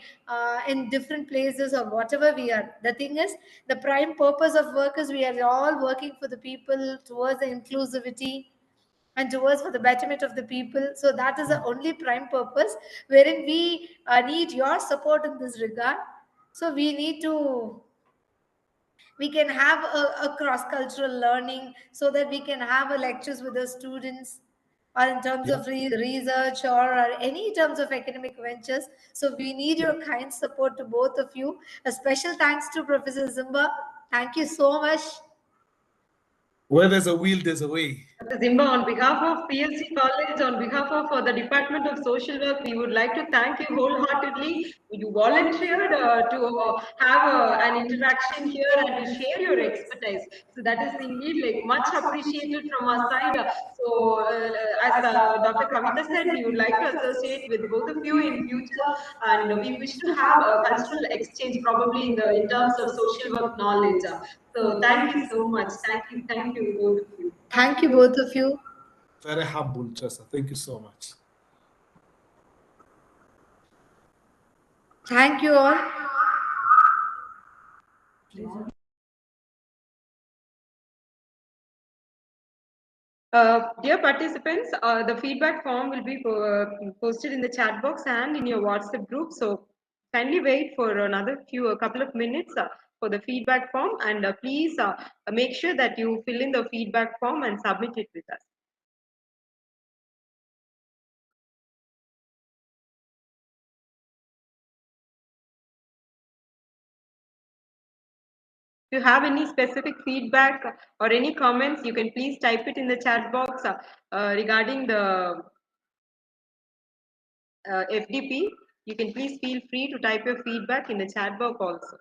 in different places or whatever we are. The thing is, the prime purpose of work is we are all working for the people towards the inclusivity and towards for the betterment of the people. So that is the only prime purpose wherein we need your support in this regard. So we can have a cross-cultural learning so that we can have a lectures with the students or in terms of research or any terms of academic ventures. So we need your kind support to both of you. A special thanks to Professor Zimba. Thank you so much. Where there's a will, there's a way. Zimba, on behalf of PSC College, on behalf of the Department of Social Work, we would like to thank you wholeheartedly. You volunteered to have an interaction here and to share your expertise. So that is indeed like much appreciated from our side. As Dr. Kavita said, we would like to associate with both of you in future, and we wish to have a cultural exchange probably in terms of social work knowledge. So thank you so much. Thank you both of you. Thank you both of you. Very humble, Chester. Thank you so much. Thank you all. Dear participants, the feedback form will be posted in the chat box and in your WhatsApp group. So kindly wait for a couple of minutes for the feedback form, and please make sure that you fill in the feedback form and submit it with us. If you have any specific feedback or any comments, you can please type it in the chat box regarding the FDP. You can please feel free to type your feedback in the chat box also.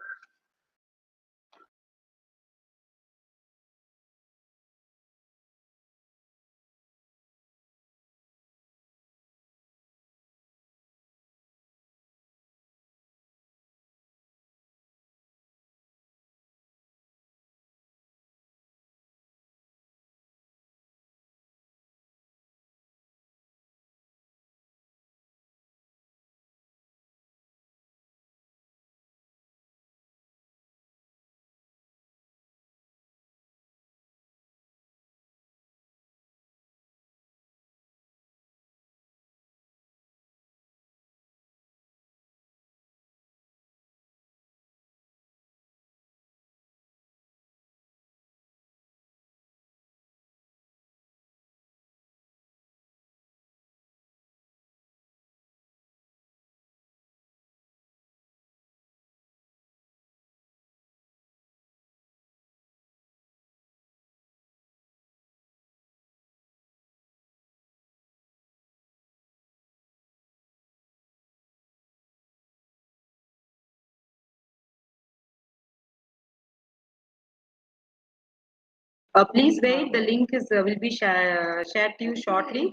Please wait. The link is will be shared to you shortly.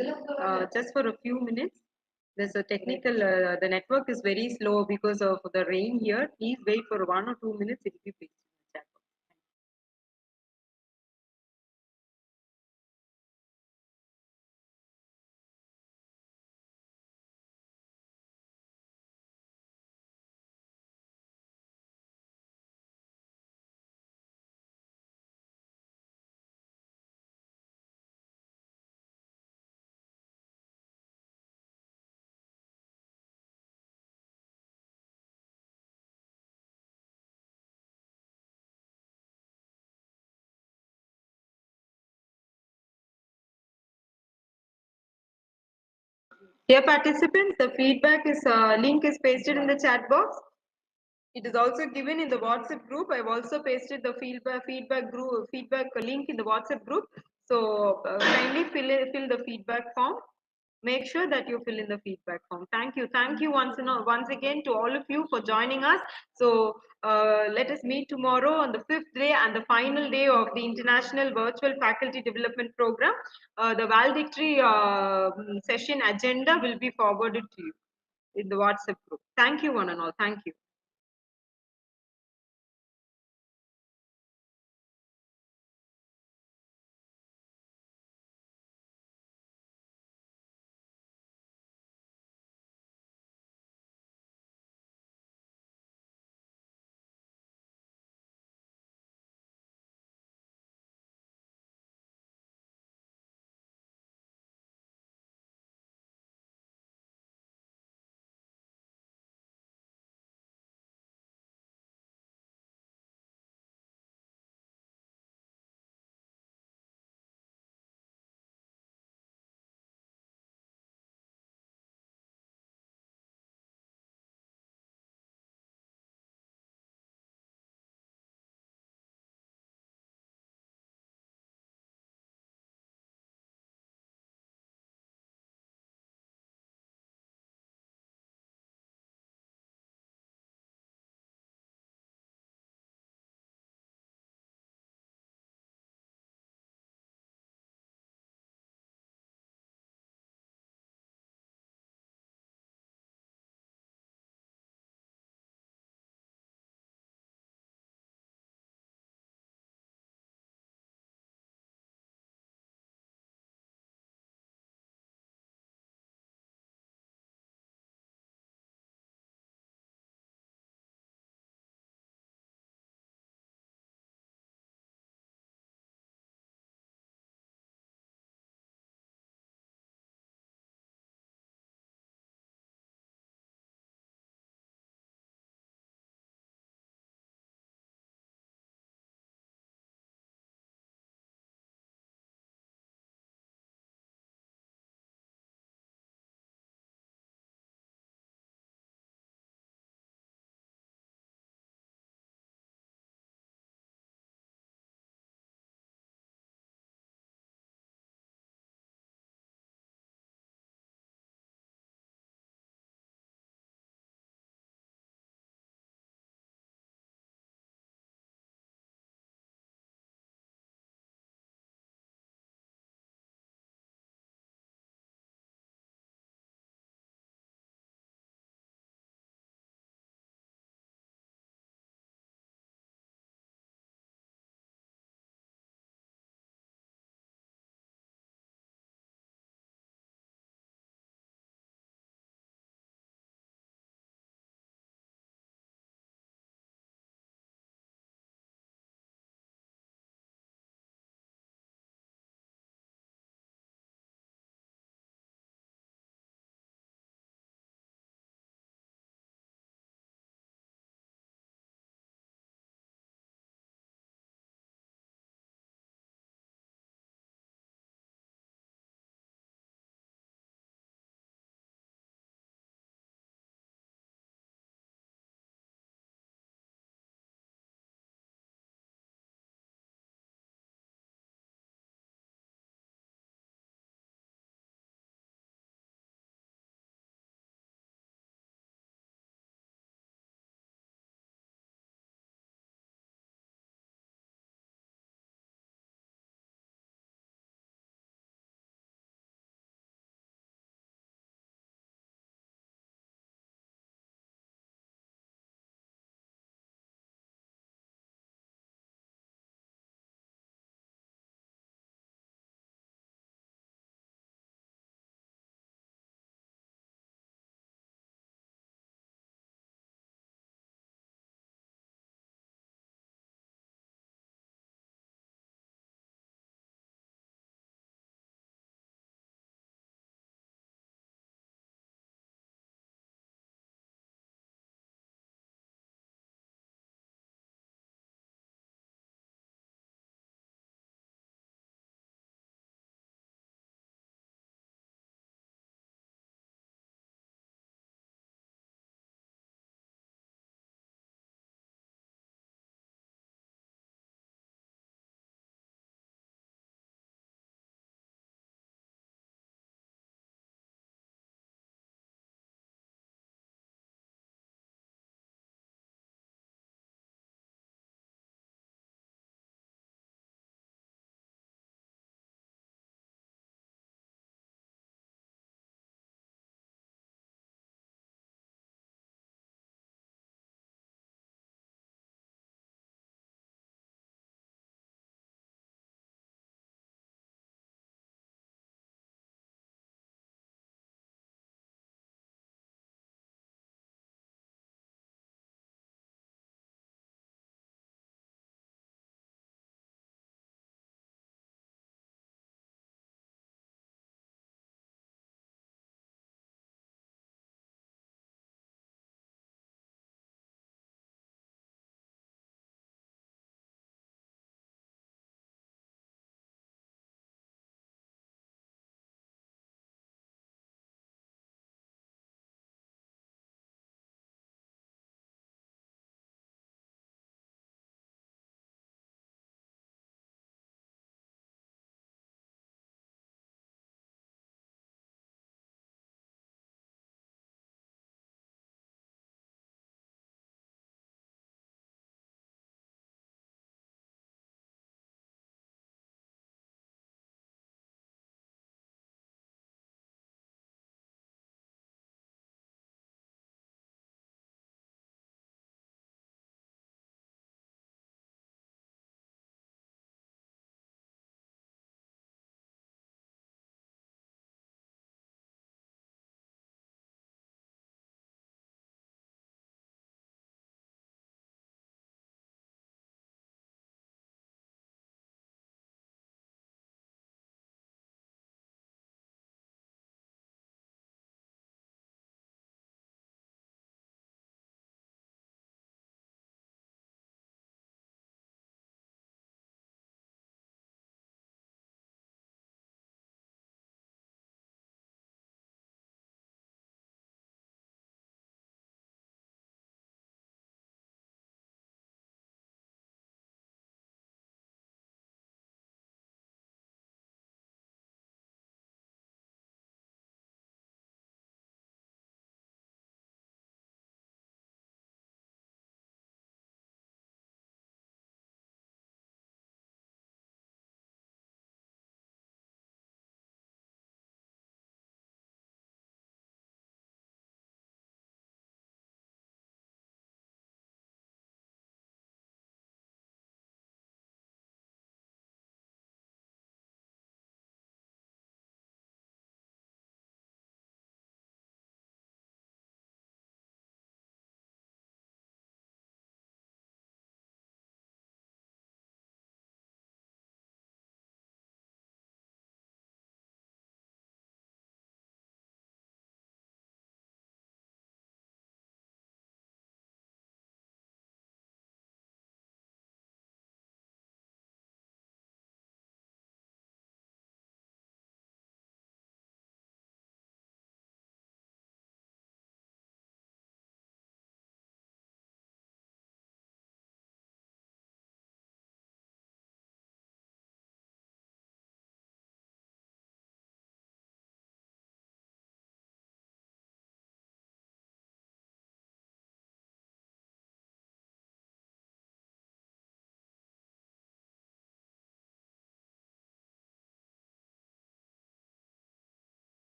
Just for a few minutes. There's a technical. The network is very slow because of the rain here. Please wait for 1 or 2 minutes. It will be fixed. Dear participants, the feedback is link is pasted in the chat box. It is also given in the WhatsApp group. I've also pasted the feedback link in the WhatsApp group. So kindly fill the feedback form. Make sure that you fill in the feedback form. Thank you once again to all of you for joining us. So let us meet tomorrow on the 5th day and the final day of the International Virtual Faculty Development Program. The valedictory session agenda will be forwarded to you in the WhatsApp group. Thank you one and all. Thank you.